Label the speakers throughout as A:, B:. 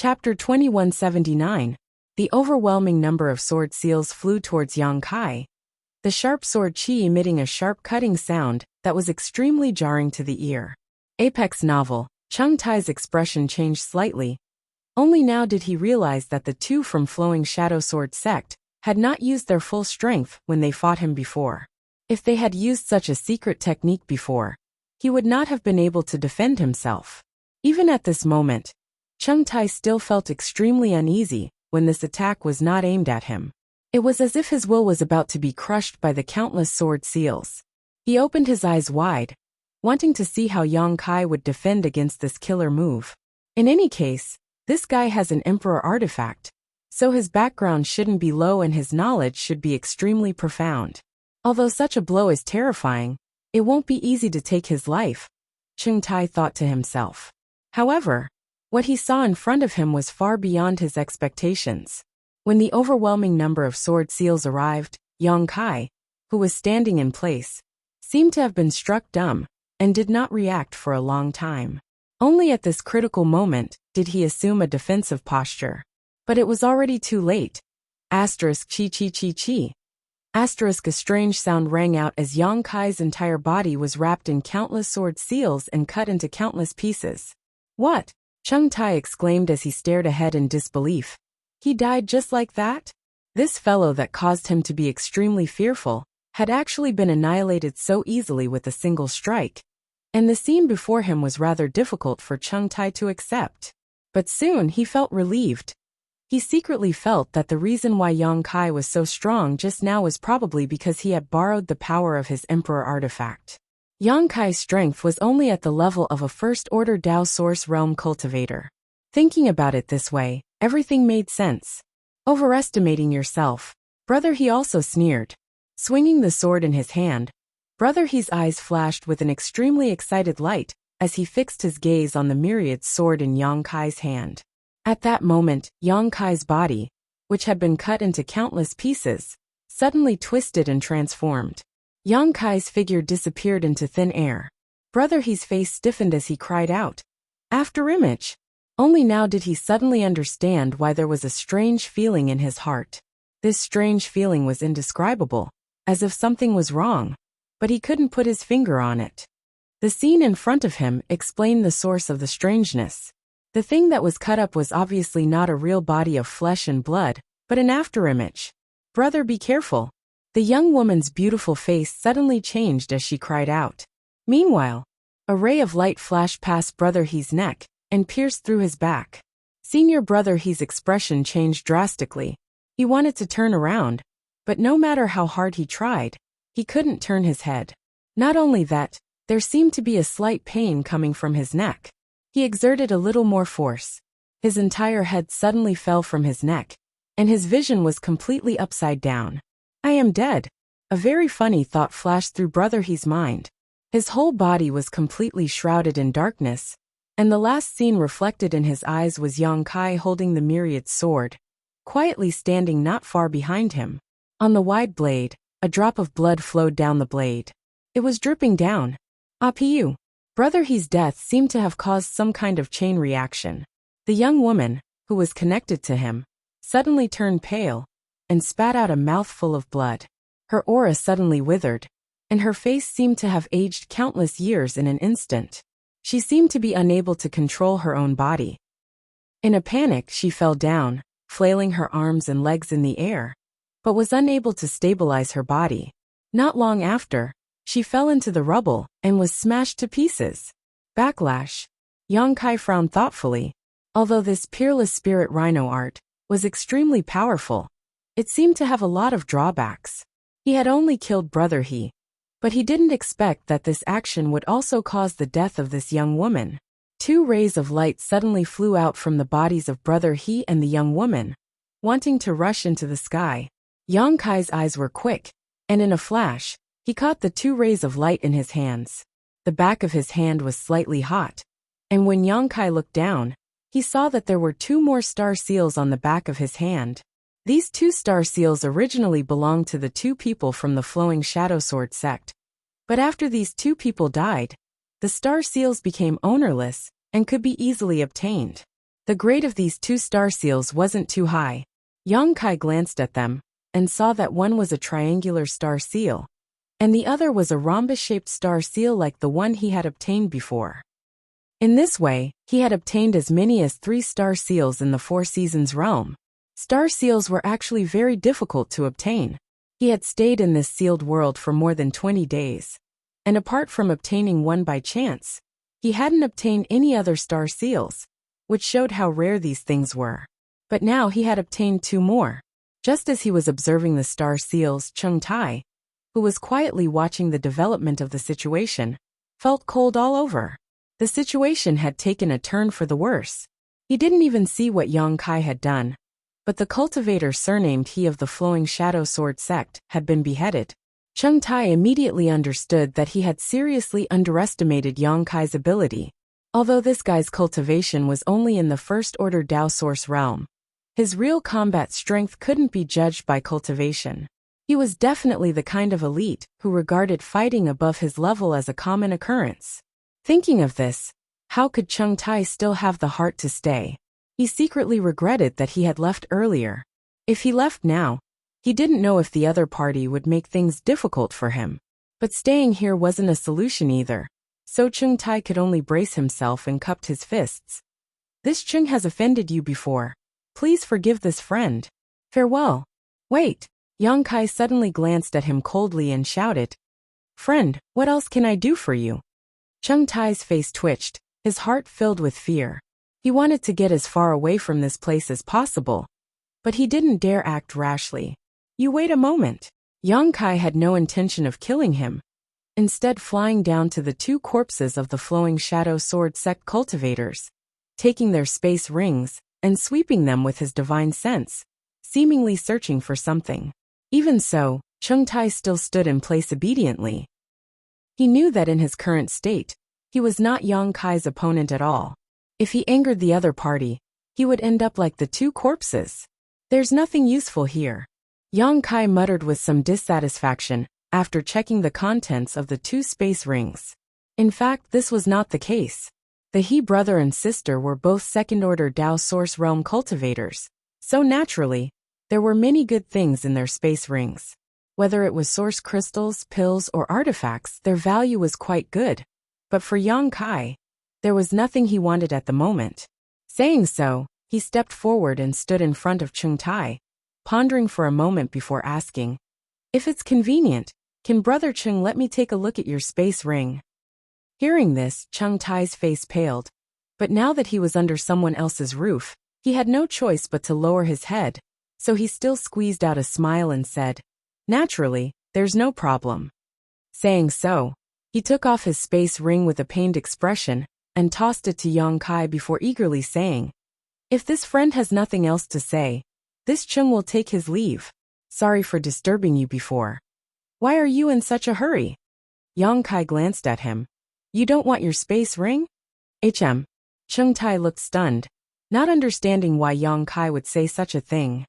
A: Chapter 2179. The overwhelming number of sword seals flew towards Yang Kai, the sharp sword chi emitting a sharp cutting sound that was extremely jarring to the ear. Apex novel. Chung Tai's expression changed slightly. Only now did he realize that the two from Flowing Shadow Sword sect had not used their full strength when they fought him before. If they had used such a secret technique before, he would not have been able to defend himself. Even at this moment, Chung Tai still felt extremely uneasy when this attack was not aimed at him. It was as if his will was about to be crushed by the countless sword seals. He opened his eyes wide, wanting to see how Yang Kai would defend against this killer move. In any case, this guy has an emperor artifact, so his background shouldn't be low and his knowledge should be extremely profound. Although such a blow is terrifying, it won't be easy to take his life, Chung Tai thought to himself. However, what he saw in front of him was far beyond his expectations. When the overwhelming number of sword seals arrived, Yang Kai, who was standing in place, seemed to have been struck dumb and did not react for a long time. Only at this critical moment did he assume a defensive posture. But it was already too late. Asterisk chi chi chi chi. Asterisk a strange sound rang out as Yang Kai's entire body was wrapped in countless sword seals and cut into countless pieces. What? Chung Tai exclaimed as he stared ahead in disbelief. He died just like that? This fellow that caused him to be extremely fearful had actually been annihilated so easily with a single strike, and the scene before him was rather difficult for Chung Tai to accept. But soon he felt relieved. He secretly felt that the reason why Yang Kai was so strong just now was probably because he had borrowed the power of his emperor artifact. Yang Kai's strength was only at the level of a first-order Dao Source Realm cultivator. Thinking about it this way, everything made sense. Overestimating yourself, Brother He also sneered. Swinging the sword in his hand, Brother He's eyes flashed with an extremely excited light as he fixed his gaze on the myriad sword in Yang Kai's hand. At that moment, Yang Kai's body, which had been cut into countless pieces, suddenly twisted and transformed. Yang Kai's figure disappeared into thin air. Brother He's face stiffened as he cried out, "After image!" Only now did he suddenly understand why there was a strange feeling in his heart. This strange feeling was indescribable, as if something was wrong, but he couldn't put his finger on it. The scene in front of him explained the source of the strangeness. The thing that was cut up was obviously not a real body of flesh and blood, but an afterimage. "Brother, be careful." The young woman's beautiful face suddenly changed as she cried out. Meanwhile, a ray of light flashed past Brother He's neck and pierced through his back. Senior Brother He's expression changed drastically. He wanted to turn around, but no matter how hard he tried, he couldn't turn his head. Not only that, there seemed to be a slight pain coming from his neck. He exerted a little more force. His entire head suddenly fell from his neck, and his vision was completely upside down. "I am dead." A very funny thought flashed through Brother He's mind. His whole body was completely shrouded in darkness, and the last scene reflected in his eyes was Yang Kai holding the myriad sword, quietly standing not far behind him. On the wide blade, a drop of blood flowed down the blade. It was dripping down. Apu. Brother He's death seemed to have caused some kind of chain reaction. The young woman, who was connected to him, suddenly turned pale and spat out a mouthful of blood. Her aura suddenly withered, and her face seemed to have aged countless years in an instant. She seemed to be unable to control her own body. In a panic, she fell down, flailing her arms and legs in the air, but was unable to stabilize her body. Not long after, she fell into the rubble and was smashed to pieces. Backlash. Yang Kai frowned thoughtfully. Although this peerless spirit rhino art was extremely powerful, it seemed to have a lot of drawbacks. He had only killed Brother He, but he didn't expect that this action would also cause the death of this young woman. Two rays of light suddenly flew out from the bodies of Brother He and the young woman, wanting to rush into the sky. Yang Kai's eyes were quick, and in a flash, he caught the two rays of light in his hands. The back of his hand was slightly hot, and when Yang Kai looked down, he saw that there were two more star seals on the back of his hand. These two star seals originally belonged to the two people from the Flowing Shadow Sword sect. But after these two people died, the star seals became ownerless and could be easily obtained. The grade of these 2 star seals wasn't too high. Yang Kai glanced at them and saw that one was a triangular star seal, and the other was a rhombus-shaped star seal like the one he had obtained before. In this way, he had obtained as many as 3 star seals in the Four Seasons realm. Star seals were actually very difficult to obtain. He had stayed in this sealed world for more than 20 days. And apart from obtaining one by chance, he hadn't obtained any other star seals, which showed how rare these things were. But now he had obtained 2 more. Just as he was observing the star seals, Cheng Tai, who was quietly watching the development of the situation, felt cold all over. The situation had taken a turn for the worse. He didn't even see what Yang Kai had done, but the cultivator surnamed He of the Flowing Shadow Sword sect had been beheaded. Cheng Tai immediately understood that he had seriously underestimated Yang Kai's ability. Although this guy's cultivation was only in the First Order Dao Source realm, his real combat strength couldn't be judged by cultivation. He was definitely the kind of elite who regarded fighting above his level as a common occurrence. Thinking of this, how could Cheng Tai still have the heart to stay? He secretly regretted that he had left earlier. If he left now, he didn't know if the other party would make things difficult for him. But staying here wasn't a solution either, so Cheng Tai could only brace himself and cupped his fists. This Cheng has offended you before. Please forgive this friend. Farewell. Wait. Yang Kai suddenly glanced at him coldly and shouted, Friend, what else can I do for you? Cheng Tai's face twitched, his heart filled with fear. He wanted to get as far away from this place as possible, but he didn't dare act rashly. You wait a moment. Yang Kai had no intention of killing him, instead flying down to the 2 corpses of the Flowing Shadow Sword sect cultivators, taking their space rings and sweeping them with his divine sense, seemingly searching for something. Even so, Cheng Tai still stood in place obediently. He knew that in his current state, he was not Yang Kai's opponent at all. If he angered the other party, he would end up like the 2 corpses. There's nothing useful here. Yang Kai muttered with some dissatisfaction after checking the contents of the 2 space rings. In fact, this was not the case. The He brother and sister were both second-order Dao Source realm cultivators, so naturally, there were many good things in their space rings. Whether it was source crystals, pills, or artifacts, their value was quite good. But for Yang Kai, there was nothing he wanted at the moment. Saying so, he stepped forward and stood in front of Cheng Tai, pondering for a moment before asking, If it's convenient, can Brother Cheng let me take a look at your space ring? Hearing this, Cheng Tai's face paled. But now that he was under someone else's roof, he had no choice but to lower his head, so he still squeezed out a smile and said, Naturally, there's no problem. Saying so, he took off his space ring with a pained expression and tossed it to Yang Kai before eagerly saying, If this friend has nothing else to say, this Cheng will take his leave. Sorry for disturbing you before. Why are you in such a hurry? Yang Kai glanced at him. You don't want your space ring? Cheng Tai looked stunned, not understanding why Yang Kai would say such a thing.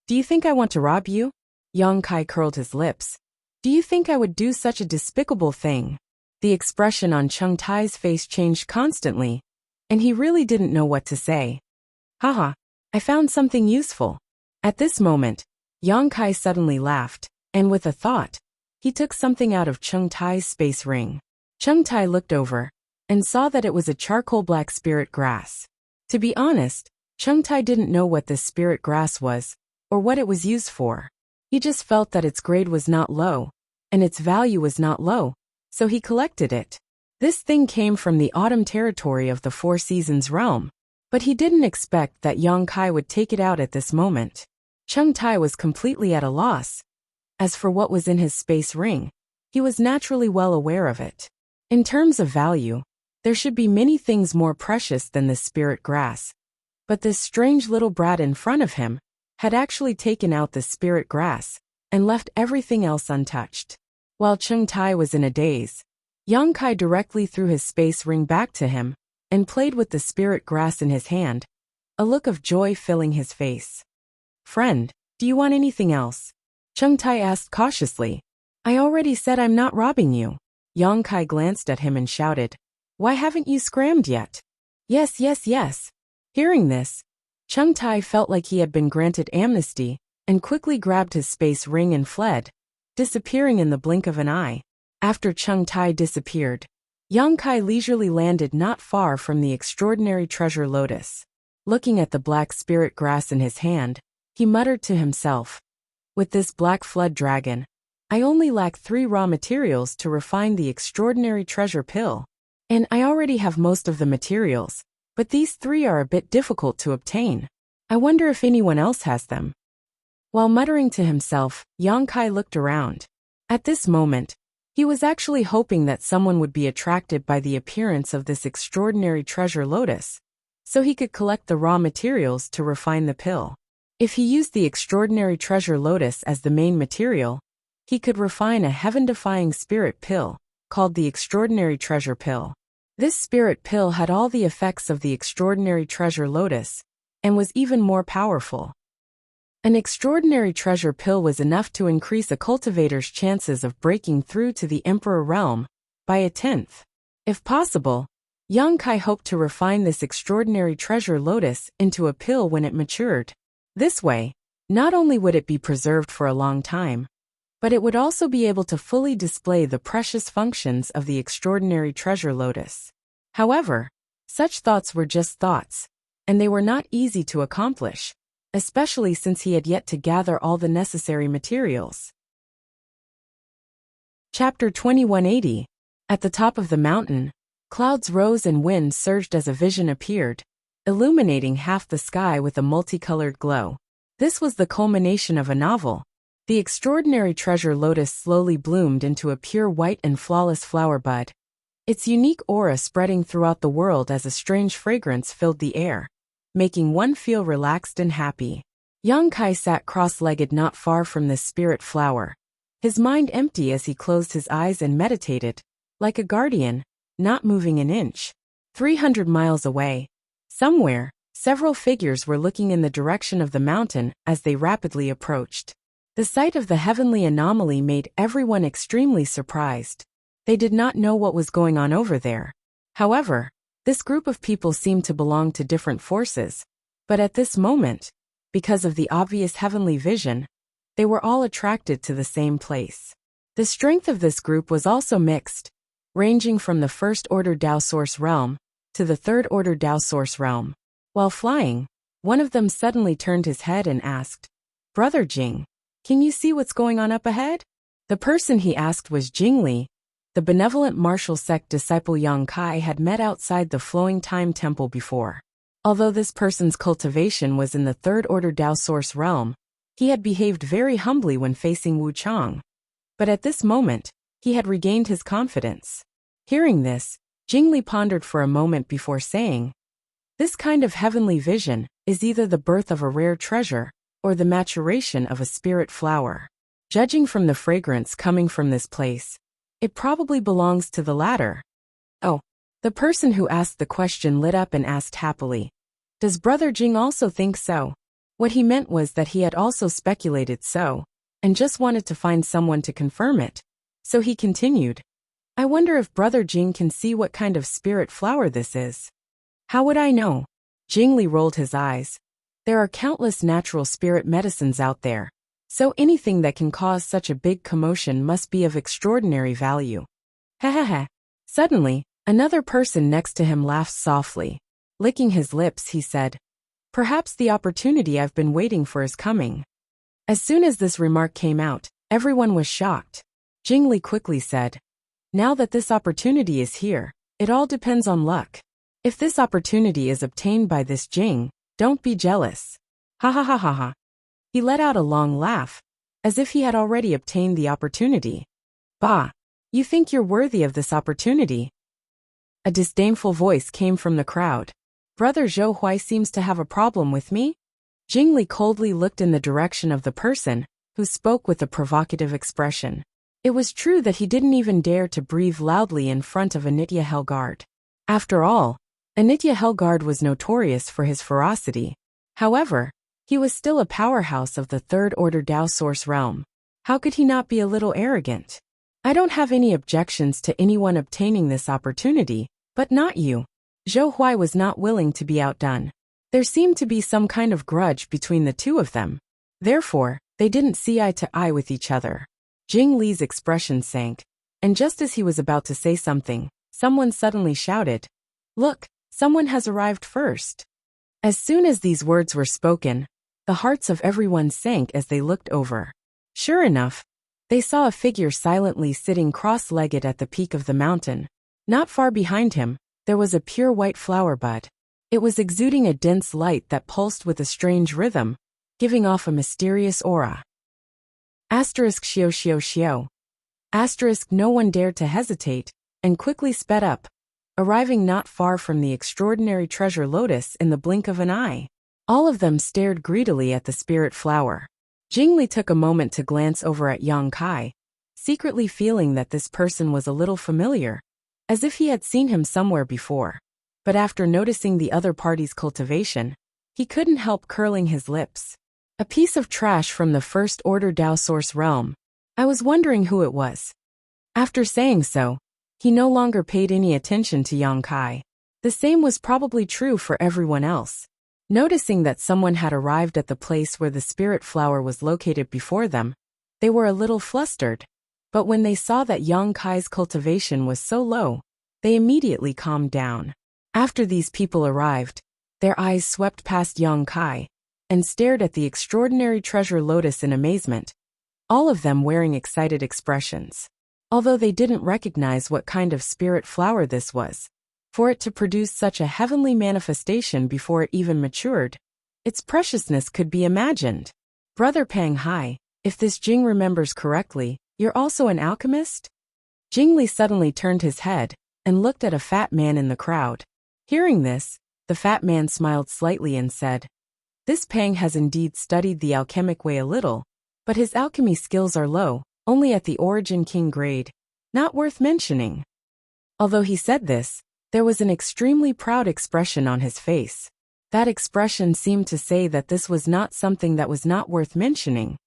A: Do you think I want to rob you? Yang Kai curled his lips. Do you think I would do such a despicable thing? The expression on Cheng Tai's face changed constantly, and he really didn't know what to say. Haha, I found something useful. At this moment, Yang Kai suddenly laughed, and with a thought, he took something out of Cheng Tai's space ring. Cheng Tai looked over and saw that it was a charcoal black spirit grass. To be honest, Cheng Tai didn't know what this spirit grass was, or what it was used for. He just felt that its grade was not low, and its value was not low, so he collected it. This thing came from the autumn territory of the Four Seasons realm, but he didn't expect that Yang Kai would take it out at this moment. Cheng Tai was completely at a loss. As for what was in his space ring, he was naturally well aware of it. In terms of value, there should be many things more precious than this spirit grass. But this strange little brat in front of him had actually taken out the spirit grass and left everything else untouched. While Cheng Tai was in a daze, Yang Kai directly threw his space ring back to him and played with the spirit grass in his hand, a look of joy filling his face. Friend, do you want anything else? Cheng Tai asked cautiously. I already said I'm not robbing you. Yang Kai glanced at him and shouted, Why haven't you scrammed yet? Yes. Hearing this, Chung Tai felt like he had been granted amnesty and quickly grabbed his space ring and fled, disappearing in the blink of an eye. After Chung Tai disappeared, Yang Kai leisurely landed not far from the extraordinary treasure lotus. Looking at the black spirit grass in his hand, he muttered to himself, "With this black flood dragon, I only lack 3 raw materials to refine the extraordinary treasure pill. And I already have most of the materials, but these 3 are a bit difficult to obtain. I wonder if anyone else has them." While muttering to himself, Yang Kai looked around. At this moment, he was actually hoping that someone would be attracted by the appearance of this extraordinary treasure lotus, so he could collect the raw materials to refine the pill. If he used the extraordinary treasure lotus as the main material, he could refine a heaven-defying spirit pill, called the extraordinary treasure pill. This spirit pill had all the effects of the extraordinary treasure lotus, and was even more powerful. An extraordinary treasure pill was enough to increase a cultivator's chances of breaking through to the Emperor realm by 1/10. If possible, Yang Kai hoped to refine this extraordinary treasure lotus into a pill when it matured. This way, not only would it be preserved for a long time, but it would also be able to fully display the precious functions of the extraordinary treasure lotus. However, such thoughts were just thoughts, and they were not easy to accomplish, especially since he had yet to gather all the necessary materials. Chapter 2180. At the top of the mountain, clouds rose and wind surged as a vision appeared, illuminating half the sky with a multicolored glow. This was the culmination of a novel. The extraordinary treasure lotus slowly bloomed into a pure white and flawless flower bud, its unique aura spreading throughout the world as a strange fragrance filled the air, making one feel relaxed and happy. Yang Kai sat cross-legged not far from this spirit flower, his mind empty as he closed his eyes and meditated, like a guardian, not moving an inch. 300 miles away, somewhere, several figures were looking in the direction of the mountain as they rapidly approached. The sight of the heavenly anomaly made everyone extremely surprised. They did not know what was going on over there. However, this group of people seemed to belong to different forces, but at this moment, because of the obvious heavenly vision, they were all attracted to the same place. The strength of this group was also mixed, ranging from the first-order Dao Source realm to the third-order Dao Source realm. While flying, one of them suddenly turned his head and asked, "Brother Jing, can you see what's going on up ahead?" The person he asked was Jingli, the benevolent martial sect disciple Yang Kai had met outside the Flowing Time Temple before. Although this person's cultivation was in the third-order Dao Source realm, he had behaved very humbly when facing Wu Chang. But at this moment, he had regained his confidence. Hearing this, Jingli pondered for a moment before saying, "This kind of heavenly vision is either the birth of a rare treasure or the maturation of a spirit flower. Judging from the fragrance coming from this place, it probably belongs to the latter." Oh, the person who asked the question lit up and asked happily, "Does Brother Jing also think so?" What he meant was that he had also speculated so, and just wanted to find someone to confirm it. So he continued, "I wonder if Brother Jing can see what kind of spirit flower this is." "How would I know?" Jingli rolled his eyes. "There are countless natural spirit medicines out there, so anything that can cause such a big commotion must be of extraordinary value." Hehehe. Suddenly, another person next to him laughed softly. Licking his lips, he said, "Perhaps the opportunity I've been waiting for is coming." As soon as this remark came out, everyone was shocked. Jingli quickly said, "Now that this opportunity is here, it all depends on luck. If this opportunity is obtained by this Jing, don't be jealous." Ha ha ha ha ha. He let out a long laugh, as if he had already obtained the opportunity. "Bah! You think you're worthy of this opportunity?" A disdainful voice came from the crowd. "Brother Zhou Huai seems to have a problem with me?" Jingli coldly looked in the direction of the person who spoke with a provocative expression. It was true that he didn't even dare to breathe loudly in front of Anitya Helgard. After all, Anitya Helgard was notorious for his ferocity. However, he was still a powerhouse of the third-order Dao Source realm. How could he not be a little arrogant? "I don't have any objections to anyone obtaining this opportunity, but not you." Zhou Huai was not willing to be outdone. There seemed to be some kind of grudge between the two of them. Therefore, they didn't see eye to eye with each other. Jing Li's expression sank, and just as he was about to say something, someone suddenly shouted, "Look, someone has arrived first." As soon as these words were spoken, the hearts of everyone sank as they looked over. Sure enough, they saw a figure silently sitting cross-legged at the peak of the mountain. Not far behind him, there was a pure white flower bud. It was exuding a dense light that pulsed with a strange rhythm, giving off a mysterious aura. Asterisk xiao xiao xiao. Asterisk no one dared to hesitate, and quickly sped up, arriving not far from the extraordinary treasure lotus in the blink of an eye. All of them stared greedily at the spirit flower. Jingli took a moment to glance over at Yang Kai, secretly feeling that this person was a little familiar, as if he had seen him somewhere before. But after noticing the other party's cultivation, he couldn't help curling his lips. A piece of trash from the First Order Dao Source realm. I was wondering who it was. After saying so, he no longer paid any attention to Yang Kai. The same was probably true for everyone else. Noticing that someone had arrived at the place where the spirit flower was located before them, they were a little flustered. But when they saw that Yang Kai's cultivation was so low, they immediately calmed down. After these people arrived, their eyes swept past Yang Kai and stared at the extraordinary treasure lotus in amazement, all of them wearing excited expressions. Although they didn't recognize what kind of spirit flower this was, for it to produce such a heavenly manifestation before it even matured, its preciousness could be imagined. Brother Pang Hai, if this Jing remembers correctly, you're also an alchemist? Jingli suddenly turned his head and looked at a fat man in the crowd. Hearing this, the fat man smiled slightly and said, "This Pang has indeed studied the alchemic way a little, but his alchemy skills are low, only at the Origin King grade, not worth mentioning." Although he said this, there was an extremely proud expression on his face. That expression seemed to say that this was not something that was not worth mentioning,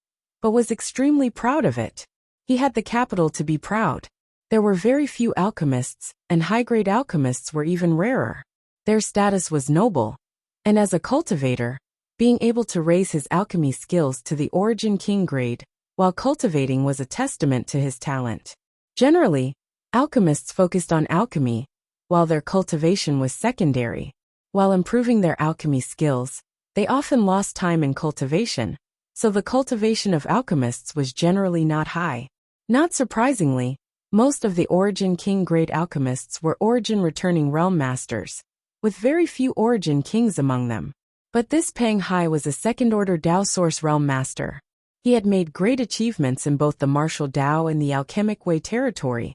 A: but was extremely proud of it. He had the capital to be proud. There were very few alchemists, and high-grade alchemists were even rarer. Their status was noble, and as a cultivator, being able to raise his alchemy skills to the Origin King grade while cultivating was a testament to his talent. Generally, alchemists focused on alchemy, while their cultivation was secondary. While improving their alchemy skills, they often lost time in cultivation, so the cultivation of alchemists was generally not high. Not surprisingly, most of the Origin King grade alchemists were Origin returning realm masters, with very few Origin Kings among them. But this Pang Hai was a second-order Dao Source realm master. He had made great achievements in both the martial Dao and the alchemic way territory,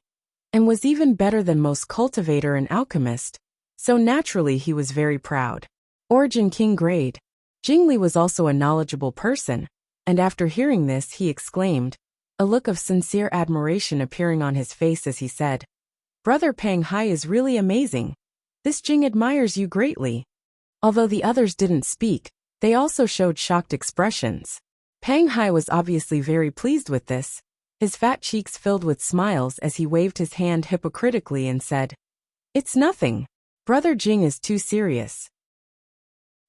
A: and was even better than most cultivator and alchemist, so naturally he was very proud. Origin King grade. Jingli was also a knowledgeable person, and after hearing this he exclaimed, a look of sincere admiration appearing on his face as he said, "Brother Pang Hai is really amazing. This Jing admires you greatly." Although the others didn't speak, they also showed shocked expressions. Pang Hai was obviously very pleased with this, his fat cheeks filled with smiles as he waved his hand hypocritically and said, "It's nothing. Brother Jing is too serious.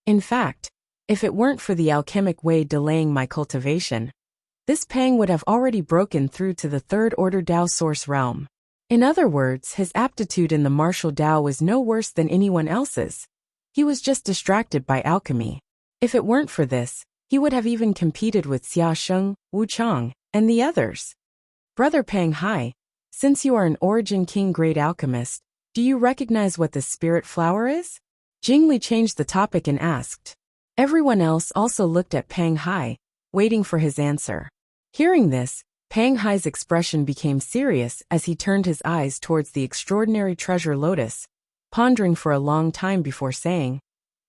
A: In fact, if it weren't for the alchemic way delaying my cultivation, this Pang would have already broken through to the third order Dao Source realm." In other words, his aptitude in the martial Dao was no worse than anyone else's. He was just distracted by alchemy. If it weren't for this, he would have even competed with Xia Sheng, Wu Chang, and the others. Brother Pang Hai, since you are an Origin King grade alchemist, do you recognize what the spirit flower is? Jingli changed the topic and asked. Everyone else also looked at Pang Hai, waiting for his answer. Hearing this, Pang Hai's expression became serious as he turned his eyes towards the extraordinary treasure lotus, pondering for a long time before saying,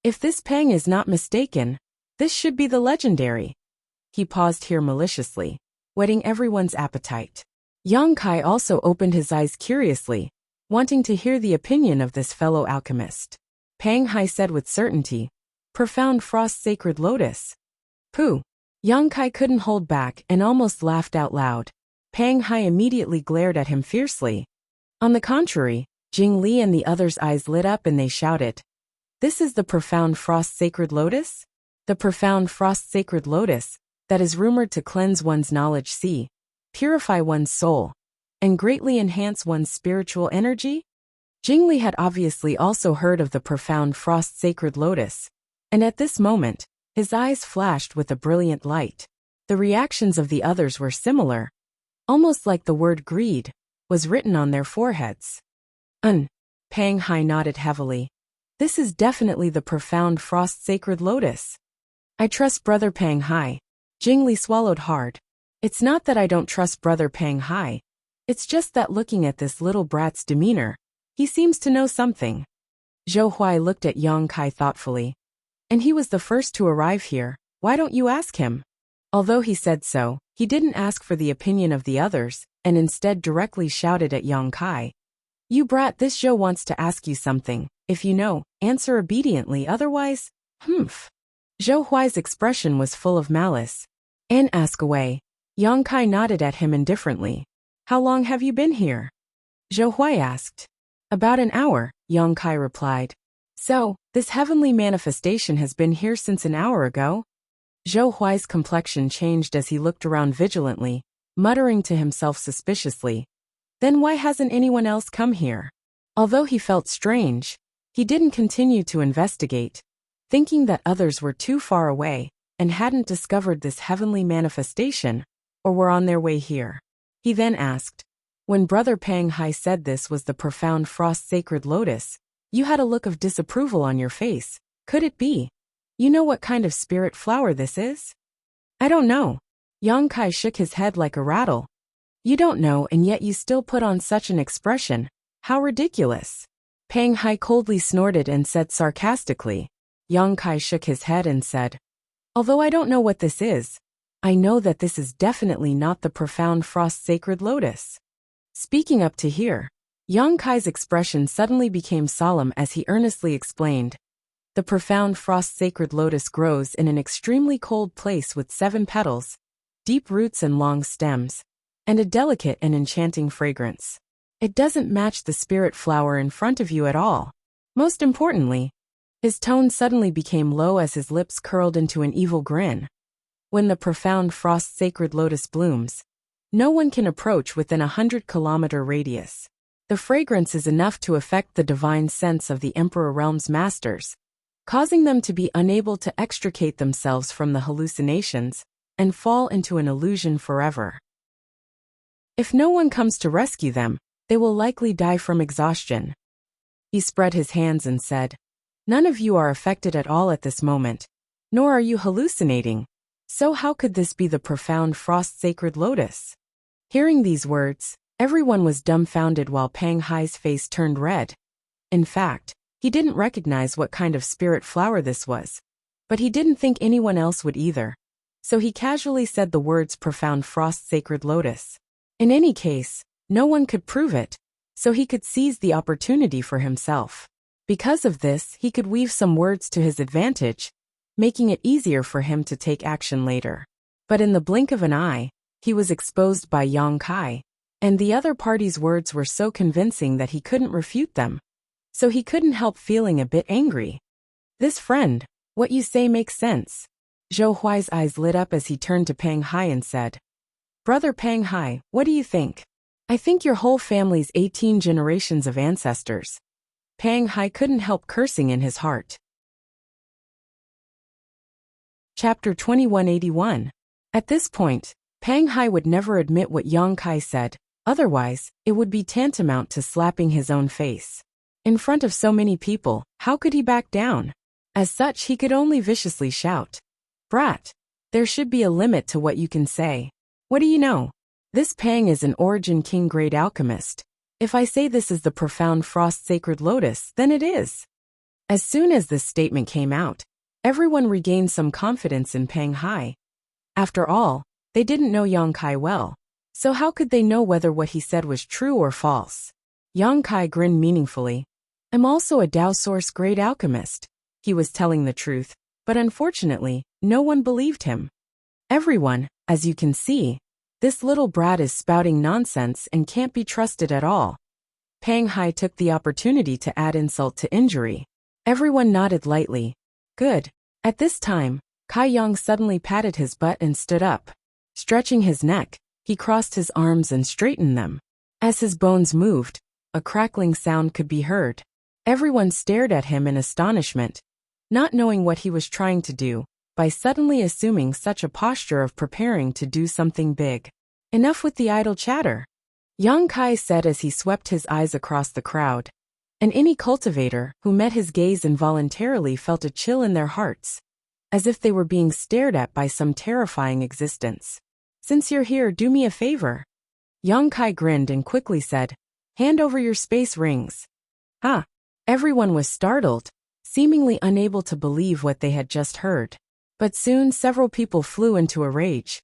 A: "If this Pang is not mistaken, this should be the legendary." He paused here maliciously, whetting everyone's appetite. Yang Kai also opened his eyes curiously, wanting to hear the opinion of this fellow alchemist. Pang Hai said with certainty, "Profound frost sacred lotus." Pooh! Yang Kai couldn't hold back and almost laughed out loud. Pang Hai immediately glared at him fiercely. On the contrary, Jing Li and the others' eyes lit up and they shouted, This is the profound frost sacred lotus? The profound frost sacred lotus, that is rumored to cleanse one's knowledge, see, purify one's soul, and greatly enhance one's spiritual energy? Jingli had obviously also heard of the profound frost sacred lotus, and at this moment, his eyes flashed with a brilliant light. The reactions of the others were similar, almost like the word greed was written on their foreheads. Pang Hai nodded heavily. This is definitely the profound frost sacred lotus. I trust Brother Pang Hai. Jingli swallowed hard. It's not that I don't trust Brother Pang Hai. It's just that looking at this little brat's demeanor, he seems to know something. Zhou Huai looked at Yang Kai thoughtfully. And he was the first to arrive here, why don't you ask him? Although he said so, he didn't ask for the opinion of the others, and instead directly shouted at Yang Kai. You brat, this Zhou wants to ask you something. If you know, answer obediently, otherwise, Zhou Huai's expression was full of malice. And ask away. Yang Kai nodded at him indifferently. How long have you been here? Zhou Huai asked. About an hour, Yang Kai replied. So, this heavenly manifestation has been here since an hour ago? Zhou Huai's complexion changed as he looked around vigilantly, muttering to himself suspiciously. Then why hasn't anyone else come here? Although he felt strange, he didn't continue to investigate, thinking that others were too far away and hadn't discovered this heavenly manifestation, or were on their way here. He then asked, when Brother Pang Hai said this was the profound frost sacred lotus, you had a look of disapproval on your face. Could it be? You know what kind of spirit flower this is? I don't know. Yang Kai shook his head like a rattle. You don't know, and yet you still put on such an expression. How ridiculous. Pang Hai coldly snorted and said sarcastically. Yang Kai shook his head and said, although I don't know what this is, I know that this is definitely not the profound frost sacred lotus. Speaking up to here, Yang Kai's expression suddenly became solemn as he earnestly explained. The profound frost sacred lotus grows in an extremely cold place with 7 petals, deep roots and long stems, and a delicate and enchanting fragrance. It doesn't match the spirit flower in front of you at all. Most importantly, his tone suddenly became low as his lips curled into an evil grin. When the profound frost sacred lotus blooms, no one can approach within 100-kilometer radius. The fragrance is enough to affect the divine sense of the Emperor Realm's masters, causing them to be unable to extricate themselves from the hallucinations and fall into an illusion forever. If no one comes to rescue them, they will likely die from exhaustion. He spread his hands and said, none of you are affected at all at this moment, nor are you hallucinating. So how could this be the profound frost sacred lotus? Hearing these words, everyone was dumbfounded while Pang Hai's face turned red. In fact, he didn't recognize what kind of spirit flower this was. But he didn't think anyone else would either. So he casually said the words profound frost sacred lotus. In any case, no one could prove it, so he could seize the opportunity for himself. Because of this, he could weave some words to his advantage, making it easier for him to take action later. But in the blink of an eye, he was exposed by Yang Kai, and the other party's words were so convincing that he couldn't refute them. So he couldn't help feeling a bit angry. This friend, what you say makes sense. Zhou Huai's eyes lit up as he turned to Pang Hai and said, Brother Pang Hai, what do you think? I think your whole family's 18 generations of ancestors. Pang Hai couldn't help cursing in his heart. Chapter 2181. At this point, Pang Hai would never admit what Yang Kai said, otherwise, it would be tantamount to slapping his own face. In front of so many people, how could he back down? As such, he could only viciously shout, Brat, there should be a limit to what you can say. What do you know? This Pang is an Origin King Great Alchemist. If I say this is the profound frost sacred lotus, then it is. As soon as this statement came out, everyone regained some confidence in Pang Hai. After all, they didn't know Yang Kai well, so how could they know whether what he said was true or false? Yang Kai grinned meaningfully. I'm also a Dao Source Great Alchemist. He was telling the truth, but unfortunately, no one believed him. Everyone, as you can see, this little brat is spouting nonsense and can't be trusted at all. Pang Hai took the opportunity to add insult to injury. Everyone nodded lightly. Good. At this time, Kai Yang suddenly patted his butt and stood up. Stretching his neck, he crossed his arms and straightened them. As his bones moved, a crackling sound could be heard. Everyone stared at him in astonishment, not knowing what he was trying to do, by suddenly assuming such a posture of preparing to do something big. Enough with the idle chatter, Yang Kai said as he swept his eyes across the crowd. And any cultivator who met his gaze involuntarily felt a chill in their hearts, as if they were being stared at by some terrifying existence. Since you're here, do me a favor. Yang Kai grinned and quickly said, hand over your space rings. Huh? Everyone was startled, seemingly unable to believe what they had just heard. But soon several people flew into a rage.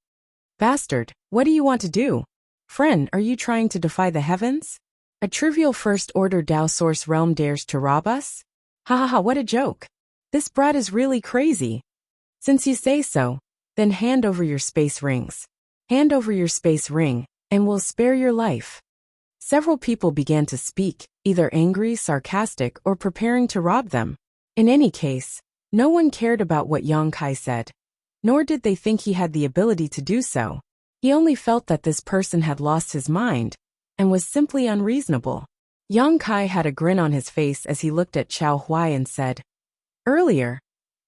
A: Bastard, what do you want to do? Friend, are you trying to defy the heavens? A trivial first-order Dao Source realm dares to rob us? Ha ha ha, what a joke. This brat is really crazy. Since you say so, then hand over your space rings. Hand over your space ring, and we'll spare your life. Several people began to speak, either angry, sarcastic, or preparing to rob them. In any case, no one cared about what Yang Kai said, nor did they think he had the ability to do so. He only felt that this person had lost his mind, and was simply unreasonable. Yang Kai had a grin on his face as he looked at Chao Huai and said, earlier,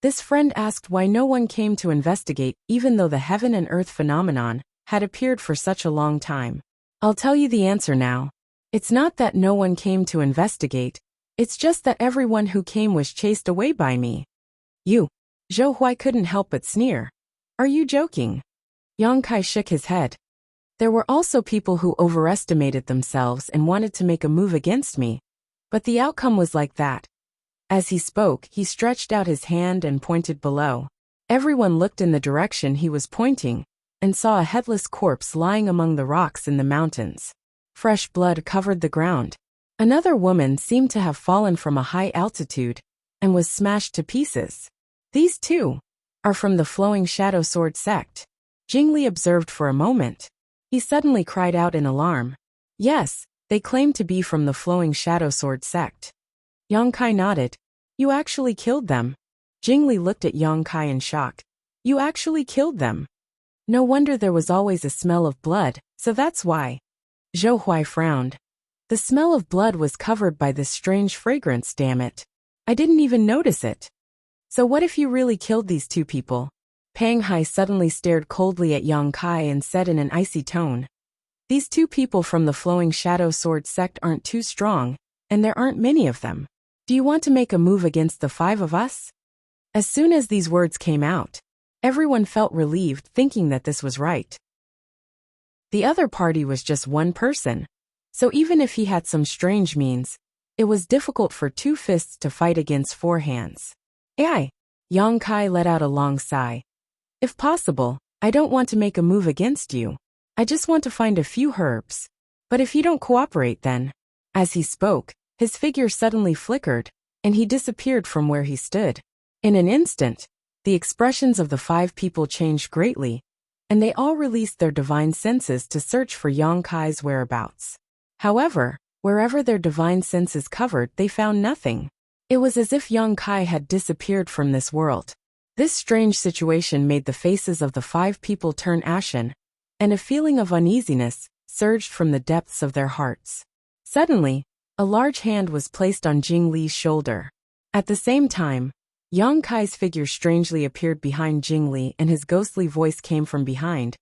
A: this friend asked why no one came to investigate even though the heaven and earth phenomenon had appeared for such a long time. I'll tell you the answer now. It's not that no one came to investigate, it's just that everyone who came was chased away by me. You. Zhou Huai couldn't help but sneer. Are you joking? Yang Kai shook his head. There were also people who overestimated themselves and wanted to make a move against me, but the outcome was like that. As he spoke, he stretched out his hand and pointed below. Everyone looked in the direction he was pointing, and saw a headless corpse lying among the rocks in the mountains. Fresh blood covered the ground. Another woman seemed to have fallen from a high altitude, and was smashed to pieces. These two are from the Flowing Shadow Sword sect. Jingli observed for a moment. He suddenly cried out in alarm. Yes, they claim to be from the Flowing Shadow Sword sect. Yang Kai nodded. You actually killed them. Jingli looked at Yang Kai in shock. You actually killed them. No wonder there was always a smell of blood, so that's why. Zhou Huai frowned. The smell of blood was covered by this strange fragrance, damn it. I didn't even notice it. So what if you really killed these two people? Pang Hai suddenly stared coldly at Yang Kai and said in an icy tone. These two people from the Flowing Shadow Sword sect aren't too strong, and there aren't many of them. Do you want to make a move against the five of us? As soon as these words came out, everyone felt relieved, thinking that this was right. The other party was just one person, so even if he had some strange means, it was difficult for two fists to fight against four hands. Ai! Yang Kai let out a long sigh. If possible, I don't want to make a move against you. I just want to find a few herbs. But if you don't cooperate then. As he spoke, his figure suddenly flickered, and he disappeared from where he stood. In an instant, the expressions of the five people changed greatly, and they all released their divine senses to search for Yang Kai's whereabouts. However, wherever their divine senses covered, they found nothing. It was as if Yang Kai had disappeared from this world. This strange situation made the faces of the five people turn ashen, and a feeling of uneasiness surged from the depths of their hearts. Suddenly, a large hand was placed on Jing Li's shoulder. At the same time, Yang Kai's figure strangely appeared behind Jing Li and his ghostly voice came from behind.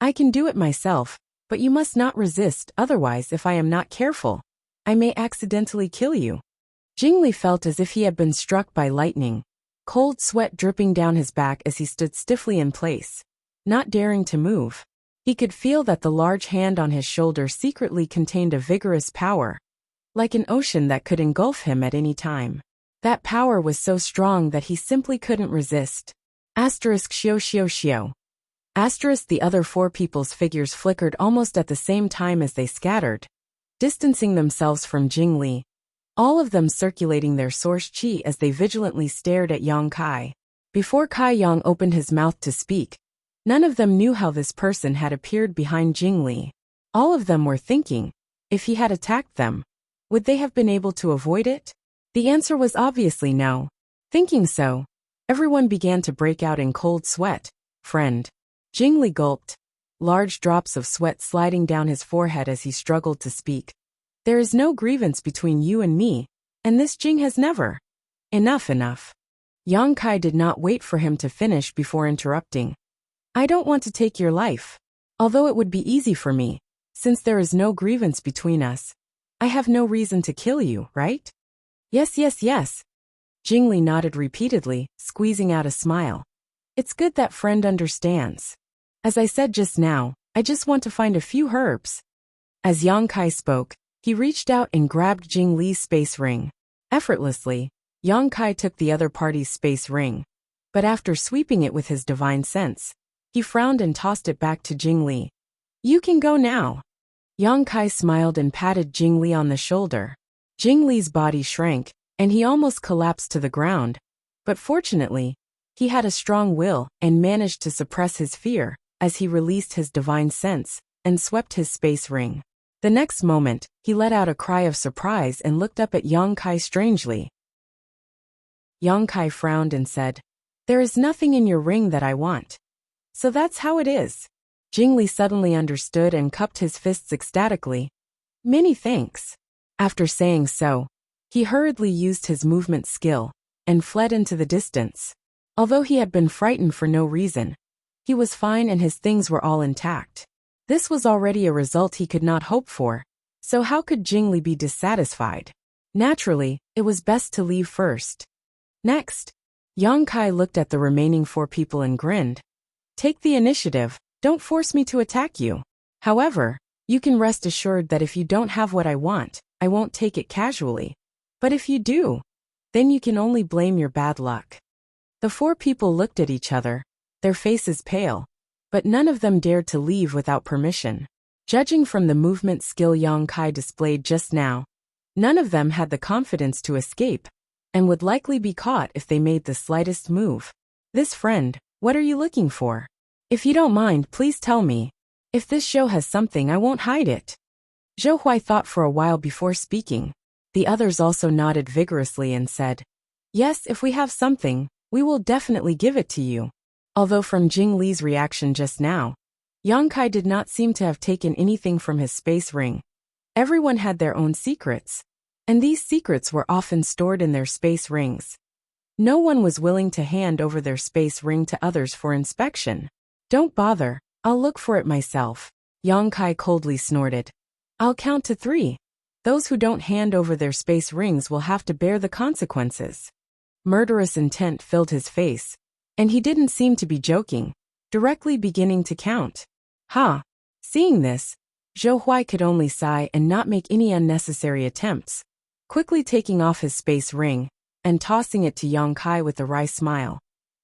A: I can do it myself, but you must not resist, otherwise if I am not careful, I may accidentally kill you. Jing Li felt as if he had been struck by lightning, cold sweat dripping down his back as he stood stiffly in place, not daring to move. He could feel that the large hand on his shoulder secretly contained a vigorous power, like an ocean that could engulf him at any time. That power was so strong that he simply couldn't resist. Asterisk shio shio shio. Asterisk the other four people's figures flickered almost at the same time as they scattered, distancing themselves from Jing Li, all of them circulating their source qi as they vigilantly stared at Yang Kai. Before Kai Yang opened his mouth to speak, none of them knew how this person had appeared behind Jing Li. All of them were thinking, if he had attacked them, would they have been able to avoid it? The answer was obviously no. Thinking so, everyone began to break out in cold sweat. Friend. Jingli gulped, large drops of sweat sliding down his forehead as he struggled to speak. There is no grievance between you and me, and this Jing has never. Enough. Yang Kai did not wait for him to finish before interrupting. I don't want to take your life. Although it would be easy for me, since there is no grievance between us. I have no reason to kill you, right? Yes. Jingli nodded repeatedly, squeezing out a smile. It's good that friend understands. As I said just now, I just want to find a few herbs. As Yang Kai spoke, he reached out and grabbed Jing Li's space ring. Effortlessly, Yang Kai took the other party's space ring. But after sweeping it with his divine sense, he frowned and tossed it back to Jing Li. You can go now. Yang Kai smiled and patted Jing Li on the shoulder. Jing Li's body shrank, and he almost collapsed to the ground. But fortunately, he had a strong will and managed to suppress his fear as he released his divine sense and swept his space ring. The next moment, he let out a cry of surprise and looked up at Yang Kai strangely. Yang Kai frowned and said, There is nothing in your ring that I want. So that's how it is. Jing Li suddenly understood and cupped his fists ecstatically. Many thanks. After saying so, he hurriedly used his movement skill and fled into the distance. Although he had been frightened for no reason, he was fine and his things were all intact. This was already a result he could not hope for, so how could Jing Li be dissatisfied? Naturally, it was best to leave first. Next, Yang Kai looked at the remaining 4 people and grinned. Take the initiative, don't force me to attack you. However, you can rest assured that if you don't have what I want, I won't take it casually. But if you do, then you can only blame your bad luck. The 4 people looked at each other, their faces pale, but none of them dared to leave without permission. Judging from the movement skill Yang Kai displayed just now, none of them had the confidence to escape, and would likely be caught if they made the slightest move. This friend, what are you looking for? If you don't mind, please tell me. If this show has something, I won't hide it. Zhou Huai thought for a while before speaking. The others also nodded vigorously and said, Yes, if we have something, we will definitely give it to you. Although from Jing Li's reaction just now, Yang Kai did not seem to have taken anything from his space ring. Everyone had their own secrets, and these secrets were often stored in their space rings. No one was willing to hand over their space ring to others for inspection. Don't bother, I'll look for it myself. Yang Kai coldly snorted. I'll count to 3. Those who don't hand over their space rings will have to bear the consequences. Murderous intent filled his face, and he didn't seem to be joking, directly beginning to count. Seeing this, Zhou Huai could only sigh and not make any unnecessary attempts, quickly taking off his space ring and tossing it to Yang Kai with a wry smile.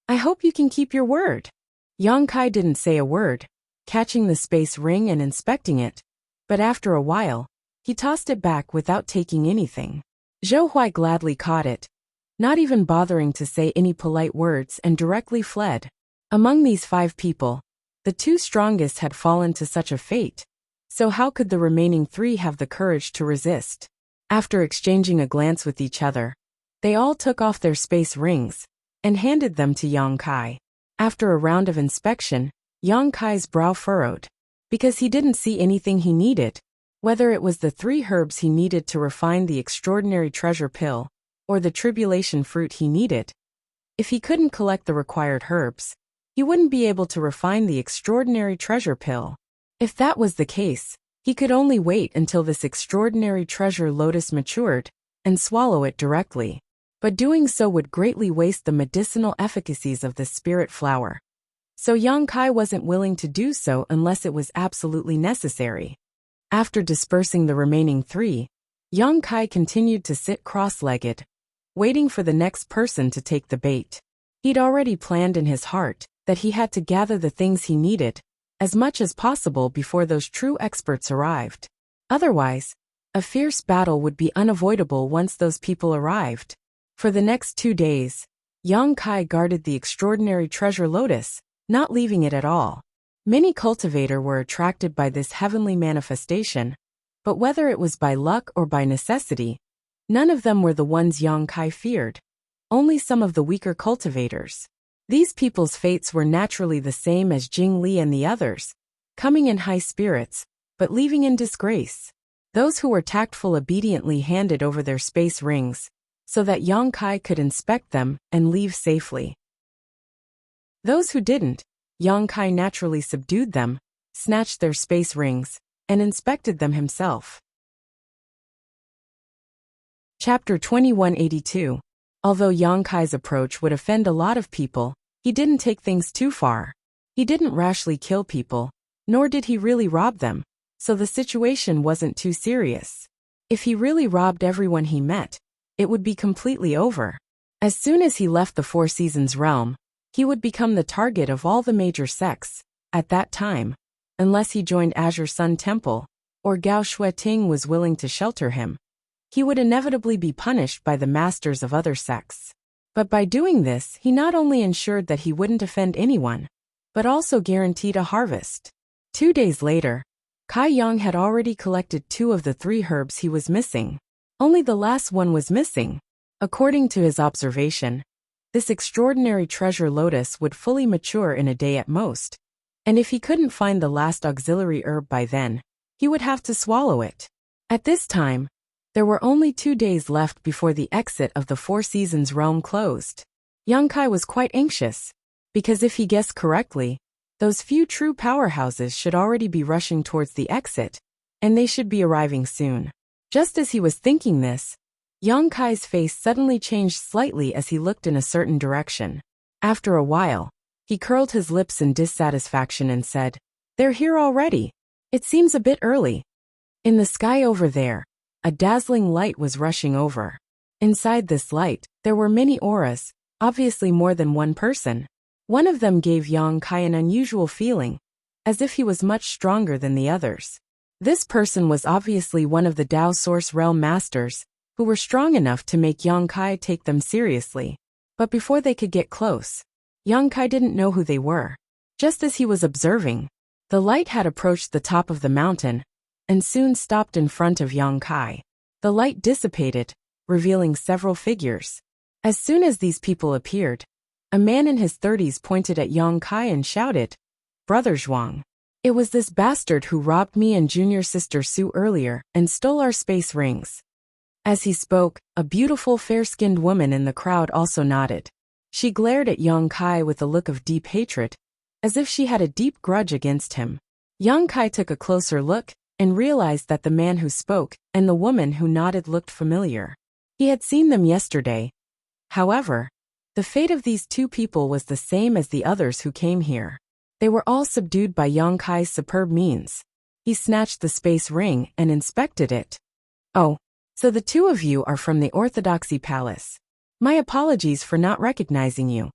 A: I hope you can keep your word. Yang Kai didn't say a word, catching the space ring and inspecting it, but after a while, he tossed it back without taking anything. Zhou Huai gladly caught it, not even bothering to say any polite words, and directly fled. Among these 5 people, the 2 strongest had fallen to such a fate, so how could the remaining 3 have the courage to resist? After exchanging a glance with each other, they all took off their space rings and handed them to Yang Kai. After a round of inspection, Yang Kai's brow furrowed, because he didn't see anything he needed, whether it was the 3 herbs he needed to refine the extraordinary treasure pill, or the tribulation fruit he needed. If he couldn't collect the required herbs, he wouldn't be able to refine the extraordinary treasure pill. If that was the case, he could only wait until this extraordinary treasure lotus matured and swallow it directly. But doing so would greatly waste the medicinal efficacies of the spirit flower. So Yang Kai wasn't willing to do so unless it was absolutely necessary. After dispersing the remaining 3, Yang Kai continued to sit cross-legged, waiting for the next person to take the bait. He'd already planned in his heart that he had to gather the things he needed, as much as possible before those true experts arrived. Otherwise, a fierce battle would be unavoidable once those people arrived. For the next 2 days, Yang Kai guarded the extraordinary treasure lotus, not leaving it at all. Many cultivators were attracted by this heavenly manifestation, but whether it was by luck or by necessity, None of them were the ones Yang Kai feared. Only some of the weaker cultivators. These people's fates were naturally the same as Jing Li and the others, coming in high spirits, but leaving in disgrace. Those who were tactful obediently handed over their space rings, so that Yang Kai could inspect them and leave safely. Those who didn't, Yang Kai naturally subdued them, snatched their space rings, and inspected them himself. Chapter 2182. Although Yang Kai's approach would offend a lot of people, he didn't take things too far. He didn't rashly kill people, nor did he really rob them, so the situation wasn't too serious. If he really robbed everyone he met, it would be completely over. As soon as he left the Four Seasons realm, he would become the target of all the major sects, at that time, unless he joined Azure Sun Temple, or Gao Shueting was willing to shelter him. He would inevitably be punished by the masters of other sects. But by doing this, he not only ensured that he wouldn't offend anyone, but also guaranteed a harvest. 2 days later, Kai Yang had already collected 2 of the 3 herbs he was missing. Only the last one was missing. According to his observation, this extraordinary treasure lotus would fully mature in a day at most, and if he couldn't find the last auxiliary herb by then, he would have to swallow it. At this time, there were only 2 days left before the exit of the Four Seasons realm closed. Yang Kai was quite anxious, because if he guessed correctly, those few true powerhouses should already be rushing towards the exit, and they should be arriving soon. Just as he was thinking this, Yang Kai's face suddenly changed slightly as he looked in a certain direction. After a while, he curled his lips in dissatisfaction and said, "They're here already. It seems a bit early." In the sky over there, a dazzling light was rushing over. Inside this light, there were many auras, obviously more than one person. One of them gave Yang Kai an unusual feeling, as if he was much stronger than the others. This person was obviously one of the Dao Source Realm Masters, who were strong enough to make Yang Kai take them seriously. But before they could get close, Yang Kai didn't know who they were. Just as he was observing, the light had approached the top of the mountain, and soon stopped in front of Yang Kai. The light dissipated, revealing several figures. As soon as these people appeared, a man in his 30s pointed at Yang Kai and shouted, "Brother Zhuang. It was this bastard who robbed me and junior sister Su earlier and stole our space rings." As he spoke, a beautiful fair-skinned woman in the crowd also nodded. She glared at Yang Kai with a look of deep hatred, as if she had a deep grudge against him. Yang Kai took a closer look, and realized that the man who spoke and the woman who nodded looked familiar. He had seen them yesterday. However, the fate of these 2 people was the same as the others who came here. They were all subdued by Yang Kai's superb means. He snatched the space ring and inspected it. "Oh, so the 2 of you are from the Orthodoxy Palace. My apologies for not recognizing you."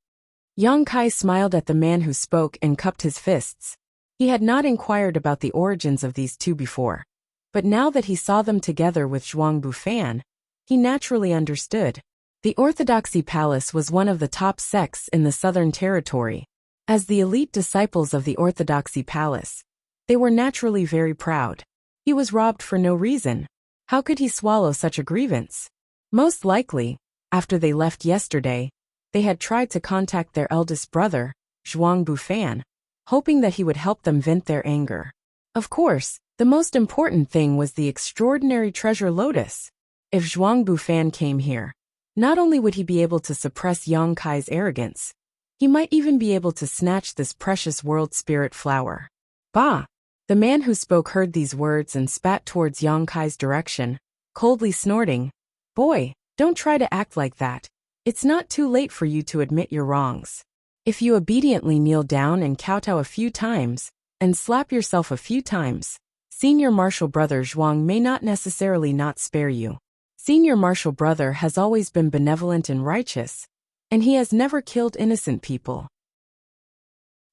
A: Yang Kai smiled at the man who spoke and cupped his fists. He had not inquired about the origins of these 2 before, but now that he saw them together with Zhuang Bufan, he naturally understood. The Orthodoxy Palace was one of the top sects in the Southern Territory. As the elite disciples of the Orthodoxy Palace, they were naturally very proud. He was robbed for no reason. How could he swallow such a grievance? Most likely, after they left yesterday, they had tried to contact their eldest brother, Zhuang Bufan, hoping that he would help them vent their anger. Of course, the most important thing was the extraordinary treasure lotus. If Zhuang Bufan came here, not only would he be able to suppress Yang Kai's arrogance, he might even be able to snatch this precious world spirit flower. Bah! The man who spoke heard these words and spat towards Yang Kai's direction, coldly snorting, "Boy, don't try to act like that. It's not too late for you to admit your wrongs. If you obediently kneel down and kowtow a few times, and slap yourself a few times, Senior Martial Brother Zhuang may not necessarily not spare you. Senior Martial Brother has always been benevolent and righteous, and he has never killed innocent people.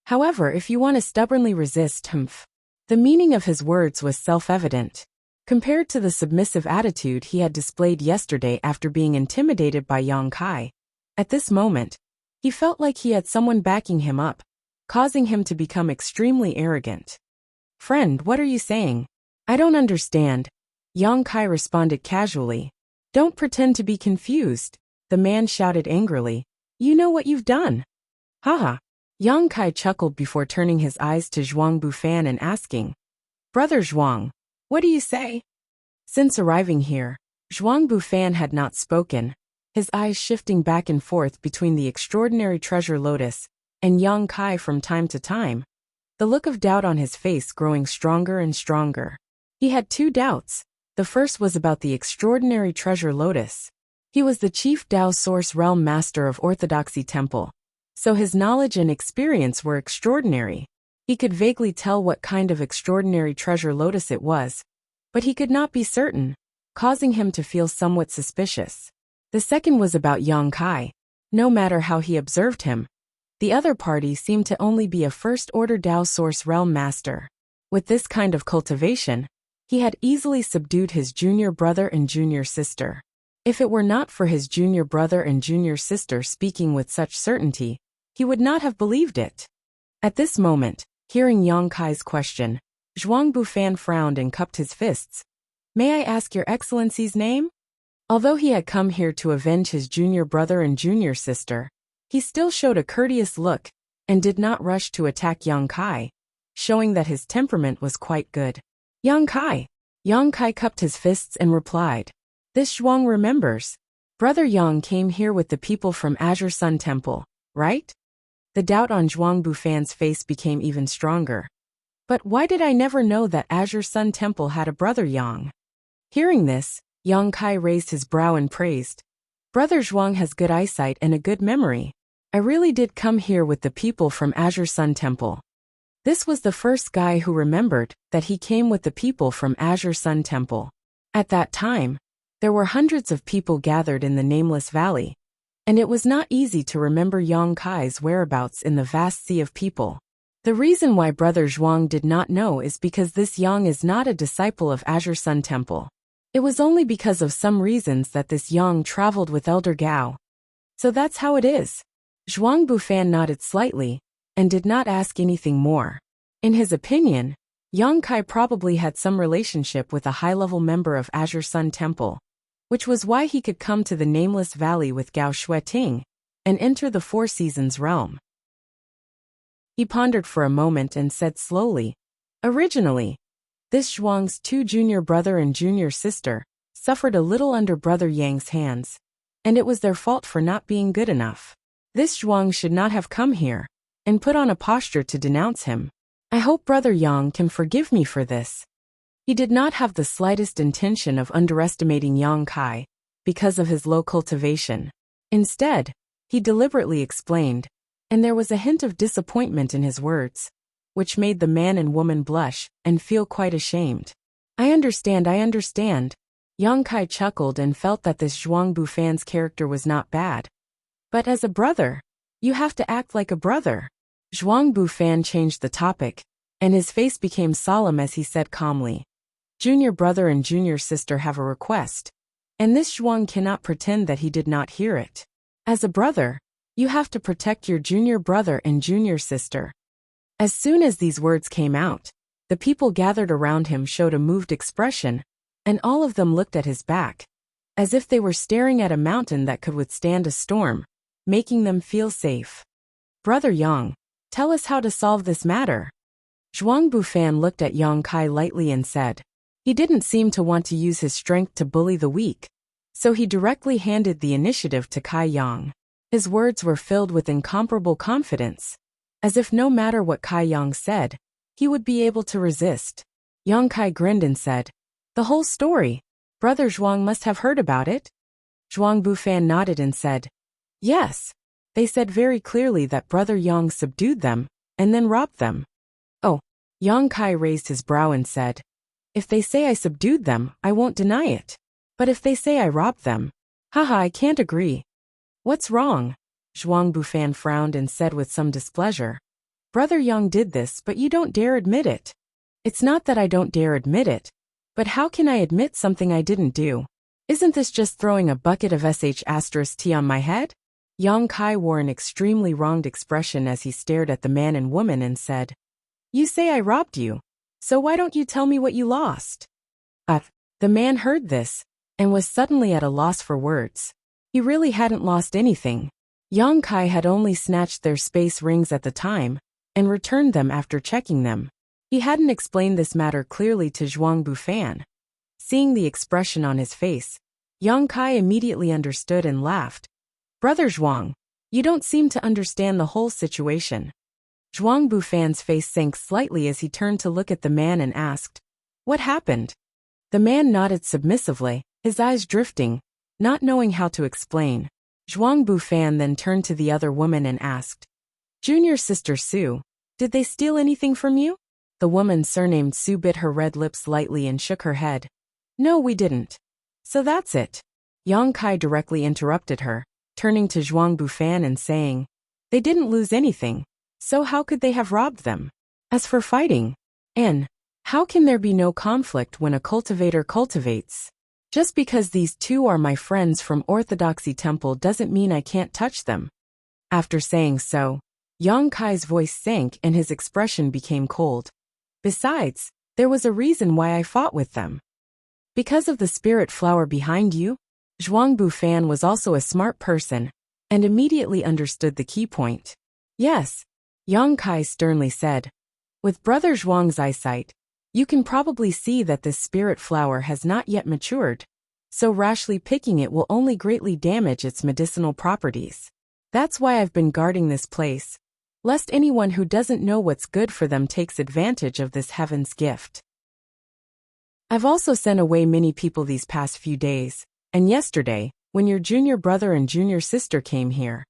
A: However, if you want to stubbornly resist him." The meaning of his words was self-evident. Compared to the submissive attitude he had displayed yesterday after being intimidated by Yang Kai, at this moment, he felt like he had someone backing him up, causing him to become extremely arrogant. "Friend, what are you saying? I don't understand," Yang Kai responded casually. Don't pretend to be confused, the man shouted angrily. You know what you've done. Haha. Yang Kai chuckled before turning his eyes to Zhuang Bufan and asking, Brother Zhuang, what do you say? Since arriving here, Zhuang Bufan had not spoken, his eyes shifting back and forth between the extraordinary treasure lotus and Yang Kai from time to time, the look of doubt on his face growing stronger and stronger. He had two doubts. The first was about the extraordinary treasure lotus. He was the chief Dao Source Realm Master of Orthodoxy Temple, so his knowledge and experience were extraordinary. He could vaguely tell what kind of extraordinary treasure lotus it was, but he could not be certain, causing him to feel somewhat suspicious. The second was about Yang Kai. No matter how he observed him, the other party seemed to only be a first-order Dao Source Realm Master. With this kind of cultivation, he had easily subdued his junior brother and junior sister. If it were not for his junior brother and junior sister speaking with such certainty, he would not have believed it. At this moment, hearing Yang Kai's question, Zhuang Bufan frowned and cupped his fists. May I ask your excellency's name? Although he had come here to avenge his junior brother and junior sister, he still showed a courteous look and did not rush to attack Yang Kai, showing that his temperament was quite good. Yang Kai. Yang Kai cupped his fists and replied, This Zhuang remembers. Brother Yang came here with the people from Azure Sun Temple, right? The doubt on Zhuang Bufan's face became even stronger. But why did I never know that Azure Sun Temple had a brother Yang? Hearing this, Yang Kai raised his brow and praised. Brother Zhuang has good eyesight and a good memory. I really did come here with the people from Azure Sun Temple. This was the first guy who remembered that he came with the people from Azure Sun Temple. At that time, there were hundreds of people gathered in the Nameless Valley, and it was not easy to remember Yang Kai's whereabouts in the vast sea of people. The reason why Brother Zhuang did not know is because this Yang is not a disciple of Azure Sun Temple. It was only because of some reasons that this Yang traveled with Elder Gao. So that's how it is. Zhuang Bufan nodded slightly and did not ask anything more. In his opinion, Yang Kai probably had some relationship with a high-level member of Azure Sun Temple, which was why he could come to the Nameless Valley with Gao Shueting and enter the Four Seasons realm. He pondered for a moment and said slowly, Originally, this Zhuang's two junior brother and junior sister suffered a little under Brother Yang's hands, and it was their fault for not being good enough. This Zhuang should not have come here and put on a posture to denounce him. I hope Brother Yang can forgive me for this. He did not have the slightest intention of underestimating Yang Kai because of his low cultivation. Instead, he deliberately explained, and there was a hint of disappointment in his words, which made the man and woman blush and feel quite ashamed. I understand. Yang Kai chuckled and felt that this Zhuang Bufan's character was not bad. But as a brother, you have to act like a brother. Zhuang Bufan changed the topic, and his face became solemn as he said calmly, Junior brother and junior sister have a request, and this Zhuang cannot pretend that he did not hear it. As a brother, you have to protect your junior brother and junior sister. As soon as these words came out, the people gathered around him showed a moved expression, and all of them looked at his back, as if they were staring at a mountain that could withstand a storm, making them feel safe. Brother Yang, tell us how to solve this matter. Zhuang Bufan looked at Yang Kai lightly and said. He didn't seem to want to use his strength to bully the weak, so he directly handed the initiative to Kai Yang. His words were filled with incomparable confidence, as if no matter what Kai Yang said, he would be able to resist. Yang Kai grinned and said, The whole story. Brother Zhuang must have heard about it. Zhuang Bufan nodded and said, Yes. They said very clearly that Brother Yang subdued them, and then robbed them. Oh. Yang Kai raised his brow and said, If they say I subdued them, I won't deny it. But if they say I robbed them, haha, I can't agree. What's wrong? Zhuang Bufan frowned and said with some displeasure. Brother Yang did this, but you don't dare admit it. It's not that I don't dare admit it, but how can I admit something I didn't do? Isn't this just throwing a bucket of sh*t on my head? Yang Kai wore an extremely wronged expression as he stared at the man and woman and said, You say I robbed you, so why don't you tell me what you lost? The man heard this, and was suddenly at a loss for words. He really hadn't lost anything. Yang Kai had only snatched their space rings at the time, and returned them after checking them. He hadn't explained this matter clearly to Zhuang Bufan. Seeing the expression on his face, Yang Kai immediately understood and laughed. "Brother Zhuang, you don't seem to understand the whole situation." Zhuang Bufan's face sank slightly as he turned to look at the man and asked, "What happened?" The man nodded submissively, his eyes drifting, not knowing how to explain. Zhuang Bufan then turned to the other woman and asked, "Junior sister Su, did they steal anything from you?" The woman surnamed Su bit her red lips lightly and shook her head. "No, we didn't." "So that's it." Yang Kai directly interrupted her, turning to Zhuang Bufan and saying, "They didn't lose anything, so how could they have robbed them? As for fighting, how can there be no conflict when a cultivator cultivates? Just because these two are my friends from Orthodoxy Temple doesn't mean I can't touch them." After saying so, Yang Kai's voice sank and his expression became cold. "Besides, there was a reason why I fought with them." "Because of the spirit flower behind you?" Zhuang Bufan was also a smart person, and immediately understood the key point. "Yes," Yang Kai sternly said. "With Brother Zhuang's eyesight, you can probably see that this spirit flower has not yet matured, so rashly picking it will only greatly damage its medicinal properties. That's why I've been guarding this place, lest anyone who doesn't know what's good for them takes advantage of this heaven's gift. I've also sent away many people these past few days, and yesterday, when your junior brother and junior sister came here.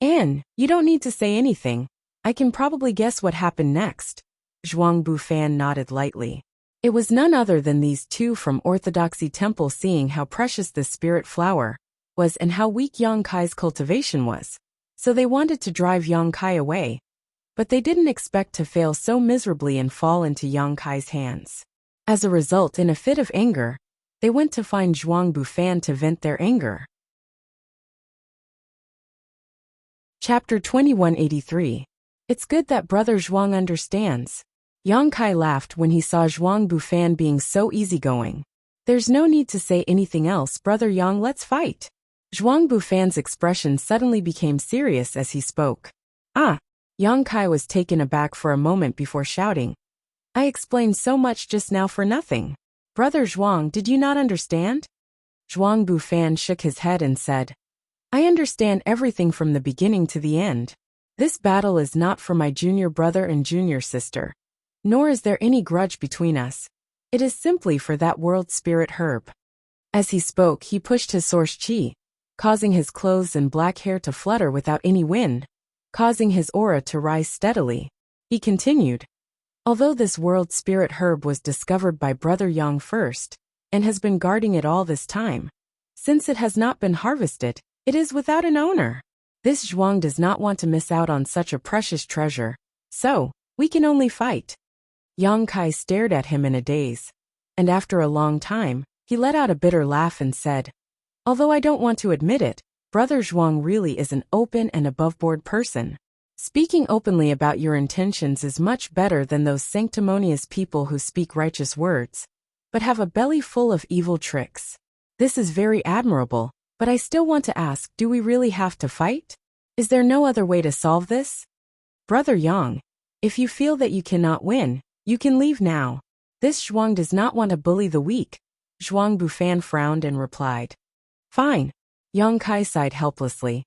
A: And you don't need to say anything, I can probably guess what happened next." Zhuang Bufan nodded lightly. It was none other than these two from Orthodoxy Temple, seeing how precious this spirit flower was and how weak Yang Kai's cultivation was. So they wanted to drive Yang Kai away, but they didn't expect to fail so miserably and fall into Yang Kai's hands. As a result, in a fit of anger, they went to find Zhuang Bufan to vent their anger. Chapter 2183. It's good that Brother Zhuang understands. Yang Kai laughed when he saw Zhuang Bufan being so easygoing. "There's no need to say anything else, Brother Yang, let's fight." Zhuang Bufan's expression suddenly became serious as he spoke. "Ah!" Yang Kai was taken aback for a moment before shouting, "I explained so much just now for nothing. Brother Zhuang, did you not understand?" Zhuang Bufan shook his head and said, "I understand everything from the beginning to the end. This battle is not for my junior brother and junior sister, nor is there any grudge between us. It is simply for that world spirit herb." As he spoke, he pushed his source chi, causing his clothes and black hair to flutter without any wind, causing his aura to rise steadily. He continued, "Although this world spirit herb was discovered by Brother Yang first, and has been guarding it all this time, since it has not been harvested, it is without an owner. This Zhuang does not want to miss out on such a precious treasure, so we can only fight." Yang Kai stared at him in a daze, and after a long time, he let out a bitter laugh and said, "Although I don't want to admit it, Brother Zhuang really is an open and above-board person. Speaking openly about your intentions is much better than those sanctimonious people who speak righteous words, but have a belly full of evil tricks. This is very admirable, but I still want to ask, do we really have to fight? Is there no other way to solve this? Brother Yang, if you feel that you cannot win, you can leave now. This Zhuang does not want to bully the weak." Zhuang Bufan frowned and replied, "Fine." Yang Kai sighed helplessly.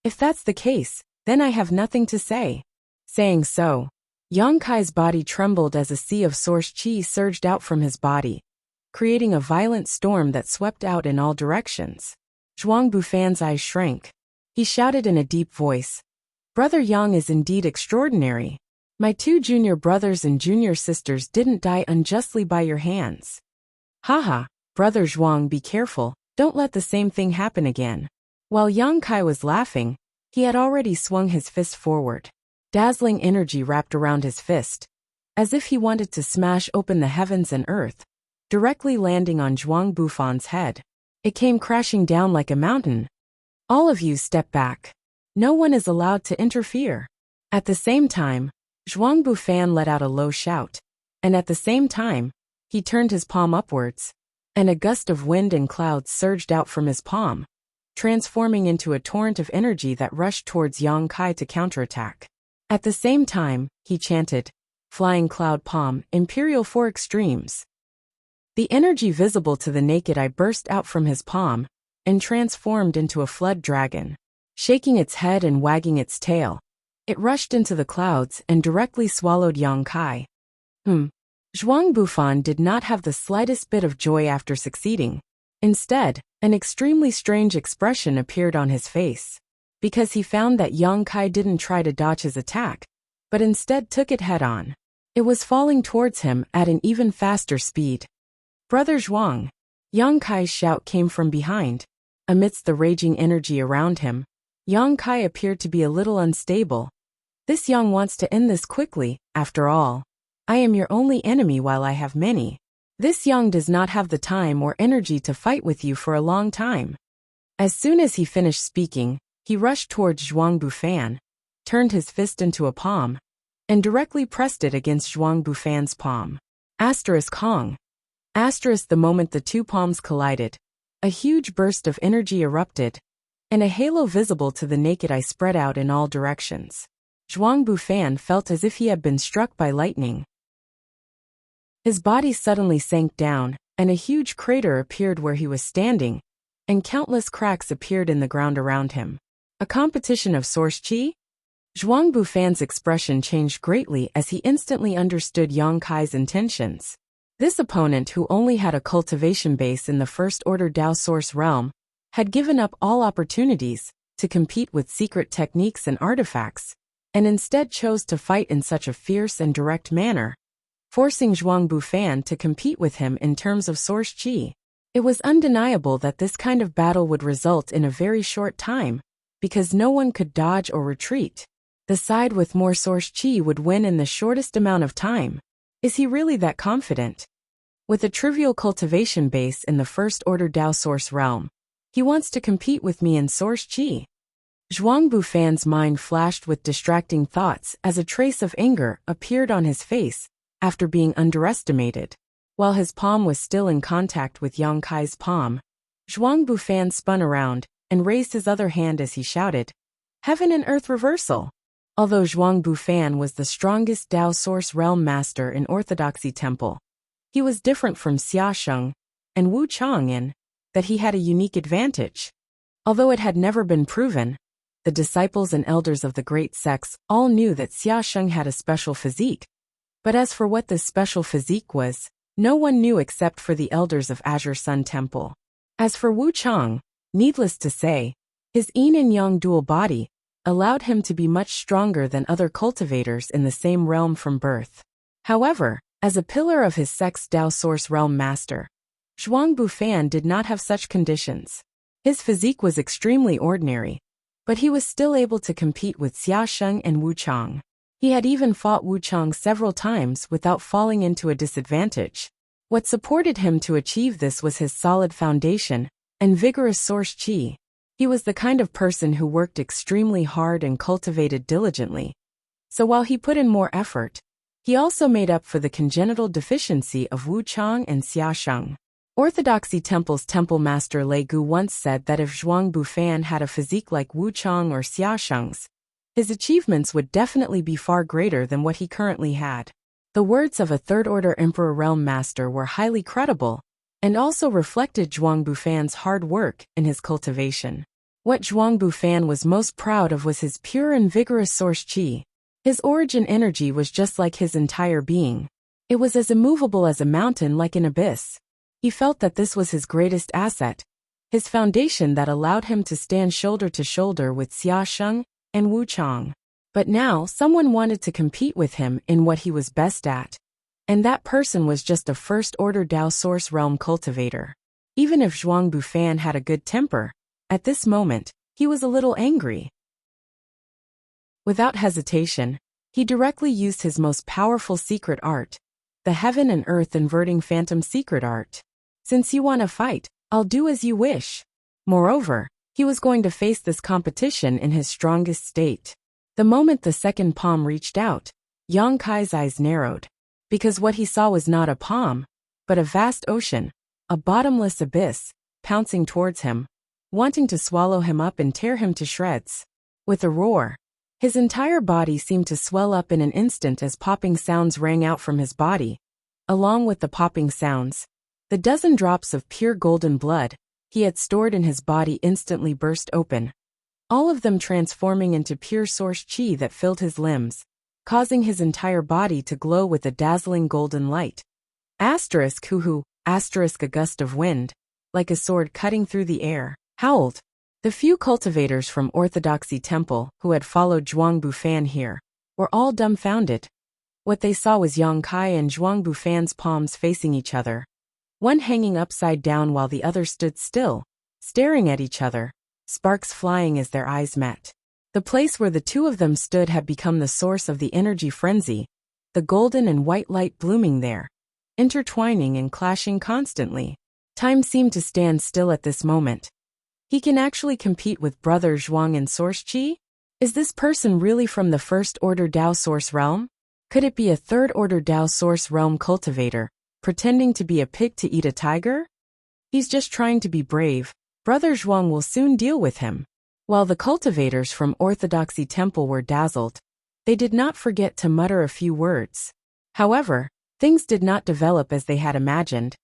A: "If that's the case, then I have nothing to say." Saying so, Yang Kai's body trembled as a sea of source chi surged out from his body, creating a violent storm that swept out in all directions. Zhuang Bufan's eyes shrank. He shouted in a deep voice, "Brother Yang is indeed extraordinary. My two junior brothers and junior sisters didn't die unjustly by your hands. Haha, Brother Zhuang, be careful, don't let the same thing happen again." While Yang Kai was laughing, he had already swung his fist forward. Dazzling energy wrapped around his fist, as if he wanted to smash open the heavens and earth, directly landing on Zhuang Bufan's head. It came crashing down like a mountain. "All of you step back. No one is allowed to interfere." At the same time, Zhuang Bufan let out a low shout, and at the same time, he turned his palm upwards, and a gust of wind and clouds surged out from his palm, transforming into a torrent of energy that rushed towards Yang Kai to counterattack. At the same time, he chanted, "Flying Cloud Palm, Imperial 4 Extremes." The energy visible to the naked eye burst out from his palm and transformed into a flood dragon. Shaking its head and wagging its tail, it rushed into the clouds and directly swallowed Yang Kai. Zhuang Bufan did not have the slightest bit of joy after succeeding. Instead, an extremely strange expression appeared on his face, because he found that Yang Kai didn't try to dodge his attack, but instead took it head-on. It was falling towards him at an even faster speed. "Brother Zhuang!" Yang Kai's shout came from behind. Amidst the raging energy around him, Yang Kai appeared to be a little unstable. "This Yang wants to end this quickly, after all. I am your only enemy while I have many. This Yang does not have the time or energy to fight with you for a long time." As soon as he finished speaking, he rushed towards Zhuang Bufan, turned his fist into a palm, and directly pressed it against Zhuang Bufan's palm. Hong. The moment the two palms collided, a huge burst of energy erupted, and a halo visible to the naked eye spread out in all directions. Zhuang Bufan felt as if he had been struck by lightning. His body suddenly sank down, and a huge crater appeared where he was standing, and countless cracks appeared in the ground around him. A competition of source qi? Zhuang Bufan's expression changed greatly as he instantly understood Yang Kai's intentions. This opponent, who only had a cultivation base in the first-order Dao source realm, had given up all opportunities to compete with secret techniques and artifacts, and instead chose to fight in such a fierce and direct manner, forcing Zhuang Bufan to compete with him in terms of source qi. It was undeniable that this kind of battle would result in a very short time, because no one could dodge or retreat. The side with more source qi would win in the shortest amount of time. Is he really that confident? With a trivial cultivation base in the first-order Dao source realm, he wants to compete with me in source qi. Zhuang Bufan's mind flashed with distracting thoughts as a trace of anger appeared on his face after being underestimated. While his palm was still in contact with Yang Kai's palm, Zhuang Bufan spun around and raised his other hand as he shouted, "Heaven and Earth Reversal!" Although Zhuang Bufan was the strongest Dao Source Realm Master in Orthodoxy Temple, he was different from Xiaosheng and Wu Chang in that he had a unique advantage. Although it had never been proven, the disciples and elders of the great sects all knew that Xiaosheng had a special physique. But as for what this special physique was, no one knew except for the elders of Azure Sun Temple. As for Wu Chang, needless to say, his yin and yang dual body allowed him to be much stronger than other cultivators in the same realm from birth. However, as a pillar of his sect's Dao Source Realm Master, Zhuang Bufan did not have such conditions. His physique was extremely ordinary, but he was still able to compete with Xiaosheng and Wu Chang. He had even fought Wu Chang several times without falling into a disadvantage. What supported him to achieve this was his solid foundation and vigorous source qi. He was the kind of person who worked extremely hard and cultivated diligently. So while he put in more effort, he also made up for the congenital deficiency of Wu Chang and Xiaosheng. Orthodoxy Temple's Temple Master Lei Gu once said that if Zhuang Bufan had a physique like Wu Chang or Xiaosheng's, his achievements would definitely be far greater than what he currently had. The words of a third-order Emperor Realm Master were highly credible, and also reflected Zhuang Bufan's hard work in his cultivation. What Zhuang Bufan was most proud of was his pure and vigorous source qi. His origin energy was just like his entire being. It was as immovable as a mountain, like an abyss. He felt that this was his greatest asset, his foundation that allowed him to stand shoulder to shoulder with Xiaosheng and Wu Chang. But now someone wanted to compete with him in what he was best at. And that person was just a first-order Dao Source Realm cultivator. Even if Zhuang Bufan had a good temper, at this moment, he was a little angry. Without hesitation, he directly used his most powerful secret art, the Heaven and Earth Inverting Phantom Secret Art. "Since you want to fight, I'll do as you wish." Moreover, he was going to face this competition in his strongest state. The moment the second palm reached out, Yang Kai's eyes narrowed, because what he saw was not a palm, but a vast ocean, a bottomless abyss, pouncing towards him, wanting to swallow him up and tear him to shreds. With a roar, his entire body seemed to swell up in an instant as popping sounds rang out from his body. Along with the popping sounds, the dozen drops of pure golden blood he had stored in his body instantly burst open, all of them transforming into pure source chi that filled his limbs, causing his entire body to glow with a dazzling golden light. Asterisk hoo-hoo, asterisk a gust of wind, like a sword cutting through the air, howled. The few cultivators from Orthodoxy Temple who had followed Zhuang Bufan here were all dumbfounded. What they saw was Yang Kai and Zhuang Bufan's palms facing each other, one hanging upside down while the other stood still, staring at each other, sparks flying as their eyes met. The place where the two of them stood had become the source of the energy frenzy, the golden and white light blooming there, intertwining and clashing constantly. Time seemed to stand still at this moment. He can actually compete with Brother Zhuang in Source Chi? Is this person really from the First Order Dao Source Realm? Could it be a Third Order Dao Source Realm cultivator, pretending to be a pig to eat a tiger? He's just trying to be brave. Brother Zhuang will soon deal with him. While the cultivators from Orthodoxy Temple were dazzled, they did not forget to mutter a few words. However, things did not develop as they had imagined,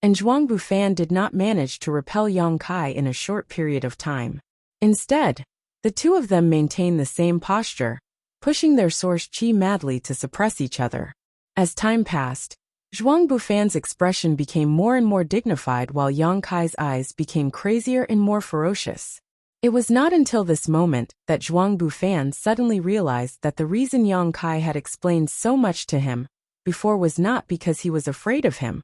A: and Zhuang Bufan did not manage to repel Yang Kai in a short period of time. Instead, the two of them maintained the same posture, pushing their source chi madly to suppress each other. As time passed, Zhuang Bufan's expression became more and more dignified while Yang Kai's eyes became crazier and more ferocious. It was not until this moment that Zhuang Bufan suddenly realized that the reason Yang Kai had explained so much to him before was not because he was afraid of him,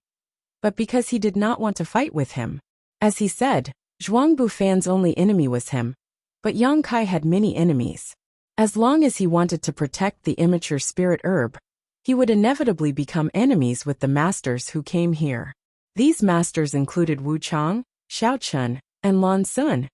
A: but because he did not want to fight with him. As he said, Zhuang Bufan's only enemy was him, but Yang Kai had many enemies. As long as he wanted to protect the immature spirit herb, he would inevitably become enemies with the masters who came here. These masters included Wu Chang, Xiao Chun, and Lan Sun.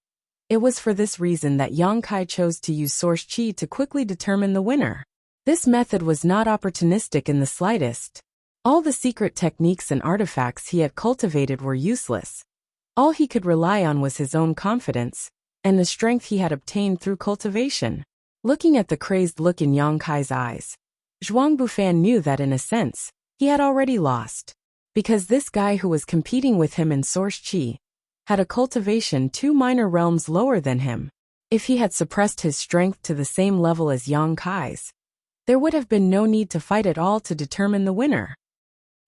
A: It was for this reason that Yang Kai chose to use Source Chi to quickly determine the winner. This method was not opportunistic in the slightest. All the secret techniques and artifacts he had cultivated were useless. All he could rely on was his own confidence, and the strength he had obtained through cultivation. Looking at the crazed look in Yang Kai's eyes, Zhuang Bufan knew that in a sense, he had already lost. Because this guy who was competing with him in Source Chi had a cultivation 2 minor realms lower than him. If he had suppressed his strength to the same level as Yang Kai's, there would have been no need to fight at all to determine the winner.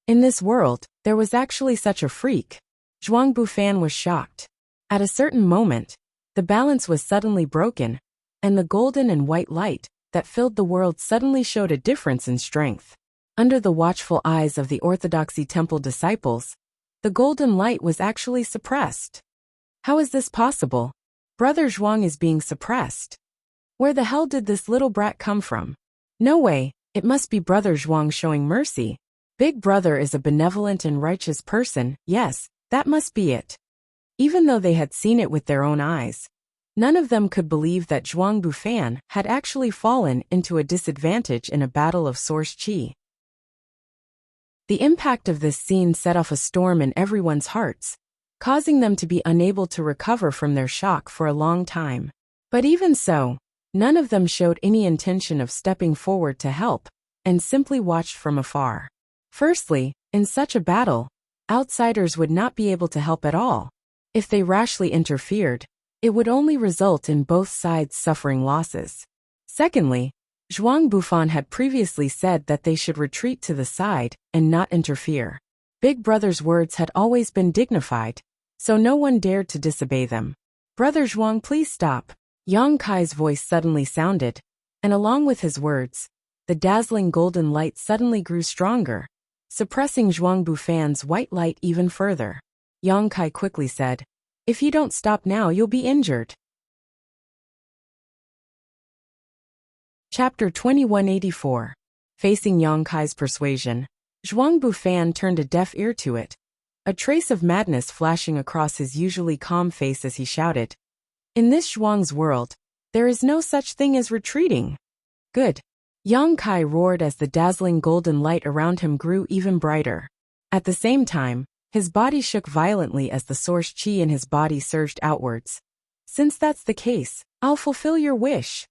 A: In this world, there was actually such a freak. Zhuang Bufan was shocked. At a certain moment, the balance was suddenly broken, and the golden and white light that filled the world suddenly showed a difference in strength. Under the watchful eyes of the Orthodoxy Temple disciples, the golden light was actually suppressed. How is this possible? Brother Zhuang is being suppressed. Where the hell did this little brat come from? No way, it must be Brother Zhuang showing mercy. Big Brother is a benevolent and righteous person, yes, that must be it. Even though they had seen it with their own eyes, none of them could believe that Zhuang Bufan had actually fallen into a disadvantage in a battle of Source Chi. The impact of this scene set off a storm in everyone's hearts, causing them to be unable to recover from their shock for a long time. But even so, none of them showed any intention of stepping forward to help, and simply watched from afar. Firstly, in such a battle, outsiders would not be able to help at all. If they rashly interfered, it would only result in both sides suffering losses. Secondly, Zhuang Bufan had previously said that they should retreat to the side and not interfere. Big Brother's words had always been dignified, so no one dared to disobey them. Brother Zhuang, please stop. Yang Kai's voice suddenly sounded, and along with his words, the dazzling golden light suddenly grew stronger, suppressing Zhuang Bufan's white light even further. Yang Kai quickly said, "If you don't stop now, you'll be injured." Chapter 2184. Facing Yang Kai's persuasion, Zhuang Bufan turned a deaf ear to it, a trace of madness flashing across his usually calm face as he shouted, "In this Zhuang's world, there is no such thing as retreating." Good. Yang Kai roared as the dazzling golden light around him grew even brighter. At the same time, His body shook violently as the source chi in his body surged outwards. Since that's the case, I'll fulfill your wish.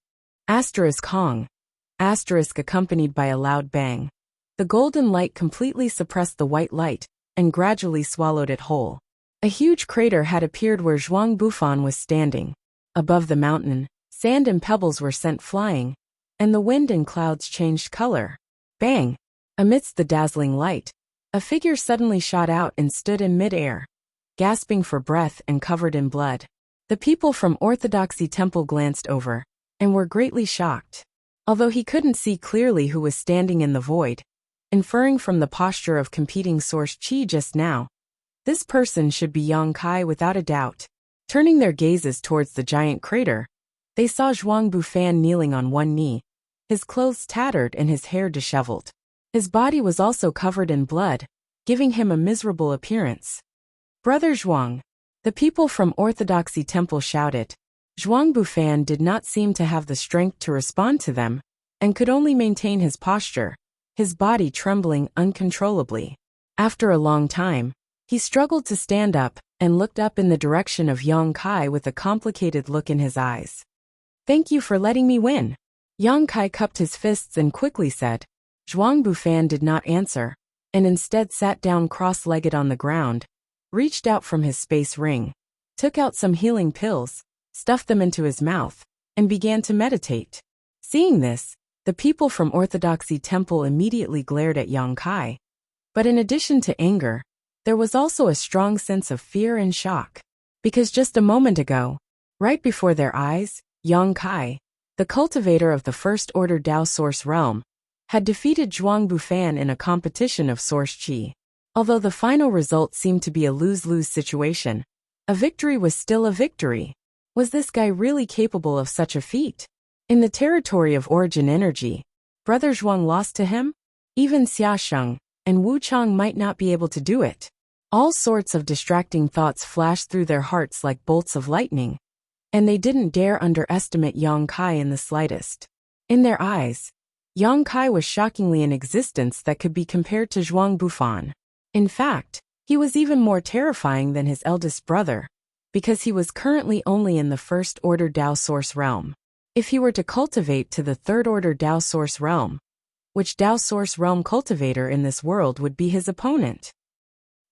A: Asterisk Hong. Asterisk accompanied by a loud bang. The golden light completely suppressed the white light and gradually swallowed it whole. A huge crater had appeared where Zhuang Bufan was standing. Above the mountain, sand and pebbles were sent flying, and the wind and clouds changed color. Bang! Amidst the dazzling light, a figure suddenly shot out and stood in mid-air, gasping for breath and covered in blood. The people from Orthodoxy Temple glanced over, and were greatly shocked. Although he couldn't see clearly who was standing in the void, inferring from the posture of competing source chi just now, this person should be Yang Kai without a doubt. Turning their gazes towards the giant crater, they saw Zhuang Bufan kneeling on one knee, his clothes tattered and his hair disheveled. His body was also covered in blood, giving him a miserable appearance. Brother Zhuang, the people from Orthodoxy Temple shouted. Zhuang Bufan did not seem to have the strength to respond to them, and could only maintain his posture, his body trembling uncontrollably. After a long time, he struggled to stand up and looked up in the direction of Yang Kai with a complicated look in his eyes. Thank you for letting me win. Yang Kai cupped his fists and quickly said. Zhuang Bufan did not answer, and instead sat down cross-legged on the ground, reached out from his space ring, took out some healing pills, stuffed them into his mouth, and began to meditate. Seeing this, the people from Orthodoxy Temple immediately glared at Yang Kai. But in addition to anger, there was also a strong sense of fear and shock. Because just a moment ago, right before their eyes, Yang Kai, the cultivator of the First Order Dao Source Realm, had defeated Zhuang Bufan in a competition of Source Chi. Although the final result seemed to be a lose-lose situation, a victory was still a victory. Was this guy really capable of such a feat? In the territory of origin energy, Brother Zhuang lost to him? Even Xia Sheng and Wu Chang might not be able to do it. All sorts of distracting thoughts flashed through their hearts like bolts of lightning, and they didn't dare underestimate Yang Kai in the slightest. In their eyes, Yang Kai was shockingly an existence that could be compared to Zhuang Bufan. In fact, he was even more terrifying than his eldest brother, because he was currently only in the First Order Dao Source Realm. If he were to cultivate to the Third Order Dao Source Realm, which Dao Source Realm cultivator in this world would be his opponent?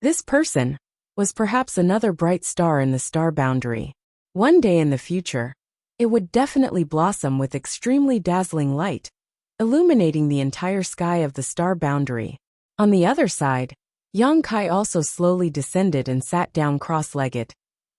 A: This person was perhaps another bright star in the star boundary. One day in the future, it would definitely blossom with extremely dazzling light, illuminating the entire sky of the star boundary. On the other side, Yang Kai also slowly descended and sat down cross-legged,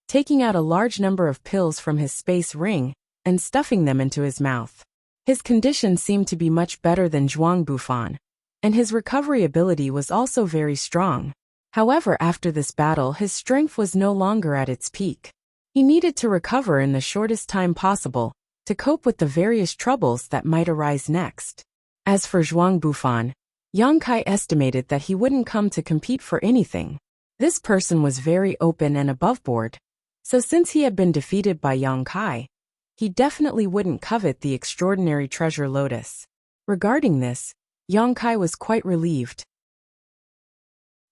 A: taking out a large number of pills from his space ring and stuffing them into his mouth. His condition seemed to be much better than Zhuang Bufan, and his recovery ability was also very strong. However, after this battle, his strength was no longer at its peak. He needed to recover in the shortest time possible to cope with the various troubles that might arise next. As for Zhuang Bufan, Yang Kai estimated that he wouldn't come to compete for anything. This person was very open and aboveboard, so since he had been defeated by Yang Kai, he definitely wouldn't covet the extraordinary treasure lotus. Regarding this, Yang Kai was quite relieved.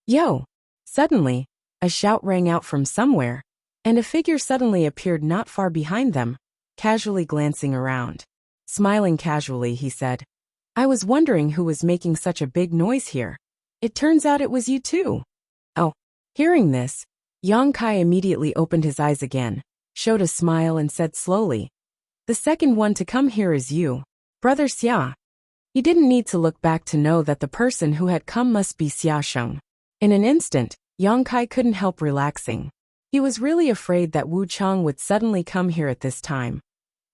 A: Yo! Suddenly, a shout rang out from somewhere, and a figure suddenly appeared not far behind them, casually glancing around. Smiling casually, he said, I was wondering who was making such a big noise here. It turns out it was you too. Oh. Hearing this, Yang Kai immediately opened his eyes again, showed a smile and said slowly, The second one to come here is you, Brother Xia. He didn't need to look back to know that the person who had come must be Xia Sheng. In an instant, Yang Kai couldn't help relaxing. He was really afraid that Wu Chang would suddenly come here at this time.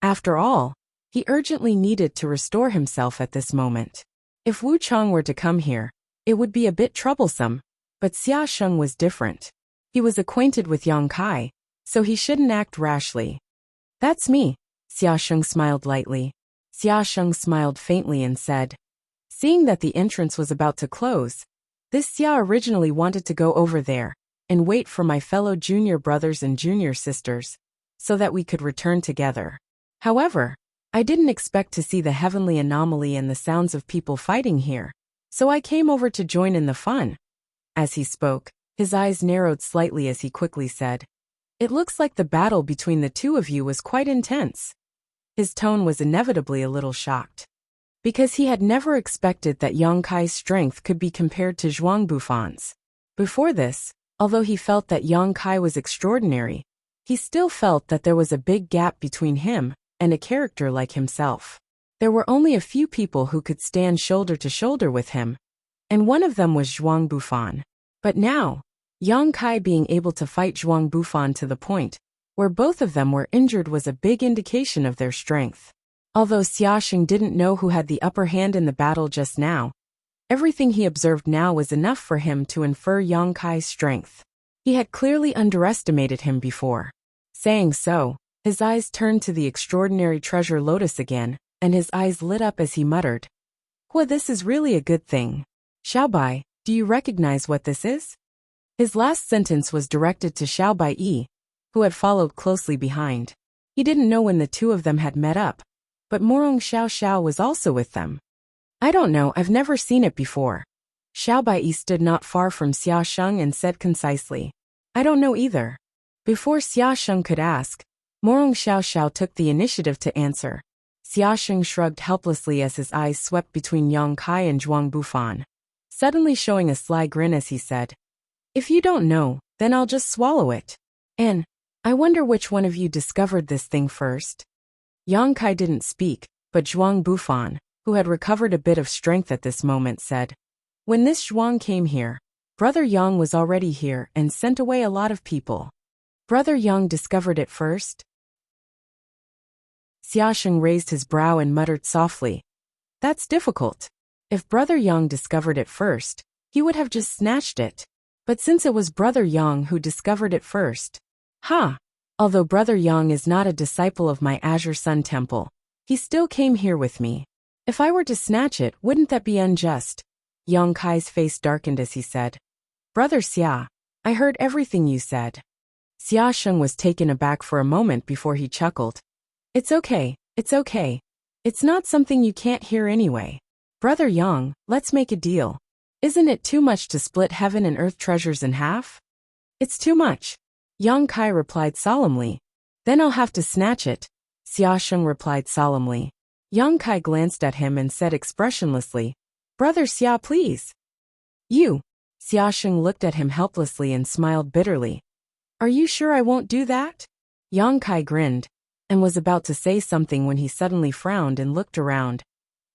A: After all, he urgently needed to restore himself at this moment. If Wu Chang were to come here, it would be a bit troublesome, but Xia Sheng was different. He was acquainted with Yang Kai, so he shouldn't act rashly. That's me, Xia Sheng smiled lightly. Xia Sheng smiled faintly and said, Seeing that the entrance was about to close, this Xia originally wanted to go over there and wait for my fellow junior brothers and junior sisters, so that we could return together. However, I didn't expect to see the heavenly anomaly and the sounds of people fighting here, so I came over to join in the fun. As he spoke, His eyes narrowed slightly as he quickly said, "It looks like the battle between the two of you was quite intense." His tone was inevitably a little shocked, because he had never expected that Yang Kai's strength could be compared to Zhuang Bufan's. Before this, although he felt that Yang Kai was extraordinary, he still felt that there was a big gap between him and a character like himself. There were only a few people who could stand shoulder to shoulder with him, and one of them was Zhuang Bufan. But now, Yang Kai being able to fight Zhuang Bufan to the point where both of them were injured was a big indication of their strength. Although Xiaosheng didn't know who had the upper hand in the battle just now, everything he observed now was enough for him to infer Yang Kai's strength. He had clearly underestimated him before. Saying so, his eyes turned to the extraordinary treasure lotus again, and his eyes lit up as he muttered, "Well, this is really a good thing. Xiaobai, do you recognize what this is?" His last sentence was directed to Xiaobai Yi, who had followed closely behind. He didn't know when the two of them had met up, but Morong Xiao Xiao was also with them. "I don't know, I've never seen it before." Xiaobai Yi stood not far from Xiaosheng and said concisely, "I don't know either." Before Xiaosheng could ask, Morong Xiao Xiao took the initiative to answer. Xiaosheng shrugged helplessly as his eyes swept between Yang Kai and Zhuang Bufan, suddenly showing a sly grin as he said, "If you don't know, then I'll just swallow it. And I wonder which one of you discovered this thing first." Yang Kai didn't speak, but Zhuang Bufan, who had recovered a bit of strength at this moment, said, "When this Zhuang came here, Brother Yang was already here and sent away a lot of people. Brother Yang discovered it first?" Xiaosheng raised his brow and muttered softly, "That's difficult. If Brother Yang discovered it first, he would have just snatched it. But since it was Brother Yang who discovered it first, although Brother Yang is not a disciple of my Azure Sun Temple, he still came here with me. If I were to snatch it, wouldn't that be unjust?" Yang Kai's face darkened as he said, "Brother Xia, I heard everything you said." Xiaosheng was taken aback for a moment before he chuckled. It's okay. It's not something you can't hear anyway. Brother Yang, let's make a deal. Isn't it too much to split heaven and earth treasures in half?" "It's too much," Yang Kai replied solemnly. "Then I'll have to snatch it," Xiaosheng replied solemnly. Yang Kai glanced at him and said expressionlessly, "Brother Xia, please." "You?" Xiaosheng looked at him helplessly and smiled bitterly. "Are you sure I won't do that?" Yang Kai grinned, and was about to say something when he suddenly frowned and looked around.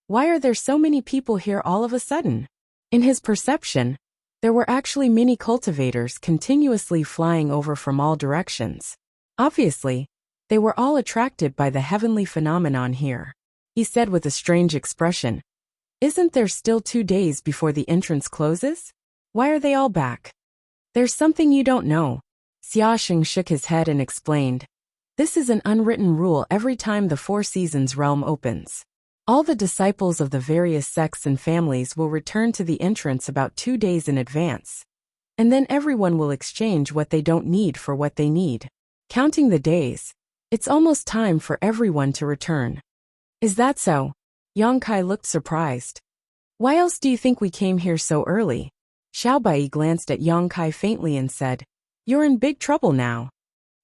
A: Why are there so many people here all of a sudden? In his perception, there were actually many cultivators continuously flying over from all directions. Obviously, they were all attracted by the heavenly phenomenon here. He said with a strange expression, "Isn't there still 2 days before the entrance closes? Why are they all back?" "There's something you don't know." Xiaosheng shook his head and explained, "This is an unwritten rule every time the Four Seasons realm opens. All the disciples of the various sects and families will return to the entrance about 2 days in advance. And then everyone will exchange what they don't need for what they need. Counting the days, it's almost time for everyone to return." "Is that so?" Yang Kai looked surprised. "Why else do you think we came here so early?" Xiaobai glanced at Yang Kai faintly and said, "You're in big trouble now."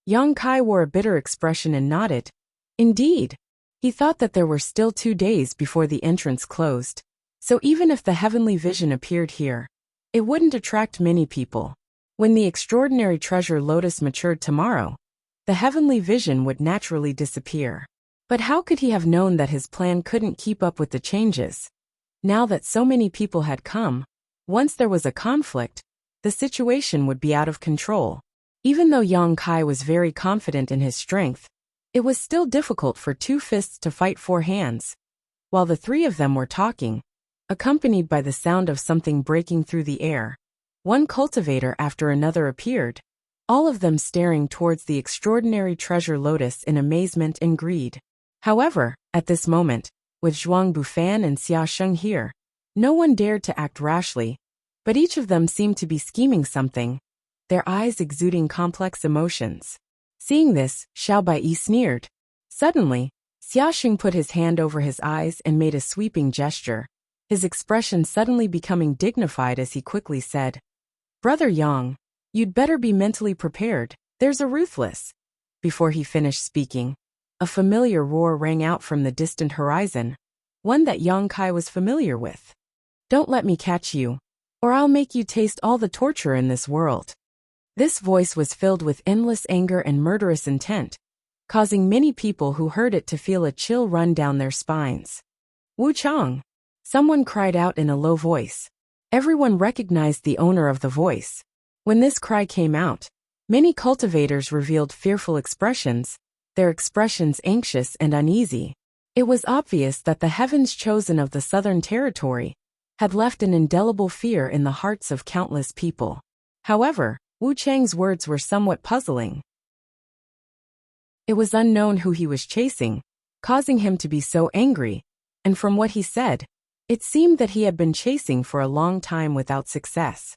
A: Yang Kai wore a bitter expression and nodded. Indeed. He thought that there were still 2 days before the entrance closed, so even if the heavenly vision appeared here, it wouldn't attract many people. When the extraordinary treasure lotus matured tomorrow, the heavenly vision would naturally disappear. But how could he have known that his plan couldn't keep up with the changes? Now that so many people had come, once there was a conflict, the situation would be out of control. Even though Yang Kai was very confident in his strength, it was still difficult for 2 fists to fight 4 hands. While the 3 of them were talking, accompanied by the sound of something breaking through the air, one cultivator after another appeared, all of them staring towards the extraordinary treasure lotus in amazement and greed. However, at this moment, with Zhuang Bufan and Xiaosheng here, no one dared to act rashly, but each of them seemed to be scheming something, their eyes exuding complex emotions. Seeing this, Xiaobai Yi sneered. Suddenly, Xiaosheng put his hand over his eyes and made a sweeping gesture, his expression suddenly becoming dignified as he quickly said, "Brother Yang, You'd better be mentally prepared. There's a ruthless. Before he finished speaking, a familiar roar rang out from the distant horizon, one that Yang Kai was familiar with. Don't let me catch you, or I'll make you taste all the torture in this world. This voice was filled with endless anger and murderous intent, causing many people who heard it to feel a chill run down their spines. Wu Chang! Someone cried out in a low voice. Everyone recognized the owner of the voice. When this cry came out, many cultivators revealed fearful expressions, their expressions anxious and uneasy. It was obvious that the heavens chosen of the Southern Territory had left an indelible fear in the hearts of countless people. However, Wu Chang's words were somewhat puzzling. It was unknown who he was chasing, causing him to be so angry, and from what he said, it seemed that he had been chasing for a long time without success.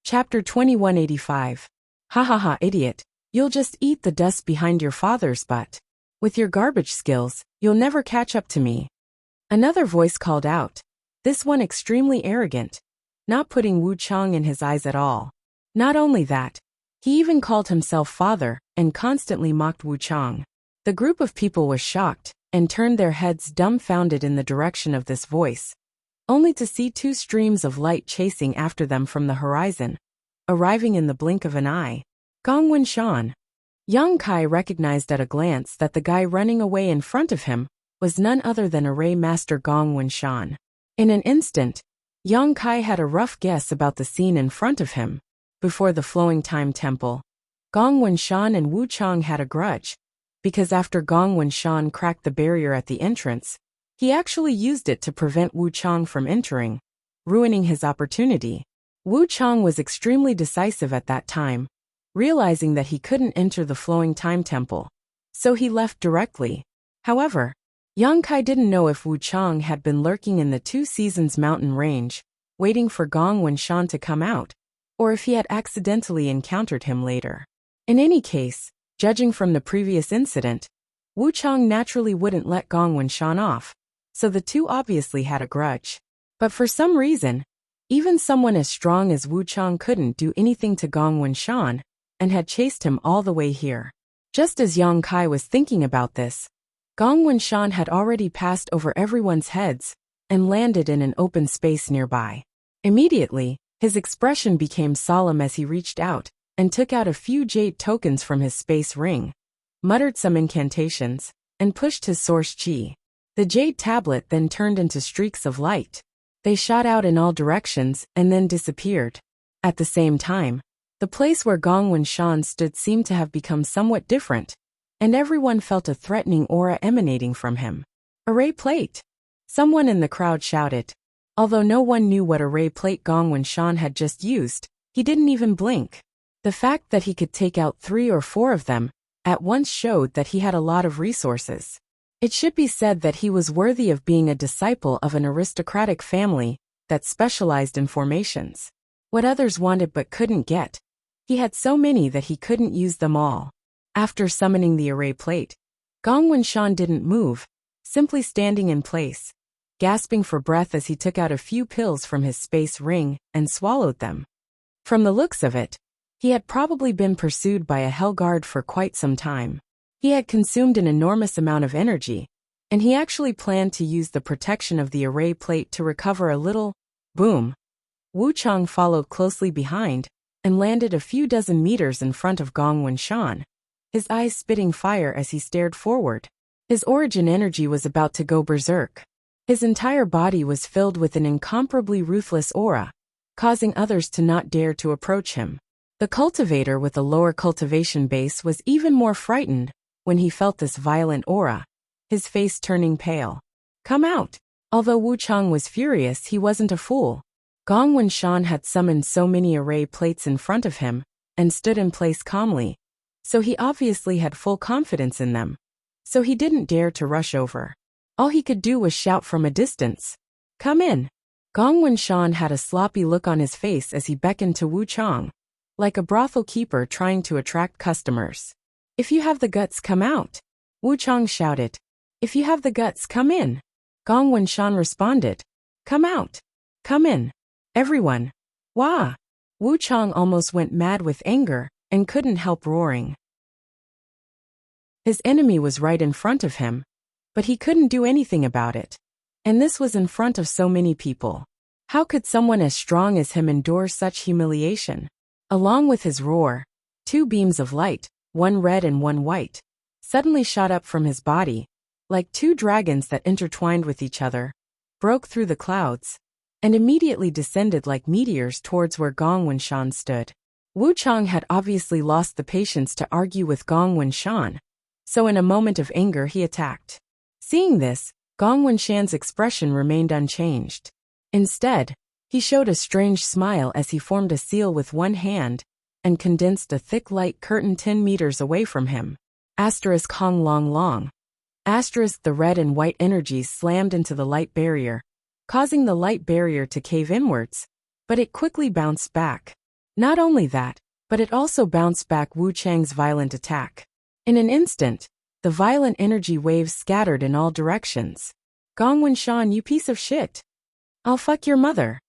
A: Chapter 2185. Ha ha ha, idiot. You'll just eat the dust behind your father's butt. With your garbage skills, you'll never catch up to me. Another voice called out, this one extremely arrogant, not putting Wu Chang in his eyes at all. Not only that, he even called himself father and constantly mocked Wu Chang. The group of people was shocked and turned their heads dumbfounded in the direction of this voice, only to see two streams of light chasing after them from the horizon, arriving in the blink of an eye. Gong Wenshan. Yang Kai recognized at a glance that the guy running away in front of him was none other than Array Master Gong Wenshan. In an instant, Yang Kai had a rough guess about the scene in front of him. Before the Flowing Time Temple, Gong Wenshan and Wu Chang had a grudge, because after Gong Wenshan cracked the barrier at the entrance, he actually used it to prevent Wu Chang from entering, ruining his opportunity. Wu Chang was extremely decisive at that time, realizing that he couldn't enter the Flowing Time Temple, so he left directly. However, Yang Kai didn't know if Wu Chang had been lurking in the Two Seasons mountain range, waiting for Gong Wenshan to come out, or if he had accidentally encountered him later. In any case, judging from the previous incident, Wu Chang naturally wouldn't let Gong Wenshan off, so the two obviously had a grudge. But for some reason, even someone as strong as Wu Chang couldn't do anything to Gong Wenshan, and had chased him all the way here. Just as Yang Kai was thinking about this, Gong Wenshan had already passed over everyone's heads and landed in an open space nearby. Immediately, his expression became solemn as he reached out and took out a few jade tokens from his space ring, muttered some incantations, and pushed his source chi. The jade tablet then turned into streaks of light. They shot out in all directions and then disappeared. At the same time, the place where Gong Wenshan stood seemed to have become somewhat different, and everyone felt a threatening aura emanating from him. Array plate! Someone in the crowd shouted. Although no one knew what array plate Gong Wenshan had just used, he didn't even blink. The fact that he could take out 3 or 4 of them at once showed that he had a lot of resources. It should be said that he was worthy of being a disciple of an aristocratic family that specialized in formations. What others wanted but couldn't get, he had so many that he couldn't use them all. After summoning the array plate, Gong Wenshan didn't move, simply standing in place, gasping for breath as he took out a few pills from his space ring and swallowed them. From the looks of it, he had probably been pursued by a hell guard for quite some time. He had consumed an enormous amount of energy, and he actually planned to use the protection of the array plate to recover a little. Boom! Wu Chang followed closely behind and landed a few dozen meters in front of Gong Wenshan, his eyes spitting fire as he stared forward. His origin energy was about to go berserk. His entire body was filled with an incomparably ruthless aura, causing others to not dare to approach him. The cultivator with a lower cultivation base was even more frightened when he felt this violent aura, his face turning pale. Come out! Although Wu Chang was furious, he wasn't a fool. Gong Wenshan had summoned so many array plates in front of him and stood in place calmly, so he obviously had full confidence in them. So he didn't dare to rush over. All he could do was shout from a distance. Come in! Gong Wenshan had a sloppy look on his face as he beckoned to Wu Chang, like a brothel keeper trying to attract customers. If you have the guts, come out! Wu Chang shouted. If you have the guts, come in! Gong Wenshan responded. Come out! Come in! Everyone! Wah! Wu Chang almost went mad with anger and couldn't help roaring. His enemy was right in front of him, but he couldn't do anything about it. And this was in front of so many people. How could someone as strong as him endure such humiliation? Along with his roar, two beams of light, one red and one white, suddenly shot up from his body, like two dragons that intertwined with each other, broke through the clouds, and immediately descended like meteors towards where Gong Wenshan stood. Wu Chang had obviously lost the patience to argue with Gong Wenshan, so in a moment of anger he attacked. Seeing this, Gong Wenshan's expression remained unchanged. Instead, he showed a strange smile as he formed a seal with one hand and condensed a thick light curtain 10 meters away from him. Hong long long. The red and white energies slammed into the light barrier, causing the light barrier to cave inwards, but it quickly bounced back. Not only that, but it also bounced back Wu Chang's violent attack. In an instant, the violent energy waves scattered in all directions. Gong Wenshan, you piece of shit! I'll fuck your mother!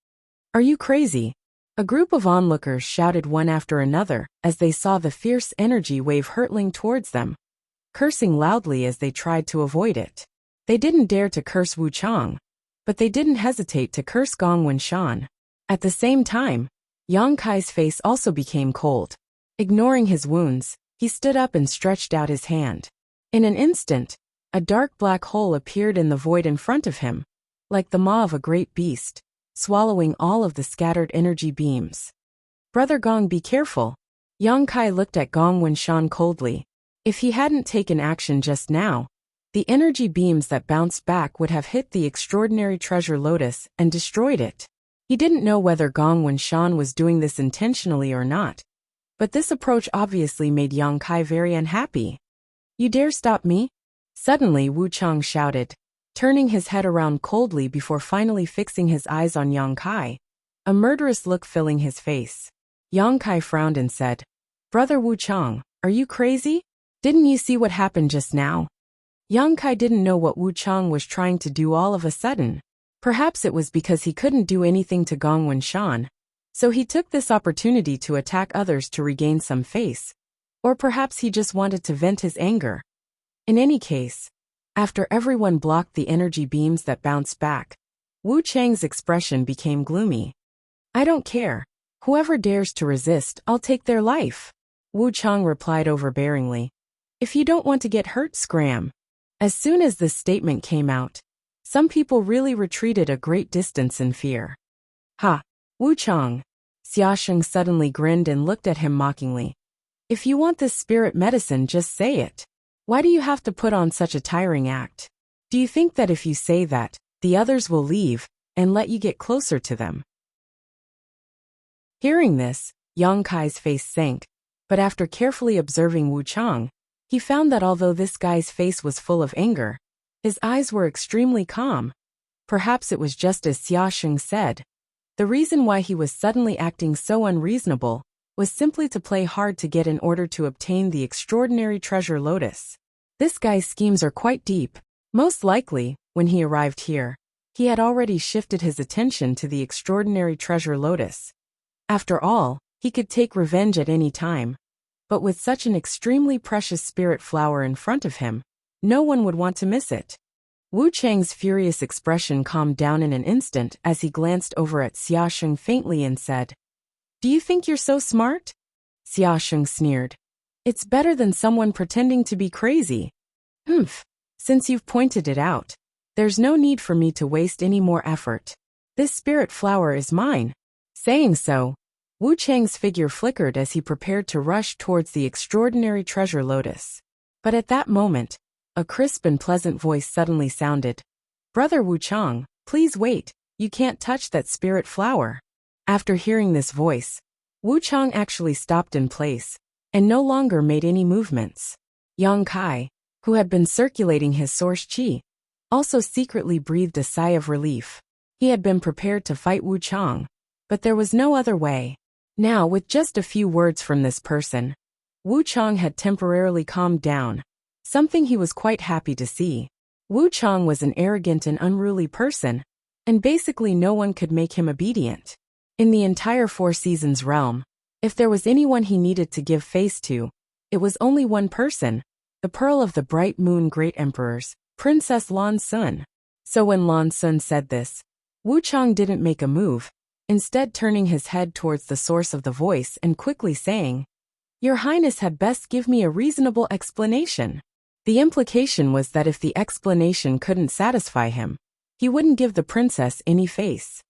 A: Are you crazy? A group of onlookers shouted one after another as they saw the fierce energy wave hurtling towards them, cursing loudly as they tried to avoid it. They didn't dare to curse Wu Chang, but they didn't hesitate to curse Gong Wenshan. At the same time, Yang Kai's face also became cold. Ignoring his wounds, he stood up and stretched out his hand. In an instant, a dark black hole appeared in the void in front of him, like the maw of a great beast, swallowing all of the scattered energy beams. Brother Gong, be careful. Yang Kai looked at Gong Wenshan coldly. If he hadn't taken action just now, the energy beams that bounced back would have hit the extraordinary treasure lotus and destroyed it. He didn't know whether Gong Wenshan was doing this intentionally or not, but this approach obviously made Yang Kai very unhappy. You dare stop me? Suddenly Wu Chang shouted, turning his head around coldly before finally fixing his eyes on Yang Kai, a murderous look filling his face. Yang Kai frowned and said, Brother Wu Chang, are you crazy? Didn't you see what happened just now? Yang Kai didn't know what Wu Chang was trying to do all of a sudden. Perhaps it was because he couldn't do anything to Gong Wenshan, so he took this opportunity to attack others to regain some face. Or perhaps he just wanted to vent his anger. In any case, after everyone blocked the energy beams that bounced back, Wu Chang's expression became gloomy. I don't care. Whoever dares to resist, I'll take their life. Wu Chang replied overbearingly. If you don't want to get hurt, scram. As soon as this statement came out, some people really retreated a great distance in fear. Ha! Wu Chang! Xiaosheng suddenly grinned and looked at him mockingly. If you want this spirit medicine, just say it. Why do you have to put on such a tiring act? Do you think that if you say that, the others will leave and let you get closer to them? Hearing this, Yang Kai's face sank, but after carefully observing Wu Chang, he found that although this guy's face was full of anger, his eyes were extremely calm. Perhaps it was just as Xiaosheng said. The reason why he was suddenly acting so unreasonable was simply to play hard to get in order to obtain the extraordinary treasure lotus. This guy's schemes are quite deep. Most likely, when he arrived here, he had already shifted his attention to the extraordinary treasure lotus. After all, he could take revenge at any time. But with such an extremely precious spirit flower in front of him, no one would want to miss it. Wu Chang's furious expression calmed down in an instant as he glanced over at Xiaosheng faintly and said, Do you think you're so smart? Xiaosheng sneered. It's better than someone pretending to be crazy. Humph. Since you've pointed it out, there's no need for me to waste any more effort. This spirit flower is mine. Saying so, Wu Chang's figure flickered as he prepared to rush towards the extraordinary treasure lotus. But at that moment, a crisp and pleasant voice suddenly sounded. Brother Wu Chang, please wait, you can't touch that spirit flower. After hearing this voice, Wu Chang actually stopped in place, and no longer made any movements. Yang Kai, who had been circulating his source qi, also secretly breathed a sigh of relief. He had been prepared to fight Wu Chang, but there was no other way. Now, with just a few words from this person, Wu Chang had temporarily calmed down, something he was quite happy to see. Wu Chang was an arrogant and unruly person, and basically no one could make him obedient. In the entire Four Seasons realm, if there was anyone he needed to give face to, it was only one person, the Pearl of the Bright Moon Great Emperors, Princess Lan Sun. So when Lan Sun said this, Wu Chang didn't make a move, instead turning his head towards the source of the voice and quickly saying, "Your Highness had best give me a reasonable explanation." The implication was that if the explanation couldn't satisfy him, he wouldn't give the princess any face.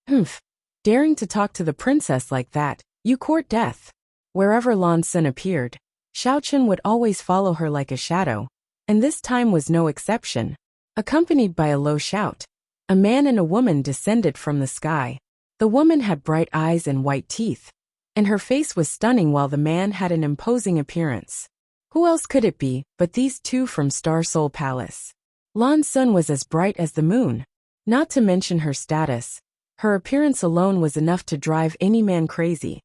A: Humph. Daring to talk to the princess like that, you court death. Wherever Lan Sun appeared, Xiaochen would always follow her like a shadow, and this time was no exception. Accompanied by a low shout, a man and a woman descended from the sky. The woman had bright eyes and white teeth, and her face was stunning while the man had an imposing appearance. Who else could it be but these two from Star Soul Palace? Lan Sun was as bright as the moon. Not to mention her status, her appearance alone was enough to drive any man crazy.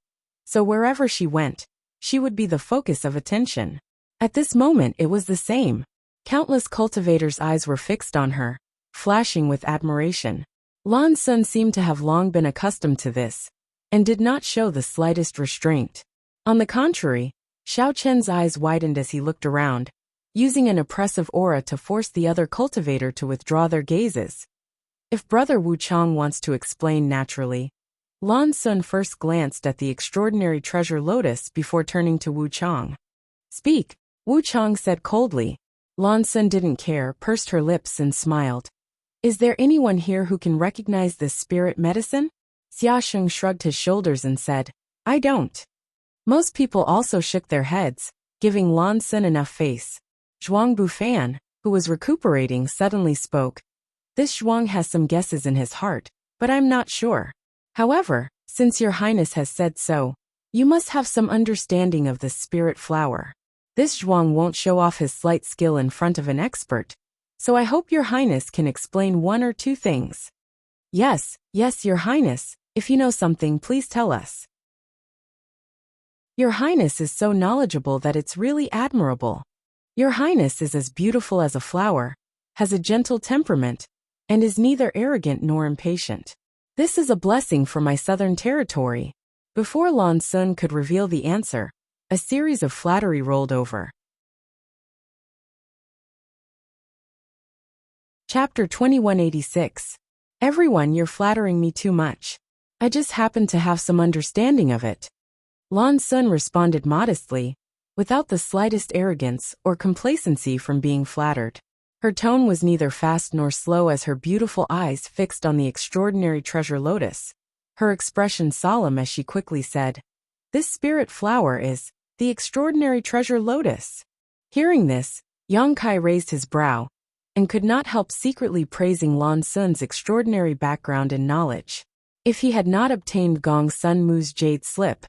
A: So wherever she went, she would be the focus of attention. At this moment it was the same. Countless cultivators' eyes were fixed on her, flashing with admiration. Lan Sun seemed to have long been accustomed to this, and did not show the slightest restraint. On the contrary, Xiaochen's eyes widened as he looked around, using an oppressive aura to force the other cultivator to withdraw their gazes. If Brother Wu Chang wants to explain naturally, Lan Sun first glanced at the extraordinary treasure lotus before turning to Wu Chang. "Speak," Wu Chang said coldly. Lan Sun didn't care, pursed her lips and smiled. "Is there anyone here who can recognize this spirit medicine?" Xia Sheng shrugged his shoulders and said, "I don't." Most people also shook their heads, giving Lan Sun enough face. Zhuang Bufan, who was recuperating, suddenly spoke. "This Zhuang has some guesses in his heart, but I'm not sure. However, since your Highness has said so, you must have some understanding of the spirit flower. This Zhuang won't show off his slight skill in front of an expert, so I hope your Highness can explain one or two things." Yes, your Highness, if you know something please tell us." "Your Highness is so knowledgeable that it's really admirable. Your Highness is as beautiful as a flower, has a gentle temperament, and is neither arrogant nor impatient. This is a blessing for my southern territory." Before Lan Sun could reveal the answer, a series of flattery rolled over. Chapter 2186. Everyone, you're flattering me too much. I just happen to have some understanding of it. Lan Sun responded modestly, without the slightest arrogance or complacency from being flattered. Her tone was neither fast nor slow as her beautiful eyes fixed on the extraordinary treasure lotus, her expression solemn as she quickly said, "This spirit flower is the extraordinary treasure lotus." Hearing this, Yang Kai raised his brow, and could not help secretly praising Lan Sun's extraordinary background and knowledge. If he had not obtained Gong Sun Mu's jade slip,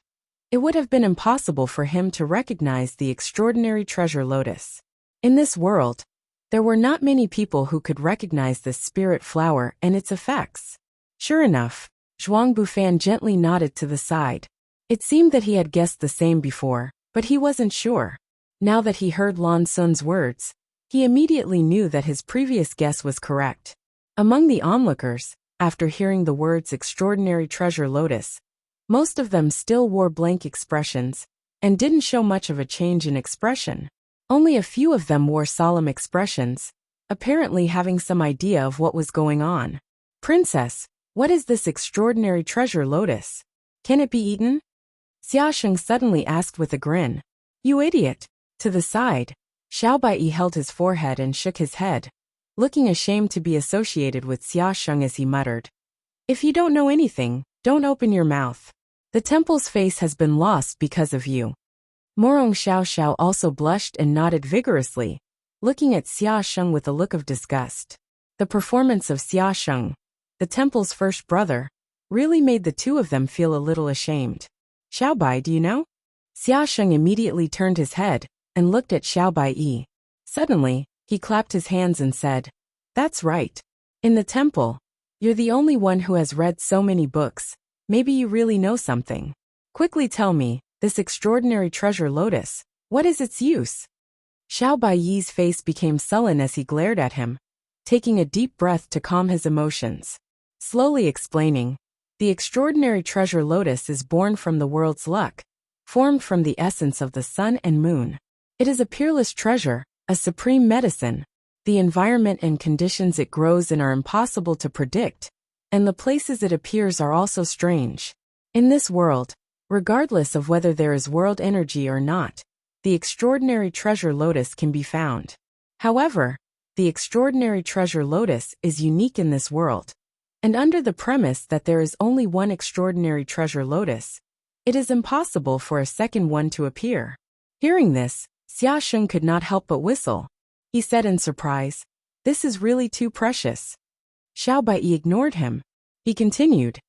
A: it would have been impossible for him to recognize the extraordinary treasure lotus. In this world, there were not many people who could recognize this spirit flower and its effects. Sure enough, Zhuang Bufan gently nodded to the side. It seemed that he had guessed the same before, but he wasn't sure. Now that he heard Lan Sun's words, he immediately knew that his previous guess was correct. Among the onlookers, after hearing the words extraordinary treasure lotus, most of them still wore blank expressions, and didn't show much of a change in expression. Only a few of them wore solemn expressions, apparently having some idea of what was going on. "Princess, what is this extraordinary treasure lotus? Can it be eaten?" Xia Sheng suddenly asked with a grin. "You idiot!" To the side, Xiao Baiyi held his forehead and shook his head, looking ashamed to be associated with Xia Sheng as he muttered, "If you don't know anything, don't open your mouth. The temple's face has been lost because of you." Morong Xiao also blushed and nodded vigorously, looking at Xia Sheng with a look of disgust. The performance of Xia Sheng, the temple's first brother, really made the two of them feel a little ashamed. "Xiao Bai, do you know?" Xia Sheng immediately turned his head and looked at Xiao Baiyi. Suddenly, he clapped his hands and said, "That's right. In the temple, you're the only one who has read so many books. Maybe you really know something. Quickly tell me, this extraordinary treasure lotus, what is its use?" Xiao Baiyi's face became sullen as he glared at him, taking a deep breath to calm his emotions. Slowly explaining, The extraordinary treasure lotus is born from the world's luck, formed from the essence of the sun and moon. It is a peerless treasure, a supreme medicine. The environment and conditions it grows in are impossible to predict, and the places it appears are also strange. In this world, regardless of whether there is world energy or not, the extraordinary treasure lotus can be found. However, the extraordinary treasure lotus is unique in this world, and under the premise that there is only one extraordinary treasure lotus, it is impossible for a second one to appear. Hearing this, Xiaosheng could not help but whistle. He said in surprise, "This is really too precious." Xiao Bai ignored him. He continued,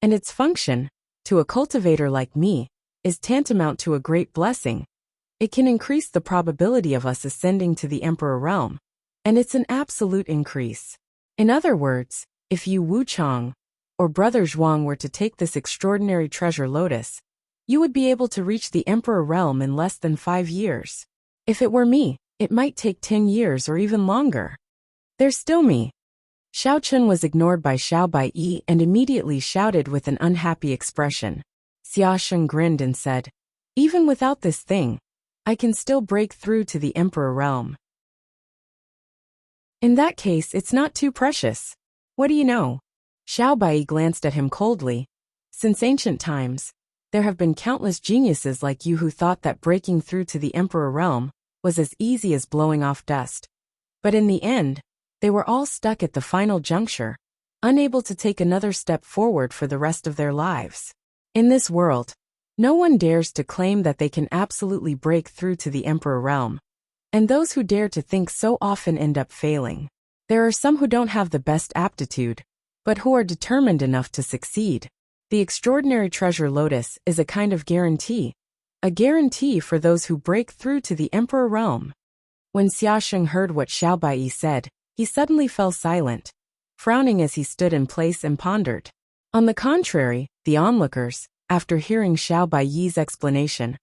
A: "And its function, to a cultivator like me, is tantamount to a great blessing. It can increase the probability of us ascending to the Emperor realm, and it's an absolute increase. In other words, if you Wu Chang, or Brother Zhuang were to take this extraordinary treasure lotus, you would be able to reach the Emperor realm in less than 5 years. If it were me, it might take 10 years or even longer. There's still me." Xiao Chun was ignored by Xiao Bai and immediately shouted with an unhappy expression. Xiaosheng grinned and said, "Even without this thing, I can still break through to the Emperor realm." "In that case, it's not too precious. What do you know?" Xiao Bai glanced at him coldly. "Since ancient times, there have been countless geniuses like you who thought that breaking through to the Emperor realm was as easy as blowing off dust. But in the end, they were all stuck at the final juncture, unable to take another step forward for the rest of their lives. In this world, no one dares to claim that they can absolutely break through to the Emperor realm, and those who dare to think so often end up failing. There are some who don't have the best aptitude, but who are determined enough to succeed. The extraordinary treasure lotus is a kind of guarantee, a guarantee for those who break through to the Emperor realm." When Xiaosheng heard what Xiao Bai said, he suddenly fell silent, frowning as he stood in place and pondered. On the contrary, the onlookers, after hearing Xiao Bai's explanation,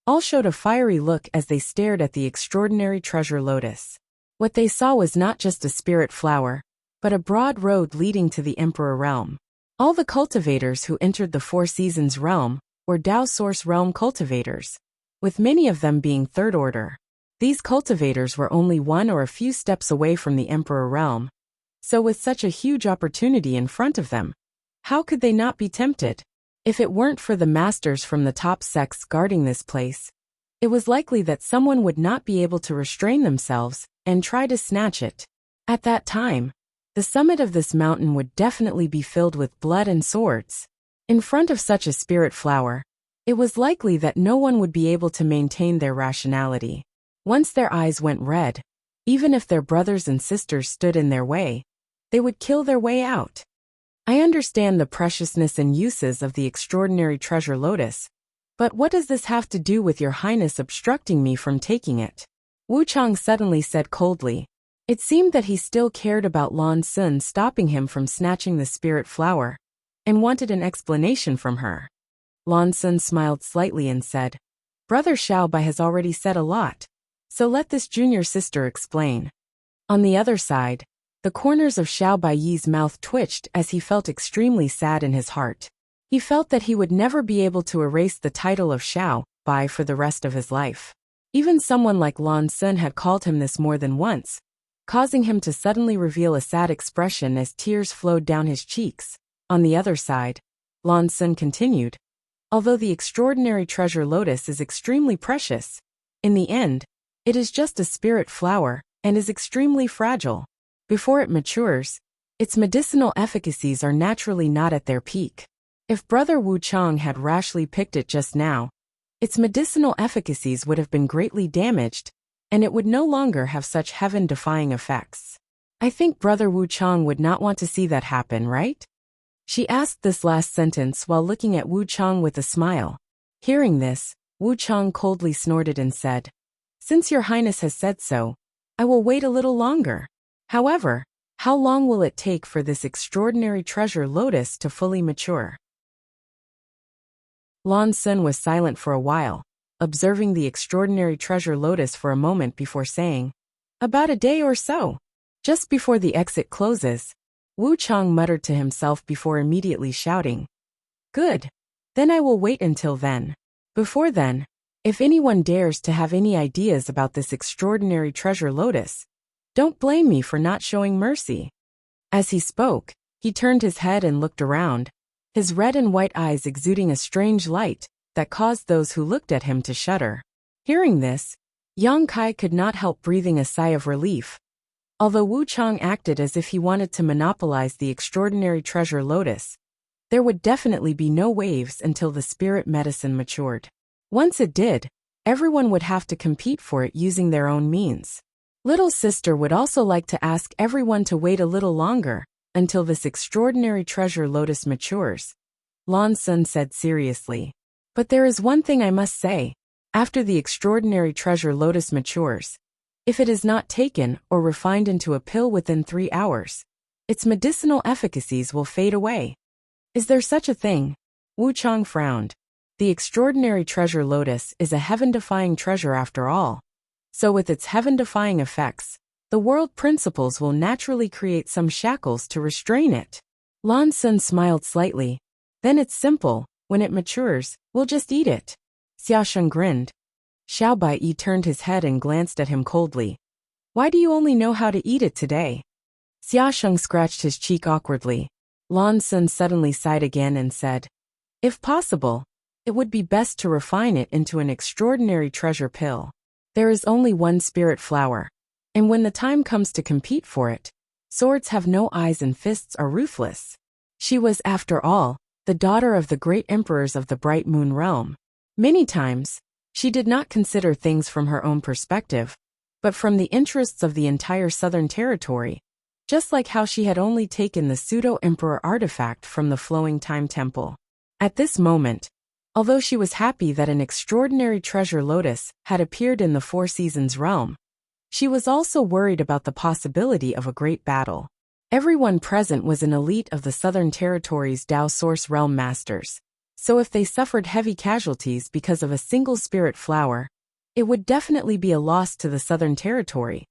A: all showed a fiery look as they stared at the extraordinary treasure lotus. What they saw was not just a spirit flower, but a broad road leading to the Emperor realm. All the cultivators who entered the Four Seasons realm were Dao Source realm cultivators, with many of them being third order. These cultivators were only one or a few steps away from the Emperor realm, so with such a huge opportunity in front of them, how could they not be tempted? If it weren't for the masters from the top sects guarding this place, it was likely that someone would not be able to restrain themselves and try to snatch it. At that time, the summit of this mountain would definitely be filled with blood and swords. In front of such a spirit flower, it was likely that no one would be able to maintain their rationality. Once their eyes went red, even if their brothers and sisters stood in their way, they would kill their way out. I understand the preciousness and uses of the extraordinary treasure lotus, but what does this have to do with your highness obstructing me from taking it? Wu Chang suddenly said coldly. It seemed that he still cared about Lan Sun stopping him from snatching the spirit flower, and wanted an explanation from her. Lan Sun smiled slightly and said, "Brother Xiao Bai has already said a lot, so let this junior sister explain." On the other side, the corners of Xiao Bai's mouth twitched as he felt extremely sad in his heart. He felt that he would never be able to erase the title of Xiao Bai for the rest of his life. Even someone like Lan Sun had called him this more than once, causing him to suddenly reveal a sad expression as tears flowed down his cheeks. On the other side, Lan Sun continued, "Although the extraordinary treasure lotus is extremely precious, in the end, it is just a spirit flower and is extremely fragile. Before it matures, its medicinal efficacies are naturally not at their peak. If Brother Wu Chang had rashly picked it just now, its medicinal efficacies would have been greatly damaged, and it would no longer have such heaven-defying effects. I think Brother Wu Chang would not want to see that happen, right?" She asked this last sentence while looking at Wu Chang with a smile. Hearing this, Wu Chang coldly snorted and said, "Since your highness has said so, I will wait a little longer. However, how long will it take for this extraordinary treasure lotus to fully mature?" Lan Sun was silent for a while, observing the extraordinary treasure lotus for a moment before saying, "About a day or so. Just before the exit closes, Wu Chang muttered to himself before immediately shouting. Good. Then I will wait until then. Before then, if anyone dares to have any ideas about this extraordinary treasure lotus, don't blame me for not showing mercy. As he spoke, he turned his head and looked around, his red and white eyes exuding a strange light that caused those who looked at him to shudder. Hearing this, Yang Kai could not help breathing a sigh of relief. Although Wu Chang acted as if he wanted to monopolize the extraordinary treasure lotus, there would definitely be no waves until the spirit medicine matured. Once it did, everyone would have to compete for it using their own means. Little sister would also like to ask everyone to wait a little longer until this extraordinary treasure lotus matures, Lan Sun said seriously. But there is one thing I must say. After the extraordinary treasure lotus matures, if it is not taken or refined into a pill within 3 hours, its medicinal efficacies will fade away. Is there such a thing? Wu Chang frowned. The extraordinary treasure lotus is a heaven-defying treasure after all. So with its heaven-defying effects, the world principles will naturally create some shackles to restrain it. Lan Sun smiled slightly. Then it's simple, when it matures, we'll just eat it. Xiaosheng grinned. Xiao Baiyi turned his head and glanced at him coldly. Why do you only know how to eat it today? Xiaosheng scratched his cheek awkwardly. Lan Sun suddenly sighed again and said, if possible, it would be best to refine it into an extraordinary treasure pill. There is only one spirit flower, and when the time comes to compete for it, swords have no eyes and fists are ruthless. She was, after all, the daughter of the great emperors of the Bright Moon Realm. Many times, she did not consider things from her own perspective, but from the interests of the entire Southern Territory, just like how she had only taken the pseudo-emperor artifact from the Flowing Time Temple. At this moment, although she was happy that an extraordinary treasure lotus had appeared in the Four Seasons realm, she was also worried about the possibility of a great battle. Everyone present was an elite of the Southern Territory's Dao Source Realm Masters, so if they suffered heavy casualties because of a single spirit flower, it would definitely be a loss to the Southern Territory.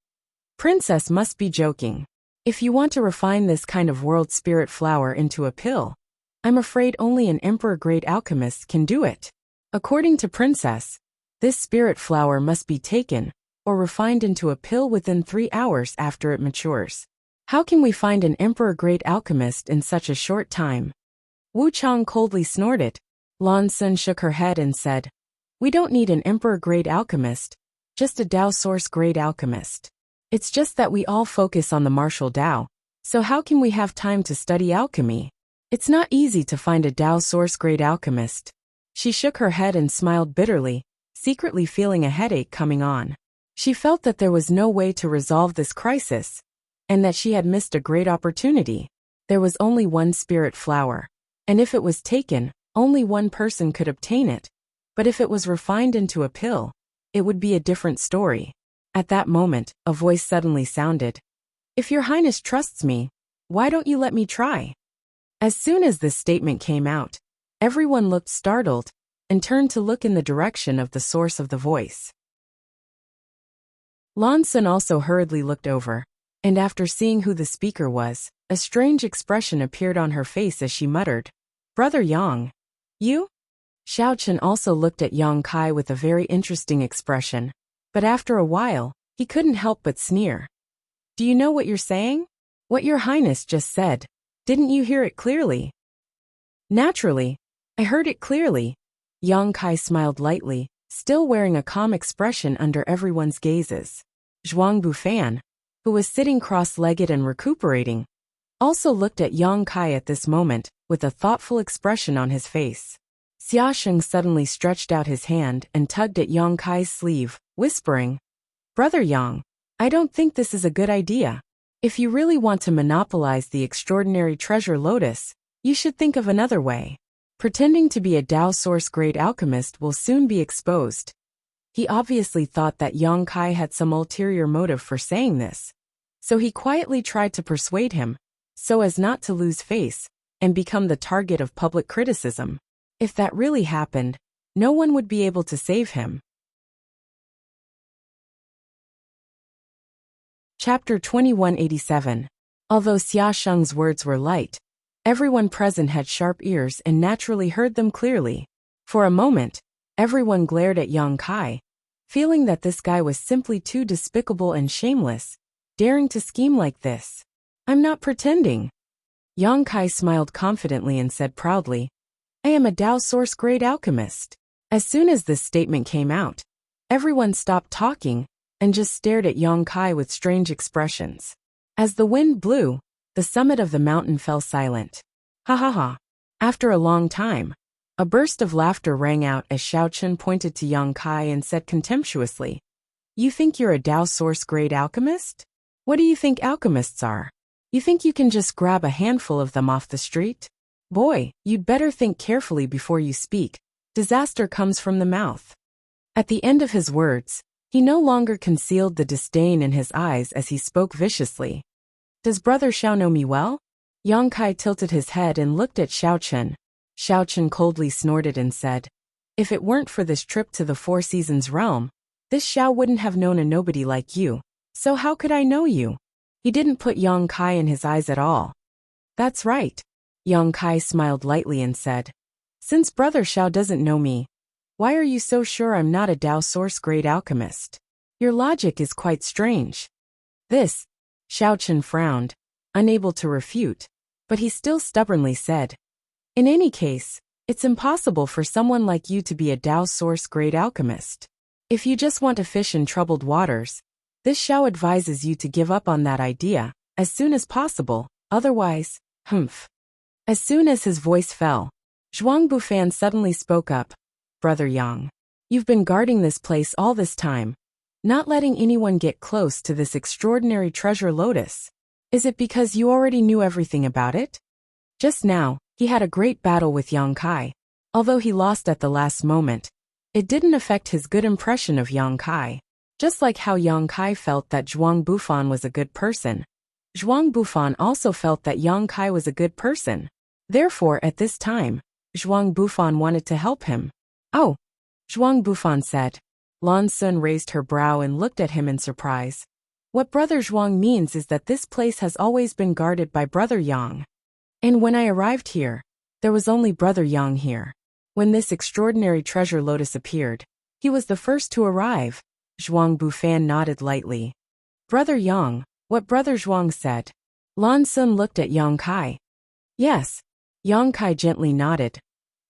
A: Princess must be joking. If you want to refine this kind of world spirit flower into a pill, I'm afraid only an emperor-grade alchemist can do it. According to Princess, this spirit flower must be taken or refined into a pill within 3 hours after it matures. How can we find an emperor-grade alchemist in such a short time? Wu Chang coldly snorted. Lan Sun shook her head and said, we don't need an emperor-grade alchemist, just a Dao Source-grade alchemist. It's just that we all focus on the martial Dao, so how can we have time to study alchemy? It's not easy to find a Dao Source-grade alchemist. She shook her head and smiled bitterly, secretly feeling a headache coming on. She felt that there was no way to resolve this crisis, and that she had missed a great opportunity. There was only one spirit flower, and if it was taken, only one person could obtain it. But if it was refined into a pill, it would be a different story. At that moment, a voice suddenly sounded. If your highness trusts me, why don't you let me try? As soon as this statement came out, everyone looked startled and turned to look in the direction of the source of the voice. Lan Sun also hurriedly looked over, and after seeing who the speaker was, a strange expression appeared on her face as she muttered, Brother Yang. You? Xiao Chen also looked at Yang Kai with a very interesting expression, but after a while, he couldn't help but sneer. Do you know what you're saying? What your highness just said. Didn't you hear it clearly? Naturally, I heard it clearly. Yang Kai smiled lightly, still wearing a calm expression under everyone's gazes. Zhuang Bufan, who was sitting cross-legged and recuperating, also looked at Yang Kai at this moment, with a thoughtful expression on his face. Xiaosheng suddenly stretched out his hand and tugged at Yang Kai's sleeve, whispering, Brother Yang, I don't think this is a good idea. If you really want to monopolize the extraordinary treasure lotus, you should think of another way. Pretending to be a Dao Source-grade alchemist will soon be exposed. He obviously thought that Yang Kai had some ulterior motive for saying this, so he quietly tried to persuade him, so as not to lose face and become the target of public criticism. If that really happened, no one would be able to save him. Chapter 2187. Although Xia Sheng's words were light, everyone present had sharp ears and naturally heard them clearly. For a moment, everyone glared at Yang Kai, feeling that this guy was simply too despicable and shameless, daring to scheme like this. I'm not pretending. Yang Kai smiled confidently and said proudly, I am a Dao Source grade alchemist. As soon as this statement came out, everyone stopped talking and just stared at Yang Kai with strange expressions. As the wind blew, the summit of the mountain fell silent. Ha ha ha. After a long time, a burst of laughter rang out as Xiaochen pointed to Yang Kai and said contemptuously, You think you're a Dao Source grade alchemist? What do you think alchemists are? You think you can just grab a handful of them off the street? Boy, you'd better think carefully before you speak. Disaster comes from the mouth. At the end of his words, he no longer concealed the disdain in his eyes as he spoke viciously. Does Brother Xiao know me well? Yang Kai tilted his head and looked at Xiaochen. Xiaochen coldly snorted and said, If it weren't for this trip to the Four Seasons realm, this Xiao wouldn't have known a nobody like you. So how could I know you? He didn't put Yang Kai in his eyes at all. That's right. Yang Kai smiled lightly and said, Since Brother Xiao doesn't know me, why are you so sure I'm not a Dao Source grade alchemist? Your logic is quite strange. This, Xiaochen frowned, unable to refute, but he still stubbornly said, In any case, it's impossible for someone like you to be a Dao Source grade alchemist. If you just want to fish in troubled waters, this Xiao advises you to give up on that idea as soon as possible, otherwise, humph. As soon as his voice fell, Zhuang Bufan suddenly spoke up, Brother Yang, you've been guarding this place all this time, not letting anyone get close to this extraordinary treasure lotus. Is it because you already knew everything about it? Just now, he had a great battle with Yang Kai. Although he lost at the last moment, it didn't affect his good impression of Yang Kai. Just like how Yang Kai felt that Zhuang Bufan was a good person, Zhuang Bufan also felt that Yang Kai was a good person. Therefore, at this time, Zhuang Bufan wanted to help him. Oh, Zhuang Bufan said. Lan Sun raised her brow and looked at him in surprise. What Brother Zhuang means is that this place has always been guarded by Brother Yang. And when I arrived here, there was only Brother Yang here. When this extraordinary treasure lotus appeared, he was the first to arrive. Zhuang Bufan nodded lightly. Brother Yang, what Brother Zhuang said. Lan Sun looked at Yang Kai. Yes. Yang Kai gently nodded.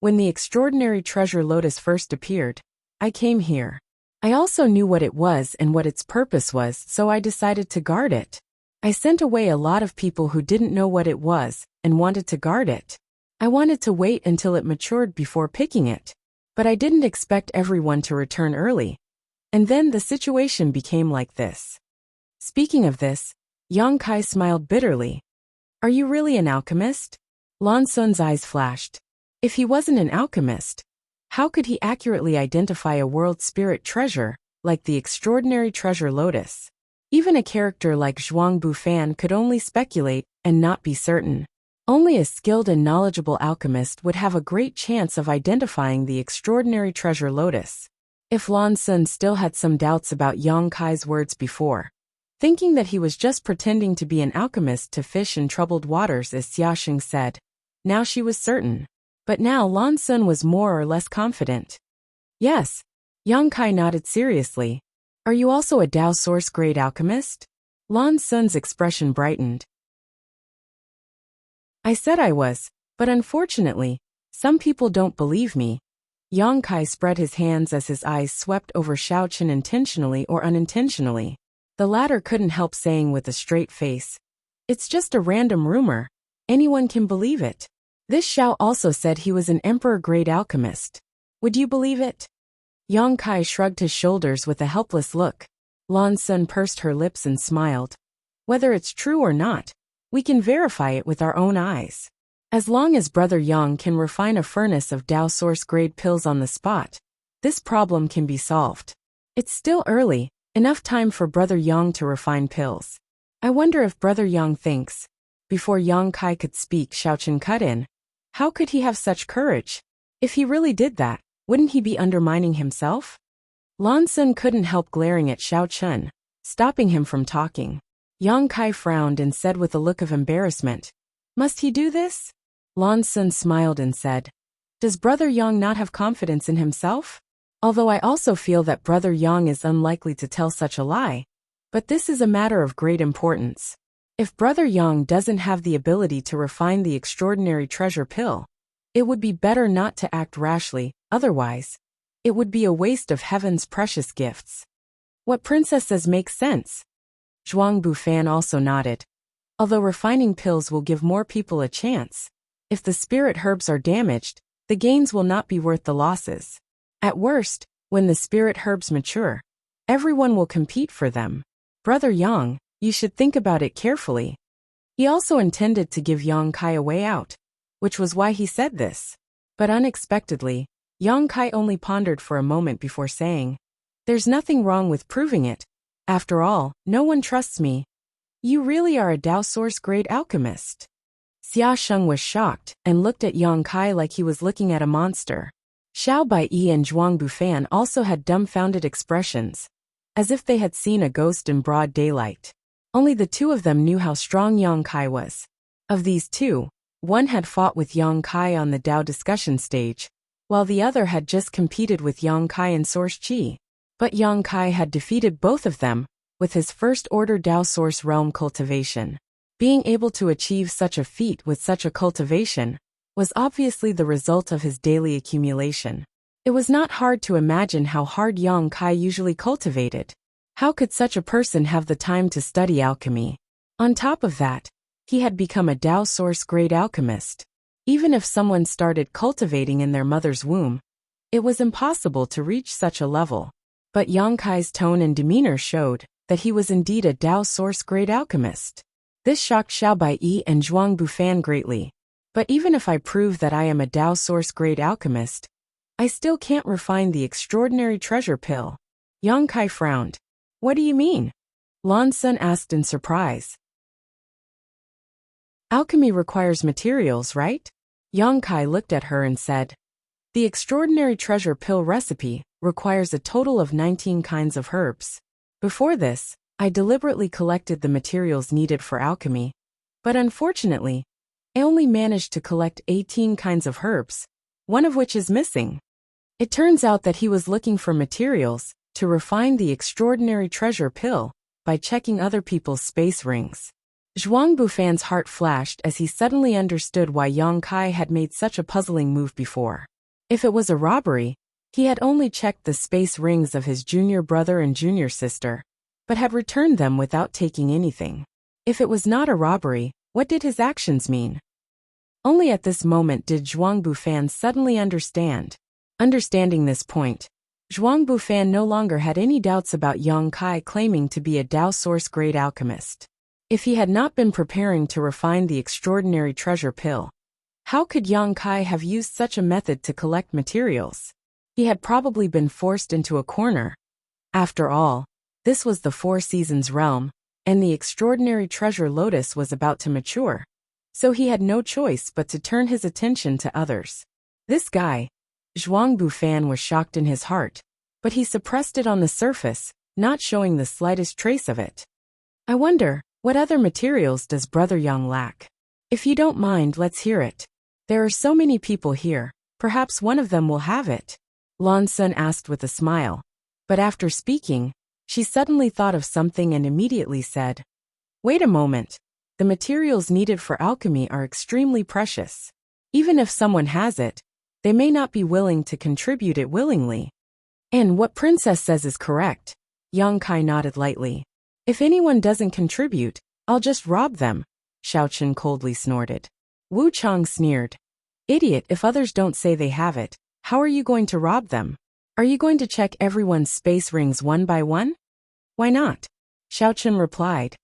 A: When the extraordinary treasure lotus first appeared, I came here. I also knew what it was and what its purpose was, so I decided to guard it. I sent away a lot of people who didn't know what it was and wanted to guard it. I wanted to wait until it matured before picking it. But I didn't expect everyone to return early. And then the situation became like this. Speaking of this, Yang Kai smiled bitterly. Are you really an alchemist? Lan Sun's eyes flashed. If he wasn't an alchemist, how could he accurately identify a world spirit treasure, like the extraordinary treasure lotus? Even a character like Zhuang Bufan could only speculate and not be certain. Only a skilled and knowledgeable alchemist would have a great chance of identifying the extraordinary treasure lotus. If Lan Sun still had some doubts about Yang Kai's words before, thinking that he was just pretending to be an alchemist to fish in troubled waters as Xiaosheng said, now she was certain. But now Lan Sun was more or less confident. Yes. Yang Kai nodded seriously. Are you also a Dao Source grade alchemist? Lan Sun's expression brightened. I said I was, but unfortunately, some people don't believe me. Yang Kai spread his hands as his eyes swept over Xiaochen intentionally or unintentionally. The latter couldn't help saying with a straight face, It's just a random rumor. Anyone can believe it. This Xiao also said he was an emperor-grade alchemist. Would you believe it? Yang Kai shrugged his shoulders with a helpless look. Lan Sun pursed her lips and smiled. Whether it's true or not, we can verify it with our own eyes. As long as Brother Yang can refine a furnace of Dao Source-grade pills on the spot, this problem can be solved. It's still early, enough time for Brother Yang to refine pills. I wonder if Brother Yang thinks. Before Yang Kai could speak, Xiaochen cut in. How could he have such courage? If he really did that, wouldn't he be undermining himself? Lan Sun couldn't help glaring at Xiaochen, stopping him from talking. Yang Kai frowned and said with a look of embarrassment, "Must he do this?" Lan Sun smiled and said, "Does Brother Yang not have confidence in himself? Although I also feel that Brother Yang is unlikely to tell such a lie. But this is a matter of great importance. If Brother Yang doesn't have the ability to refine the extraordinary treasure pill, it would be better not to act rashly, otherwise, it would be a waste of heaven's precious gifts." "What Princess says makes sense." Zhuang Bufan also nodded. "Although refining pills will give more people a chance, if the spirit herbs are damaged, the gains will not be worth the losses. At worst, when the spirit herbs mature, everyone will compete for them. Brother Yang, you should think about it carefully." He also intended to give Yang Kai a way out, which was why he said this. But unexpectedly, Yang Kai only pondered for a moment before saying, "There's nothing wrong with proving it. After all, no one trusts me." "You really are a Dao Source grade alchemist." Xia Sheng was shocked and looked at Yang Kai like he was looking at a monster. Xiao Baiyi and Zhuang Bufan also had dumbfounded expressions, as if they had seen a ghost in broad daylight. Only the two of them knew how strong Yang Kai was. Of these two, one had fought with Yang Kai on the Dao discussion stage, while the other had just competed with Yang Kai in Source Qi. But Yang Kai had defeated both of them with his first-order Dao Source realm cultivation. Being able to achieve such a feat with such a cultivation was obviously the result of his daily accumulation. It was not hard to imagine how hard Yang Kai usually cultivated. How could such a person have the time to study alchemy? On top of that, he had become a Dao Source grade alchemist. Even if someone started cultivating in their mother's womb, it was impossible to reach such a level. But Yang Kai's tone and demeanor showed that he was indeed a Dao Source grade alchemist. This shocked Xiao Baiyi and Zhuang Bufan greatly. "But even if I prove that I am a Dao Source grade alchemist, I still can't refine the extraordinary treasure pill." Yang Kai frowned. "What do you mean?" Lan Sun asked in surprise. "Alchemy requires materials, right?" Yang Kai looked at her and said, "The extraordinary treasure pill recipe requires a total of 19 kinds of herbs. Before this, I deliberately collected the materials needed for alchemy, but unfortunately, I only managed to collect 18 kinds of herbs, one of which is missing." It turns out that he was looking for materials to refine the extraordinary treasure pill by checking other people's space rings. Zhuang Bufan's heart flashed as he suddenly understood why Yang Kai had made such a puzzling move before. If it was a robbery, he had only checked the space rings of his junior brother and junior sister, but had returned them without taking anything. If it was not a robbery, what did his actions mean? Only at this moment did Zhuang Bufan suddenly understand. Understanding this point, Zhuang Bufan no longer had any doubts about Yang Kai claiming to be a Dao Source grade alchemist. If he had not been preparing to refine the extraordinary treasure pill, how could Yang Kai have used such a method to collect materials? He had probably been forced into a corner. After all, this was the Four Seasons realm, and the extraordinary treasure lotus was about to mature. So he had no choice but to turn his attention to others. This guy, Zhuang Bufan, was shocked in his heart, but he suppressed it on the surface, not showing the slightest trace of it. "I wonder, what other materials does Brother Yang lack? If you don't mind, let's hear it. There are so many people here, perhaps one of them will have it." Lan Sun asked with a smile. But after speaking, she suddenly thought of something and immediately said, "Wait a moment. The materials needed for alchemy are extremely precious. Even if someone has it, they may not be willing to contribute it willingly." "And what Princess says is correct." Yang Kai nodded lightly. "If anyone doesn't contribute, I'll just rob them," Xiaochen coldly snorted. Wu Chang sneered. "Idiot, if others don't say they have it, how are you going to rob them? Are you going to check everyone's space rings one by one?" "Why not?" Xiaochen replied.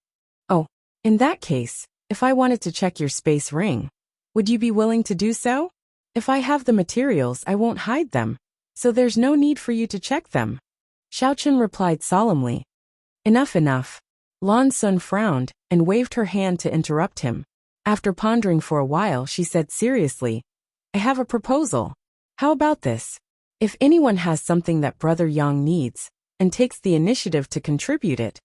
A: "Oh, in that case, if I wanted to check your space ring, would you be willing to do so? If I have the materials, I won't hide them, so there's no need for you to check them." Xiaochen replied solemnly. "Enough, enough." Lan Sun frowned and waved her hand to interrupt him. After pondering for a while, she said seriously, "I have a proposal. How about this? If anyone has something that Brother Yang needs, and takes the initiative to contribute it,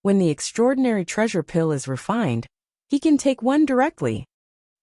A: When the extraordinary treasure pill is refined, he can take one directly.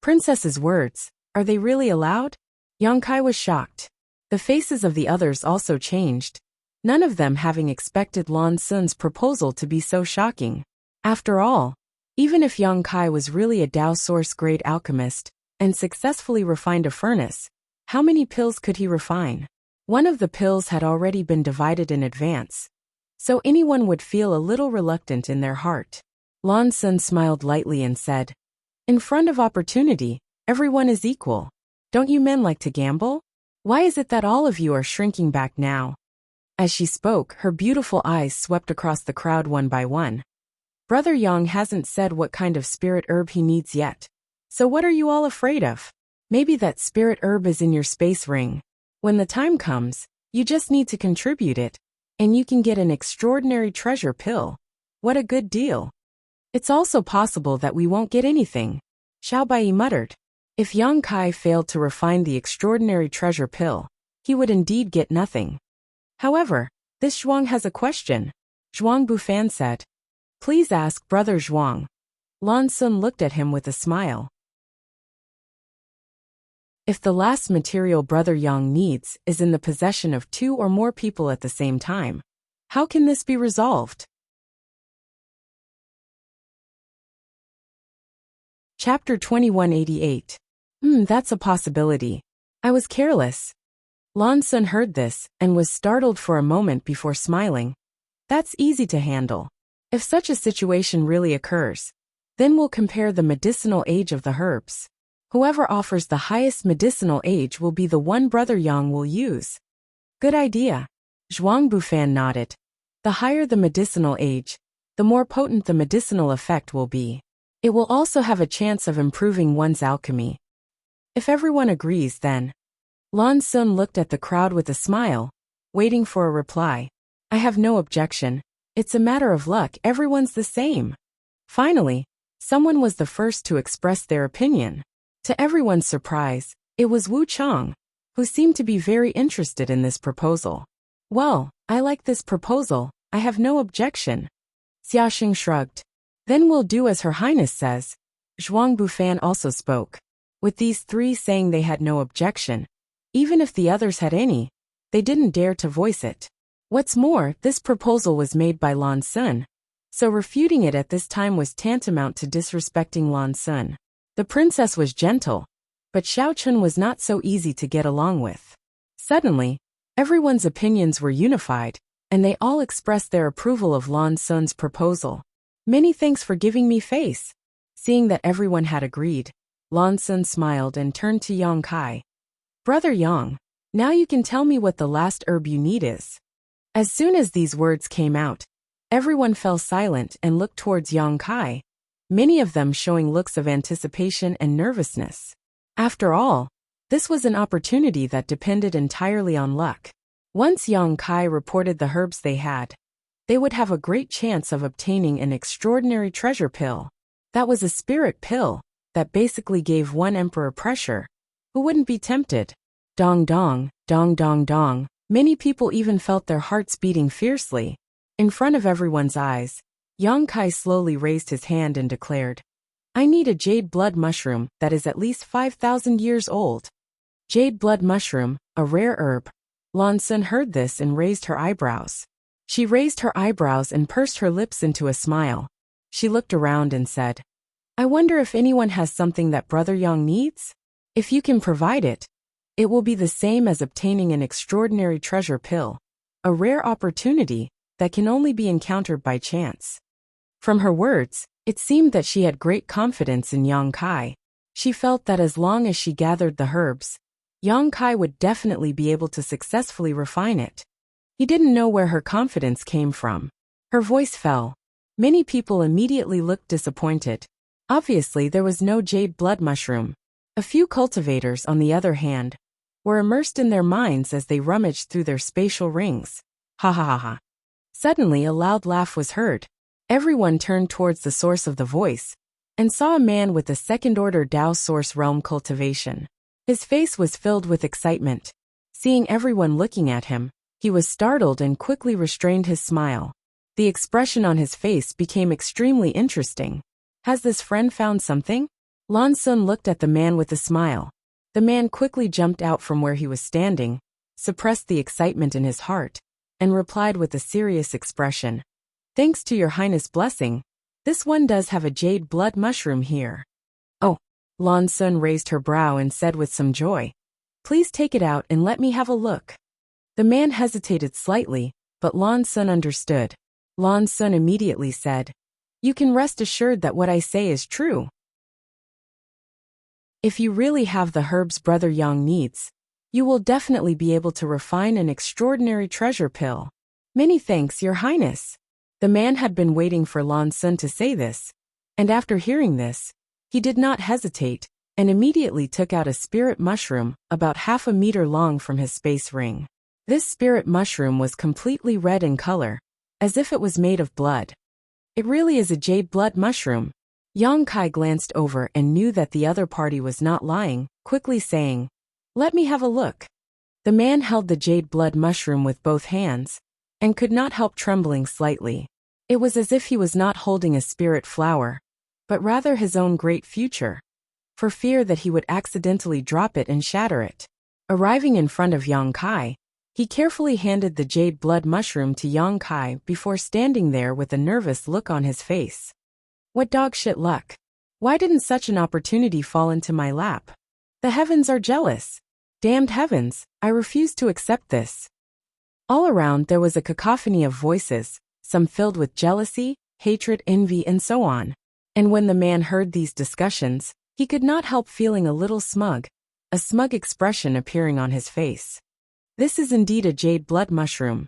A: Princess's words, are they really allowed? Yang Kai was shocked. The faces of the others also changed, none of them having expected Lan Sun's proposal to be so shocking. After all, even if Yang Kai was really a Dao Source-grade alchemist and successfully refined a furnace, how many pills could he refine? One of the pills had already been divided in advance, so anyone would feel a little reluctant in their heart. Lan Sun smiled lightly and said, "In front of opportunity, everyone is equal. Don't you men like to gamble? Why is it that all of you are shrinking back now?" As she spoke, her beautiful eyes swept across the crowd one by one. "Brother Yang hasn't said what kind of spirit herb he needs yet. So what are you all afraid of? Maybe that spirit herb is in your space ring. When the time comes, you just need to contribute it, and you can get an extraordinary treasure pill. What a good deal. It's also possible that we won't get anything," Xiao Bai muttered. If Yang Kai failed to refine the extraordinary treasure pill, he would indeed get nothing. However, this Zhuang has a question, Zhuang Bufan said. "Please ask Brother Zhuang." Lan Sun looked at him with a smile. If the last material Brother Yang needs is in the possession of 2 or more people at the same time, how can this be resolved? Chapter 2188. That's a possibility. I was careless. Lan Sun heard this and was startled for a moment before smiling. That's easy to handle. If such a situation really occurs, then we'll compare the medicinal age of the herbs. Whoever offers the highest medicinal age will be the one Brother Yang will use. Good idea. Zhuang Bufan nodded. The higher the medicinal age, the more potent the medicinal effect will be. It will also have a chance of improving one's alchemy. If everyone agrees, then. Lan Sun looked at the crowd with a smile, waiting for a reply. I have no objection. It's a matter of luck, everyone's the same. Finally, someone was the first to express their opinion. To everyone's surprise, it was Wu Chang, who seemed to be very interested in this proposal. Well, I like this proposal, I have no objection. Xiaoxing shrugged. Then we'll do as Her Highness says. Zhuang Bufan also spoke. With these 3 saying they had no objection, even if the others had any, they didn't dare to voice it. What's more, this proposal was made by Lan Sun, so refuting it at this time was tantamount to disrespecting Lan Sun. The princess was gentle, but Xiao Chun was not so easy to get along with. Suddenly, everyone's opinions were unified, and they all expressed their approval of Lan Sun's proposal. Many thanks for giving me face. Seeing that everyone had agreed, Lan Sun smiled and turned to Yang Kai. Brother Yang, now you can tell me what the last herb you need is. As soon as these words came out, everyone fell silent and looked towards Yang Kai, many of them showing looks of anticipation and nervousness. After all, this was an opportunity that depended entirely on luck. Once Yang Kai reported the herbs they had, they would have a great chance of obtaining an extraordinary treasure pill. That was a spirit pill that basically gave one emperor pressure. Who wouldn't be tempted? Dong dong, dong dong dong. Many people even felt their hearts beating fiercely. In front of everyone's eyes, Yang Kai slowly raised his hand and declared, I need a jade blood mushroom that is at least 5,000 years old. Jade blood mushroom, a rare herb. Lan Sun heard this and raised her eyebrows. She raised her eyebrows and pursed her lips into a smile. She looked around and said, I wonder if anyone has something that Brother Yang needs? If you can provide it, it will be the same as obtaining an extraordinary treasure pill, a rare opportunity that can only be encountered by chance. From her words, it seemed that she had great confidence in Yang Kai. She felt that as long as she gathered the herbs, Yang Kai would definitely be able to successfully refine it. He didn't know where her confidence came from. Her voice fell. Many people immediately looked disappointed. Obviously, there was no jade blood mushroom. A few cultivators, on the other hand, were immersed in their minds as they rummaged through their spatial rings. Ha ha ha ha. Suddenly, a loud laugh was heard. Everyone turned towards the source of the voice and saw a man with a second-order Dao source realm cultivation. His face was filled with excitement. Seeing everyone looking at him, he was startled and quickly restrained his smile. The expression on his face became extremely interesting. Has this friend found something? Lan Sun looked at the man with a smile. The man quickly jumped out from where he was standing, suppressed the excitement in his heart, and replied with a serious expression. Thanks to your highness' blessing, this one does have a jade blood mushroom here. Oh, Lan Sun raised her brow and said with some joy. Please take it out and let me have a look. The man hesitated slightly, but Lan Sun understood. Lan Sun immediately said, You can rest assured that what I say is true. If you really have the herbs Brother Yang needs, you will definitely be able to refine an extraordinary treasure pill. Many thanks, Your Highness. The man had been waiting for Lan Sun to say this, and after hearing this, he did not hesitate, and immediately took out a spirit mushroom about 1/2 meter long from his space ring. This spirit mushroom was completely red in color, as if it was made of blood. It really is a jade blood mushroom. Yang Kai glanced over and knew that the other party was not lying, quickly saying, Let me have a look. The man held the jade blood mushroom with both hands, and could not help trembling slightly. It was as if he was not holding a spirit flower, but rather his own great future, for fear that he would accidentally drop it and shatter it. Arriving in front of Yang Kai, he carefully handed the jade blood mushroom to Yang Kai before standing there with a nervous look on his face. What dog shit luck. Why didn't such an opportunity fall into my lap? The heavens are jealous. Damned heavens, I refuse to accept this. All around there was a cacophony of voices, some filled with jealousy, hatred, envy, and so on. And when the man heard these discussions, he could not help feeling a little smug, a smug expression appearing on his face. This is indeed a jade blood mushroom.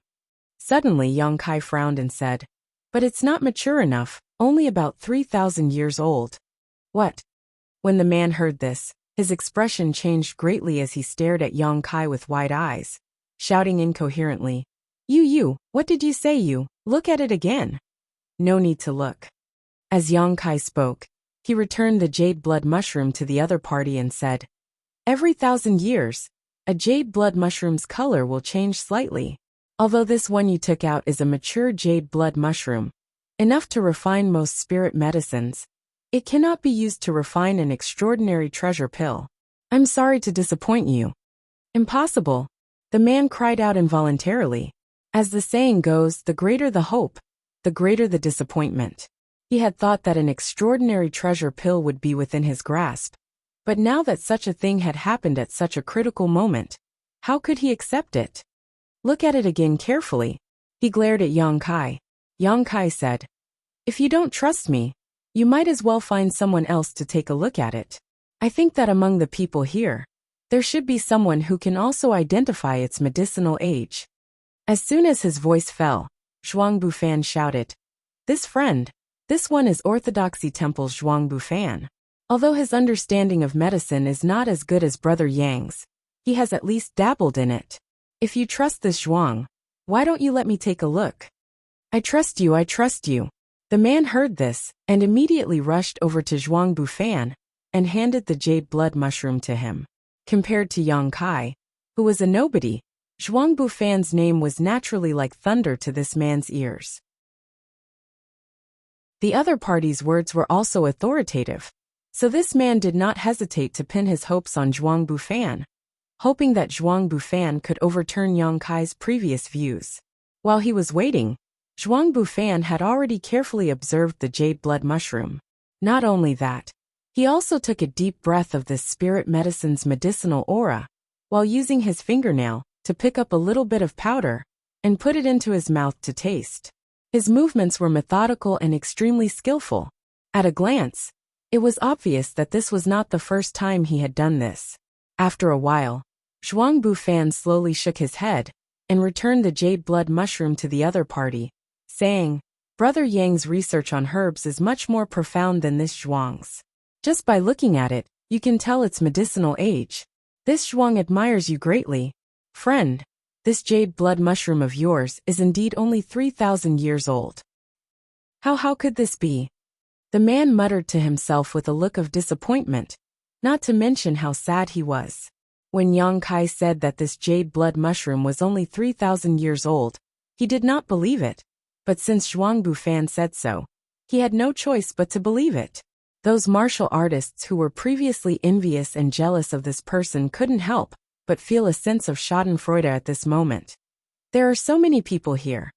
A: Suddenly Yang Kai frowned and said, But it's not mature enough, only about 3,000 years old. What? When the man heard this, his expression changed greatly as he stared at Yang Kai with wide eyes, shouting incoherently, You, what did you say you? Look at it again. No need to look. As Yang Kai spoke, he returned the jade blood mushroom to the other party and said, Every 1,000 years, a jade blood mushroom's color will change slightly. Although this one you took out is a mature jade blood mushroom, enough to refine most spirit medicines, it cannot be used to refine an extraordinary treasure pill. I'm sorry to disappoint you. Impossible. The man cried out involuntarily. As the saying goes, the greater the hope, the greater the disappointment. He had thought that an extraordinary treasure pill would be within his grasp. But now that such a thing had happened at such a critical moment, how could he accept it? Look at it again carefully. He glared at Yang Kai. Yang Kai said, If you don't trust me, you might as well find someone else to take a look at it. I think that among the people here, there should be someone who can also identify its medicinal age. As soon as his voice fell, Zhuang Bufan shouted, This friend, this one is Orthodoxy Temple's Zhuang Bufan. Although his understanding of medicine is not as good as Brother Yang's, he has at least dabbled in it. If you trust this Zhuang, why don't you let me take a look? I trust you, I trust you. The man heard this, and immediately rushed over to Zhuang Bufan, and handed the jade blood mushroom to him. Compared to Yang Kai, who was a nobody, Zhuang Bufan's name was naturally like thunder to this man's ears. The other party's words were also authoritative, so this man did not hesitate to pin his hopes on Zhuang Bufan, hoping that Zhuang Bufan could overturn Yang Kai's previous views. While he was waiting, Zhuang Bufan had already carefully observed the jade blood mushroom. Not only that, he also took a deep breath of this spirit medicine's medicinal aura, while using his fingernail to pick up a little bit of powder and put it into his mouth to taste. His movements were methodical and extremely skillful. At a glance, it was obvious that this was not the first time he had done this. After a while, Zhuang Bufan slowly shook his head and returned the jade blood mushroom to the other party, saying, Brother Yang's research on herbs is much more profound than this Zhuang's. Just by looking at it, you can tell its medicinal age. This Zhuang admires you greatly. Friend, this jade blood mushroom of yours is indeed only 3,000 years old. How could this be? The man muttered to himself with a look of disappointment, not to mention how sad he was. When Yang Kai said that this jade blood mushroom was only 3,000 years old, he did not believe it, but since Zhuang Bufan said so, he had no choice but to believe it. Those martial artists who were previously envious and jealous of this person couldn't help but feel a sense of schadenfreude at this moment. There are so many people here.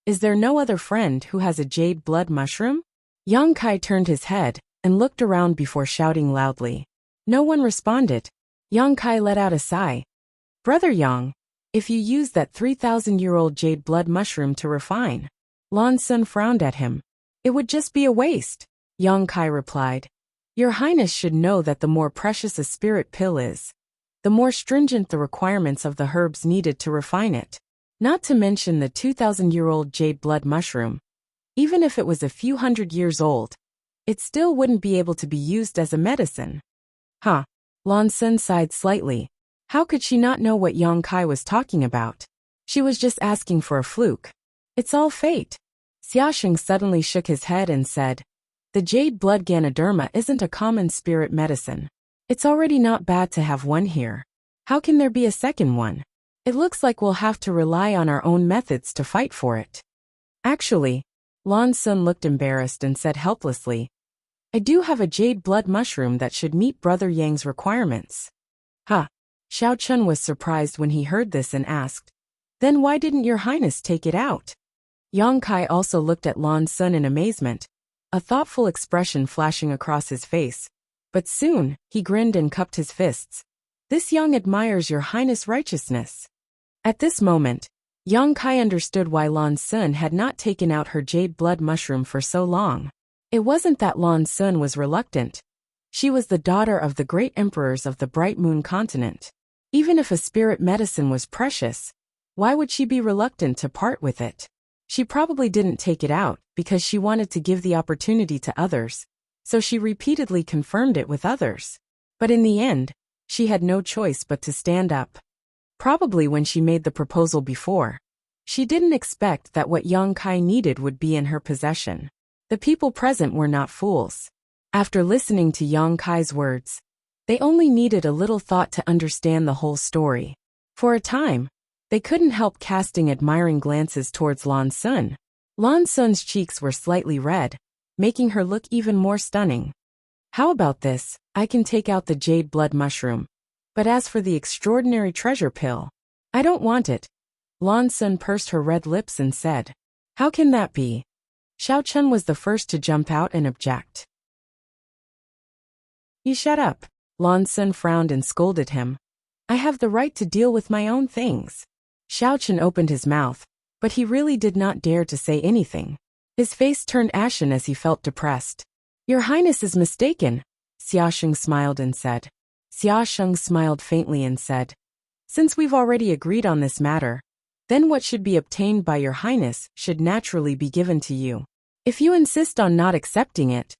A: Is there no other friend who has a jade blood mushroom? Yang Kai turned his head and looked around before shouting loudly. No one responded. Yang Kai let out a sigh. Brother Yang, if you use that 3,000-year-old jade blood mushroom to refine. Lan Sun frowned at him. It would just be a waste. Yang Kai replied. Your Highness should know that the more precious a spirit pill is, the more stringent the requirements of the herbs needed to refine it. Not to mention the 2,000-year-old jade blood mushroom. Even if it was a few hundred years old, it still wouldn't be able to be used as a medicine. Huh. Lan Sun sighed slightly. How could she not know what Yang Kai was talking about? She was just asking for a fluke. It's all fate. Xiaosheng suddenly shook his head and said, the jade blood Ganoderma isn't a common spirit medicine. It's already not bad to have one here. How can there be a second one? It looks like we'll have to rely on our own methods to fight for it. Actually, Lan Sun looked embarrassed and said helplessly, I do have a jade blood mushroom that should meet Brother Yang's requirements. Huh. Xiao Chun was surprised when he heard this and asked, then why didn't your Highness take it out? Yang Kai also looked at Lan Sun in amazement, a thoughtful expression flashing across his face. But soon, he grinned and cupped his fists. This Yang admires your Highness' righteousness. At this moment, Yang Kai understood why Lan Sun had not taken out her jade blood mushroom for so long. It wasn't that Lan Sun was reluctant. She was the daughter of the great emperors of the Bright Moon continent. Even if a spirit medicine was precious, why would she be reluctant to part with it? She probably didn't take it out because she wanted to give the opportunity to others, so she repeatedly confirmed it with others. But in the end, she had no choice but to stand up. Probably when she made the proposal before, she didn't expect that what Yang Kai needed would be in her possession. The people present were not fools. After listening to Yang Kai's words, they only needed a little thought to understand the whole story. For a time, they couldn't help casting admiring glances towards Lan Sun. Lan Sun's cheeks were slightly red, making her look even more stunning. How about this? I can take out the jade blood mushroom. But as for the extraordinary treasure pill, I don't want it. Lan Sun pursed her red lips and said, how can that be? Xiao Chun was the first to jump out and object. You shut up. Lan Sun frowned and scolded him. I have the right to deal with my own things. Xiao Chun opened his mouth, but he really did not dare to say anything. His face turned ashen as he felt depressed. Your Highness is mistaken, Xiaosheng smiled and said. Xiaosheng smiled faintly and said, since we've already agreed on this matter, then what should be obtained by your Highness should naturally be given to you. If you insist on not accepting it,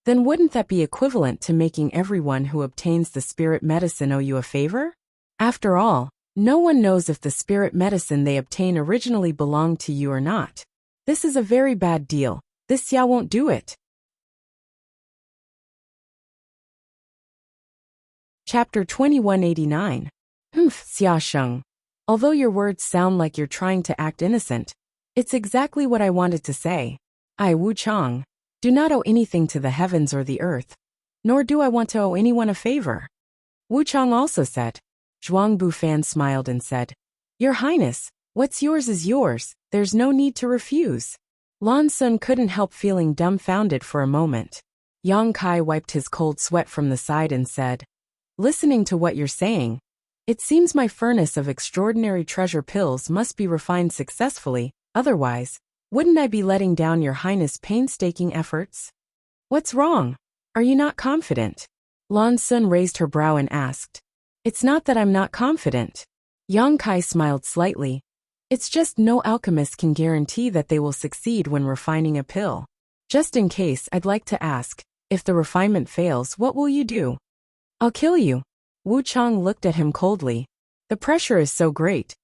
A: then wouldn't that be equivalent to making everyone who obtains the spirit medicine owe you a favor? After all, no one knows if the spirit medicine they obtain originally belonged to you or not. This is a very bad deal. This Xia won't do it. Chapter 2189. Xiaosheng. Although your words sound like you're trying to act innocent, it's exactly what I wanted to say. I, Wu Chang, do not owe anything to the heavens or the earth, nor do I want to owe anyone a favor. Wu Chang also said. Zhuang Bufan smiled and said, Your Highness, what's yours is yours, there's no need to refuse. Lan Sun couldn't help feeling dumbfounded for a moment. Yang Kai wiped his cold sweat from the side and said, listening to what you're saying, it seems my furnace of extraordinary treasure pills must be refined successfully, otherwise, wouldn't I be letting down your Highness' painstaking efforts? What's wrong? Are you not confident? Lan Sun raised her brow and asked. It's not that I'm not confident. Yang Kai smiled slightly. It's just no alchemist can guarantee that they will succeed when refining a pill. Just in case, I'd like to ask, if the refinement fails, what will you do? I'll kill you. Wu Chang looked at him coldly. The pressure is so great.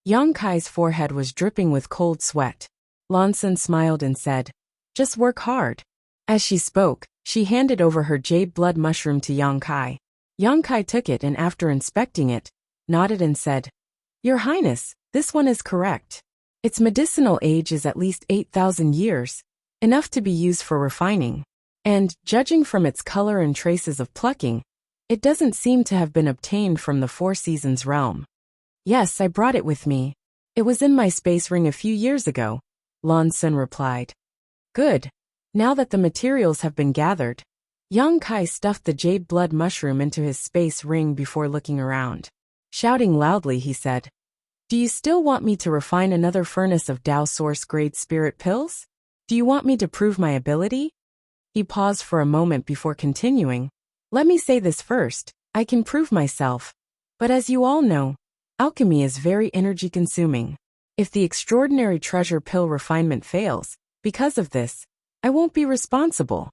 A: Yang Kai's forehead was dripping with cold sweat. Lan Sun smiled and said, just work hard. As she spoke, she handed over her jade blood mushroom to Yang Kai. Yang Kai took it and after inspecting it, nodded and said, Your Highness, this one is correct. Its medicinal age is at least 8,000 years, enough to be used for refining. And, judging from its color and traces of plucking, it doesn't seem to have been obtained from the Four Seasons realm. Yes, I brought it with me. It was in my space ring a few years ago, Lan Sun replied. Good. Now that the materials have been gathered, Yang Kai stuffed the jade blood mushroom into his space ring before looking around. Shouting loudly, he said, Do you still want me to refine another furnace of Dao Source grade spirit pills? Do you want me to prove my ability? He paused for a moment before continuing. Let me say this first, I can prove myself. But as you all know, alchemy is very energy consuming. If the extraordinary treasure pill refinement fails, because of this, I won't be responsible.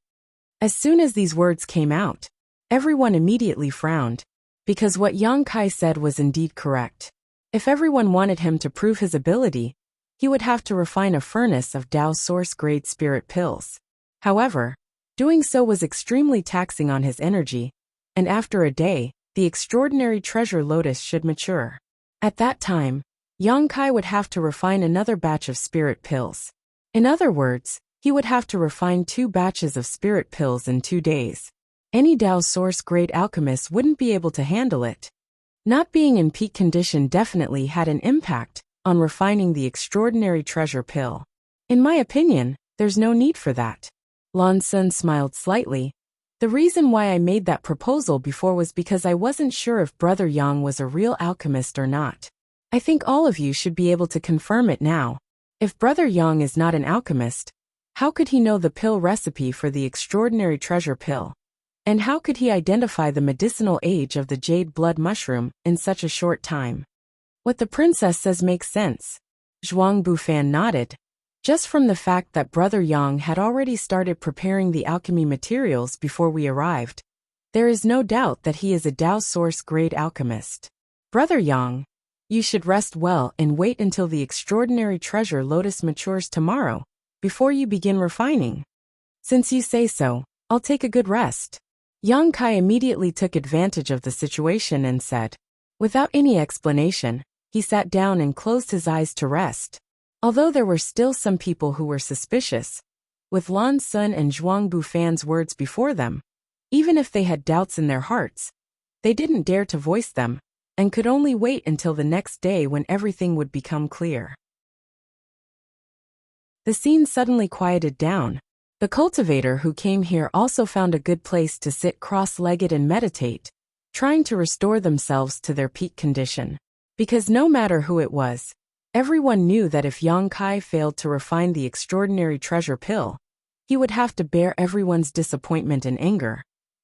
A: As soon as these words came out, everyone immediately frowned, because what Yang Kai said was indeed correct. If everyone wanted him to prove his ability, he would have to refine a furnace of Dao Source grade spirit pills. However, doing so was extremely taxing on his energy, and after a day, the extraordinary treasure lotus should mature. At that time, Yang Kai would have to refine another batch of spirit pills. In other words, he would have to refine 2 batches of spirit pills in 2 days. Any Dao Source grade alchemist wouldn't be able to handle it. Not being in peak condition definitely had an impact on refining the extraordinary treasure pill. In my opinion, there's no need for that. Lan Sun smiled slightly. The reason why I made that proposal before was because I wasn't sure if Brother Yang was a real alchemist or not. I think all of you should be able to confirm it now. If Brother Yang is not an alchemist, how could he know the pill recipe for the extraordinary treasure pill? And how could he identify the medicinal age of the jade blood mushroom in such a short time? What the princess says makes sense. Zhuang Bufan nodded. Just from the fact that Brother Yang had already started preparing the alchemy materials before we arrived, there is no doubt that he is a Dao Source grade alchemist. Brother Yang, you should rest well and wait until the extraordinary treasure lotus matures tomorrow, before you begin refining. Since you say so, I'll take a good rest. Yang Kai immediately took advantage of the situation and said. Without any explanation, he sat down and closed his eyes to rest. Although there were still some people who were suspicious, with Lan Sun and Zhuang Bufan's words before them, even if they had doubts in their hearts, they didn't dare to voice them, and could only wait until the next day when everything would become clear. The scene suddenly quieted down. The cultivator who came here also found a good place to sit cross-legged and meditate, trying to restore themselves to their peak condition. Because no matter who it was, everyone knew that if Yang Kai failed to refine the extraordinary treasure pill, he would have to bear everyone's disappointment and anger.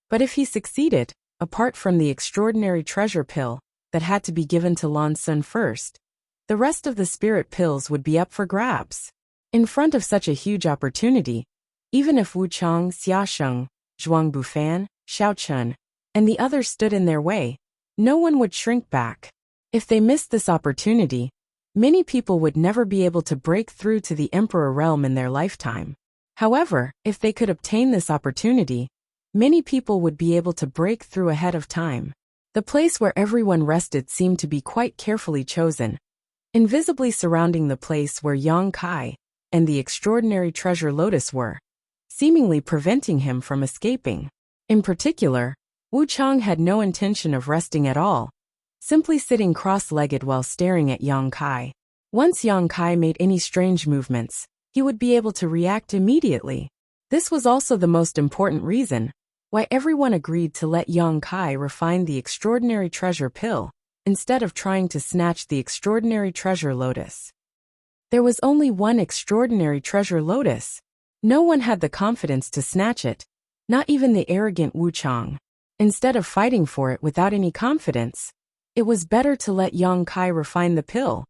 A: But if he succeeded, apart from the extraordinary treasure pill that had to be given to Lan Sun first, the rest of the spirit pills would be up for grabs. In front of such a huge opportunity, even if Wu Chang, Xia Sheng, Zhuang Bufan, Xiao Chun, and the others stood in their way, no one would shrink back. If they missed this opportunity, many people would never be able to break through to the Emperor realm in their lifetime. However, if they could obtain this opportunity, many people would be able to break through ahead of time. The place where everyone rested seemed to be quite carefully chosen, invisibly surrounding the place where Yang Kai and the extraordinary treasure lotus were, seemingly preventing him from escaping. In particular, Wu Chang had no intention of resting at all, simply sitting cross-legged while staring at Yang Kai. Once Yang Kai made any strange movements, he would be able to react immediately. This was also the most important reason why everyone agreed to let Yang Kai refine the extraordinary treasure pill, instead of trying to snatch the extraordinary treasure lotus. There was only one extraordinary treasure lotus. No one had the confidence to snatch it, not even the arrogant Wu Chang. Instead of fighting for it without any confidence, it was better to let Yang Kai refine the pill,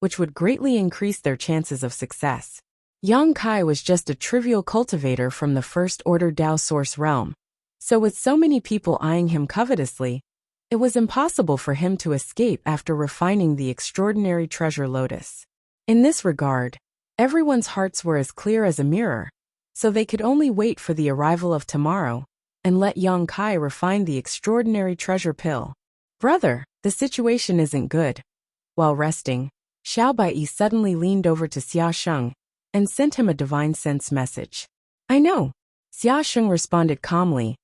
A: which would greatly increase their chances of success. Yang Kai was just a trivial cultivator from the First Order Dao Source realm, so with so many people eyeing him covetously, it was impossible for him to escape after refining the extraordinary treasure lotus. In this regard, everyone's hearts were as clear as a mirror, so they could only wait for the arrival of tomorrow and let Yang Kai refine the extraordinary treasure pill. Brother, the situation isn't good. While resting, Xiao Baiyi suddenly leaned over to Xia Sheng and sent him a divine sense message. I know. Xia Sheng responded calmly.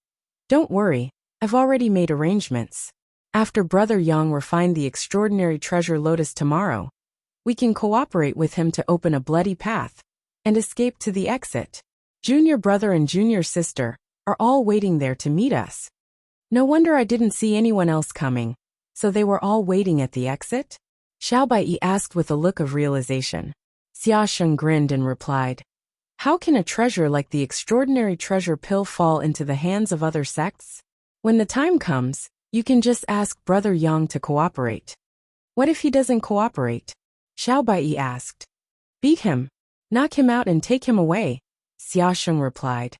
A: Don't worry, I've already made arrangements. After Brother Yang refined the extraordinary treasure lotus tomorrow, we can cooperate with him to open a bloody path and escape to the exit. Junior brother and junior sister are all waiting there to meet us. No wonder I didn't see anyone else coming. So they were all waiting at the exit? Xiao Baiyi asked with a look of realization. Xia Sheng grinned and replied, how can a treasure like the extraordinary treasure pill fall into the hands of other sects? When the time comes, you can just ask Brother Yang to cooperate. What if he doesn't cooperate? Xiao Baiyi asked. Beat him. Knock him out and take him away, Xia Sheng replied.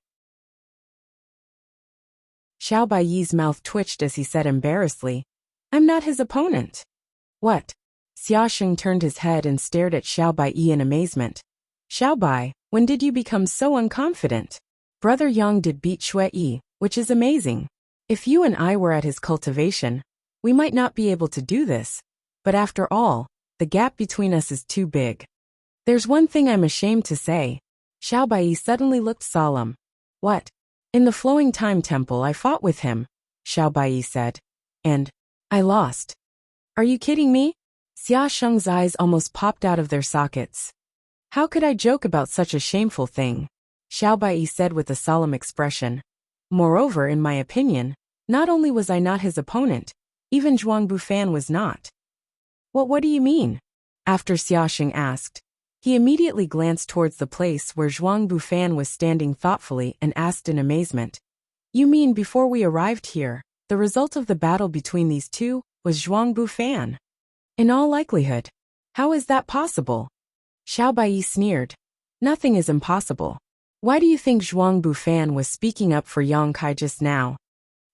A: Xiao Baiyi's mouth twitched as he said embarrassedly, I'm not his opponent. What? Xia Sheng turned his head and stared at Xiao Baiyi in amazement. Xiao Bai, when did you become so unconfident? Brother Yang did beat Xue Yi, which is amazing. If you and I were at his cultivation, we might not be able to do this, but after all, the gap between us is too big. There's one thing I'm ashamed to say. Xiao Baiyi suddenly looked solemn. What? In the Flowing Time Temple I fought with him, Xiao Baiyi said. And I lost. Are you kidding me? Xia Sheng's eyes almost popped out of their sockets. How could I joke about such a shameful thing? Xiao Baiyi said with a solemn expression. Moreover, in my opinion, not only was I not his opponent, even Zhuang Bufan was not. What do you mean? After Xia Sheng asked, he immediately glanced towards the place where Zhuang Bufan was standing thoughtfully and asked in amazement. You mean before we arrived here, the result of the battle between these two was Zhuang Bufan? In all likelihood. How is that possible? Xiao Baiyi sneered. Nothing is impossible. Why do you think Zhuang Bufan was speaking up for Yang Kai just now?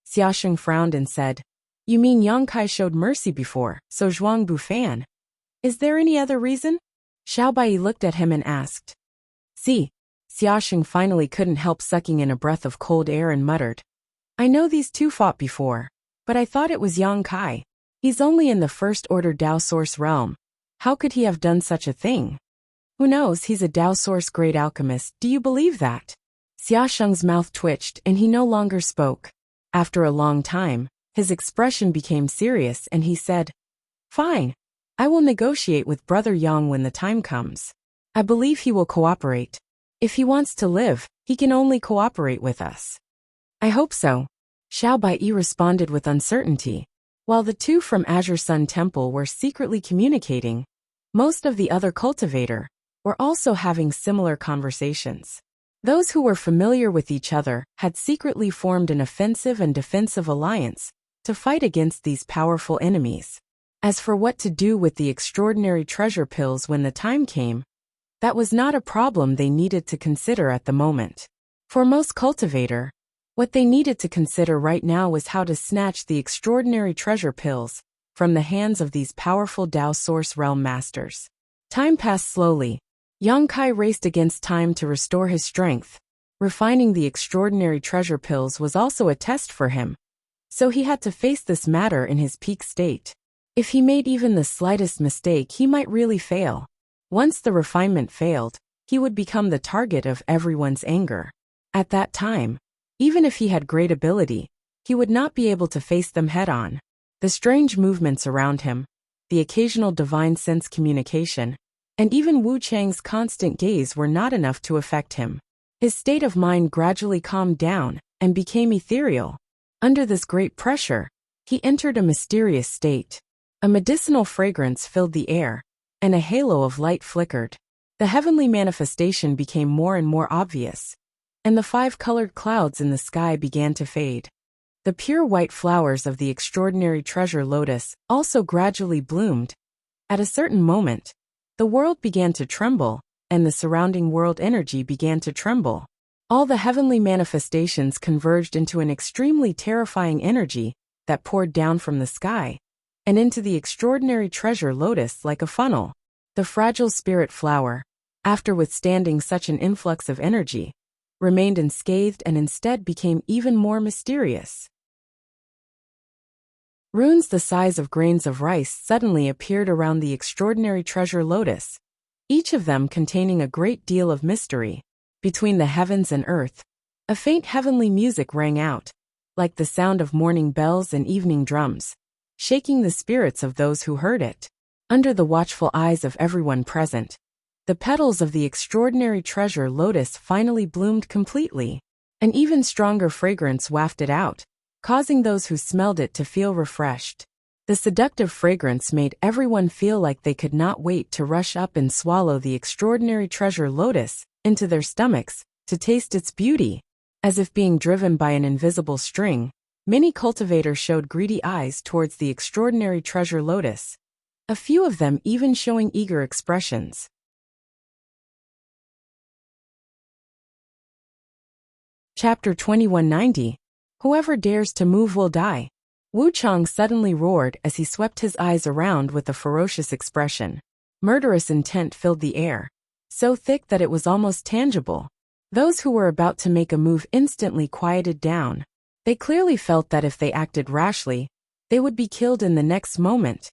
A: Xia Sheng frowned and said, You mean Yang Kai showed mercy before, so Zhuang Bufan? Is there any other reason? Xiao Baiyi looked at him and asked. See, Xia Sheng finally couldn't help sucking in a breath of cold air and muttered. I know these two fought before, but I thought it was Yang Kai. He's only in the first order Dao Source realm. How could he have done such a thing? Who knows, he's a Dao Source great alchemist, do you believe that? Xia Sheng's mouth twitched and he no longer spoke. After a long time, his expression became serious and he said, Fine. I will negotiate with Brother Yang when the time comes. I believe he will cooperate. If he wants to live, he can only cooperate with us. I hope so. Xiao Baiyi responded with uncertainty. While the two from Azure Sun Temple were secretly communicating, most of the other cultivator were also having similar conversations. Those who were familiar with each other had secretly formed an offensive and defensive alliance to fight against these powerful enemies. As for what to do with the extraordinary treasure pills when the time came, that was not a problem they needed to consider at the moment. For most cultivator, what they needed to consider right now was how to snatch the extraordinary treasure pills from the hands of these powerful Dao Source realm masters. Time passed slowly. Yang Kai raced against time to restore his strength. Refining the extraordinary treasure pills was also a test for him, so he had to face this matter in his peak state. If he made even the slightest mistake, he might really fail. Once the refinement failed, he would become the target of everyone's anger. At that time, even if he had great ability, he would not be able to face them head-on. The strange movements around him, the occasional divine sense communication, and even Wu Chang's constant gaze were not enough to affect him. His state of mind gradually calmed down and became ethereal. Under this great pressure, he entered a mysterious state. A medicinal fragrance filled the air, and a halo of light flickered. The heavenly manifestation became more and more obvious, and the 5-colored clouds in the sky began to fade. The pure white flowers of the extraordinary treasure lotus also gradually bloomed. At a certain moment, the world began to tremble, and the surrounding world energy began to tremble. All the heavenly manifestations converged into an extremely terrifying energy that poured down from the sky and into the extraordinary treasure lotus like a funnel. The fragile spirit flower, after withstanding such an influx of energy, remained unscathed and instead became even more mysterious. Runes the size of grains of rice suddenly appeared around the extraordinary treasure lotus, each of them containing a great deal of mystery. Between the heavens and earth, a faint heavenly music rang out, like the sound of morning bells and evening drums, shaking the spirits of those who heard it. Under the watchful eyes of everyone present, the petals of the extraordinary treasure lotus finally bloomed completely. An even stronger fragrance wafted out, causing those who smelled it to feel refreshed. The seductive fragrance made everyone feel like they could not wait to rush up and swallow the extraordinary treasure lotus into their stomachs to taste its beauty. As if being driven by an invisible string, many cultivators showed greedy eyes towards the extraordinary treasure lotus, a few of them even showing eager expressions. Chapter 2190. Whoever dares to move will die. Wu Chang suddenly roared as he swept his eyes around with a ferocious expression. Murderous intent filled the air, so thick that it was almost tangible. Those who were about to make a move instantly quieted down. They clearly felt that if they acted rashly, they would be killed in the next moment.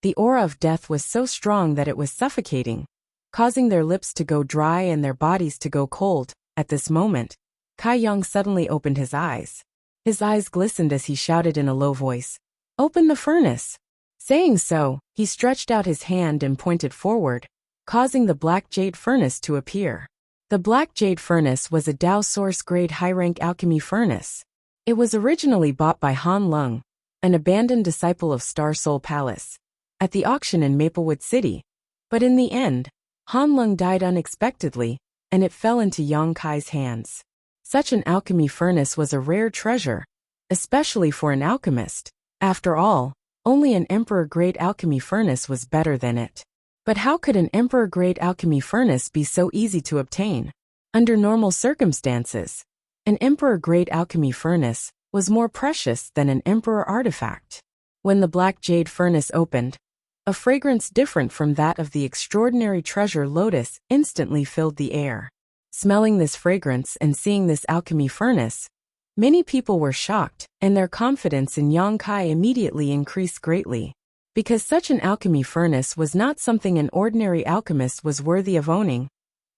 A: The aura of death was so strong that it was suffocating, causing their lips to go dry and their bodies to go cold. At this moment, Kai Yang suddenly opened his eyes. His eyes glistened as he shouted in a low voice, "Open the furnace!" Saying so, he stretched out his hand and pointed forward, causing the black jade furnace to appear. The black jade furnace was a Dao Source grade high-rank alchemy furnace. It was originally bought by Han Lung, an abandoned disciple of Star Soul Palace, at the auction in Maplewood City. But in the end, Han Lung died unexpectedly, and it fell into Yang Kai's hands. Such an alchemy furnace was a rare treasure, especially for an alchemist. After all, only an emperor-grade alchemy furnace was better than it. But how could an emperor-grade alchemy furnace be so easy to obtain? Under normal circumstances, an emperor-grade alchemy furnace was more precious than an emperor artifact. When the black jade furnace opened, a fragrance different from that of the extraordinary treasure lotus instantly filled the air. Smelling this fragrance and seeing this alchemy furnace, many people were shocked, and their confidence in Yang Kai immediately increased greatly. Because such an alchemy furnace was not something an ordinary alchemist was worthy of owning.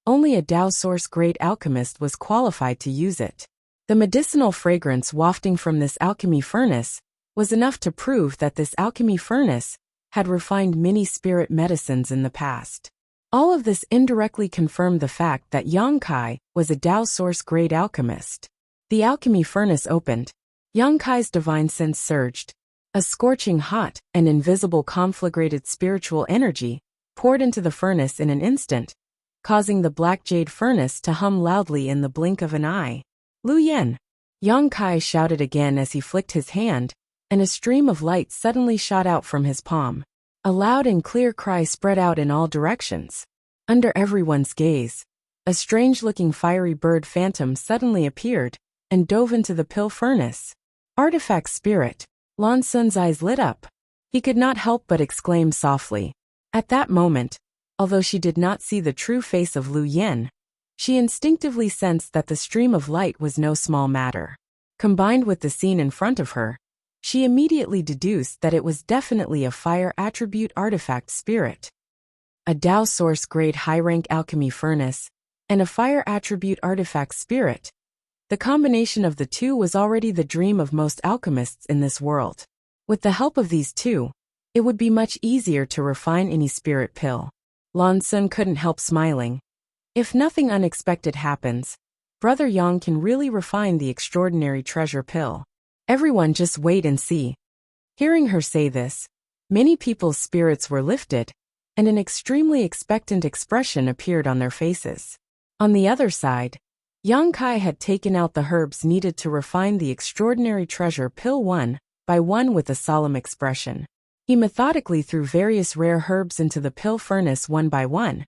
A: Only a Dao Source grade alchemist was qualified to use it. The medicinal fragrance wafting from this alchemy furnace was enough to prove that this alchemy furnace had refined many spirit medicines in the past. All of this indirectly confirmed the fact that Yang Kai was a Dao Source grade alchemist. The alchemy furnace opened. Yang Kai's divine sense surged. A scorching hot and invisible conflagrated spiritual energy poured into the furnace in an instant, causing the black jade furnace to hum loudly in the blink of an eye. "Lu Yen!" Yang Kai shouted again as he flicked his hand, and a stream of light suddenly shot out from his palm. A loud and clear cry spread out in all directions. Under everyone's gaze, a strange-looking fiery bird phantom suddenly appeared and dove into the pill furnace. Artifact spirit. Lan Sun's eyes lit up. He could not help but exclaim softly. At that moment, although she did not see the true face of Lu Yen, she instinctively sensed that the stream of light was no small matter. Combined with the scene in front of her, she immediately deduced that it was definitely a fire attribute artifact spirit. A Dao Source grade high-rank alchemy furnace, and a fire attribute artifact spirit. The combination of the two was already the dream of most alchemists in this world. With the help of these two, it would be much easier to refine any spirit pill. Lan Sun couldn't help smiling. If nothing unexpected happens, Brother Yang can really refine the extraordinary treasure pill. Everyone just wait and see. Hearing her say this, many people's spirits were lifted, and an extremely expectant expression appeared on their faces. On the other side, Yang Kai had taken out the herbs needed to refine the extraordinary treasure pill one by one with a solemn expression. He methodically threw various rare herbs into the pill furnace one by one,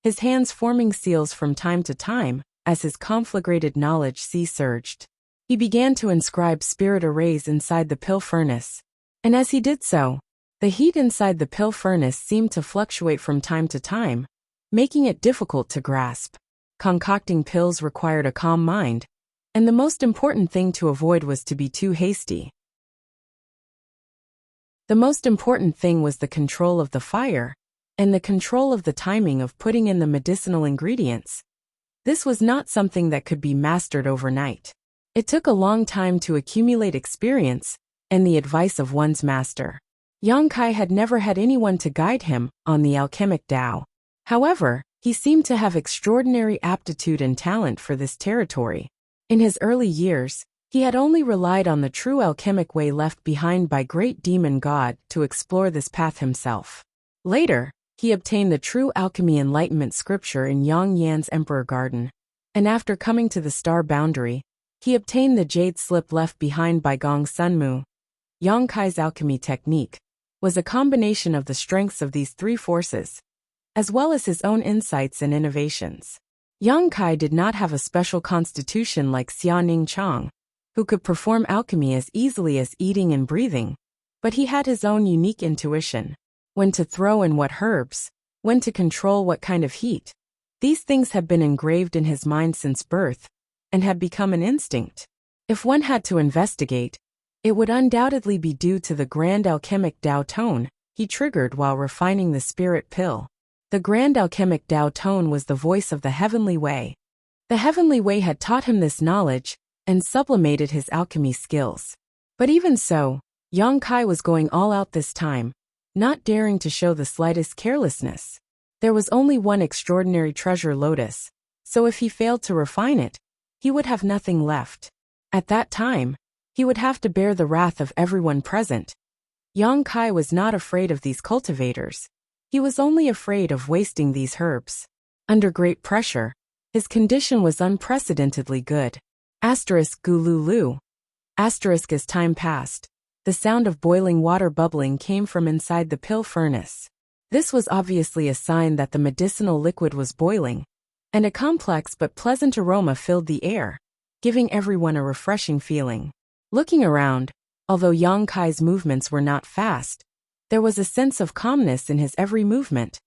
A: his hands forming seals from time to time as his conflagrated knowledge sea surged. He began to inscribe spirit arrays inside the pill furnace, and as he did so, the heat inside the pill furnace seemed to fluctuate from time to time, making it difficult to grasp. Concocting pills required a calm mind, and the most important thing to avoid was to be too hasty. The most important thing was the control of the fire, and the control of the timing of putting in the medicinal ingredients. This was not something that could be mastered overnight. It took a long time to accumulate experience and the advice of one's master. Yang Kai had never had anyone to guide him on the alchemic Tao. However, he seemed to have extraordinary aptitude and talent for this territory. In his early years, he had only relied on the true alchemic way left behind by great demon god to explore this path himself. Later, he obtained the true alchemy enlightenment scripture in Yang Yan's Emperor Garden, and after coming to the star boundary, he obtained the jade slip left behind by Gong Sunmu. Yang Kai's alchemy technique was a combination of the strengths of these three forces, as well as his own insights and innovations. Yang Kai did not have a special constitution like Xia Ning Chang, who could perform alchemy as easily as eating and breathing, but he had his own unique intuition. When to throw in what herbs, when to control what kind of heat. These things had been engraved in his mind since birth, and had become an instinct. If one had to investigate, it would undoubtedly be due to the grand alchemic Tao tone he triggered while refining the spirit pill. The grand alchemic Tao tone was the voice of the heavenly way. The heavenly way had taught him this knowledge and sublimated his alchemy skills. But even so, Yang Kai was going all out this time, not daring to show the slightest carelessness. There was only one extraordinary treasure lotus, so if he failed to refine it, he would have nothing left. At that time, he would have to bear the wrath of everyone present. Yang Kai was not afraid of these cultivators. He was only afraid of wasting these herbs. Under great pressure, his condition was unprecedentedly good. Gululu. As time passed, the sound of boiling water bubbling came from inside the pill furnace. This was obviously a sign that the medicinal liquid was boiling, and a complex but pleasant aroma filled the air, giving everyone a refreshing feeling. Looking around, although Yang Kai's movements were not fast, there was a sense of calmness in his every movement,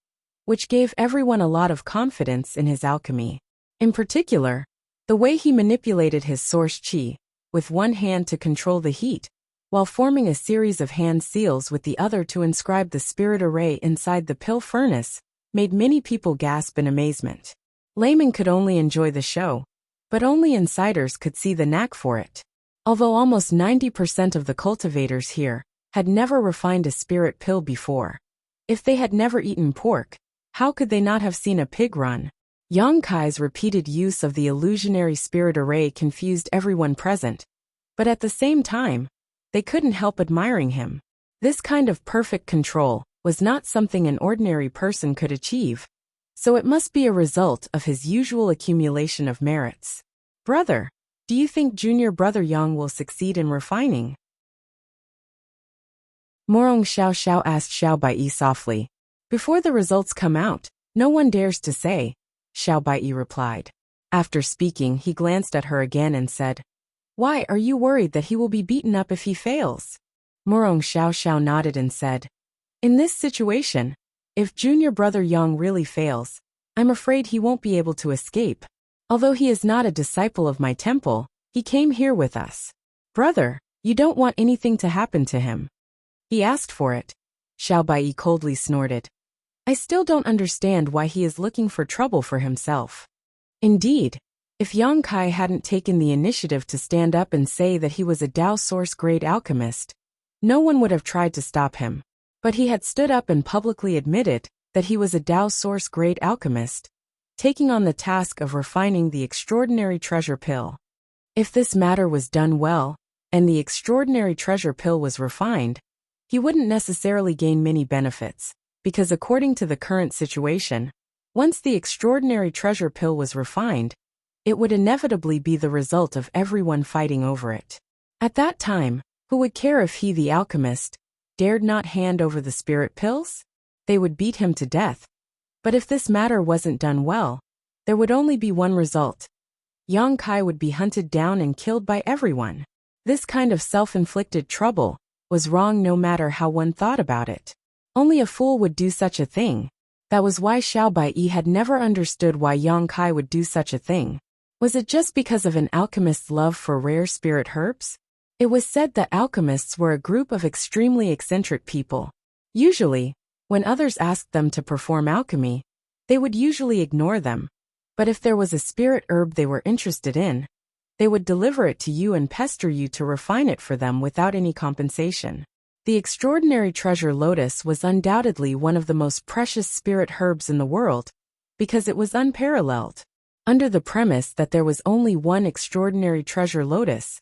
A: which gave everyone a lot of confidence in his alchemy. In particular, the way he manipulated his source qi, with one hand to control the heat, while forming a series of hand seals with the other to inscribe the spirit array inside the pill furnace, made many people gasp in amazement. Laymen could only enjoy the show, but only insiders could see the knack for it. Although almost 90% of the cultivators here had never refined a spirit pill before. If they had never eaten pork, how could they not have seen a pig run? Yang Kai's repeated use of the illusionary spirit array confused everyone present, but at the same time, they couldn't help admiring him. This kind of perfect control was not something an ordinary person could achieve, so it must be a result of his usual accumulation of merits. Brother, do you think junior brother Yang will succeed in refining? Morong Xiao Xiao asked Xiao Baiyi softly. Before the results come out, no one dares to say, Xiao Baiyi replied. After speaking, he glanced at her again and said, Why are you worried that he will be beaten up if he fails? Morong Xiao Xiao nodded and said, In this situation, if junior brother Yang really fails, I'm afraid he won't be able to escape. Although he is not a disciple of my temple, he came here with us. Brother, you don't want anything to happen to him. He asked for it. Xiao Baiyi coldly snorted. I still don't understand why he is looking for trouble for himself. Indeed, if Yang Kai hadn't taken the initiative to stand up and say that he was a Tao Source grade alchemist, no one would have tried to stop him. But he had stood up and publicly admitted that he was a Tao Source grade alchemist, taking on the task of refining the extraordinary treasure pill. If this matter was done well, and the extraordinary treasure pill was refined, he wouldn't necessarily gain many benefits, because according to the current situation, once the extraordinary treasure pill was refined, it would inevitably be the result of everyone fighting over it. At that time, who would care if he, the alchemist, dared not hand over the spirit pills? They would beat him to death. But if this matter wasn't done well, there would only be one result. Yang Kai would be hunted down and killed by everyone. This kind of self-inflicted trouble was wrong no matter how one thought about it. Only a fool would do such a thing. That was why Xiao Baiyi had never understood why Yang Kai would do such a thing. Was it just because of an alchemist's love for rare spirit herbs? It was said that alchemists were a group of extremely eccentric people. Usually, when others asked them to perform alchemy, they would usually ignore them. But if there was a spirit herb they were interested in, they would deliver it to you and pester you to refine it for them without any compensation. The extraordinary treasure lotus was undoubtedly one of the most precious spirit herbs in the world, because it was unparalleled. Under the premise that there was only one extraordinary treasure lotus,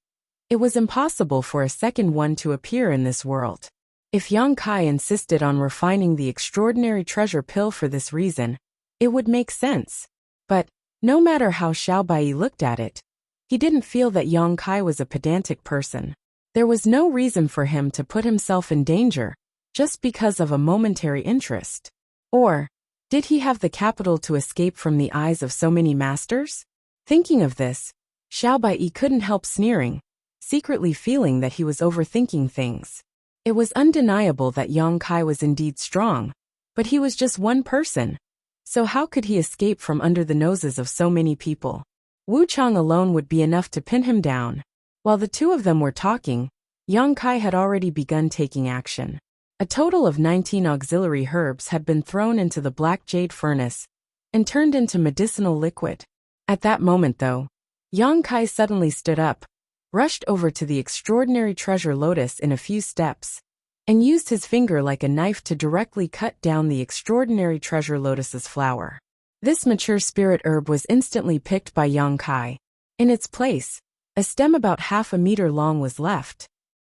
A: it was impossible for a second one to appear in this world. If Yang Kai insisted on refining the extraordinary treasure pill for this reason, it would make sense. But, no matter how Xiao Bai looked at it, he didn't feel that Yang Kai was a pedantic person. There was no reason for him to put himself in danger, just because of a momentary interest. Or, did he have the capital to escape from the eyes of so many masters? Thinking of this, Xiao Bai couldn't help sneering, secretly feeling that he was overthinking things. It was undeniable that Yang Kai was indeed strong, but he was just one person. So how could he escape from under the noses of so many people? Wu Chang alone would be enough to pin him down. While the two of them were talking, Yang Kai had already begun taking action. A total of 19 auxiliary herbs had been thrown into the black jade furnace and turned into medicinal liquid. At that moment, though, Yang Kai suddenly stood up, rushed over to the extraordinary treasure lotus in a few steps, and used his finger like a knife to directly cut down the extraordinary treasure lotus's flower. This mature spirit herb was instantly picked by Yang Kai. In its place, a stem about half a meter long was left.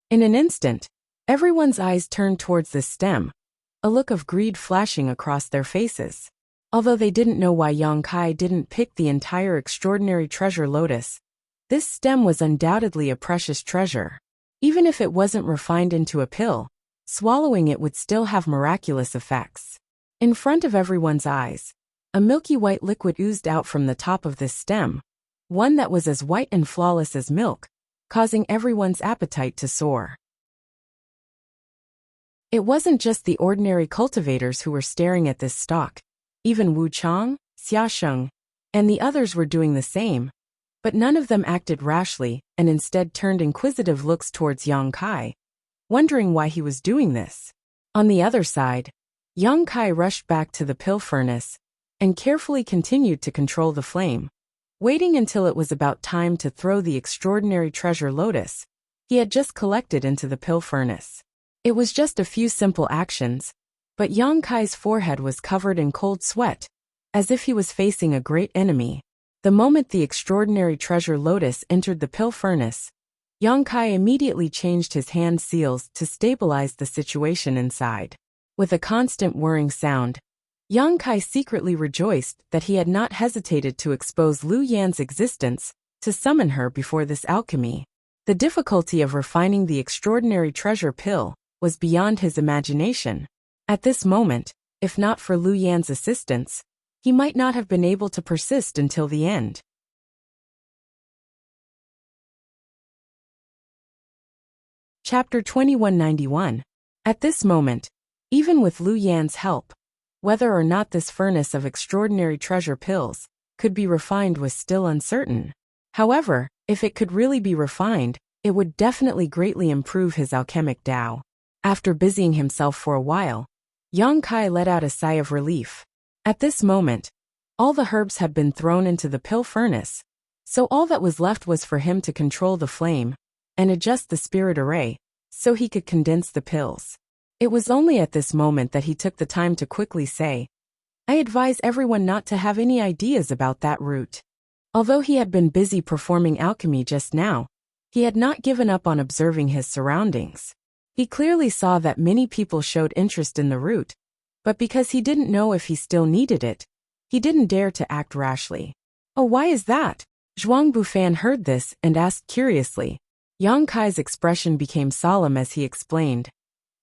A: In an instant, everyone's eyes turned towards this stem, a look of greed flashing across their faces. Although they didn't know why Yang Kai didn't pick the entire extraordinary treasure lotus, this stem was undoubtedly a precious treasure. Even if it wasn't refined into a pill, swallowing it would still have miraculous effects. In front of everyone's eyes, a milky white liquid oozed out from the top of this stem, one that was as white and flawless as milk, causing everyone's appetite to soar. It wasn't just the ordinary cultivators who were staring at this stalk. Even Wu Chang, Xia Sheng, and the others were doing the same, but none of them acted rashly and instead turned inquisitive looks towards Yang Kai, wondering why he was doing this. On the other side, Yang Kai rushed back to the pill furnace and carefully continued to control the flame. Waiting until it was about time to throw the extraordinary treasure lotus he had just collected into the pill furnace. It was just a few simple actions, but Yang Kai's forehead was covered in cold sweat, as if he was facing a great enemy. The moment the extraordinary treasure lotus entered the pill furnace, Yang Kai immediately changed his hand seals to stabilize the situation inside. With a constant whirring sound, Yang Kai secretly rejoiced that he had not hesitated to expose Lu Yan's existence to summon her before this alchemy. The difficulty of refining the extraordinary treasure pill was beyond his imagination. At this moment, if not for Lu Yan's assistance, he might not have been able to persist until the end. Chapter 2191. At this moment, even with Lu Yan's help, whether or not this furnace of extraordinary treasure pills could be refined was still uncertain. However, if it could really be refined, it would definitely greatly improve his alchemic Tao. After busying himself for a while, Yang Kai let out a sigh of relief. At this moment, all the herbs had been thrown into the pill furnace, so all that was left was for him to control the flame and adjust the spirit array so he could condense the pills. It was only at this moment that he took the time to quickly say, "I advise everyone not to have any ideas about that route." Although he had been busy performing alchemy just now, he had not given up on observing his surroundings. He clearly saw that many people showed interest in the route, but because he didn't know if he still needed it, he didn't dare to act rashly. "Oh, why is that?" Zhuang Bufan heard this and asked curiously. Yang Kai's expression became solemn as he explained,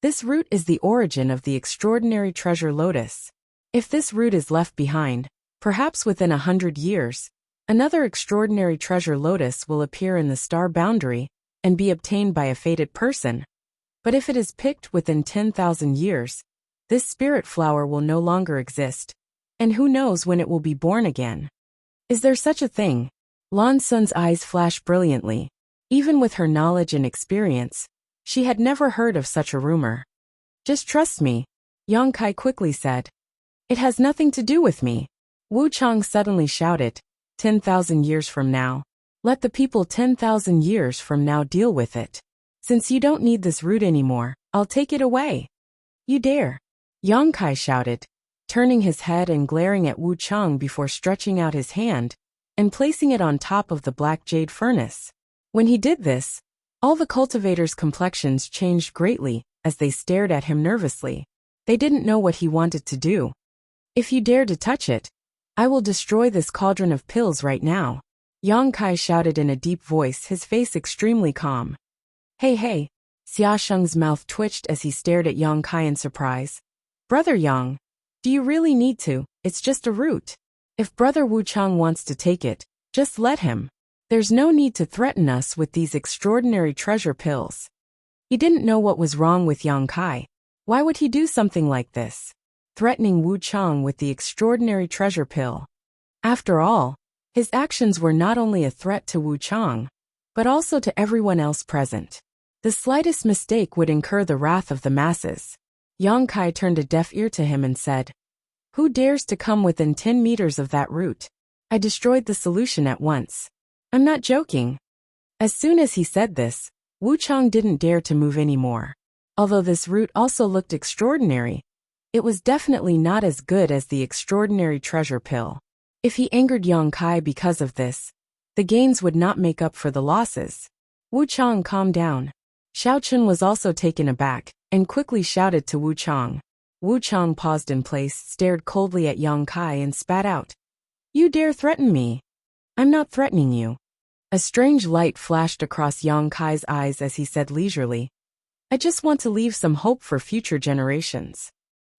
A: "This root is the origin of the extraordinary treasure lotus. If this root is left behind, perhaps within 100 years, another extraordinary treasure lotus will appear in the star boundary and be obtained by a fated person. But if it is picked within 10,000 years, this spirit flower will no longer exist, and who knows when it will be born again." "Is there such a thing?" Lan Sun's eyes flashed brilliantly. Even with her knowledge and experience, she had never heard of such a rumor. Just trust me, Yang Kai quickly said. It has nothing to do with me. Wu Chang suddenly shouted, 10,000 years from now. Let the people 10,000 years from now deal with it. Since you don't need this root anymore, I'll take it away. You dare? Yang Kai shouted, turning his head and glaring at Wu Chang before stretching out his hand and placing it on top of the black jade furnace. When he did this, all the cultivators' complexions changed greatly as they stared at him nervously. They didn't know what he wanted to do. If you dare to touch it, I will destroy this cauldron of pills right now. Yang Kai shouted in a deep voice, his face extremely calm. Hey, Xia Sheng's mouth twitched as he stared at Yang Kai in surprise. Brother Yang, do you really need to? It's just a root. If Brother Wu Chang wants to take it, just let him. There's no need to threaten us with these extraordinary treasure pills. He didn't know what was wrong with Yang Kai. Why would he do something like this? Threatening Wu Chang with the extraordinary treasure pill. After all, his actions were not only a threat to Wu Chang, but also to everyone else present. The slightest mistake would incur the wrath of the masses. Yang Kai turned a deaf ear to him and said, Who dares to come within 10 meters of that root? I destroyed the solution at once. I'm not joking. As soon as he said this, Wu Chang didn't dare to move anymore. Although this root also looked extraordinary, it was definitely not as good as the extraordinary treasure pill. If he angered Yang Kai because of this, the gains would not make up for the losses. Wu Chang calmed down. Xiao Chun was also taken aback, and quickly shouted to Wu Chang. Wu Chang paused in place, stared coldly at Yang Kai and spat out. You dare threaten me? I'm not threatening you. A strange light flashed across Yang Kai's eyes as he said leisurely, I just want to leave some hope for future generations.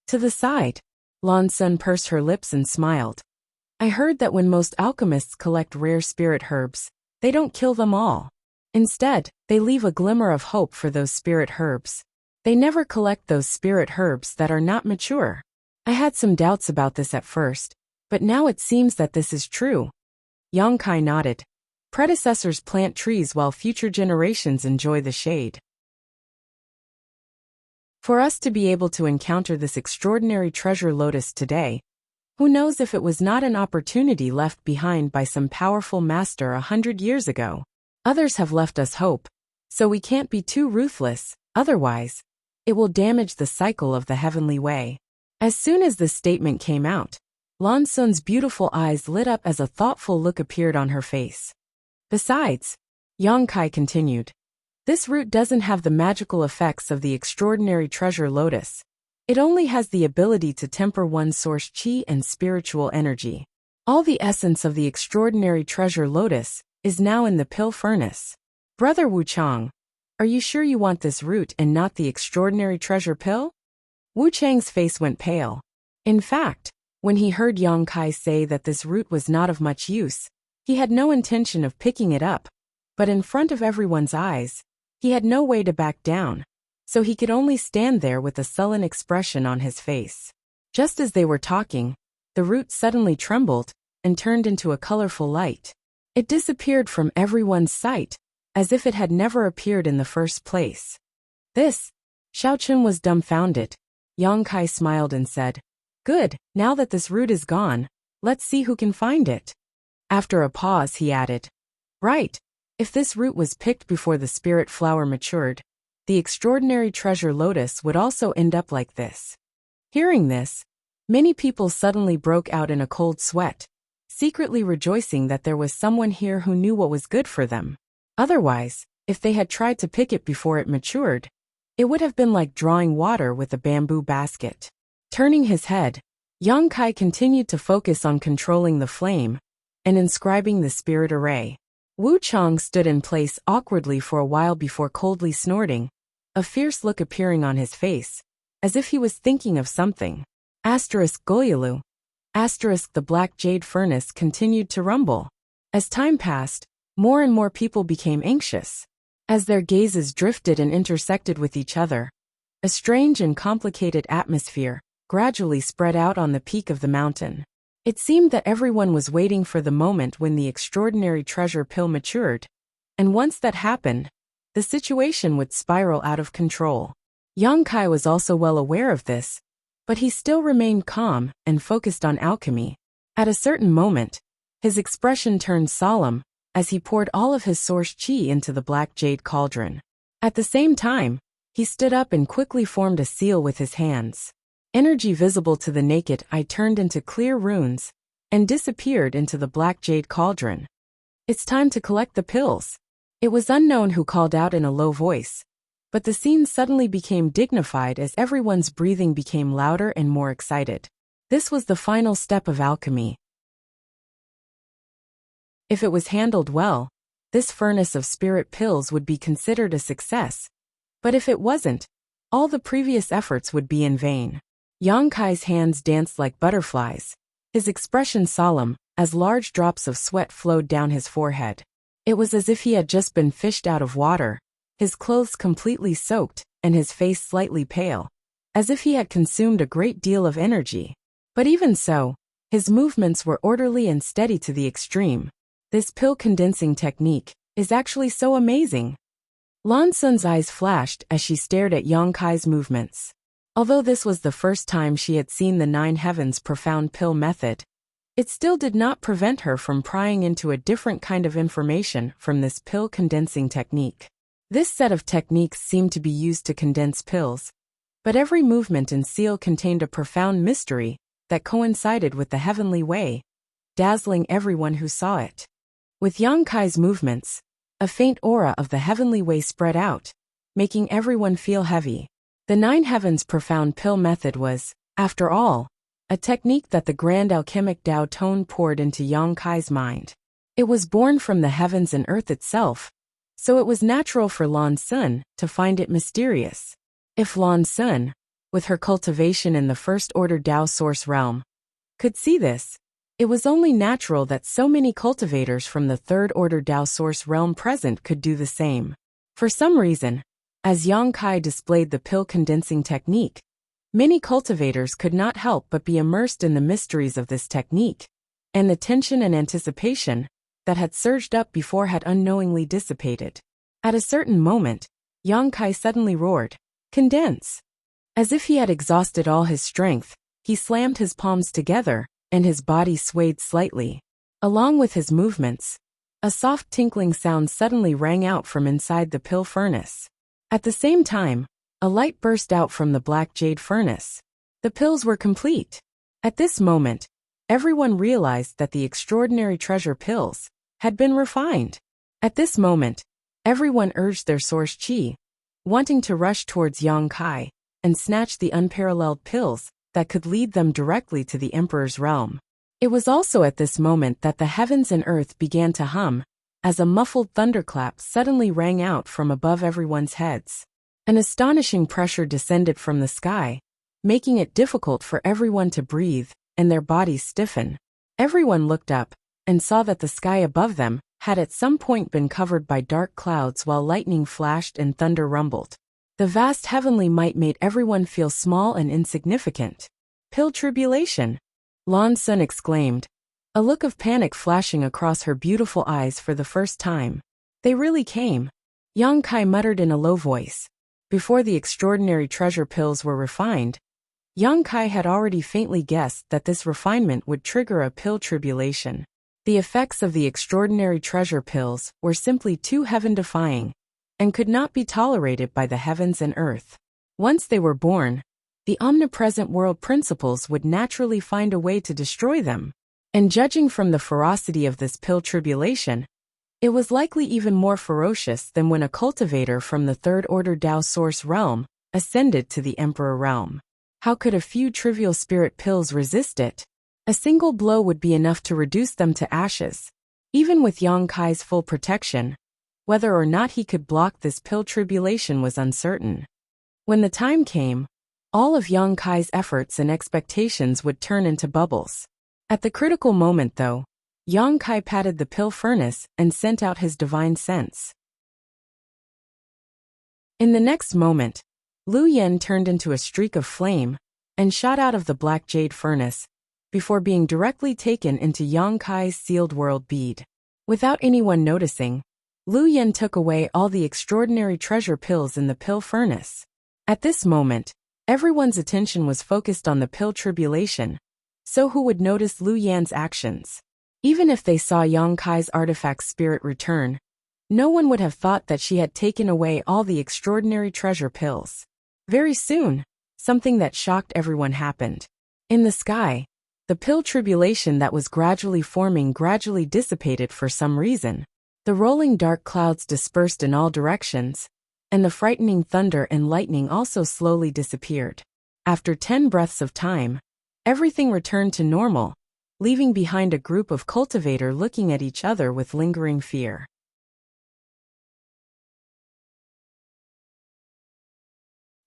A: To the side, Lan Sun pursed her lips and smiled. I heard that when most alchemists collect rare spirit herbs, they don't kill them all. Instead, they leave a glimmer of hope for those spirit herbs. They never collect those spirit herbs that are not mature. I had some doubts about this at first, but now it seems that this is true. Yang Kai nodded. Predecessors plant trees while future generations enjoy the shade. For us to be able to encounter this extraordinary treasure lotus today, who knows if it was not an opportunity left behind by some powerful master 100 years ago. Others have left us hope, so we can't be too ruthless, otherwise, it will damage the cycle of the heavenly way. As soon as this statement came out, Lan Sun's beautiful eyes lit up as a thoughtful look appeared on her face. Besides, Yang Kai continued, this root doesn't have the magical effects of the extraordinary treasure lotus. It only has the ability to temper one's source qi and spiritual energy. All the essence of the extraordinary treasure lotus is now in the pill furnace. Brother Wu Chang, are you sure you want this root and not the extraordinary treasure pill? Wu Chang's face went pale. In fact, when he heard Yang Kai say that this root was not of much use, he had no intention of picking it up, but in front of everyone's eyes, he had no way to back down, so he could only stand there with a sullen expression on his face. Just as they were talking, the root suddenly trembled and turned into a colorful light. It disappeared from everyone's sight, as if it had never appeared in the first place. This, Xiao Chun was dumbfounded. Yang Kai smiled and said, Good, now that this root is gone, let's see who can find it. After a pause he added, Right, if this root was picked before the spirit flower matured, the extraordinary treasure lotus would also end up like this. Hearing this, many people suddenly broke out in a cold sweat, secretly rejoicing that there was someone here who knew what was good for them. Otherwise, if they had tried to pick it before it matured, it would have been like drawing water with a bamboo basket. Turning his head, Yang Kai continued to focus on controlling the flame and inscribing the spirit array. Wu Chang stood in place awkwardly for a while before coldly snorting, a fierce look appearing on his face, as if he was thinking of something. Goyalu. The black jade furnace continued to rumble. As time passed, more and more people became anxious. As their gazes drifted and intersected with each other, a strange and complicated atmosphere gradually spread out on the peak of the mountain. It seemed that everyone was waiting for the moment when the extraordinary treasure pill matured. And once that happened, the situation would spiral out of control. Yang Kai was also well aware of this, but he still remained calm and focused on alchemy. At a certain moment, his expression turned solemn as he poured all of his source qi into the black jade cauldron. At the same time, he stood up and quickly formed a seal with his hands. Energy visible to the naked eye turned into clear runes and disappeared into the black jade cauldron. "It's time to collect the pills." It was unknown who called out in a low voice, but the scene suddenly became dignified as everyone's breathing became louder and more excited. This was the final step of alchemy. If it was handled well, this furnace of spirit pills would be considered a success, but if it wasn't, all the previous efforts would be in vain. Yang Kai's hands danced like butterflies, his expression solemn, as large drops of sweat flowed down his forehead. It was as if he had just been fished out of water, his clothes completely soaked, and his face slightly pale, as if he had consumed a great deal of energy. But even so, his movements were orderly and steady to the extreme. This pill condensing technique is actually so amazing. Lan Sun's eyes flashed as she stared at Yang Kai's movements. Although this was the first time she had seen the Nine Heavens profound pill method, it still did not prevent her from prying into a different kind of information from this pill condensing technique. This set of techniques seemed to be used to condense pills, but every movement and seal contained a profound mystery that coincided with the heavenly way, dazzling everyone who saw it. With Yang Kai's movements, a faint aura of the heavenly way spread out, making everyone feel heavy. The Nine Heavens profound pill method was, after all, a technique that the grand alchemic Tao Tone poured into Yang Kai's mind. It was born from the heavens and earth itself, so it was natural for Lan Sun to find it mysterious. If Lan Sun, with her cultivation in the first order Tao source realm, could see this, it was only natural that so many cultivators from the third order Tao source realm present could do the same. For some reason, as Yang Kai displayed the pill condensing technique, many cultivators could not help but be immersed in the mysteries of this technique, and the tension and anticipation that had surged up before had unknowingly dissipated. At a certain moment, Yang Kai suddenly roared, "Condense!" As if he had exhausted all his strength, he slammed his palms together, and his body swayed slightly. Along with his movements, a soft tinkling sound suddenly rang out from inside the pill furnace. At the same time, a light burst out from the black jade furnace. The pills were complete. At this moment, everyone realized that the extraordinary treasure pills had been refined. At this moment, everyone urged their source qi, wanting to rush towards Yang Kai and snatch the unparalleled pills that could lead them directly to the Emperor's realm. It was also at this moment that the heavens and earth began to hum, as a muffled thunderclap suddenly rang out from above everyone's heads. An astonishing pressure descended from the sky, making it difficult for everyone to breathe, and their bodies stiffen. Everyone looked up, and saw that the sky above them had at some point been covered by dark clouds while lightning flashed and thunder rumbled. The vast heavenly might made everyone feel small and insignificant. "Pill tribulation!" Lan Sun exclaimed, a look of panic flashing across her beautiful eyes for the first time. "They really came," Yang Kai muttered in a low voice. Before the extraordinary treasure pills were refined, Yang Kai had already faintly guessed that this refinement would trigger a pill tribulation. The effects of the extraordinary treasure pills were simply too heaven-defying, and could not be tolerated by the heavens and earth. Once they were born, the omnipresent world principles would naturally find a way to destroy them. And judging from the ferocity of this pill tribulation, it was likely even more ferocious than when a cultivator from the third order Tao source realm ascended to the Emperor realm. How could a few trivial spirit pills resist it? A single blow would be enough to reduce them to ashes. Even with Yang Kai's full protection, whether or not he could block this pill tribulation was uncertain. When the time came, all of Yang Kai's efforts and expectations would turn into bubbles. At the critical moment though, Yang Kai patted the pill furnace and sent out his divine sense. In the next moment, Lu Yen turned into a streak of flame and shot out of the black jade furnace, before being directly taken into Yang Kai's sealed world bead. Without anyone noticing, Lu Yen took away all the extraordinary treasure pills in the pill furnace. At this moment, everyone's attention was focused on the pill tribulation, so who would notice Lu Yan's actions? Even if they saw Yang Kai's artifact spirit return, no one would have thought that she had taken away all the extraordinary treasure pills. Very soon, something that shocked everyone happened. In the sky, the pill tribulation that was gradually forming gradually dissipated for some reason. The rolling dark clouds dispersed in all directions, and the frightening thunder and lightning also slowly disappeared. After 10 breaths of time, everything returned to normal, leaving behind a group of cultivators looking at each other with lingering fear.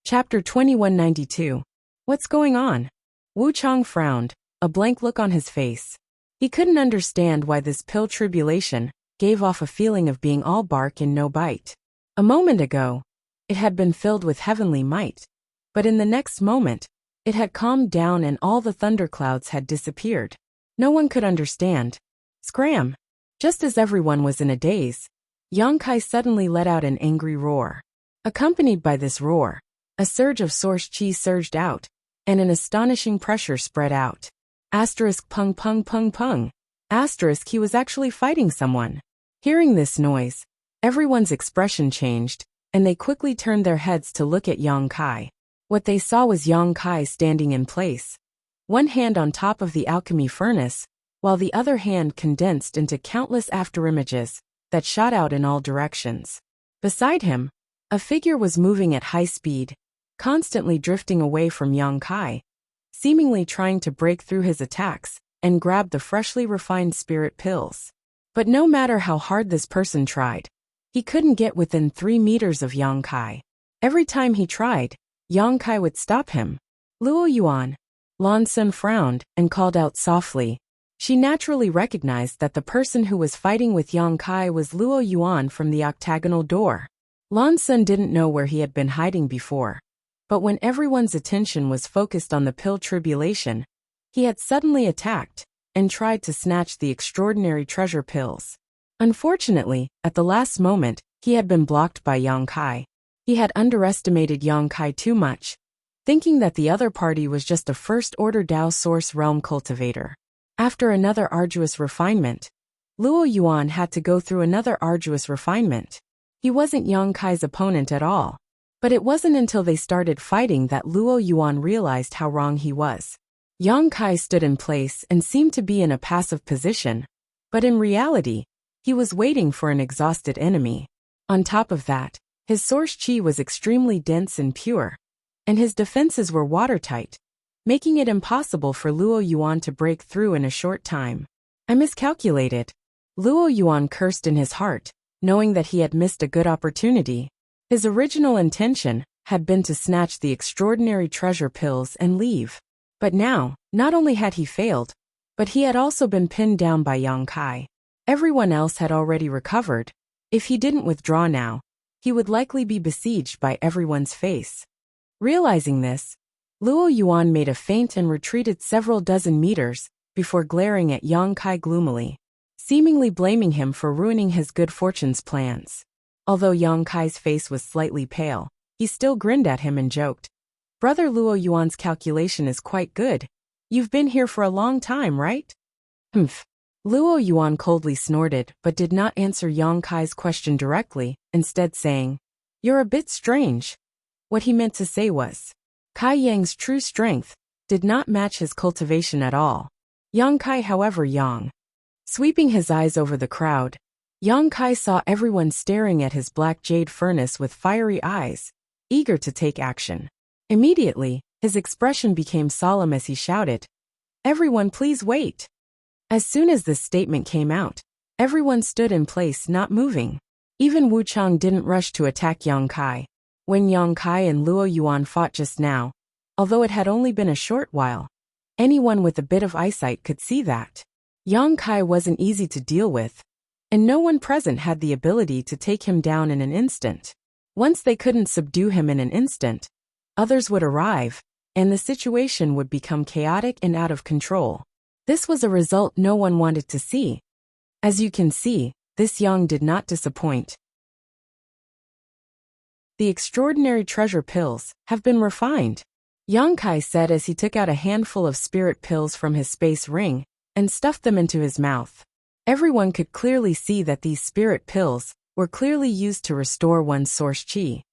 A: Chapter 2192. What's going on? Wu Chang frowned, a blank look on his face. He couldn't understand why this pill tribulation gave off a feeling of being all bark and no bite. A moment ago, it had been filled with heavenly might, but in the next moment, it had calmed down and all the thunderclouds had disappeared. No one could understand. Scram! Just as everyone was in a daze, Yang Kai suddenly let out an angry roar. Accompanied by this roar, a surge of source chi surged out, and an astonishing pressure spread out. Asterisk pung pung pung pung. Asterisk he was actually fighting someone. Hearing this noise, everyone's expression changed, and they quickly turned their heads to look at Yang Kai. What they saw was Yang Kai standing in place, one hand on top of the alchemy furnace, while the other hand condensed into countless afterimages that shot out in all directions. Beside him, a figure was moving at high speed, constantly drifting away from Yang Kai, seemingly trying to break through his attacks and grab the freshly refined spirit pills. But no matter how hard this person tried, he couldn't get within 3 meters of Yang Kai. Every time he tried, Yang Kai would stop him. Luo Yuan. Lan Sun frowned and called out softly. She naturally recognized that the person who was fighting with Yang Kai was Luo Yuan from the octagonal door. Lan Sun didn't know where he had been hiding before, but when everyone's attention was focused on the pill tribulation, he had suddenly attacked and tried to snatch the extraordinary treasure pills. Unfortunately, at the last moment, he had been blocked by Yang Kai. He had underestimated Yang Kai too much, thinking that the other party was just a first-order Dao Source Realm cultivator. After another arduous refinement, Luo Yuan had to go through another arduous refinement. He wasn't Yang Kai's opponent at all. But it wasn't until they started fighting that Luo Yuan realized how wrong he was. Yang Kai stood in place and seemed to be in a passive position, but in reality, he was waiting for an exhausted enemy. On top of that, his source chi was extremely dense and pure, and his defenses were watertight, making it impossible for Luo Yuan to break through in a short time. I miscalculated. Luo Yuan cursed in his heart, knowing that he had missed a good opportunity. His original intention had been to snatch the extraordinary treasure pills and leave. But now, not only had he failed, but he had also been pinned down by Yang Kai. Everyone else had already recovered. If he didn't withdraw now, he would likely be besieged by everyone's face. Realizing this, Luo Yuan made a feint and retreated several dozen meters before glaring at Yang Kai gloomily, seemingly blaming him for ruining his good fortune's plans. Although Yang Kai's face was slightly pale, he still grinned at him and joked, "Brother Luo Yuan's calculation is quite good. You've been here for a long time, right?" Humph. Luo Yuan coldly snorted but did not answer Yang Kai's question directly, instead saying, "You're a bit strange." What he meant to say was, Kai Yang's true strength did not match his cultivation at all. Yang Kai, however, Yang. Sweeping his eyes over the crowd, Yang Kai saw everyone staring at his black jade furnace with fiery eyes, eager to take action. Immediately, his expression became solemn as he shouted, "Everyone please wait." As soon as this statement came out, everyone stood in place not moving. Even Wu Chang didn't rush to attack Yang Kai. When Yang Kai and Luo Yuan fought just now, although it had only been a short while, anyone with a bit of eyesight could see that Yang Kai wasn't easy to deal with, and no one present had the ability to take him down in an instant. Once they couldn't subdue him in an instant, others would arrive, and the situation would become chaotic and out of control. This was a result no one wanted to see. As you can see, this Yang did not disappoint. The extraordinary treasure pills have been refined, Yang Kai said as he took out a handful of spirit pills from his space ring and stuffed them into his mouth. Everyone could clearly see that these spirit pills were clearly used to restore one's source chi.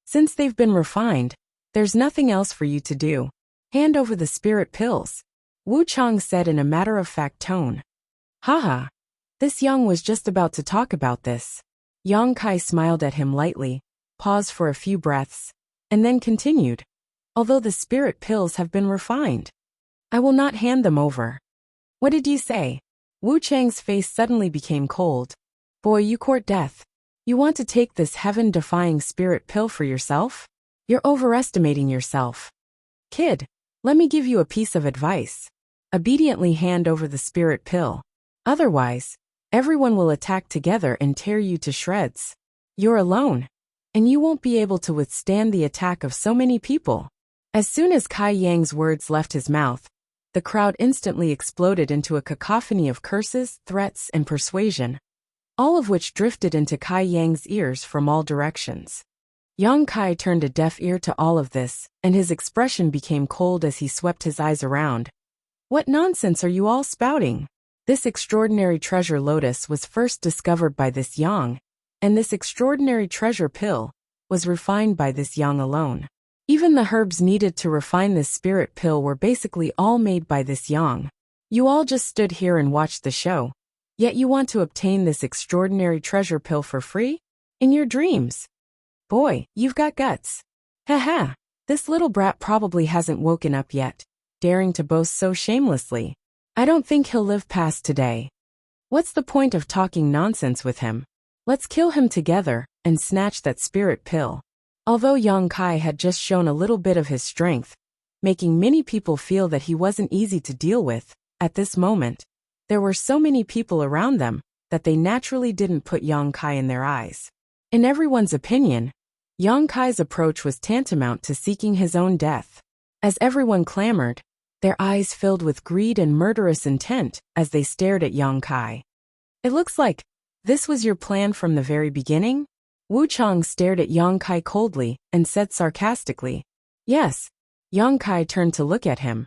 A: Since they've been refined, there's nothing else for you to do. Hand over the spirit pills, Wu Chang said in a matter-of-fact tone. Haha. This Yang was just about to talk about this. Yang Kai smiled at him lightly, paused for a few breaths, and then continued. Although the spirit pills have been refined, I will not hand them over. What did you say? Wu Chang's face suddenly became cold. Boy, you court death. You want to take this heaven-defying spirit pill for yourself? You're overestimating yourself. Kid, let me give you a piece of advice. Obediently hand over the spirit pill. Otherwise, everyone will attack together and tear you to shreds. You're alone, and you won't be able to withstand the attack of so many people. As soon as Kai Yang's words left his mouth, the crowd instantly exploded into a cacophony of curses, threats, and persuasion, all of which drifted into Kai Yang's ears from all directions. Yang Kai turned a deaf ear to all of this, and his expression became cold as he swept his eyes around. What nonsense are you all spouting? This extraordinary treasure lotus was first discovered by this Yang, and this extraordinary treasure pill was refined by this Yang alone. Even the herbs needed to refine this spirit pill were basically all made by this Yang. You all just stood here and watched the show, yet you want to obtain this extraordinary treasure pill for free? In your dreams. Boy, you've got guts. Haha, this little brat probably hasn't woken up yet, daring to boast so shamelessly. I don't think he'll live past today. What's the point of talking nonsense with him? Let's kill him together and snatch that spirit pill. Although Yang Kai had just shown a little bit of his strength, making many people feel that he wasn't easy to deal with, at this moment, there were so many people around them that they naturally didn't put Yang Kai in their eyes. In everyone's opinion, Yang Kai's approach was tantamount to seeking his own death. As everyone clamored, their eyes filled with greed and murderous intent as they stared at Yang Kai. It looks like this was your plan from the very beginning? Wu Chang stared at Yang Kai coldly and said sarcastically. Yes. Yang Kai turned to look at him.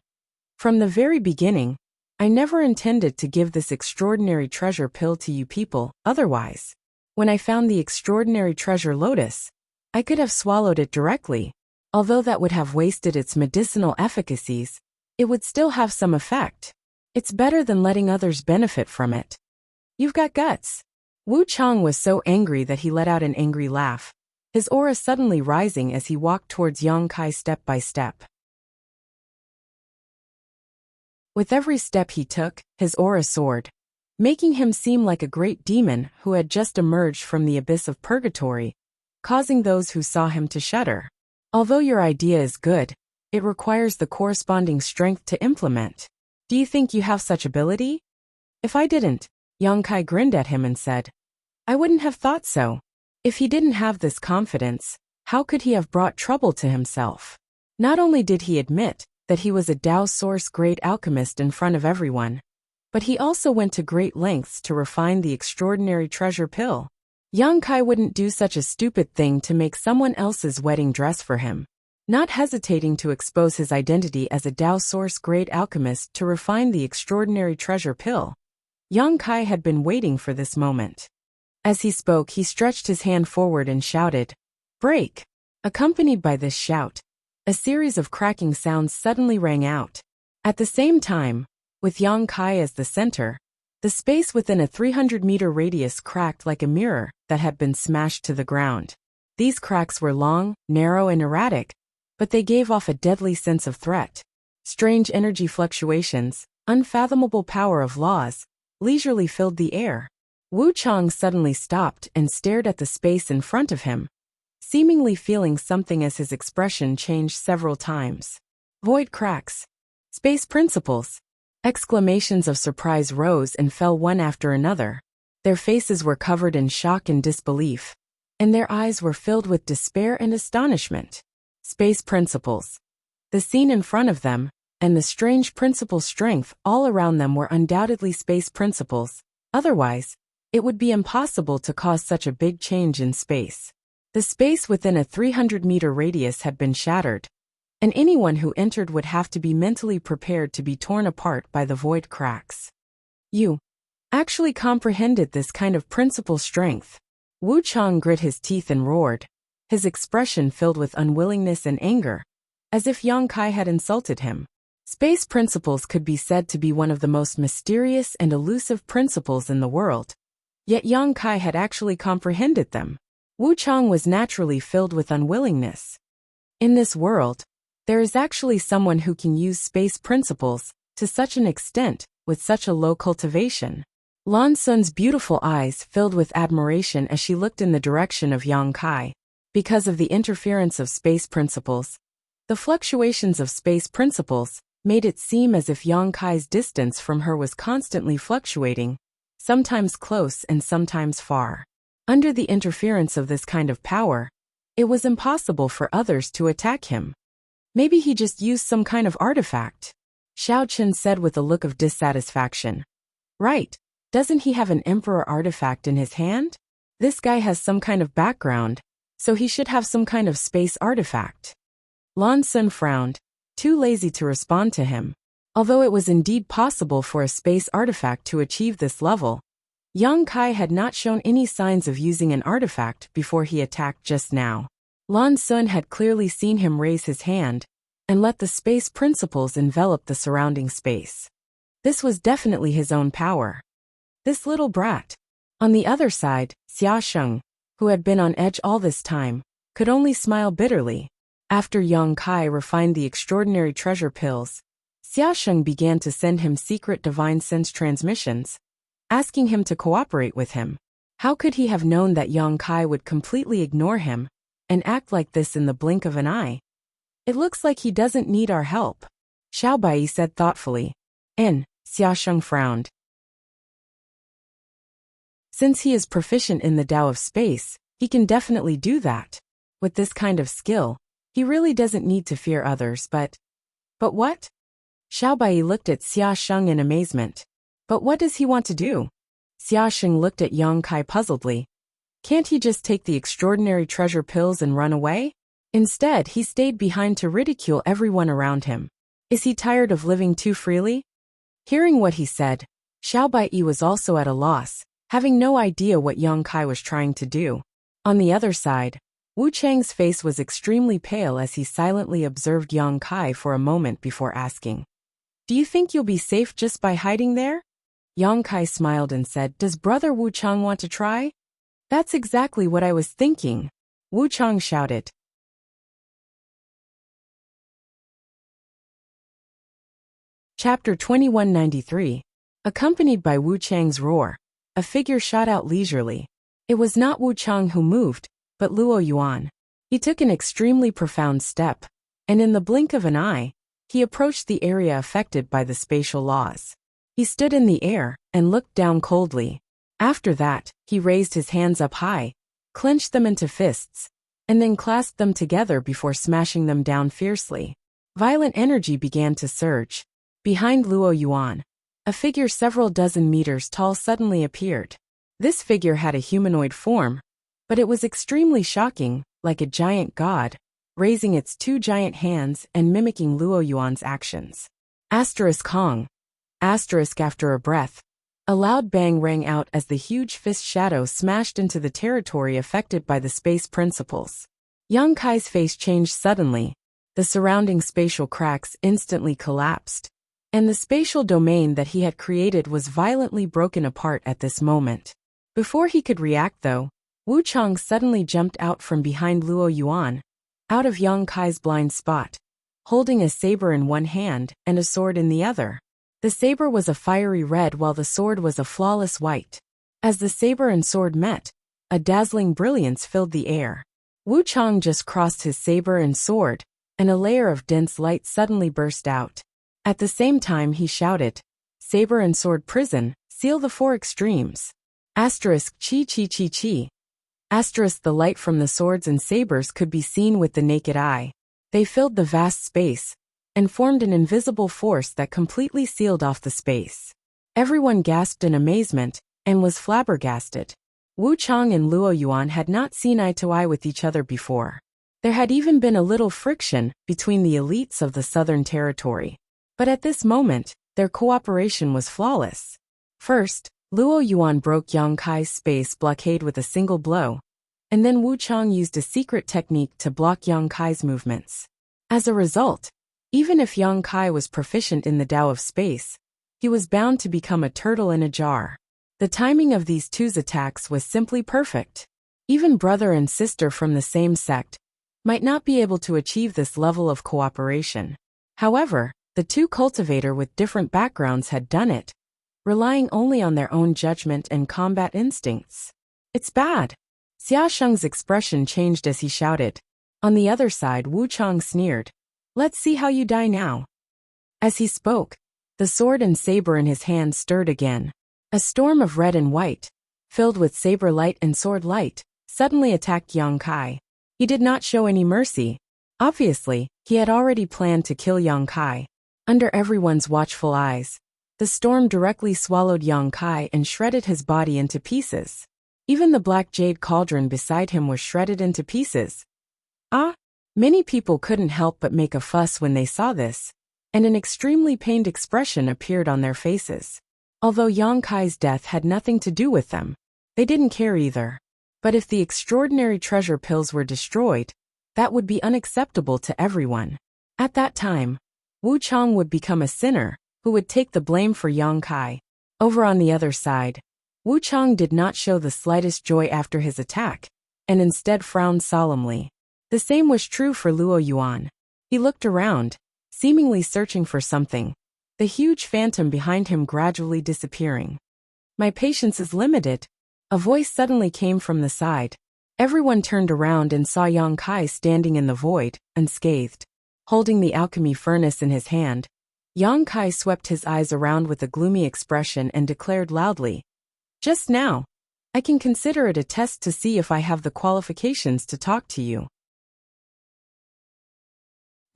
A: From the very beginning, I never intended to give this extraordinary treasure pill to you people, otherwise. When I found the extraordinary treasure lotus, I could have swallowed it directly. Although that would have wasted its medicinal efficacies, it would still have some effect. It's better than letting others benefit from it. You've got guts. Wu Chang was so angry that he let out an angry laugh, his aura suddenly rising as he walked towards Yang Kai step by step. With every step he took, his aura soared, making him seem like a great demon who had just emerged from the abyss of purgatory, causing those who saw him to shudder. Although your idea is good, it requires the corresponding strength to implement. Do you think you have such ability? If I didn't, Yang Kai grinned at him and said, I wouldn't have thought so. If he didn't have this confidence, how could he have brought trouble to himself? Not only did he admit that he was a Tao Source great alchemist in front of everyone, but he also went to great lengths to refine the extraordinary treasure pill. Yang Kai wouldn't do such a stupid thing to make someone else's wedding dress for him. Not hesitating to expose his identity as a Tao Source great alchemist to refine the extraordinary treasure pill, Yang Kai had been waiting for this moment. As he spoke, he stretched his hand forward and shouted, Break! Accompanied by this shout, a series of cracking sounds suddenly rang out. At the same time, with Yang Kai as the center, the space within a 300-meter radius cracked like a mirror that had been smashed to the ground. These cracks were long, narrow, and erratic, but they gave off a deadly sense of threat. Strange energy fluctuations, unfathomable power of laws, leisurely filled the air. Wu Chang suddenly stopped and stared at the space in front of him, seemingly feeling something as his expression changed several times. Void cracks. Space principles. Exclamations of surprise rose and fell one after another. Their faces were covered in shock and disbelief, and their eyes were filled with despair and astonishment. Space principles. The scene in front of them, and the strange principle strength all around them were undoubtedly space principles. Otherwise, It would be impossible to cause such a big change in space. The space within a 300-meter radius had been shattered, and anyone who entered would have to be mentally prepared to be torn apart by the void cracks. You actually comprehended this kind of principal strength. Wu Chang grit his teeth and roared, his expression filled with unwillingness and anger, as if Yang Kai had insulted him. Space principles could be said to be one of the most mysterious and elusive principles in the world, yet Yang Kai had actually comprehended them. Wu Chang was naturally filled with unwillingness. In this world, there is actually someone who can use space principles to such an extent, with such a low cultivation. Lan Sun's beautiful eyes filled with admiration as she looked in the direction of Yang Kai. Because of the interference of space principles, the fluctuations of space principles made it seem as if Yang Kai's distance from her was constantly fluctuating, sometimes close and sometimes far. Under the interference of this kind of power, it was impossible for others to attack him. Maybe he just used some kind of artifact, Xiao Chen said with a look of dissatisfaction. Right, doesn't he have an emperor artifact in his hand? This guy has some kind of background, so he should have some kind of space artifact. Lan Sun frowned, too lazy to respond to him. Although it was indeed possible for a space artifact to achieve this level, Yang Kai had not shown any signs of using an artifact before he attacked just now. Lan Sun had clearly seen him raise his hand and let the space principles envelop the surrounding space. This was definitely his own power. This little brat. On the other side, Xia Sheng, who had been on edge all this time, could only smile bitterly. After Yang Kai refined the extraordinary treasure pills, Xia Sheng began to send him secret divine sense transmissions, asking him to cooperate with him. How could he have known that Yang Kai would completely ignore him and act like this in the blink of an eye? It looks like he doesn't need our help, Xiao Bai said thoughtfully. Xia Sheng frowned. Since he is proficient in the Tao of space, he can definitely do that. With this kind of skill, he really doesn't need to fear others, but what? Xiao Bai looked at Xia Sheng in amazement. But what does he want to do? Xia Sheng looked at Yang Kai puzzledly. Can't he just take the extraordinary treasure pills and run away? Instead, he stayed behind to ridicule everyone around him. Is he tired of living too freely? Hearing what he said, Xiao Bai was also at a loss, having no idea what Yang Kai was trying to do. On the other side, Wu Chang's face was extremely pale as he silently observed Yang Kai for a moment before asking, "Do you think you'll be safe just by hiding there?" Yang Kai smiled and said, "Does brother Wu Chang want to try?" "That's exactly what I was thinking," Wu Chang shouted. Chapter 2193. Accompanied by Wu Chang's roar, a figure shot out leisurely. It was not Wu Chang who moved, but Luo Yuan. He took an extremely profound step, and in the blink of an eye, he approached the area affected by the spatial laws. He stood in the air and looked down coldly. After that, he raised his hands up high, clenched them into fists, and then clasped them together before smashing them down fiercely. Violent energy began to surge. Behind Luo Yuan, a figure several dozen meters tall suddenly appeared. This figure had a humanoid form, but it was extremely shocking, like a giant god, raising its two giant hands and mimicking Luo Yuan's actions. Asterisk Hong. Asterisk after a breath. A loud bang rang out as the huge fist shadow smashed into the territory affected by the space principles. Yang Kai's face changed suddenly. The surrounding spatial cracks instantly collapsed, and the spatial domain that he had created was violently broken apart at this moment. Before he could react though, Wu Chang suddenly jumped out from behind Luo Yuan, out of Yang Kai's blind spot, holding a saber in one hand and a sword in the other. The saber was a fiery red while the sword was a flawless white. As the saber and sword met, a dazzling brilliance filled the air. Wu Chang just crossed his saber and sword, and a layer of dense light suddenly burst out. At the same time he shouted, "Saber and sword prison, seal the four extremes." Asterisk chi chi chi chi. Asterisk the light from the swords and sabers could be seen with the naked eye. They filled the vast space, and formed an invisible force that completely sealed off the space. Everyone gasped in amazement, and was flabbergasted. Wu Chang and Luo Yuan had not seen eye to eye with each other before. There had even been a little friction between the elites of the Southern Territory. But at this moment, their cooperation was flawless. First, Luo Yuan broke Yang Kai's space blockade with a single blow, and then Wu Chang used a secret technique to block Yang Kai's movements. As a result, even if Yang Kai was proficient in the Tao of space, he was bound to become a turtle in a jar. The timing of these two's attacks was simply perfect. Even brother and sister from the same sect might not be able to achieve this level of cooperation. However, the two cultivators with different backgrounds had done it, relying only on their own judgment and combat instincts. It's bad. Xia Sheng's expression changed as he shouted. On the other side, Wu Chang sneered. Let's see how you die now. As he spoke, the sword and saber in his hand stirred again. A storm of red and white, filled with saber light and sword light, suddenly attacked Yang Kai. He did not show any mercy. Obviously, he had already planned to kill Yang Kai. Under everyone's watchful eyes, the storm directly swallowed Yang Kai and shredded his body into pieces. Even the black jade cauldron beside him was shredded into pieces. Many people couldn't help but make a fuss when they saw this, and an extremely pained expression appeared on their faces. Although Yang Kai's death had nothing to do with them, they didn't care either. But if the extraordinary treasure pills were destroyed, that would be unacceptable to everyone. At that time, Wu Chang would become a sinner who would take the blame for Yang Kai. Over on the other side, Wu Chang did not show the slightest joy after his attack, and instead frowned solemnly. The same was true for Luo Yuan. He looked around, seemingly searching for something, the huge phantom behind him gradually disappearing. My patience is limited. A voice suddenly came from the side. Everyone turned around and saw Yang Kai standing in the void, unscathed. Holding the alchemy furnace in his hand, Yang Kai swept his eyes around with a gloomy expression and declared loudly, "Just now, I can consider it a test to see if I have the qualifications to talk to you.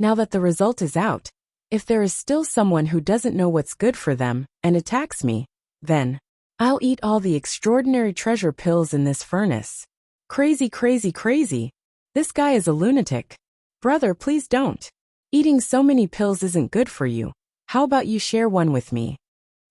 A: Now that the result is out, if there is still someone who doesn't know what's good for them and attacks me, then I'll eat all the extraordinary treasure pills in this furnace." Crazy, crazy, crazy. This guy is a lunatic. Brother, please don't. Eating so many pills isn't good for you. How about you share one with me?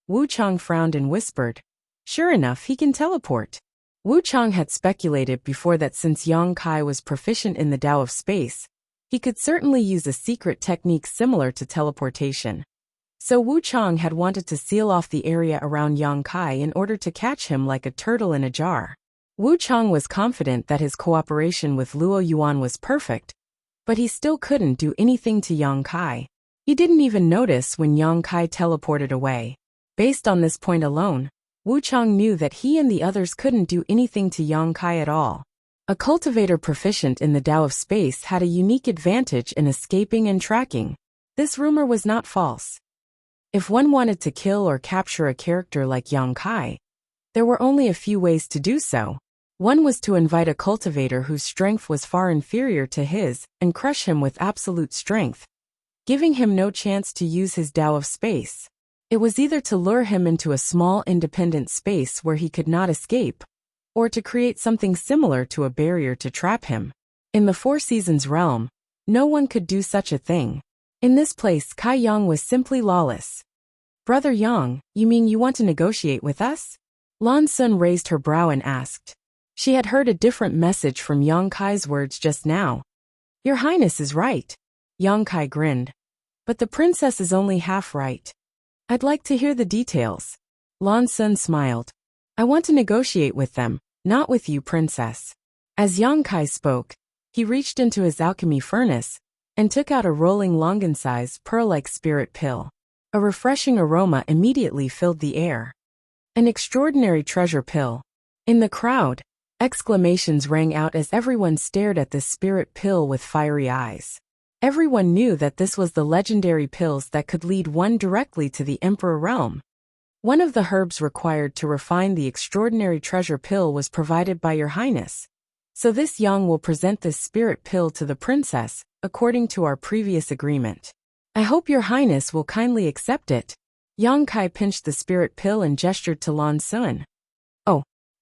A: Wu Chang frowned and whispered. Sure enough, he can teleport. Wu Chang had speculated before that since Yang Kai was proficient in the Tao of space, he could certainly use a secret technique similar to teleportation. So Wu Chang had wanted to seal off the area around Yang Kai in order to catch him like a turtle in a jar. Wu Chang was confident that his cooperation with Luo Yuan was perfect, but he still couldn't do anything to Yang Kai. He didn't even notice when Yang Kai teleported away. Based on this point alone, Wu Chang knew that he and the others couldn't do anything to Yang Kai at all. A cultivator proficient in the Tao of space had a unique advantage in escaping and tracking. This rumor was not false. If one wanted to kill or capture a character like Yang Kai, there were only a few ways to do so. One was to invite a cultivator whose strength was far inferior to his and crush him with absolute strength, giving him no chance to use his Tao of space. It was either to lure him into a small independent space where he could not escape, or to create something similar to a barrier to trap him. In the Four Seasons realm, no one could do such a thing. In this place, Kai Yang was simply lawless. Brother Yang, you mean you want to negotiate with us? Lan Sun raised her brow and asked. She had heard a different message from Yang Kai's words just now. Your Highness is right. Yang Kai grinned. But the princess is only half right. I'd like to hear the details. Lan Sun smiled. I want to negotiate with them, not with you, princess. As Yang Kai spoke, he reached into his alchemy furnace and took out a rolling longan-sized pearl-like spirit pill. A refreshing aroma immediately filled the air. An extraordinary treasure pill. In the crowd, exclamations rang out as everyone stared at this spirit pill with fiery eyes. Everyone knew that this was the legendary pills that could lead one directly to the Emperor realm. One of the herbs required to refine the extraordinary treasure pill was provided by Your Highness. So this Yang will present this spirit pill to the princess, according to our previous agreement. I hope Your Highness will kindly accept it. Yang Kai pinched the spirit pill and gestured to Lan Sun.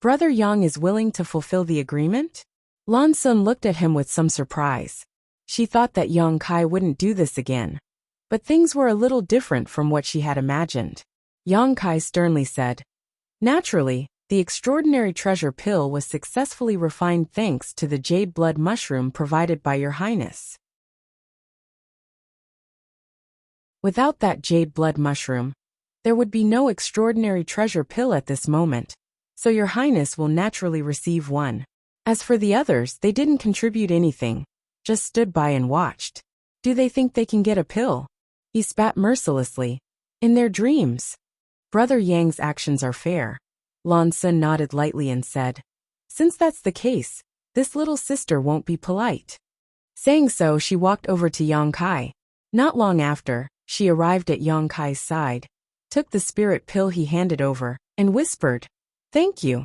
A: Brother Yang is willing to fulfill the agreement? Lan Sun looked at him with some surprise. She thought that Yang Kai wouldn't do this again. But things were a little different from what she had imagined. Yang Kai sternly said, "Naturally, the extraordinary treasure pill was successfully refined thanks to the jade blood mushroom provided by your highness. Without that jade blood mushroom, there would be no extraordinary treasure pill at this moment, so your highness will naturally receive one. As for the others, they didn't contribute anything, just stood by and watched. Do they think they can get a pill?" He spat mercilessly. "In their dreams. Brother Yang's actions are fair." Lan Sun nodded lightly and said, "Since that's the case, this little sister won't be polite." Saying so, she walked over to Yang Kai. Not long after, she arrived at Yang Kai's side, took the spirit pill he handed over, and whispered, "Thank you.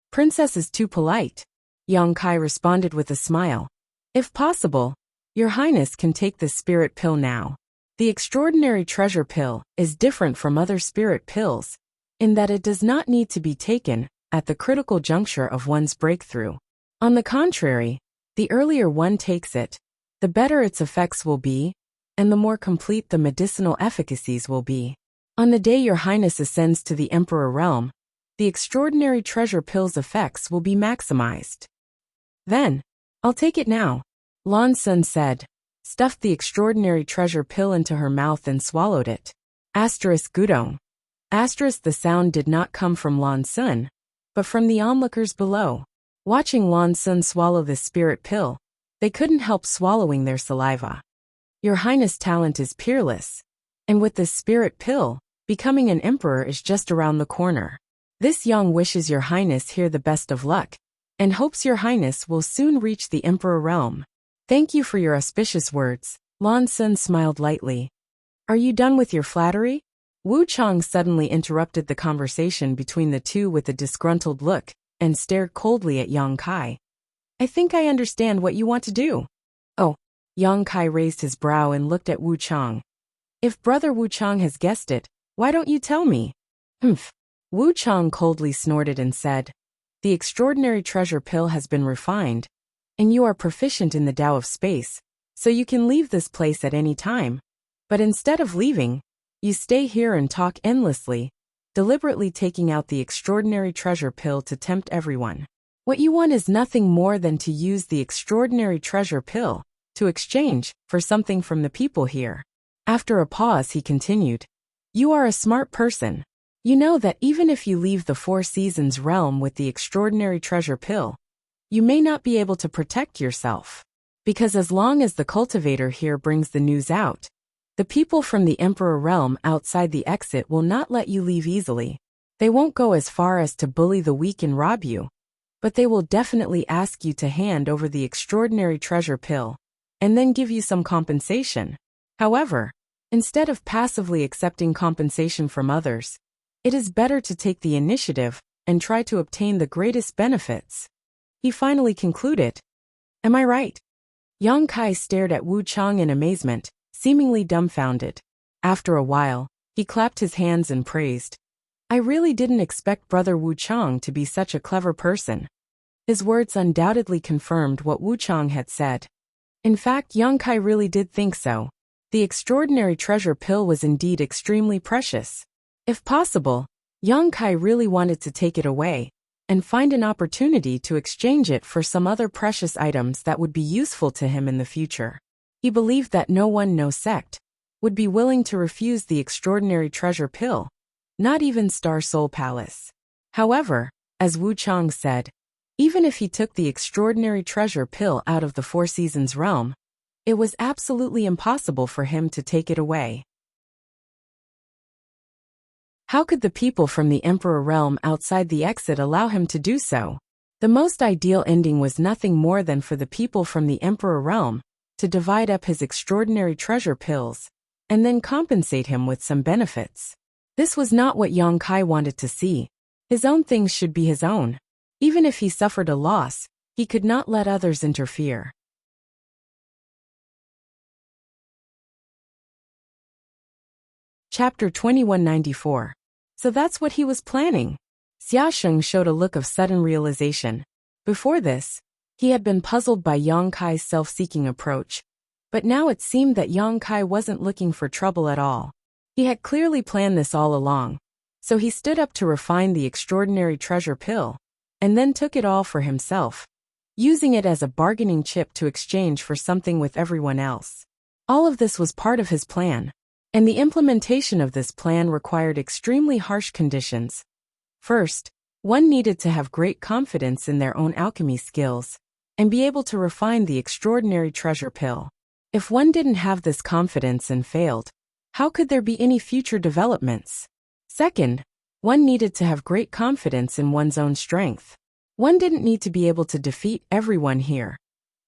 A: Princess is too polite." Yang Kai responded with a smile. "If possible, your highness can take the spirit pill now. The extraordinary treasure pill is different from other spirit pills, in that it does not need to be taken at the critical juncture of one's breakthrough. On the contrary, the earlier one takes it, the better its effects will be, and the more complete the medicinal efficacies will be. On the day your highness ascends to the Emperor realm, the extraordinary treasure pill's effects will be maximized." "Then, I'll take it now," Lan Sun said, stuffed the extraordinary treasure pill into her mouth and swallowed it. Gudong. The sound did not come from Lan Sun, but from the onlookers below. Watching Lan Sun swallow the spirit pill, they couldn't help swallowing their saliva. "Your highness' talent is peerless, and with this spirit pill, becoming an emperor is just around the corner. This Yang wishes your highness here the best of luck, and hopes your highness will soon reach the emperor realm." "Thank you for your auspicious words," Lan Sun smiled lightly. "Are you done with your flattery?" Wu Chang suddenly interrupted the conversation between the two with a disgruntled look, and stared coldly at Yang Kai. "I think I understand what you want to do." "Oh." Yang Kai raised his brow and looked at Wu Chang. "If Brother Wu Chang has guessed it, why don't you tell me?" "Humph." Wu Chang coldly snorted and said, "The extraordinary treasure pill has been refined, and you are proficient in the Tao of space, so you can leave this place at any time. But instead of leaving, you stay here and talk endlessly, deliberately taking out the extraordinary treasure pill to tempt everyone. What you want is nothing more than to use the extraordinary treasure pill to exchange for something from the people here." After a pause, he continued, "You are a smart person. You know that even if you leave the Four Seasons realm with the extraordinary treasure pill, you may not be able to protect yourself. Because as long as the cultivator here brings the news out, the people from the Emperor realm outside the exit will not let you leave easily. They won't go as far as to bully the weak and rob you, but they will definitely ask you to hand over the extraordinary treasure pill, and then give you some compensation. However, instead of passively accepting compensation from others, it is better to take the initiative and try to obtain the greatest benefits." He finally concluded. "Am I right?" Yang Kai stared at Wu Chang in amazement, seemingly dumbfounded. After a while, he clapped his hands and praised, "I really didn't expect Brother Wu Chang to be such a clever person." His words undoubtedly confirmed what Wu Chang had said. In fact, Yang Kai really did think so. The extraordinary treasure pill was indeed extremely precious. If possible, Yang Kai really wanted to take it away, and find an opportunity to exchange it for some other precious items that would be useful to him in the future. He believed that no one, no sect, would be willing to refuse the extraordinary treasure pill, not even Star Soul Palace. However, as Wu Chang said, even if he took the extraordinary treasure pill out of the Four Seasons realm, it was absolutely impossible for him to take it away. How could the people from the Emperor realm outside the exit allow him to do so? The most ideal ending was nothing more than for the people from the Emperor realm to divide up his extraordinary treasure pills, and then compensate him with some benefits. This was not what Yang Kai wanted to see. His own things should be his own. Even if he suffered a loss, he could not let others interfere. Chapter 2194. So that's what he was planning. Xiaosheng showed a look of sudden realization. Before this, he had been puzzled by Yang Kai's self-seeking approach, but now it seemed that Yang Kai wasn't looking for trouble at all. He had clearly planned this all along, so he stood up to refine the extraordinary treasure pill, and then took it all for himself, using it as a bargaining chip to exchange for something with everyone else. All of this was part of his plan, and the implementation of this plan required extremely harsh conditions. First, one needed to have great confidence in their own alchemy skills, and be able to refine the extraordinary treasure pill. If one didn't have this confidence and failed, how could there be any future developments? Second, one needed to have great confidence in one's own strength. One didn't need to be able to defeat everyone here,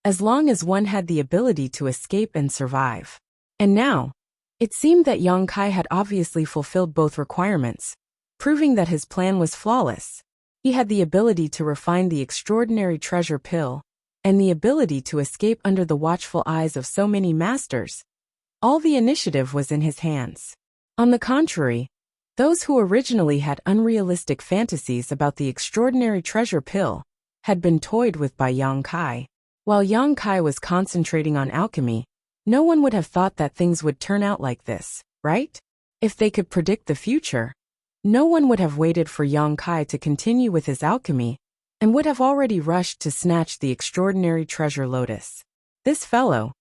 A: as long as one had the ability to escape and survive. And now, it seemed that Yang Kai had obviously fulfilled both requirements, proving that his plan was flawless. He had the ability to refine the extraordinary treasure pill, and the ability to escape under the watchful eyes of so many masters. All the initiative was in his hands. On the contrary, those who originally had unrealistic fantasies about the extraordinary treasure pill had been toyed with by Yang Kai. While Yang Kai was concentrating on alchemy, no one would have thought that things would turn out like this, right? If they could predict the future, no one would have waited for Yang Kai to continue with his alchemy, and would have already rushed to snatch the extraordinary treasure lotus. This fellow,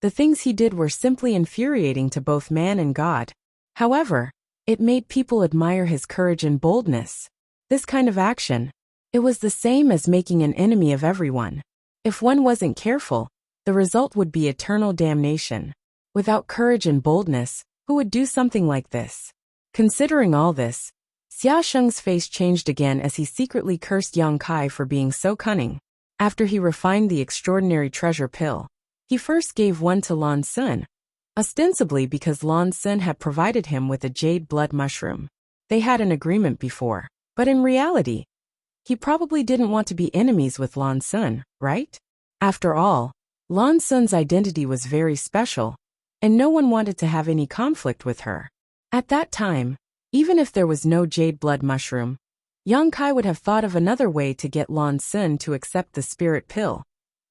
A: the things he did were simply infuriating to both man and God. However, it made people admire his courage and boldness. This kind of action, it was the same as making an enemy of everyone. If one wasn't careful, the result would be eternal damnation. Without courage and boldness, who would do something like this? Considering all this, Xiaosheng's face changed again as he secretly cursed Yang Kai for being so cunning. After he refined the extraordinary treasure pill, he first gave one to Lan Sun, ostensibly because Lan Sun had provided him with a jade blood mushroom. They had an agreement before, but in reality, he probably didn't want to be enemies with Lan Sun, right? After all, Lan Sun's identity was very special, and no one wanted to have any conflict with her. At that time, even if there was no jade blood mushroom, Yang Kai would have thought of another way to get Lan Sun to accept the spirit pill,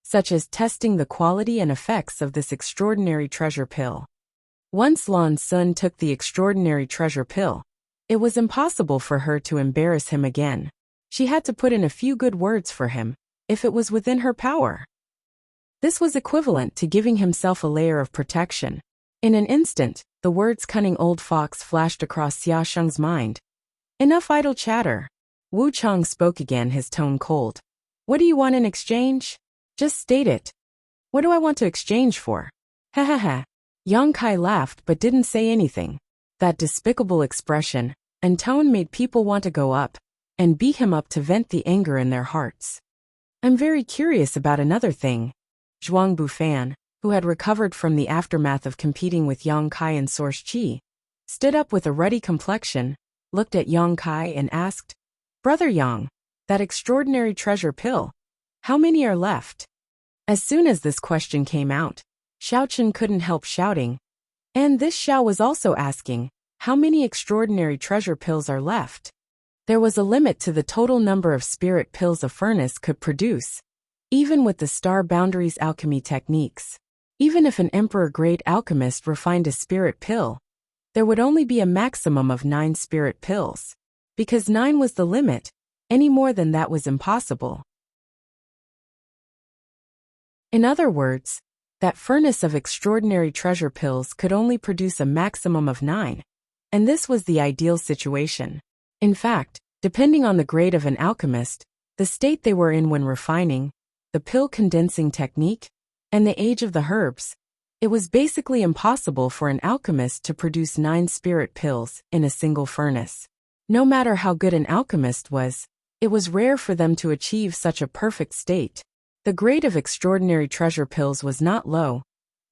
A: such as testing the quality and effects of this extraordinary treasure pill. Once Lan Sun took the extraordinary treasure pill, it was impossible for her to embarrass him again. She had to put in a few good words for him, if it was within her power. This was equivalent to giving himself a layer of protection. In an instant, the words "cunning old fox" flashed across Xiaosheng's mind. Enough idle chatter. Wu Chang spoke again, his tone cold. What do you want in exchange? Just state it. What do I want to exchange for? Ha ha ha. Yang Kai laughed but didn't say anything. That despicable expression and tone made people want to go up and beat him up to vent the anger in their hearts. I'm very curious about another thing. Zhuang Bufan, who had recovered from the aftermath of competing with Yang Kai in Source Qi, stood up with a ruddy complexion, looked at Yang Kai and asked, Brother Yang, that extraordinary treasure pill, how many are left? As soon as this question came out, Xiaochen couldn't help shouting. And this Xiao was also asking, how many extraordinary treasure pills are left? There was a limit to the total number of spirit pills a furnace could produce, even with the star boundaries alchemy techniques. Even if an emperor-grade alchemist refined a spirit pill, there would only be a maximum of 9 spirit pills. Because 9 was the limit, any more than that was impossible. In other words, that furnace of extraordinary treasure pills could only produce a maximum of 9, and this was the ideal situation. In fact, depending on the grade of an alchemist, the state they were in when refining, the pill condensing technique, and the age of the herbs, it was basically impossible for an alchemist to produce 9 spirit pills in a single furnace. No matter how good an alchemist was, it was rare for them to achieve such a perfect state. The grade of extraordinary treasure pills was not low,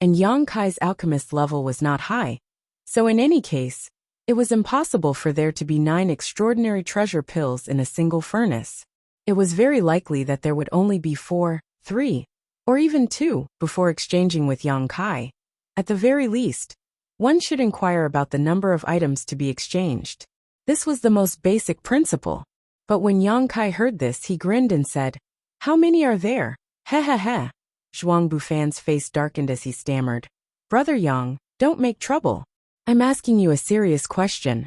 A: and Yang Kai's alchemist level was not high, so in any case, it was impossible for there to be 9 extraordinary treasure pills in a single furnace. It was very likely that there would only be 4, 3, or even 2 before exchanging with Yang Kai. At the very least, one should inquire about the number of items to be exchanged. This was the most basic principle. But when Yang Kai heard this, he grinned and said, "How many are there? Heh heh heh." Zhuang Bufan's face darkened as he stammered, "Brother Yang, don't make trouble. I'm asking you a serious question."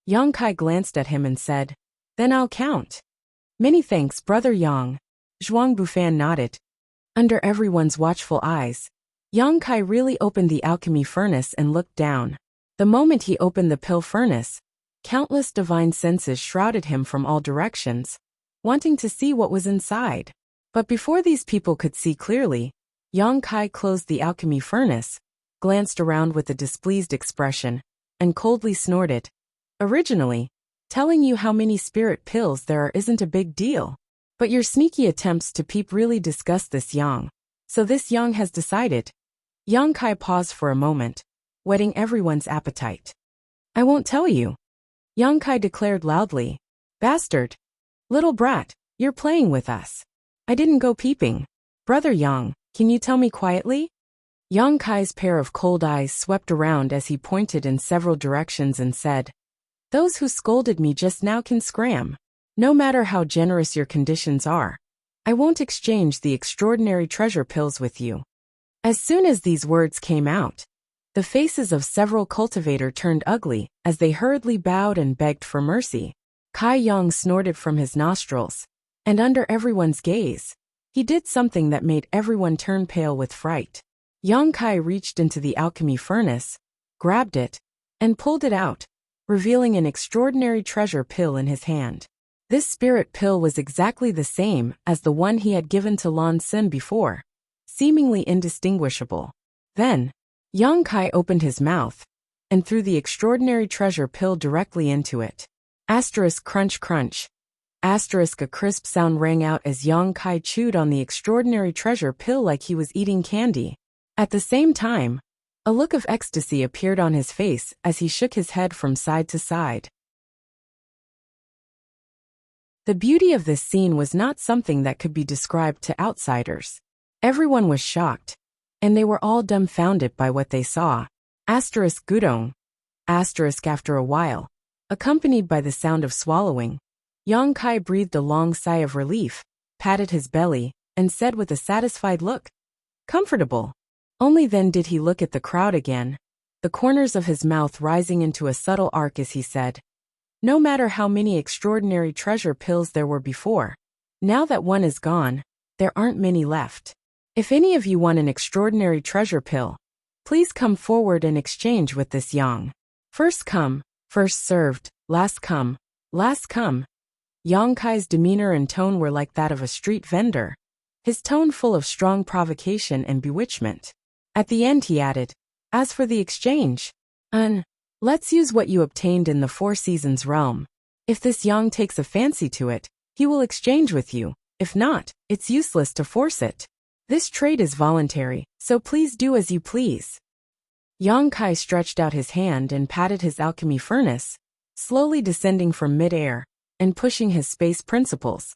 A: Yang Kai glanced at him and said, "Then I'll count." "Many thanks, Brother Yang." Zhuang Bufan nodded. Under everyone's watchful eyes, Yang Kai really opened the alchemy furnace and looked down. The moment he opened the pill furnace, countless divine senses shrouded him from all directions, wanting to see what was inside. But before these people could see clearly, Yang Kai closed the alchemy furnace, glanced around with a displeased expression, and coldly snorted. "Originally, telling you how many spirit pills there are isn't a big deal. But your sneaky attempts to peep really disgust this Yang. So this Yang has decided." Yang Kai paused for a moment, whetting everyone's appetite. "I won't tell you," Yang Kai declared loudly. "Bastard. Little brat, you're playing with us. I didn't go peeping. Brother Yang, can you tell me quietly?" Yang Kai's pair of cold eyes swept around as he pointed in several directions and said, "Those who scolded me just now can scram. No matter how generous your conditions are, I won't exchange the extraordinary treasure pills with you." As soon as these words came out, the faces of several cultivators turned ugly as they hurriedly bowed and begged for mercy. Kai Yang snorted from his nostrils, and under everyone's gaze, he did something that made everyone turn pale with fright. Yang Kai reached into the alchemy furnace, grabbed it, and pulled it out, revealing an extraordinary treasure pill in his hand. This spirit pill was exactly the same as the one he had given to Lan Xin before, seemingly indistinguishable. Then, Yang Kai opened his mouth and threw the extraordinary treasure pill directly into it. Asterisk crunch crunch. Asterisk a crisp sound rang out as Yang Kai chewed on the extraordinary treasure pill like he was eating candy. At the same time, a look of ecstasy appeared on his face as he shook his head from side to side. The beauty of this scene was not something that could be described to outsiders. Everyone was shocked, and they were all dumbfounded by what they saw. Asterisk gudong. Asterisk after a while, accompanied by the sound of swallowing, Yang Kai breathed a long sigh of relief, patted his belly, and said with a satisfied look, "Comfortable." Only then did he look at the crowd again, the corners of his mouth rising into a subtle arc as he said, "No matter how many extraordinary treasure pills there were before, now that one is gone, there aren't many left. If any of you want an extraordinary treasure pill, please come forward and exchange with this Yang. First come, first served, last come, last come." Yang Kai's demeanor and tone were like that of a street vendor, his tone full of strong provocation and bewitchment. At the end he added, "As for the exchange, let's use what you obtained in the Four Seasons realm. If this Yang takes a fancy to it, he will exchange with you. If not, it's useless to force it. This trade is voluntary, so please do as you please." Yang Kai stretched out his hand and patted his alchemy furnace, slowly descending from mid-air and pushing his space principles,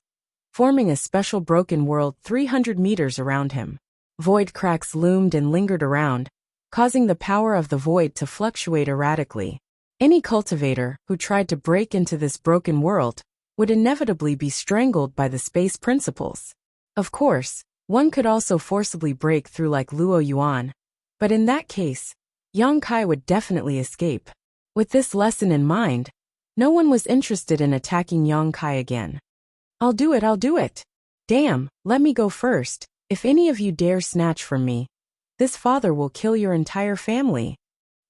A: forming a special broken world 300 meters around him. Void cracks loomed and lingered around, causing the power of the void to fluctuate erratically. Any cultivator who tried to break into this broken world would inevitably be strangled by the space principles. Of course, one could also forcibly break through like Luo Yuan, but in that case, Yang Kai would definitely escape. With this lesson in mind, no one was interested in attacking Yang Kai again. I'll do it. Damn, let me go first. If any of you dare snatch from me, this father will kill your entire family.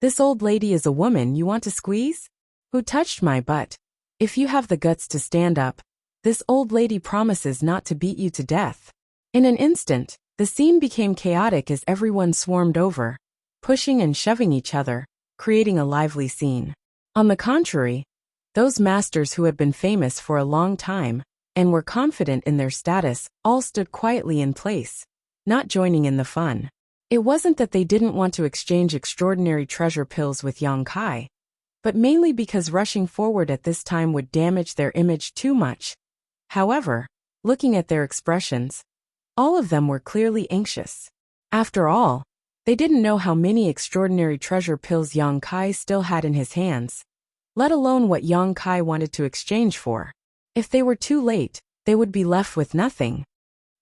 A: This old lady is a woman you want to squeeze? Who touched my butt? If you have the guts to stand up, this old lady promises not to beat you to death." In an instant, the scene became chaotic as everyone swarmed over, pushing and shoving each other, creating a lively scene. On the contrary, those masters who had been famous for a long time and were confident in their status all stood quietly in place, not joining in the fun. It wasn't that they didn't want to exchange extraordinary treasure pills with Yang Kai, but mainly because rushing forward at this time would damage their image too much. However, looking at their expressions, all of them were clearly anxious. After all, they didn't know how many extraordinary treasure pills Yang Kai still had in his hands, let alone what Yang Kai wanted to exchange for. If they were too late, they would be left with nothing.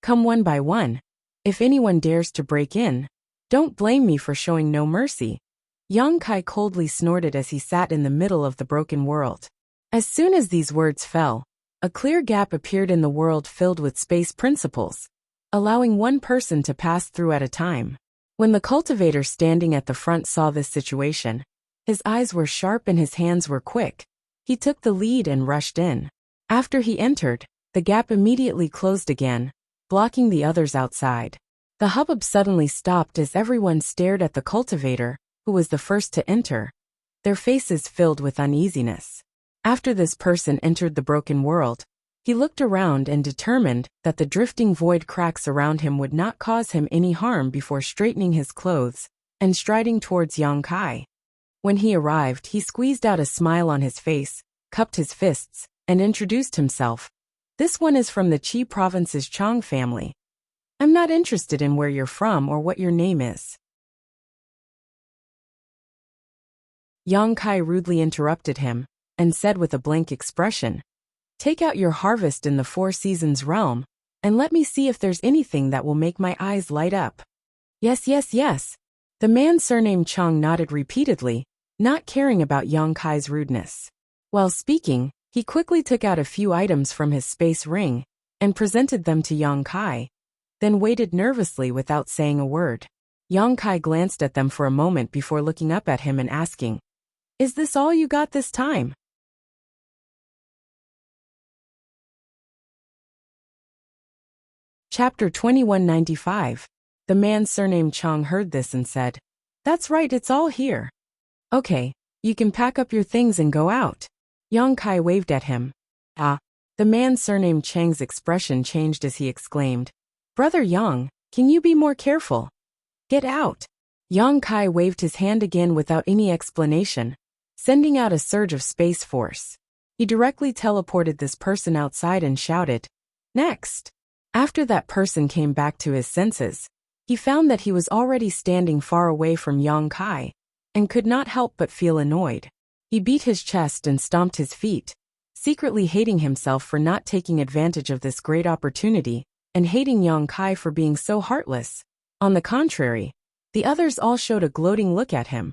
A: Come one by one. If anyone dares to break in, don't blame me for showing no mercy. Yang Kai coldly snorted as he sat in the middle of the broken world. As soon as these words fell, a clear gap appeared in the world filled with space principles, allowing one person to pass through at a time. When the cultivator standing at the front saw this situation, his eyes were sharp and his hands were quick. He took the lead and rushed in. After he entered, the gap immediately closed again, blocking the others outside. The hubbub suddenly stopped as everyone stared at the cultivator, who was the first to enter, their faces filled with uneasiness. After this person entered the broken world, he looked around and determined that the drifting void cracks around him would not cause him any harm before straightening his clothes and striding towards Yang Kai. When he arrived, he squeezed out a smile on his face, cupped his fists, and introduced himself. This one is from the Qi province's Chang family. I'm not interested in where you're from or what your name is. Yang Kai rudely interrupted him and said with a blank expression, "Take out your harvest in the Four Seasons realm, and let me see if there's anything that will make my eyes light up." Yes, yes, yes. The man surnamed Chang nodded repeatedly, not caring about Yang Kai's rudeness. While speaking, he quickly took out a few items from his space ring and presented them to Yang Kai, then waited nervously without saying a word. Yang Kai glanced at them for a moment before looking up at him and asking, "Is this all you got this time?" Chapter 2195. The man surnamed Chang heard this and said, "That's right, it's all here." "Okay, you can pack up your things and go out." Yang Kai waved at him. "Ah." The man surnamed Chang's expression changed as he exclaimed, "Brother Yang, can you be more careful? Get out." Yang Kai waved his hand again without any explanation, sending out a surge of space force. He directly teleported this person outside and shouted, "Next!" After that person came back to his senses, he found that he was already standing far away from Yang Kai, and could not help but feel annoyed. He beat his chest and stomped his feet, secretly hating himself for not taking advantage of this great opportunity, and hating Yang Kai for being so heartless. On the contrary, the others all showed a gloating look at him.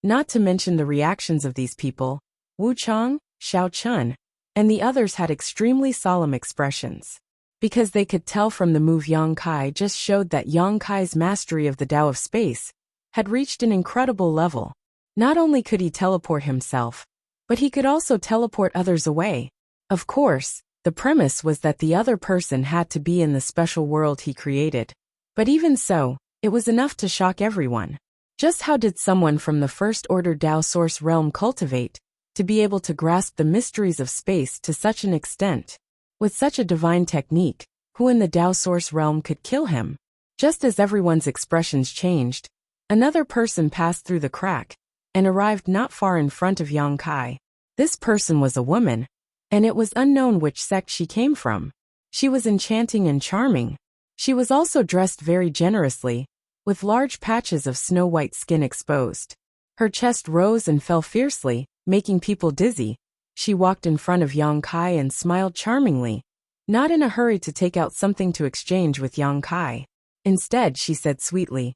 A: Not to mention the reactions of these people, Wu Chang, Xiao Chun, and the others had extremely solemn expressions. Because they could tell from the move Yang Kai just showed that Yang Kai's mastery of the Tao of space had reached an incredible level. Not only could he teleport himself, but he could also teleport others away. Of course, the premise was that the other person had to be in the special world he created. But even so, it was enough to shock everyone. Just how did someone from the First Order Tao Source realm cultivate to be able to grasp the mysteries of space to such an extent? With such a divine technique, who in the Tao Source realm could kill him? Just as everyone's expressions changed, another person passed through the crack and arrived not far in front of Yang Kai. This person was a woman, and it was unknown which sect she came from. She was enchanting and charming. She was also dressed very generously, with large patches of snow-white skin exposed. Her chest rose and fell fiercely, making people dizzy. She walked in front of Yang Kai and smiled charmingly, not in a hurry to take out something to exchange with Yang Kai. Instead, she said sweetly,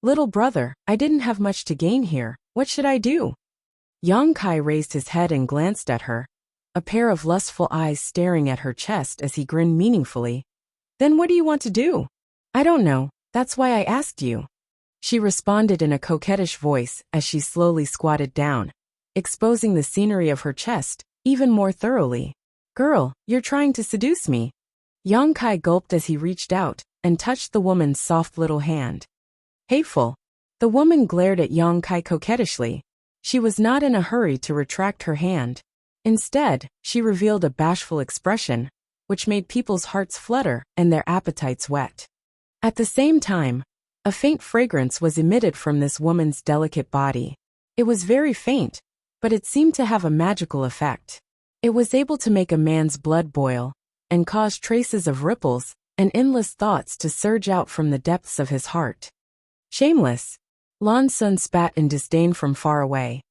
A: "Little brother, I didn't have much to gain here. What should I do?" Yang Kai raised his head and glanced at her, a pair of lustful eyes staring at her chest as he grinned meaningfully. "Then what do you want to do?" "I don't know, that's why I asked you," she responded in a coquettish voice as she slowly squatted down, exposing the scenery of her chest even more thoroughly. "Girl, you're trying to seduce me." Yang Kai gulped as he reached out and touched the woman's soft little hand. Hateful. The woman glared at Yang Kai coquettishly. She was not in a hurry to retract her hand. Instead, she revealed a bashful expression, which made people's hearts flutter and their appetites whet. At the same time, a faint fragrance was emitted from this woman's delicate body. It was very faint, but it seemed to have a magical effect. It was able to make a man's blood boil and cause traces of ripples and endless thoughts to surge out from the depths of his heart. Shameless. Lan Sun spat in disdain from far away.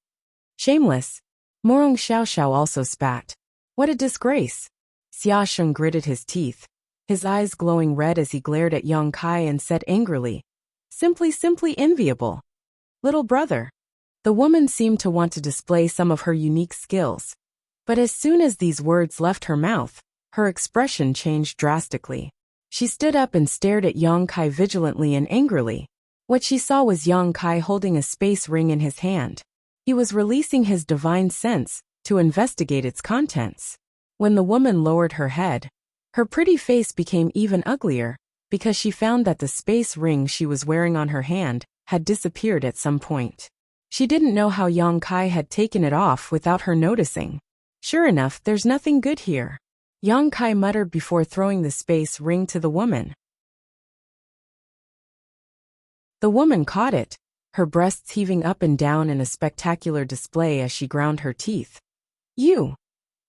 A: Shameless. Morong Xiao Xiao also spat. What a disgrace. Xiaosheng gritted his teeth, his eyes glowing red as he glared at Yang Kai and said angrily, simply enviable. Little brother. The woman seemed to want to display some of her unique skills. But as soon as these words left her mouth, her expression changed drastically. She stood up and stared at Yang Kai vigilantly and angrily. What she saw was Yang Kai holding a space ring in his hand. He was releasing his divine sense to investigate its contents. When the woman lowered her head, her pretty face became even uglier, because she found that the space ring she was wearing on her hand had disappeared at some point. She didn't know how Yang Kai had taken it off without her noticing. Sure enough, there's nothing good here, Yang Kai muttered before throwing the space ring to the woman. The woman caught it, her breasts heaving up and down in a spectacular display as she ground her teeth.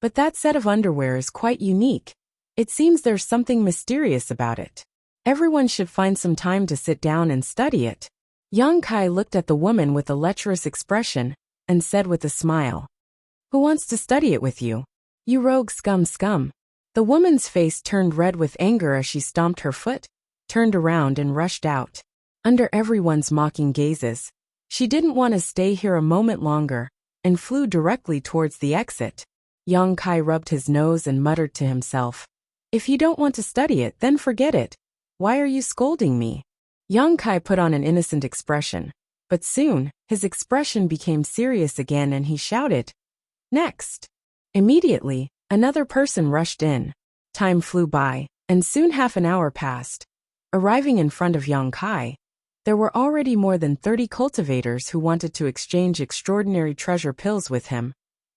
A: But that set of underwear is quite unique. It seems there's something mysterious about it. Everyone should find some time to sit down and study it. Yang Kai looked at the woman with a lecherous expression and said with a smile, Who wants to study it with you? You rogue scum. The woman's face turned red with anger as she stomped her foot, turned around and rushed out. Under everyone's mocking gazes, she didn't want to stay here a moment longer and flew directly towards the exit. Yang Kai rubbed his nose and muttered to himself, If you don't want to study it, then forget it. Why are you scolding me? Yang Kai put on an innocent expression, but soon, his expression became serious again and he shouted, Next! Immediately, another person rushed in. Time flew by, and soon half an hour passed. Arriving in front of Yang Kai, there were already more than 30 cultivators who wanted to exchange extraordinary treasure pills with him.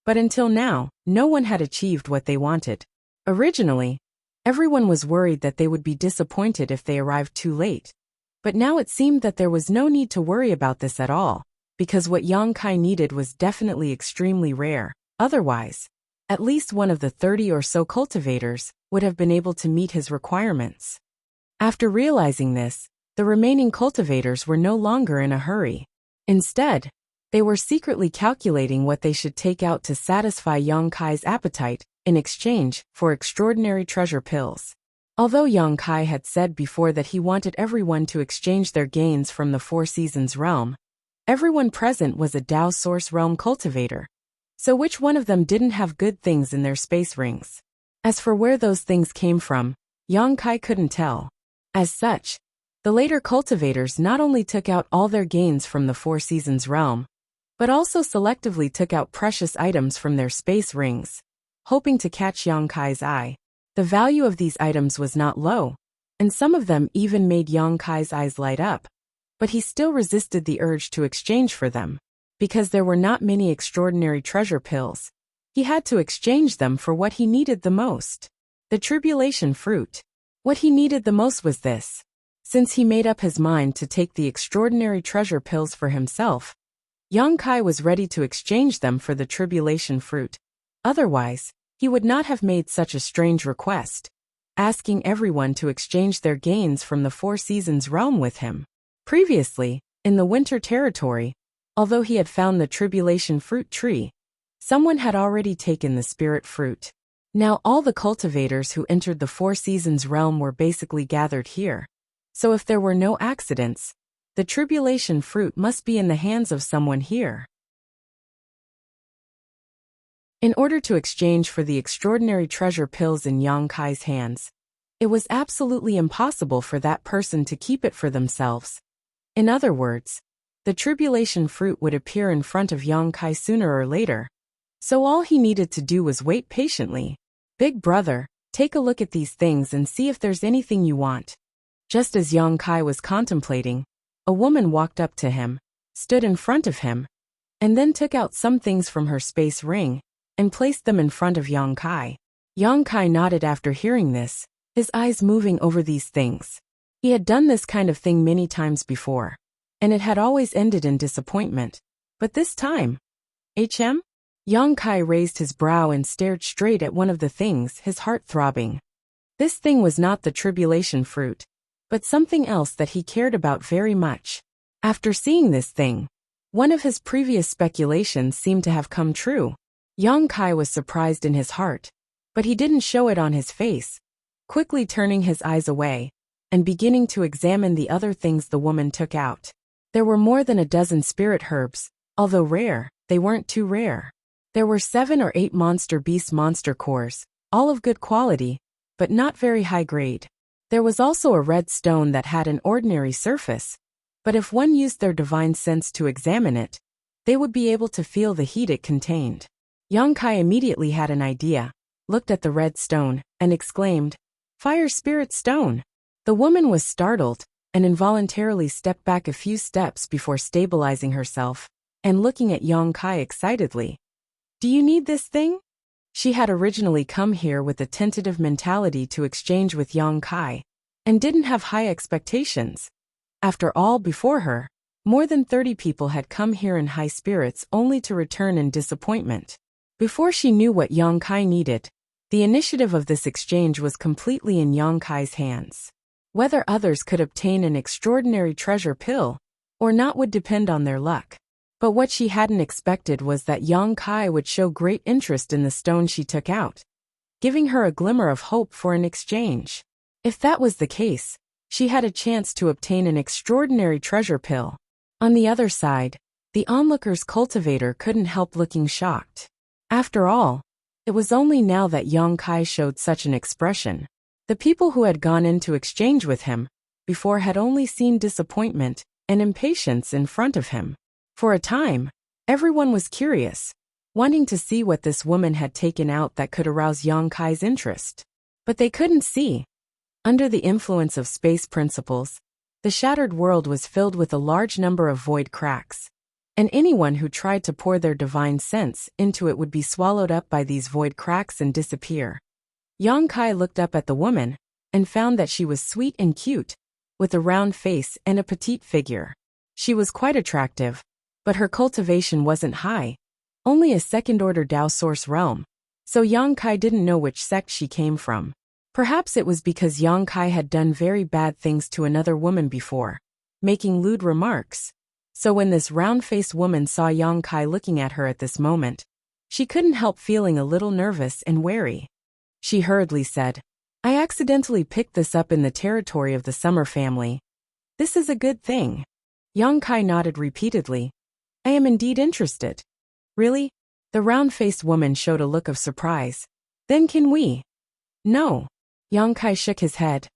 A: But until now, no one had achieved what they wanted. Originally, everyone was worried that they would be disappointed if they arrived too late. But now it seemed that there was no need to worry about this at all, because what Yang Kai needed was definitely extremely rare. Otherwise, at least one of the 30 or so cultivators would have been able to meet his requirements. After realizing this, the remaining cultivators were no longer in a hurry. Instead, they were secretly calculating what they should take out to satisfy Yang Kai's appetite in exchange for extraordinary treasure pills. Although Yang Kai had said before that he wanted everyone to exchange their gains from the Four Seasons realm, everyone present was a Dao Source realm cultivator. So which one of them didn't have good things in their space rings? As for where those things came from, Yang Kai couldn't tell. As such, the later cultivators not only took out all their gains from the Four Seasons realm, but also selectively took out precious items from their space rings, hoping to catch Yang Kai's eye. The value of these items was not low, and some of them even made Yang Kai's eyes light up. But he still resisted the urge to exchange for them. Because there were not many extraordinary treasure pills, he had to exchange them for what he needed the most. The tribulation fruit. What he needed the most was this. Since he made up his mind to take the extraordinary treasure pills for himself, Yang Kai was ready to exchange them for the tribulation fruit. Otherwise, he would not have made such a strange request, asking everyone to exchange their gains from the Four Seasons realm with him. Previously, in the winter territory, although he had found the tribulation fruit tree, someone had already taken the spirit fruit. Now all the cultivators who entered the Four Seasons realm were basically gathered here. So if there were no accidents, the tribulation fruit must be in the hands of someone here. In order to exchange for the extraordinary treasure pills in Yang Kai's hands, it was absolutely impossible for that person to keep it for themselves. In other words, the tribulation fruit would appear in front of Yang Kai sooner or later. So all he needed to do was wait patiently. Big brother, take a look at these things and see if there's anything you want. Just as Yang Kai was contemplating, a woman walked up to him, stood in front of him, and then took out some things from her space ring and placed them in front of Yang Kai. Yang Kai nodded after hearing this, his eyes moving over these things. He had done this kind of thing many times before, and it had always ended in disappointment. But this time, Yang Kai raised his brow and stared straight at one of the things, his heart throbbing. This thing was not the tribulation fruit, but something else that he cared about very much. After seeing this thing, one of his previous speculations seemed to have come true. Yang Kai was surprised in his heart, But he didn't show it on his face, quickly turning his eyes away and beginning to examine the other things the woman took out. There were more than a dozen spirit herbs. Although rare, they weren't too rare. There were 7 or 8 monster beast monster cores, all of good quality, but not very high grade. There was also a red stone that had an ordinary surface, but if one used their divine sense to examine it, they would be able to feel the heat it contained. Yang Kai immediately had an idea, looked at the red stone, and exclaimed, "Fire spirit stone!" The woman was startled and involuntarily stepped back a few steps before stabilizing herself and looking at Yang Kai excitedly. "Do you need this thing?" She had originally come here with a tentative mentality to exchange with Yang Kai and didn't have high expectations. After all, before her, more than 30 people had come here in high spirits only to return in disappointment. Before she knew what Yang Kai needed, the initiative of this exchange was completely in Yang Kai's hands. Whether others could obtain an extraordinary treasure pill or not would depend on their luck. But what she hadn't expected was that Yang Kai would show great interest in the stone she took out, giving her a glimmer of hope for an exchange. If that was the case, she had a chance to obtain an extraordinary treasure pill. On the other side, the onlooker's cultivator couldn't help looking shocked. After all, it was only now that Yang Kai showed such an expression. The people who had gone into exchange with him before had only seen disappointment and impatience in front of him. For a time, everyone was curious, wanting to see what this woman had taken out that could arouse Yang Kai's interest. But they couldn't see. Under the influence of space principles, the shattered world was filled with a large number of void cracks, and anyone who tried to pour their divine sense into it would be swallowed up by these void cracks and disappear. Yang Kai looked up at the woman and found that she was sweet and cute, with a round face and a petite figure. She was quite attractive, but her cultivation wasn't high, only a second-order Dao source realm, so Yang Kai didn't know which sect she came from. Perhaps it was because Yang Kai had done very bad things to another woman before, making lewd remarks. So when this round-faced woman saw Yang Kai looking at her at this moment, she couldn't help feeling a little nervous and wary. She hurriedly said, "I accidentally picked this up in the territory of the Summer family. This is a good thing." Yang Kai nodded repeatedly. "I am indeed interested." "Really?" The round-faced woman showed a look of surprise. "Then can we?" "No." Yang Kai shook his head.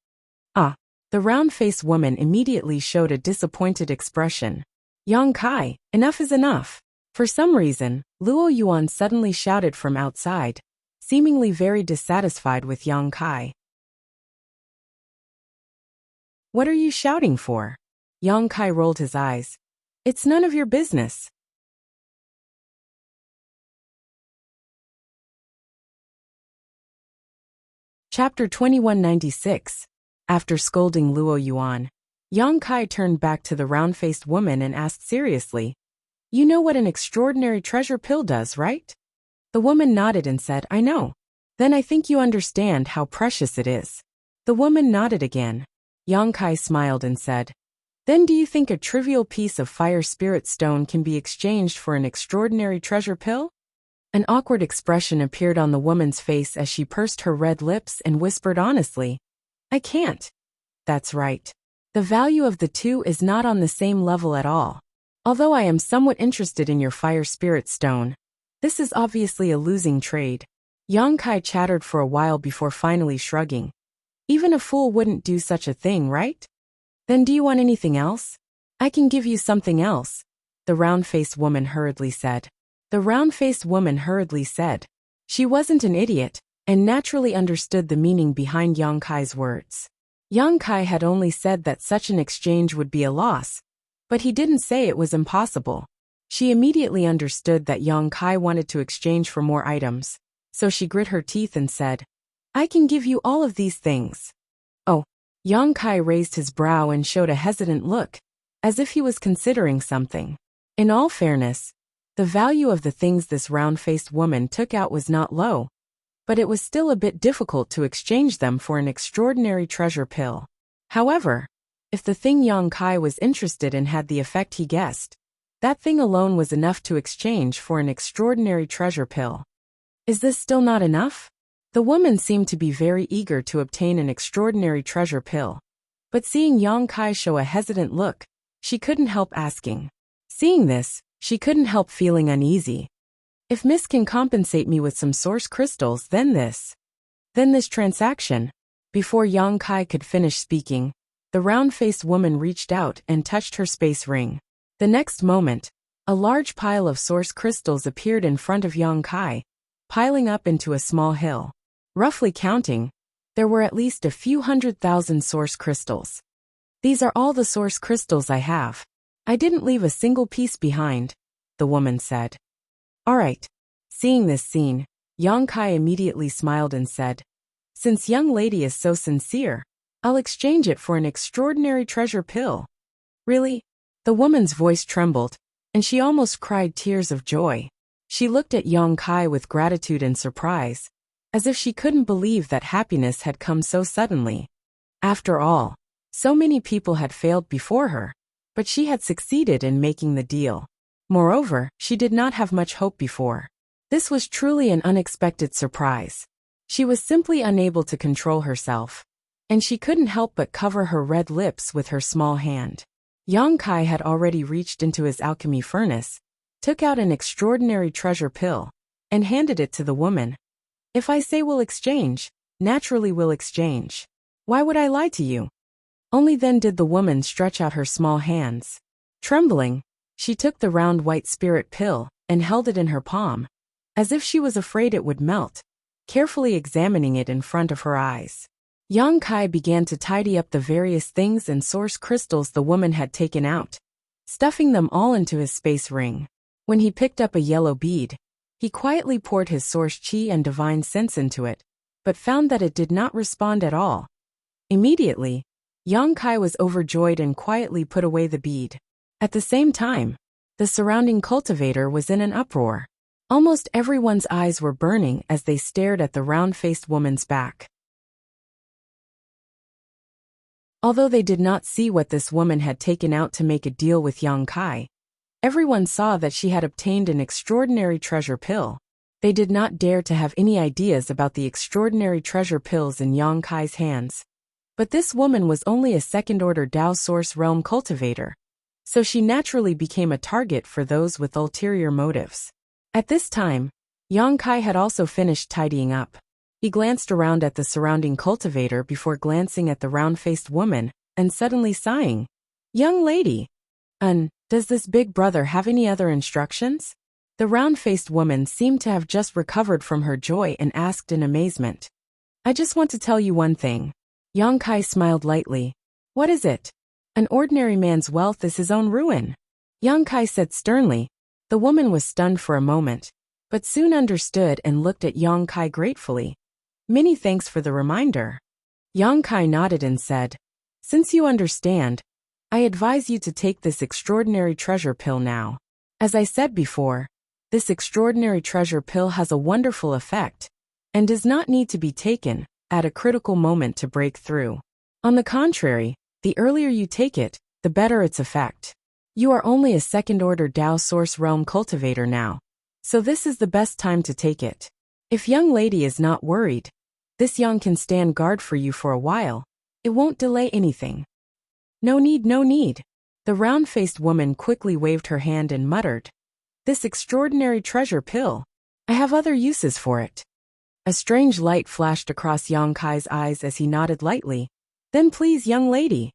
A: "Ah." The round-faced woman immediately showed a disappointed expression. "Yang Kai, enough is enough." For some reason, Luo Yuan suddenly shouted from outside, seemingly very dissatisfied with Yang Kai. "What are you shouting for?" Yang Kai rolled his eyes. "It's none of your business." Chapter 2196. After scolding Luo Yuan, Yang Kai turned back to the round-faced woman and asked seriously, "You know what an extraordinary treasure pill does, right?" The woman nodded and said, "I know." "Then I think you understand how precious it is." The woman nodded again. Yang Kai smiled and said, "Then do you think a trivial piece of fire spirit stone can be exchanged for an extraordinary treasure pill?" An awkward expression appeared on the woman's face as she pursed her red lips and whispered honestly, "I can't." "That's right. The value of the two is not on the same level at all. Although I am somewhat interested in your fire spirit stone, this is obviously a losing trade." Yang Kai chattered for a while before finally shrugging. "Even a fool wouldn't do such a thing, right?" "Then do you want anything else?" "I can give you something else," the round-faced woman hurriedly said. The round-faced woman hurriedly said. She wasn't an idiot, and naturally understood the meaning behind Yang Kai's words. Yang Kai had only said that such an exchange would be a loss, but he didn't say it was impossible. She immediately understood that Yang Kai wanted to exchange for more items, so she grit her teeth and said, "I can give you all of these things." "Oh." Yang Kai raised his brow and showed a hesitant look, as if he was considering something. In all fairness, the value of the things this round-faced woman took out was not low, but it was still a bit difficult to exchange them for an extraordinary treasure pill. However, if the thing Yang Kai was interested in had the effect he guessed, that thing alone was enough to exchange for an extraordinary treasure pill. "Is this still not enough?" The woman seemed to be very eager to obtain an extraordinary treasure pill. But seeing Yang Kai show a hesitant look, she couldn't help asking. Seeing this, she couldn't help feeling uneasy. If Miss can compensate me with some source crystals, then this transaction. Before Yang Kai could finish speaking, the round-faced woman reached out and touched her space ring. The next moment, a large pile of source crystals appeared in front of Yang Kai, piling up into a small hill. Roughly counting, there were at least a few 100,000 source crystals. These are all the source crystals I have. I didn't leave a single piece behind, the woman said. All right. Seeing this scene, Yang Kai immediately smiled and said, since young lady is so sincere, I'll exchange it for an extraordinary treasure pill. Really? The woman's voice trembled, and she almost cried tears of joy. She looked at Yang Kai with gratitude and surprise, as if she couldn't believe that happiness had come so suddenly. After all, so many people had failed before her, but she had succeeded in making the deal. Moreover, she did not have much hope before. This was truly an unexpected surprise. She was simply unable to control herself, and she couldn't help but cover her red lips with her small hand. Yang Kai had already reached into his alchemy furnace, took out an extraordinary treasure pill, and handed it to the woman. If I say we'll exchange, naturally we'll exchange. Why would I lie to you? Only then did the woman stretch out her small hands. Trembling, she took the round white spirit pill and held it in her palm, as if she was afraid it would melt, carefully examining it in front of her eyes. Yang Kai began to tidy up the various things and source crystals the woman had taken out, stuffing them all into his space ring. When he picked up a yellow bead, he quietly poured his source chi and divine sense into it, but found that it did not respond at all. Immediately, Yang Kai was overjoyed and quietly put away the bead. At the same time, the surrounding cultivator was in an uproar. Almost everyone's eyes were burning as they stared at the round-faced woman's back. Although they did not see what this woman had taken out to make a deal with Yang Kai, everyone saw that she had obtained an extraordinary treasure pill. They did not dare to have any ideas about the extraordinary treasure pills in Yang Kai's hands. But this woman was only a second-order Dao Source Realm cultivator, so she naturally became a target for those with ulterior motives. At this time, Yang Kai had also finished tidying up. He glanced around at the surrounding cultivator before glancing at the round-faced woman, and suddenly sighing. Young lady, does this big brother have any other instructions? The round-faced woman seemed to have just recovered from her joy and asked in amazement. I just want to tell you one thing. Yang Kai smiled lightly. What is it? An ordinary man's wealth is his own ruin. Yang Kai said sternly. The woman was stunned for a moment, but soon understood and looked at Yang Kai gratefully. Many thanks for the reminder. Yang Kai nodded and said, since you understand, I advise you to take this extraordinary treasure pill now. As I said before, this extraordinary treasure pill has a wonderful effect, and does not need to be taken at a critical moment to break through. On the contrary, the earlier you take it, the better its effect. You are only a second-order Dao Source Realm cultivator now, so this is the best time to take it. If young lady is not worried, this Yang can stand guard for you for a while. It won't delay anything. No need, no need. The round-faced woman quickly waved her hand and muttered, this extraordinary treasure pill. I have other uses for it. A strange light flashed across Yang Kai's eyes as he nodded lightly. Then please, young lady.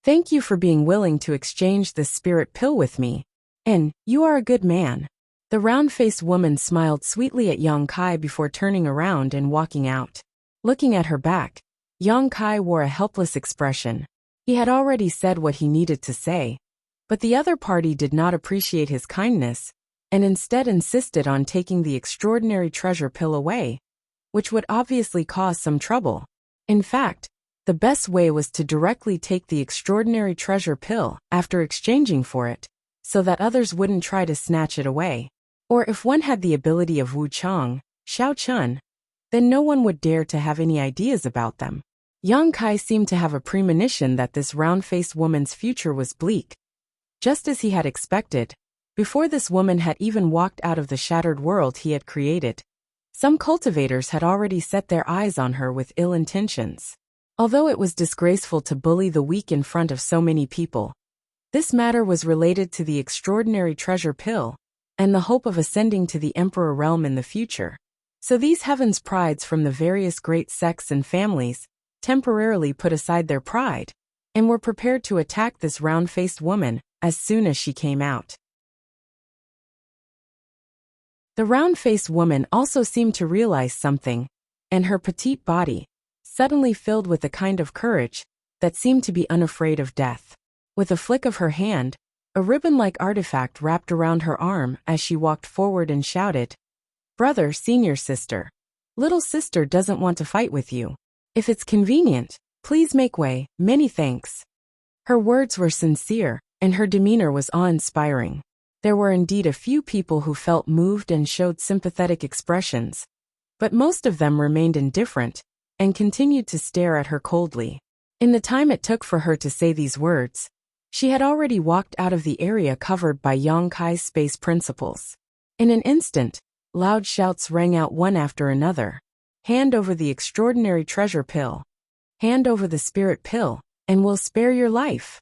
A: Thank you for being willing to exchange this spirit pill with me. And you are a good man. The round-faced woman smiled sweetly at Yang Kai before turning around and walking out. Looking at her back, Yang Kai wore a helpless expression. He had already said what he needed to say, but the other party did not appreciate his kindness, and instead insisted on taking the extraordinary treasure pill away, which would obviously cause some trouble. In fact, the best way was to directly take the extraordinary treasure pill after exchanging for it, so that others wouldn't try to snatch it away. Or if one had the ability of Wu Chang, Xiao Chun, then no one would dare to have any ideas about them. Yang Kai seemed to have a premonition that this round-faced woman's future was bleak. Just as he had expected, before this woman had even walked out of the shattered world he had created, Some cultivators had already set their eyes on her with ill intentions. Although it was disgraceful to bully the weak in front of so many people, this matter was related to the extraordinary treasure pill and the hope of ascending to the emperor realm in the future. So these heavens' prides from the various great sects and families temporarily put aside their pride and were prepared to attack this round-faced woman as soon as she came out. The round-faced woman also seemed to realize something, and her petite body suddenly filled with a kind of courage that seemed to be unafraid of death. With a flick of her hand, a ribbon-like artifact wrapped around her arm as she walked forward and shouted, "Brother, senior sister. Little sister doesn't want to fight with you. If it's convenient, please make way, many thanks." Her words were sincere, and her demeanor was awe-inspiring. There were indeed a few people who felt moved and showed sympathetic expressions, but most of them remained indifferent and continued to stare at her coldly. In the time it took for her to say these words, she had already walked out of the area covered by Yang Kai's space principles. In an instant, loud shouts rang out one after another. "Hand over the extraordinary treasure pill. Hand over the spirit pill, and we'll spare your life.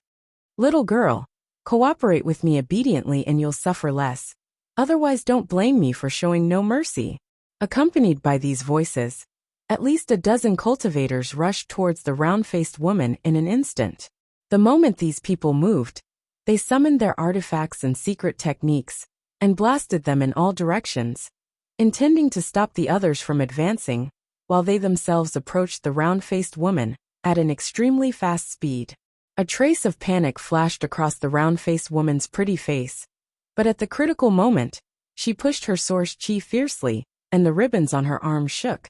A: Little girl, cooperate with me obediently and you'll suffer less. Otherwise don't blame me for showing no mercy." Accompanied by these voices, at least a dozen cultivators rushed towards the round-faced woman in an instant. The moment these people moved, they summoned their artifacts and secret techniques and blasted them in all directions, intending to stop the others from advancing, while they themselves approached the round-faced woman at an extremely fast speed. A trace of panic flashed across the round-faced woman's pretty face, but at the critical moment, she pushed her source chi fiercely, and the ribbons on her arm shook,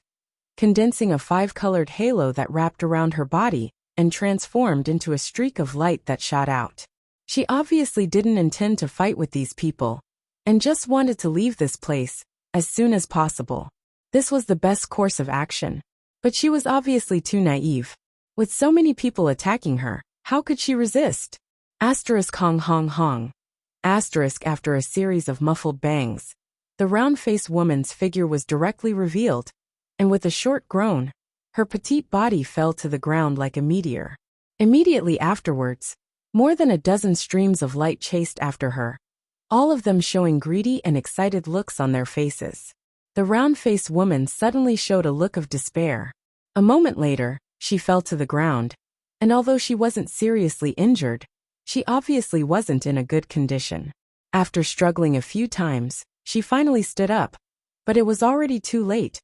A: condensing a five-colored halo that wrapped around her body and transformed into a streak of light that shot out. She obviously didn't intend to fight with these people, and just wanted to leave this place as soon as possible. This was the best course of action, but she was obviously too naive. With so many people attacking her, how could she resist? Asterisk hong hong hong. Asterisk after a series of muffled bangs, the round-faced woman's figure was directly revealed, and with a short groan, her petite body fell to the ground like a meteor. Immediately afterwards, more than a dozen streams of light chased after her, all of them showing greedy and excited looks on their faces. The round-faced woman suddenly showed a look of despair. A moment later, she fell to the ground, and although she wasn't seriously injured, she obviously wasn't in a good condition. After struggling a few times, she finally stood up, but it was already too late.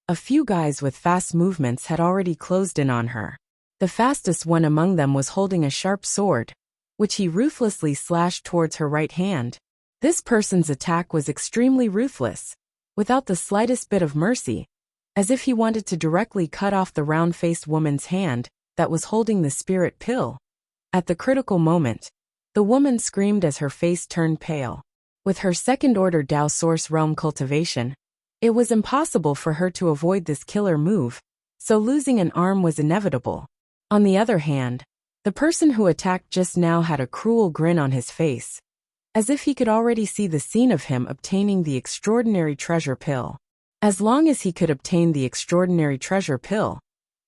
A: A few guys with fast movements had already closed in on her. The fastest one among them was holding a sharp sword, which he ruthlessly slashed towards her right hand. This person's attack was extremely ruthless, without the slightest bit of mercy, as if he wanted to directly cut off the round-faced woman's hand that was holding the spirit pill. At the critical moment, the woman screamed as her face turned pale. With her second-order Dao Source Realm cultivation, it was impossible for her to avoid this killer move, so losing an arm was inevitable. On the other hand, the person who attacked just now had a cruel grin on his face, as if he could already see the scene of him obtaining the extraordinary treasure pill. As long as he could obtain the extraordinary treasure pill,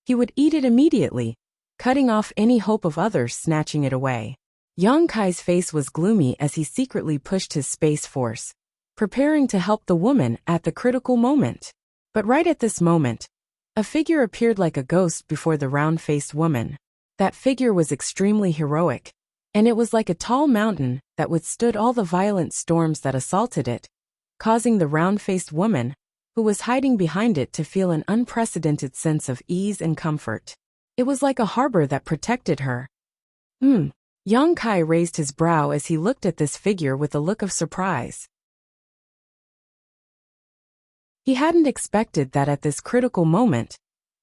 A: he would eat it immediately, cutting off any hope of others snatching it away. Yang Kai's face was gloomy as he secretly pushed his space force, preparing to help the woman at the critical moment. But right at this moment, a figure appeared like a ghost before the round-faced woman. That figure was extremely heroic, and it was like a tall mountain that withstood all the violent storms that assaulted it, causing the round-faced woman, who was hiding behind it, to feel an unprecedented sense of ease and comfort. It was like a harbor that protected her. Yang Kai raised his brow as he looked at this figure with a look of surprise. He hadn't expected that at this critical moment,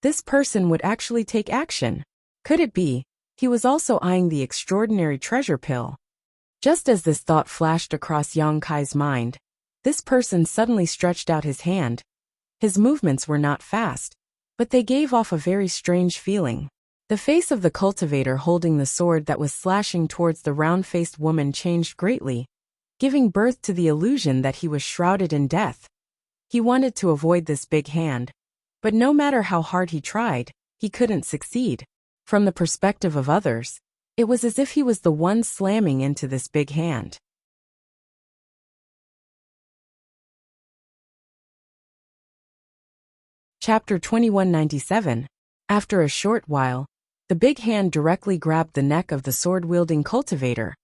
A: this person would actually take action. Could it be he was also eyeing the extraordinary treasure pill? Just as this thought flashed across Yang Kai's mind, this person suddenly stretched out his hand. His movements were not fast, but they gave off a very strange feeling. The face of the cultivator holding the sword that was slashing towards the round-faced woman changed greatly, giving birth to the illusion that he was shrouded in death. He wanted to avoid this big hand. But no matter how hard he tried, he couldn't succeed. From the perspective of others, it was as if he was the one slamming into this big hand. Chapter 2197. After a short while, the big hand directly grabbed the neck of the sword-wielding cultivator,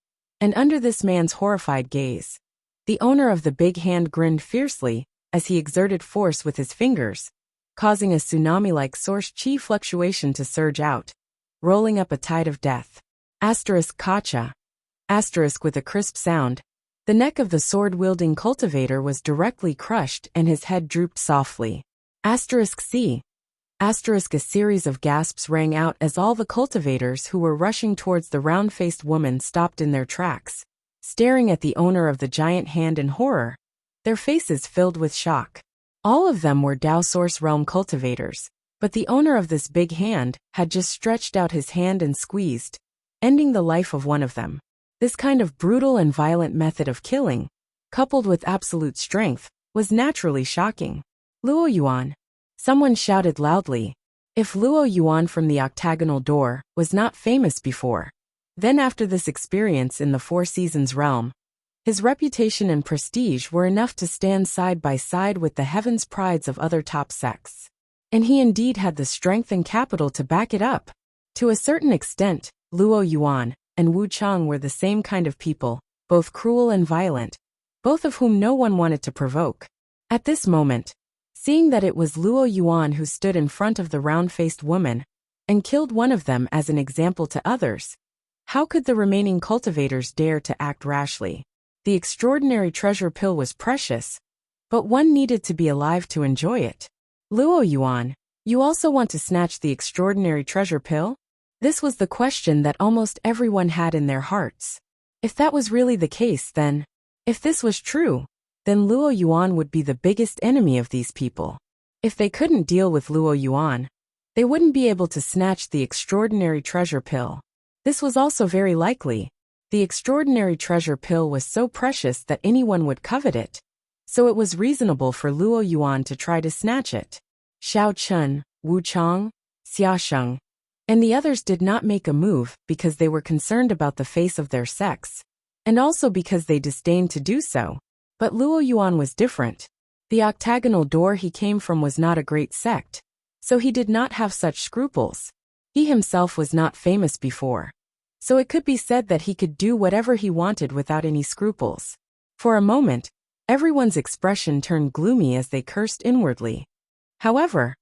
A: and under this man's horrified gaze, the owner of the big hand grinned fiercely as he exerted force with his fingers, causing a tsunami-like source chi fluctuation to surge out, rolling up a tide of death. Kacha. With a crisp sound, the neck of the sword-wielding cultivator was directly crushed and his head drooped softly. C. A series of gasps rang out as all the cultivators who were rushing towards the round-faced woman stopped in their tracks, staring at the owner of the giant hand in horror, their faces filled with shock. All of them were Dao Source Realm cultivators, but the owner of this big hand had just stretched out his hand and squeezed, ending the life of one of them. This kind of brutal and violent method of killing, coupled with absolute strength, was naturally shocking. Luo Yuan. Someone shouted loudly. If Luo Yuan from the octagonal door was not famous before, then after this experience in the Four Seasons realm, his reputation and prestige were enough to stand side by side with the heavens' prides of other top sects. And he indeed had the strength and capital to back it up. To a certain extent, Luo Yuan and Wu Chang were the same kind of people, both cruel and violent, both of whom no one wanted to provoke. At this moment, seeing that it was Luo Yuan who stood in front of the round-faced woman and killed one of them as an example to others, how could the remaining cultivators dare to act rashly? The extraordinary treasure pill was precious, but one needed to be alive to enjoy it. Luo Yuan, you also want to snatch the extraordinary treasure pill? This was the question that almost everyone had in their hearts. If that was really the case, then, if this was true, then Luo Yuan would be the biggest enemy of these people. If they couldn't deal with Luo Yuan, they wouldn't be able to snatch the extraordinary treasure pill. This was also very likely. The extraordinary treasure pill was so precious that anyone would covet it, so it was reasonable for Luo Yuan to try to snatch it. Xiao Chun, Wu Chang, Xia Sheng, and the others did not make a move because they were concerned about the face of their sex, and also because they disdained to do so. But Luo Yuan was different. The octagonal door he came from was not a great sect, so he did not have such scruples. He himself was not famous before, so it could be said that he could do whatever he wanted without any scruples. For a moment, everyone's expression turned gloomy as they cursed inwardly. However,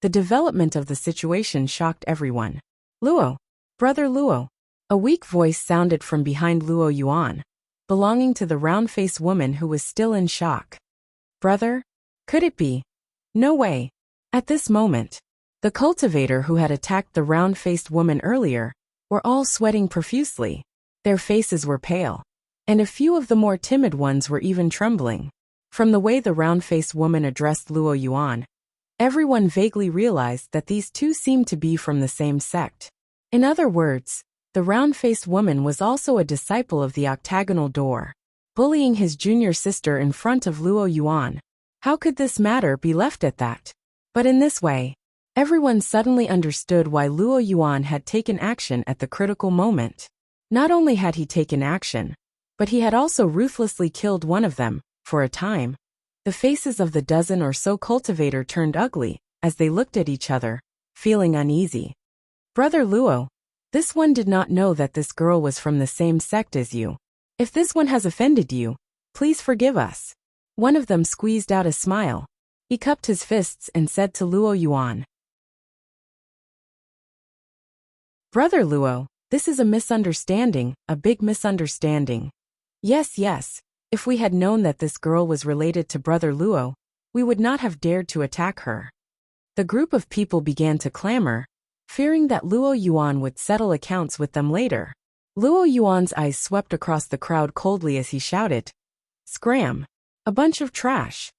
A: the development of the situation shocked everyone. Luo, brother Luo. A weak voice sounded from behind Luo Yuan, belonging to the round-faced woman who was still in shock. Brother? Could it be? No way. At this moment, the cultivator who had attacked the round-faced woman earlier were all sweating profusely. Their faces were pale, and a few of the more timid ones were even trembling. From the way the round-faced woman addressed Luo Yuan, everyone vaguely realized that these two seemed to be from the same sect. In other words, the round-faced woman was also a disciple of the octagonal door, bullying his junior sister in front of Luo Yuan. How could this matter be left at that? But in this way, everyone suddenly understood why Luo Yuan had taken action at the critical moment. Not only had he taken action, but he had also ruthlessly killed one of them. For a time, the faces of the dozen or so cultivator turned ugly as they looked at each other, feeling uneasy. Brother Luo, this one did not know that this girl was from the same sect as you. If this one has offended you, please forgive us. One of them squeezed out a smile. He cupped his fists and said to Luo Yuan, Brother Luo, this is a misunderstanding, a big misunderstanding. Yes, if we had known that this girl was related to Brother Luo, we would not have dared to attack her. The group of people began to clamor, fearing that Luo Yuan would settle accounts with them later. Luo Yuan's eyes swept across the crowd coldly as he shouted, Scram! A bunch of trash.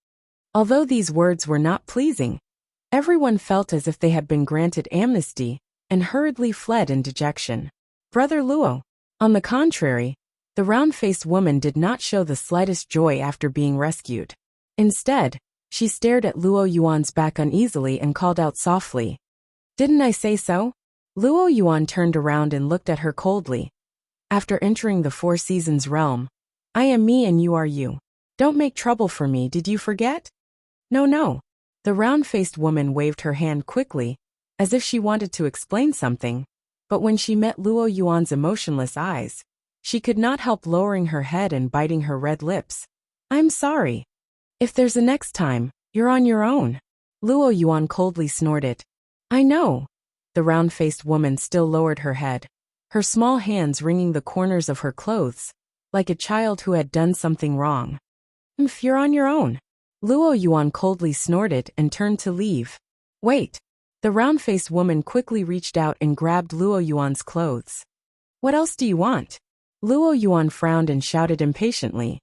A: Although these words were not pleasing, everyone felt as if they had been granted amnesty and hurriedly fled in dejection. Brother Luo, on the contrary, the round-faced woman did not show the slightest joy after being rescued. Instead, she stared at Luo Yuan's back uneasily and called out softly. Didn't I say so? Luo Yuan turned around and looked at her coldly. After entering the Four Seasons realm, I am me and you are you. Don't make trouble for me, did you forget? No, no. The round-faced woman waved her hand quickly, as if she wanted to explain something, but when she met Luo Yuan's emotionless eyes, she could not help lowering her head and biting her red lips. I'm sorry. If there's a next time, you're on your own. Luo Yuan coldly snorted. I know. The round-faced woman still lowered her head, her small hands wringing the corners of her clothes, like a child who had done something wrong. If you're on your own. Luo Yuan coldly snorted and turned to leave. Wait. The round-faced woman quickly reached out and grabbed Luo Yuan's clothes. What else do you want? Luo Yuan frowned and shouted impatiently.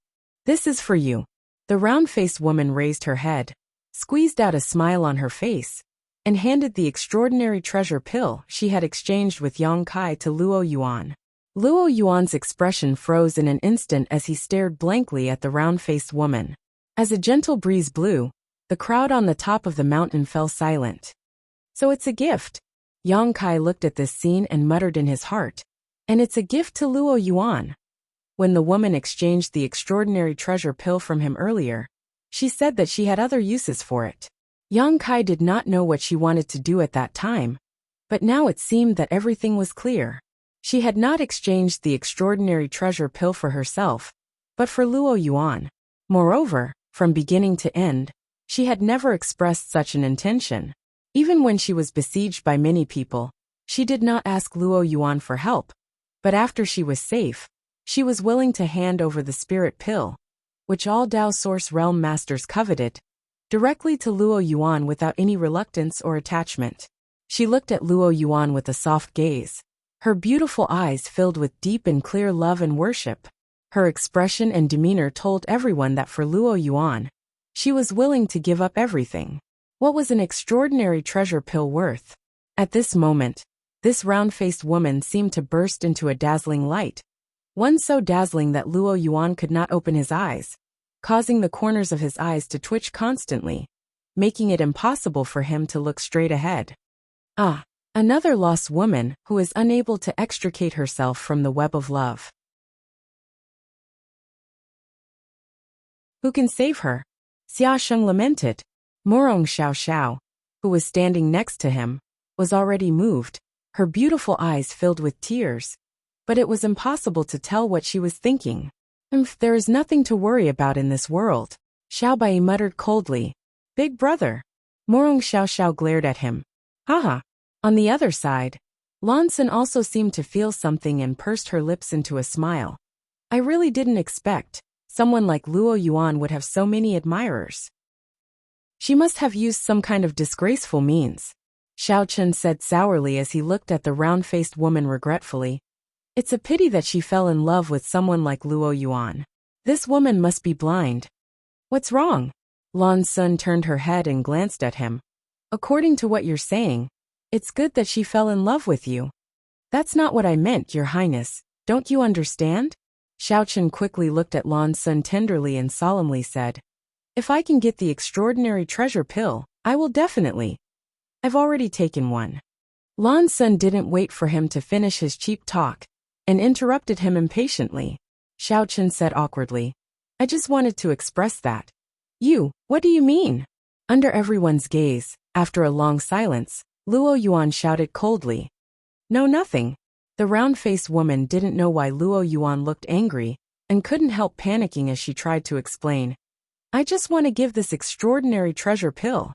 A: This is for you. The round-faced woman raised her head, squeezed out a smile on her face, and handed the extraordinary treasure pill she had exchanged with Yang Kai to Luo Yuan. Luo Yuan's expression froze in an instant as he stared blankly at the round-faced woman. As a gentle breeze blew, the crowd on the top of the mountain fell silent. So it's a gift. Yang Kai looked at this scene and muttered in his heart. And it's a gift to Luo Yuan. When the woman exchanged the extraordinary treasure pill from him earlier, she said that she had other uses for it. Yang Kai did not know what she wanted to do at that time, but now it seemed that everything was clear. She had not exchanged the extraordinary treasure pill for herself, but for Luo Yuan. Moreover, from beginning to end, she had never expressed such an intention. Even when she was besieged by many people, she did not ask Luo Yuan for help, but after she was safe, she was willing to hand over the spirit pill, which all Dao Source Realm Masters coveted, directly to Luo Yuan without any reluctance or attachment. She looked at Luo Yuan with a soft gaze, her beautiful eyes filled with deep and clear love and worship. Her expression and demeanor told everyone that for Luo Yuan, she was willing to give up everything. What was an extraordinary treasure pill worth? At this moment, this round-faced woman seemed to burst into a dazzling light, one so dazzling that Luo Yuan could not open his eyes, causing the corners of his eyes to twitch constantly, making it impossible for him to look straight ahead. Ah, another lost woman who is unable to extricate herself from the web of love. Who can save her? Xia Sheng lamented. Murong Xiao, who was standing next to him, was already moved, her beautiful eyes filled with tears, but it was impossible to tell what she was thinking. There is nothing to worry about in this world, Xiao Bai muttered coldly. Big brother. Murong Xiao glared at him. Haha. On the other side, Lan Sun also seemed to feel something and pursed her lips into a smile. I really didn't expect someone like Luo Yuan would have so many admirers. She must have used some kind of disgraceful means, Xiao Chen said sourly as he looked at the round-faced woman regretfully. It's a pity that she fell in love with someone like Luo Yuan. This woman must be blind. What's wrong? Lan Sun turned her head and glanced at him. According to what you're saying, it's good that she fell in love with you. That's not what I meant, Your Highness. Don't you understand? Xiao Chen quickly looked at Lan Sun tenderly and solemnly said, If I can get the extraordinary treasure pill, I will definitely. I've already taken one. Lan Sun didn't wait for him to finish his cheap talk, and interrupted him impatiently. Xiao Chen said awkwardly, I just wanted to express that. You, what do you mean? Under everyone's gaze, after a long silence, Luo Yuan shouted coldly. No, nothing. The round-faced woman didn't know why Luo Yuan looked angry, and couldn't help panicking as she tried to explain. I just want to give this extraordinary treasure pill.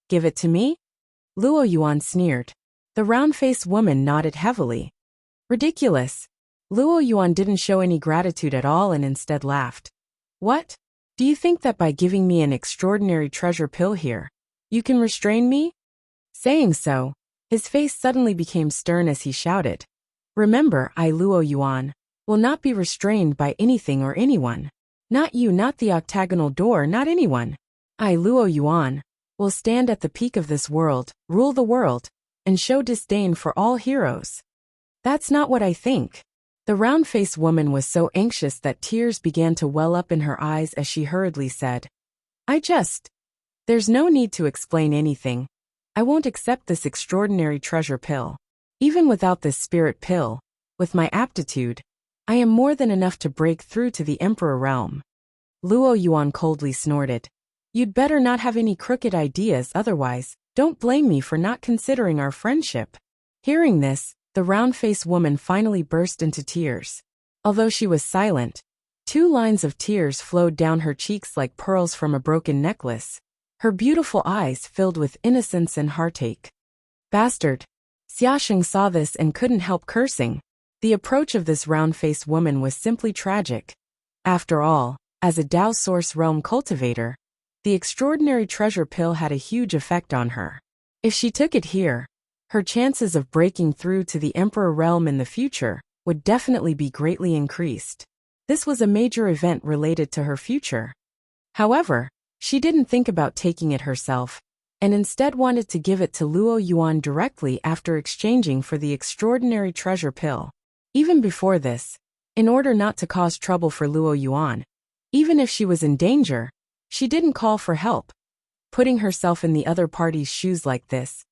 A: Give it to me? Luo Yuan sneered. The round-faced woman nodded heavily. Ridiculous. Luo Yuan didn't show any gratitude at all and instead laughed. What? Do you think that by giving me an extraordinary treasure pill here, you can restrain me? Saying so, his face suddenly became stern as he shouted. Remember, I, Luo Yuan, will not be restrained by anything or anyone. Not you, not the octagonal door, not anyone. I, Luo Yuan, will stand at the peak of this world, rule the world, and show disdain for all heroes. That's not what I think. The round-faced woman was so anxious that tears began to well up in her eyes as she hurriedly said, There's no need to explain anything. I won't accept this extraordinary treasure pill. Even without this spirit pill, with my aptitude, I am more than enough to break through to the Emperor realm. Luo Yuan coldly snorted. You'd better not have any crooked ideas, otherwise, don't blame me for not considering our friendship. Hearing this, the round-faced woman finally burst into tears. Although she was silent, 2 lines of tears flowed down her cheeks like pearls from a broken necklace. Her beautiful eyes filled with innocence and heartache. Bastard! Xiaosheng saw this and couldn't help cursing. The approach of this round-faced woman was simply tragic. After all, as a Dao Source Realm cultivator, the extraordinary treasure pill had a huge effect on her. If she took it here, her chances of breaking through to the Emperor realm in the future would definitely be greatly increased. This was a major event related to her future. However, she didn't think about taking it herself, and instead wanted to give it to Luo Yuan directly after exchanging for the extraordinary treasure pill. Even before this, in order not to cause trouble for Luo Yuan, even if she was in danger, she didn't call for help. Putting herself in the other party's shoes like this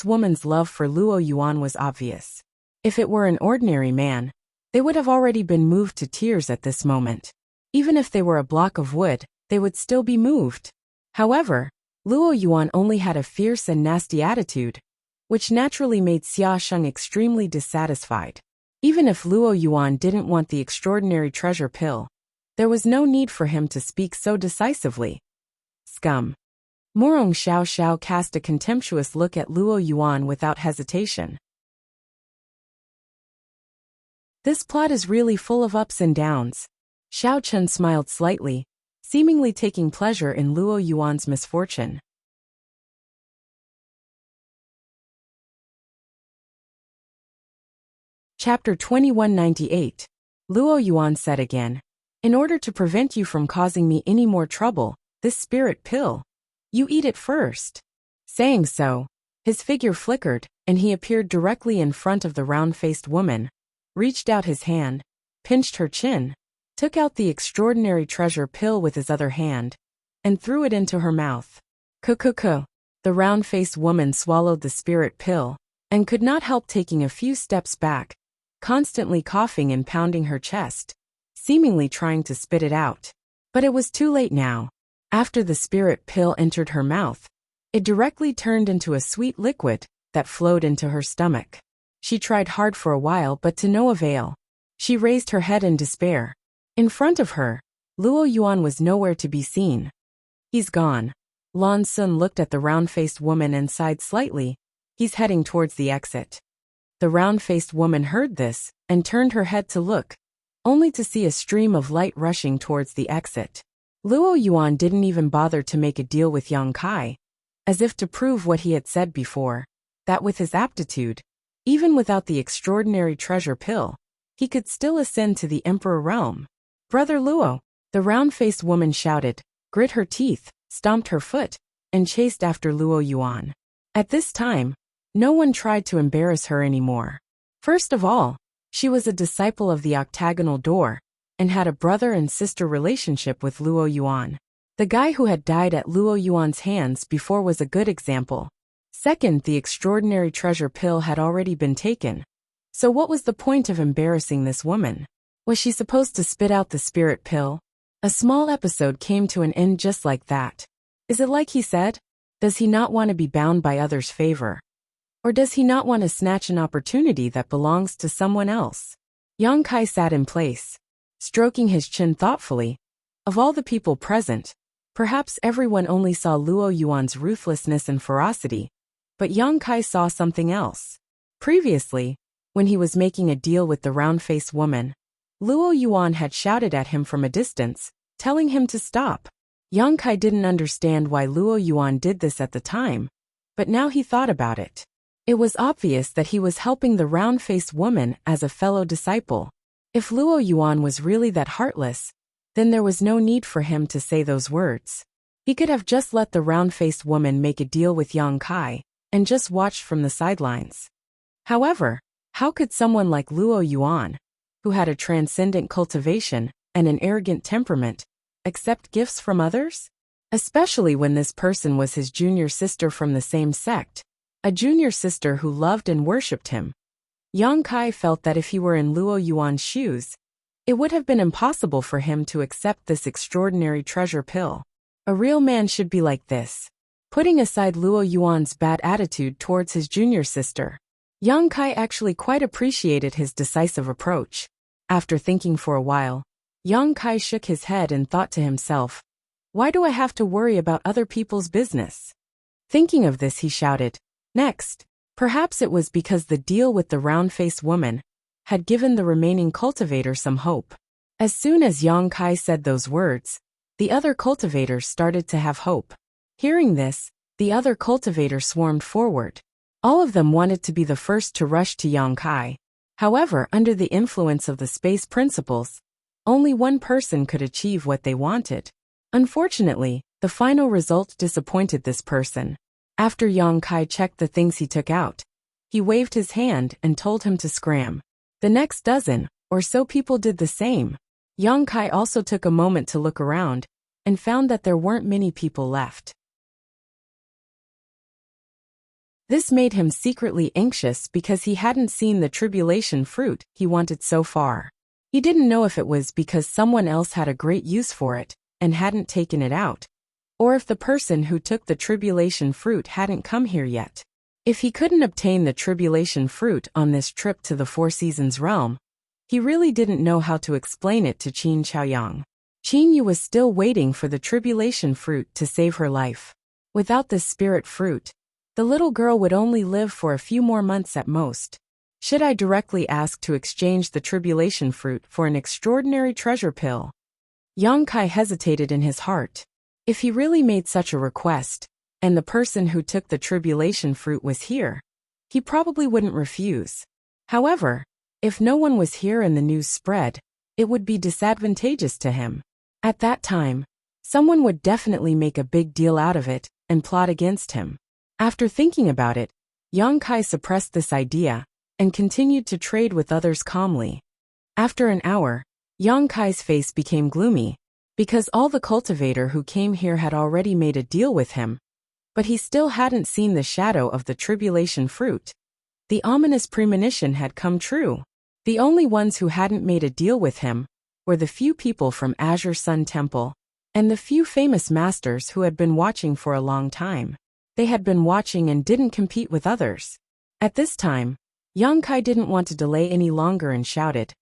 A: woman's love for Luo Yuan was obvious. If it were an ordinary man, they would have already been moved to tears at this moment. Even if they were a block of wood, they would still be moved. However, Luo Yuan only had a fierce and nasty attitude, which naturally made Xiaosheng extremely dissatisfied. Even if Luo Yuan didn't want the extraordinary treasure pill, there was no need for him to speak so decisively. Scum. Morong Xiao Xiao cast a contemptuous look at Luo Yuan without hesitation. This plot is really full of ups and downs. Xiao Chen smiled slightly, seemingly taking pleasure in Luo Yuan's misfortune. Chapter 2198. Luo Yuan said again. In order to prevent you from causing me any more trouble, this spirit pill, you eat it first. Saying so, his figure flickered, and he appeared directly in front of the round-faced woman, reached out his hand, pinched her chin, took out the extraordinary treasure pill with his other hand, and threw it into her mouth. Kukuku. The round-faced woman swallowed the spirit pill, and could not help taking a few steps back, constantly coughing and pounding her chest, seemingly trying to spit it out. But it was too late now. After the spirit pill entered her mouth, it directly turned into a sweet liquid that flowed into her stomach. She tried hard for a while but to no avail. She raised her head in despair. In front of her, Luo Yuan was nowhere to be seen. He's gone. Lan Sun looked at the round-faced woman and sighed slightly. He's heading towards the exit. The round-faced woman heard this and turned her head to look, only to see a stream of light rushing towards the exit. Luo Yuan didn't even bother to make a deal with Yang Kai, as if to prove what he had said before, that with his aptitude, even without the extraordinary treasure pill, he could still ascend to the Emperor realm. Brother Luo, the round-faced woman shouted, grit her teeth, stomped her foot, and chased after Luo Yuan. At this time, no one tried to embarrass her anymore. First of all, she was a disciple of the octagonal door, and had a brother and sister relationship with Luo Yuan. The guy who had died at Luo Yuan's hands before was a good example. Second, the extraordinary treasure pill had already been taken. So what was the point of embarrassing this woman? Was she supposed to spit out the spirit pill? A small episode came to an end just like that. Is it like he said? Does he not want to be bound by others' favor? Or does he not want to snatch an opportunity that belongs to someone else? Yang Kai sat in place, stroking his chin thoughtfully. Of all the people present, perhaps everyone only saw Luo Yuan's ruthlessness and ferocity, but Yang Kai saw something else. Previously, when he was making a deal with the round-faced woman, Luo Yuan had shouted at him from a distance, telling him to stop. Yang Kai didn't understand why Luo Yuan did this at the time, but now he thought about it. It was obvious that he was helping the round-faced woman as a fellow disciple. If Luo Yuan was really that heartless, then there was no need for him to say those words. He could have just let the round-faced woman make a deal with Yang Kai, and just watched from the sidelines. However, how could someone like Luo Yuan, who had a transcendent cultivation and an arrogant temperament, accept gifts from others? especially when this person was his junior sister from the same sect, a junior sister who loved and worshipped him. Yang Kai felt that if he were in Luo Yuan's shoes, it would have been impossible for him to accept this extraordinary treasure pill. A real man should be like this. Putting aside Luo Yuan's bad attitude towards his junior sister, Yang Kai actually quite appreciated his decisive approach. After thinking for a while, Yang Kai shook his head and thought to himself, "Why do I have to worry about other people's business?" Thinking of this, he shouted, "Next!" Perhaps it was because the deal with the round-faced woman had given the remaining cultivator some hope. As soon as Yang Kai said those words, the other cultivators started to have hope. Hearing this, the other cultivator swarmed forward. All of them wanted to be the first to rush to Yang Kai. However, under the influence of the space principles, only one person could achieve what they wanted. Unfortunately, the final result disappointed this person. After Yang Kai checked the things he took out, he waved his hand and told him to scram. The next dozen or so people did the same. Yang Kai also took a moment to look around and found that there weren't many people left. This made him secretly anxious because he hadn't seen the tribulation fruit he wanted so far. He didn't know if it was because someone else had a great use for it and hadn't taken it out, or if the person who took the tribulation fruit hadn't come here yet. If he couldn't obtain the tribulation fruit on this trip to the Four Seasons realm, he really didn't know how to explain it to Qin Chaoyang. Qin Yu was still waiting for the tribulation fruit to save her life. Without this spirit fruit, the little girl would only live for a few more months at most. Should I directly ask to exchange the tribulation fruit for an extraordinary treasure pill? Yang Kai hesitated in his heart. If he really made such a request, and the person who took the tribulation fruit was here, he probably wouldn't refuse. However, if no one was here and the news spread, it would be disadvantageous to him. At that time, someone would definitely make a big deal out of it and plot against him. After thinking about it, Yang Kai suppressed this idea and continued to trade with others calmly. After an hour, Yang Kai's face became gloomy, because all the cultivator who came here had already made a deal with him, but he still hadn't seen the shadow of the tribulation fruit. The ominous premonition had come true. The only ones who hadn't made a deal with him were the few people from Azure Sun Temple and the few famous masters who had been watching for a long time. They had been watching and didn't compete with others. At this time, Yang Kai didn't want to delay any longer and shouted,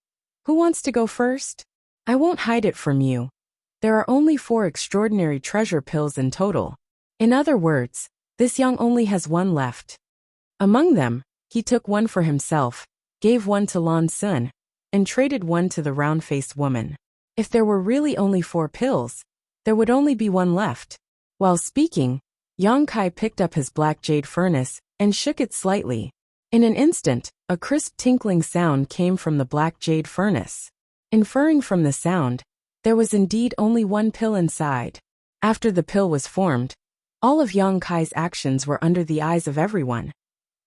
A: "Who wants to go first? I won't hide it from you. There are only 4 extraordinary treasure pills in total. In other words, this Yang only has 1 left." Among them, he took 1 for himself, gave 1 to Lan Sun, and traded 1 to the round-faced woman. If there were really only 4 pills, there would only be 1 left. While speaking, Yang Kai picked up his black jade furnace and shook it slightly. In an instant, a crisp tinkling sound came from the black jade furnace. Inferring from the sound, there was indeed only 1 pill inside. After the pill was formed, all of Yang Kai's actions were under the eyes of everyone.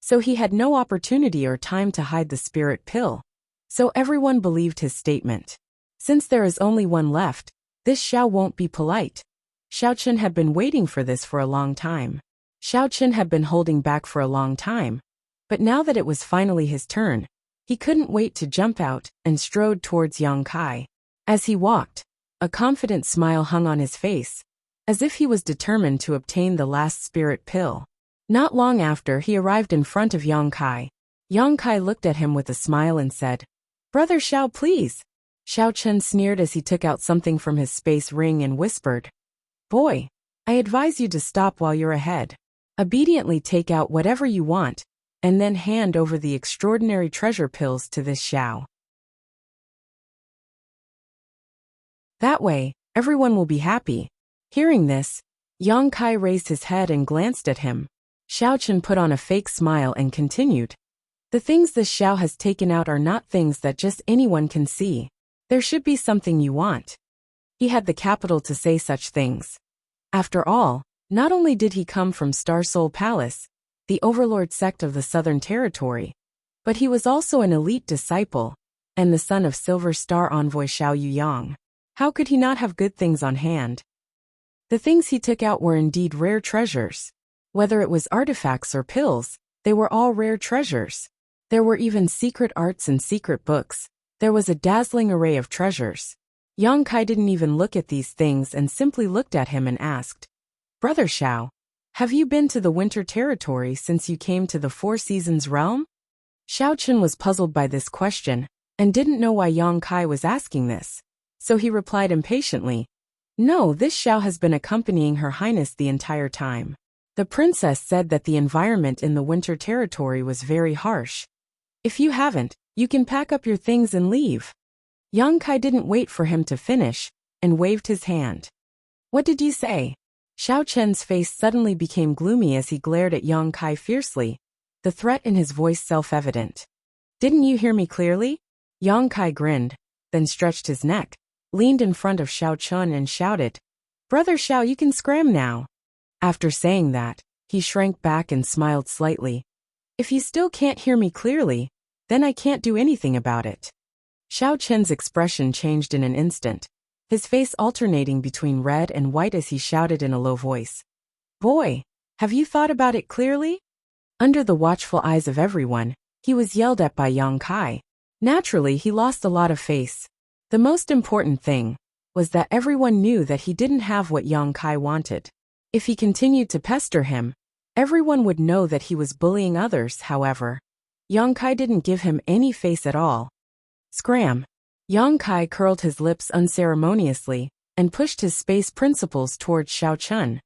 A: So he had no opportunity or time to hide the spirit pill. So everyone believed his statement. Since there is only 1 left, this Xiao won't be polite. Xiao Chen had been waiting for this for a long time. Xiao Chen had been holding back for a long time, but now that it was finally his turn, he couldn't wait to jump out and strode towards Yang Kai. As he walked, a confident smile hung on his face, as if he was determined to obtain the last spirit pill. Not long after he arrived in front of Yang Kai, Yang Kai looked at him with a smile and said, "Brother Xiao, please." Xiao Chen sneered as he took out something from his space ring and whispered, "Boy, I advise you to stop while you're ahead. Obediently take out whatever you want, and then hand over the extraordinary treasure pills to this Xiao. That way, everyone will be happy." Hearing this, Yang Kai raised his head and glanced at him. Xiao Chen put on a fake smile and continued, "The things this Xiao has taken out are not things that just anyone can see. There should be something you want." He had the capital to say such things. After all, not only did he come from Star Soul Palace, the overlord sect of the Southern Territory, but he was also an elite disciple, and the son of Silver Star envoy Xiao Yuyang. How could he not have good things on hand? The things he took out were indeed rare treasures. Whether it was artifacts or pills, they were all rare treasures. There were even secret arts and secret books. There was a dazzling array of treasures. Yang Kai didn't even look at these things and simply looked at him and asked, "Brother Xiao, have you been to the winter territory since you came to the Four Seasons realm?" Xiao Chen was puzzled by this question and didn't know why Yang Kai was asking this, so he replied impatiently, "No, this Xiao has been accompanying Her Highness the entire time. The princess said that the environment in the winter territory was very harsh. If you haven't, you can pack up your things and leave." Yang Kai didn't wait for him to finish and waved his hand. "What did you say?" Xiao Chen's face suddenly became gloomy as he glared at Yang Kai fiercely, the threat in his voice self-evident. "Didn't you hear me clearly?" Yang Kai grinned, then stretched his neck, leaned in front of Xiao Chen and shouted, "Brother Xiao, you can scram now." After saying that, he shrank back and smiled slightly. "If you still can't hear me clearly, then I can't do anything about it." Xiao Chen's expression changed in an instant, his face alternating between red and white as he shouted in a low voice, "Boy, have you thought about it clearly?" Under the watchful eyes of everyone, he was yelled at by Yang Kai. Naturally, he lost a lot of face. The most important thing was that everyone knew that he didn't have what Yang Kai wanted. If he continued to pester him, everyone would know that he was bullying others. However, Yang Kai didn't give him any face at all. Scram! Yang Kai curled his lips unceremoniously and pushed his space principles towards Xiao Chen,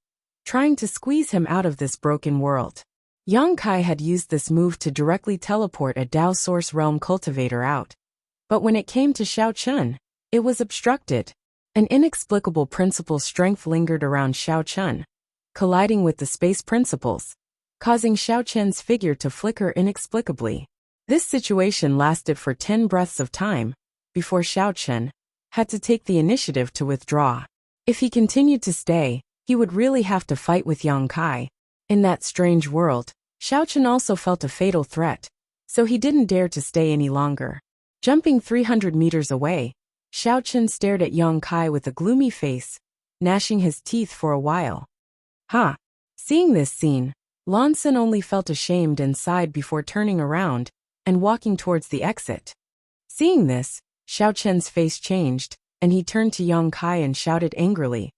A: trying to squeeze him out of this broken world. Yang Kai had used this move to directly teleport a Dao Source Realm cultivator out. But when it came to Xiao Chen, it was obstructed. An inexplicable principle strength lingered around Xiao Chen, colliding with the space principles, causing Xiao Chen's figure to flicker inexplicably. This situation lasted for 10 breaths of time, before Xiao Chen had to take the initiative to withdraw. If he continued to stay, he would really have to fight with Yang Kai. In that strange world, Xiao Chen also felt a fatal threat, so he didn't dare to stay any longer. Jumping 300 meters away, Xiao Chen stared at Yang Kai with a gloomy face, gnashing his teeth for a while. Ha! Seeing this scene, Lan Xin only felt ashamed and sighed before turning around and walking towards the exit. Seeing this, Xiao Chen's face changed, and he turned to Yang Kai and shouted angrily,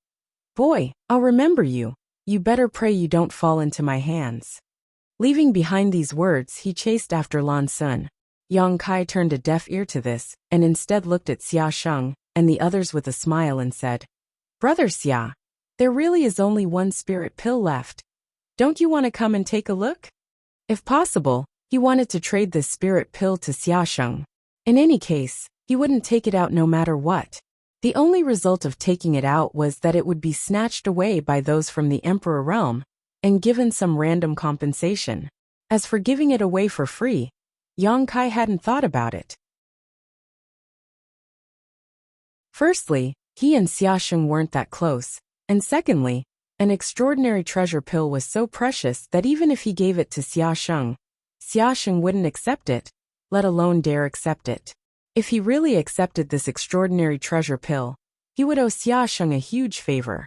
A: "Boy, I'll remember you. You better pray you don't fall into my hands." Leaving behind these words, he chased after Lan Xin. Yang Kai turned a deaf ear to this, and instead looked at Xia Sheng and the others with a smile and said, "Brother Xia, there really is only one spirit pill left. Don't you want to come and take a look?" If possible, he wanted to trade this spirit pill to Xia Sheng. In any case, he wouldn't take it out no matter what. The only result of taking it out was that it would be snatched away by those from the Emperor realm and given some random compensation. As for giving it away for free, Yang Kai hadn't thought about it. Firstly, he and Xia Sheng weren't that close, and secondly, an extraordinary treasure pill was so precious that even if he gave it to Xia Sheng wouldn't accept it, let alone dare accept it. If he really accepted this extraordinary treasure pill, he would owe Xia Sheng a huge favor.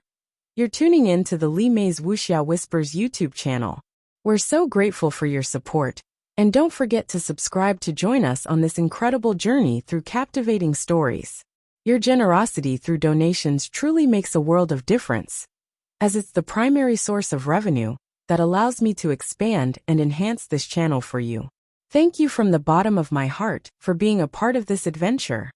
A: You're tuning in to the Li Mei's Wuxia Whispers YouTube channel. We're so grateful for your support, and don't forget to subscribe to join us on this incredible journey through captivating stories. Your generosity through donations truly makes a world of difference, as it's the primary source of revenue that allows me to expand and enhance this channel for you. Thank you from the bottom of my heart for being a part of this adventure.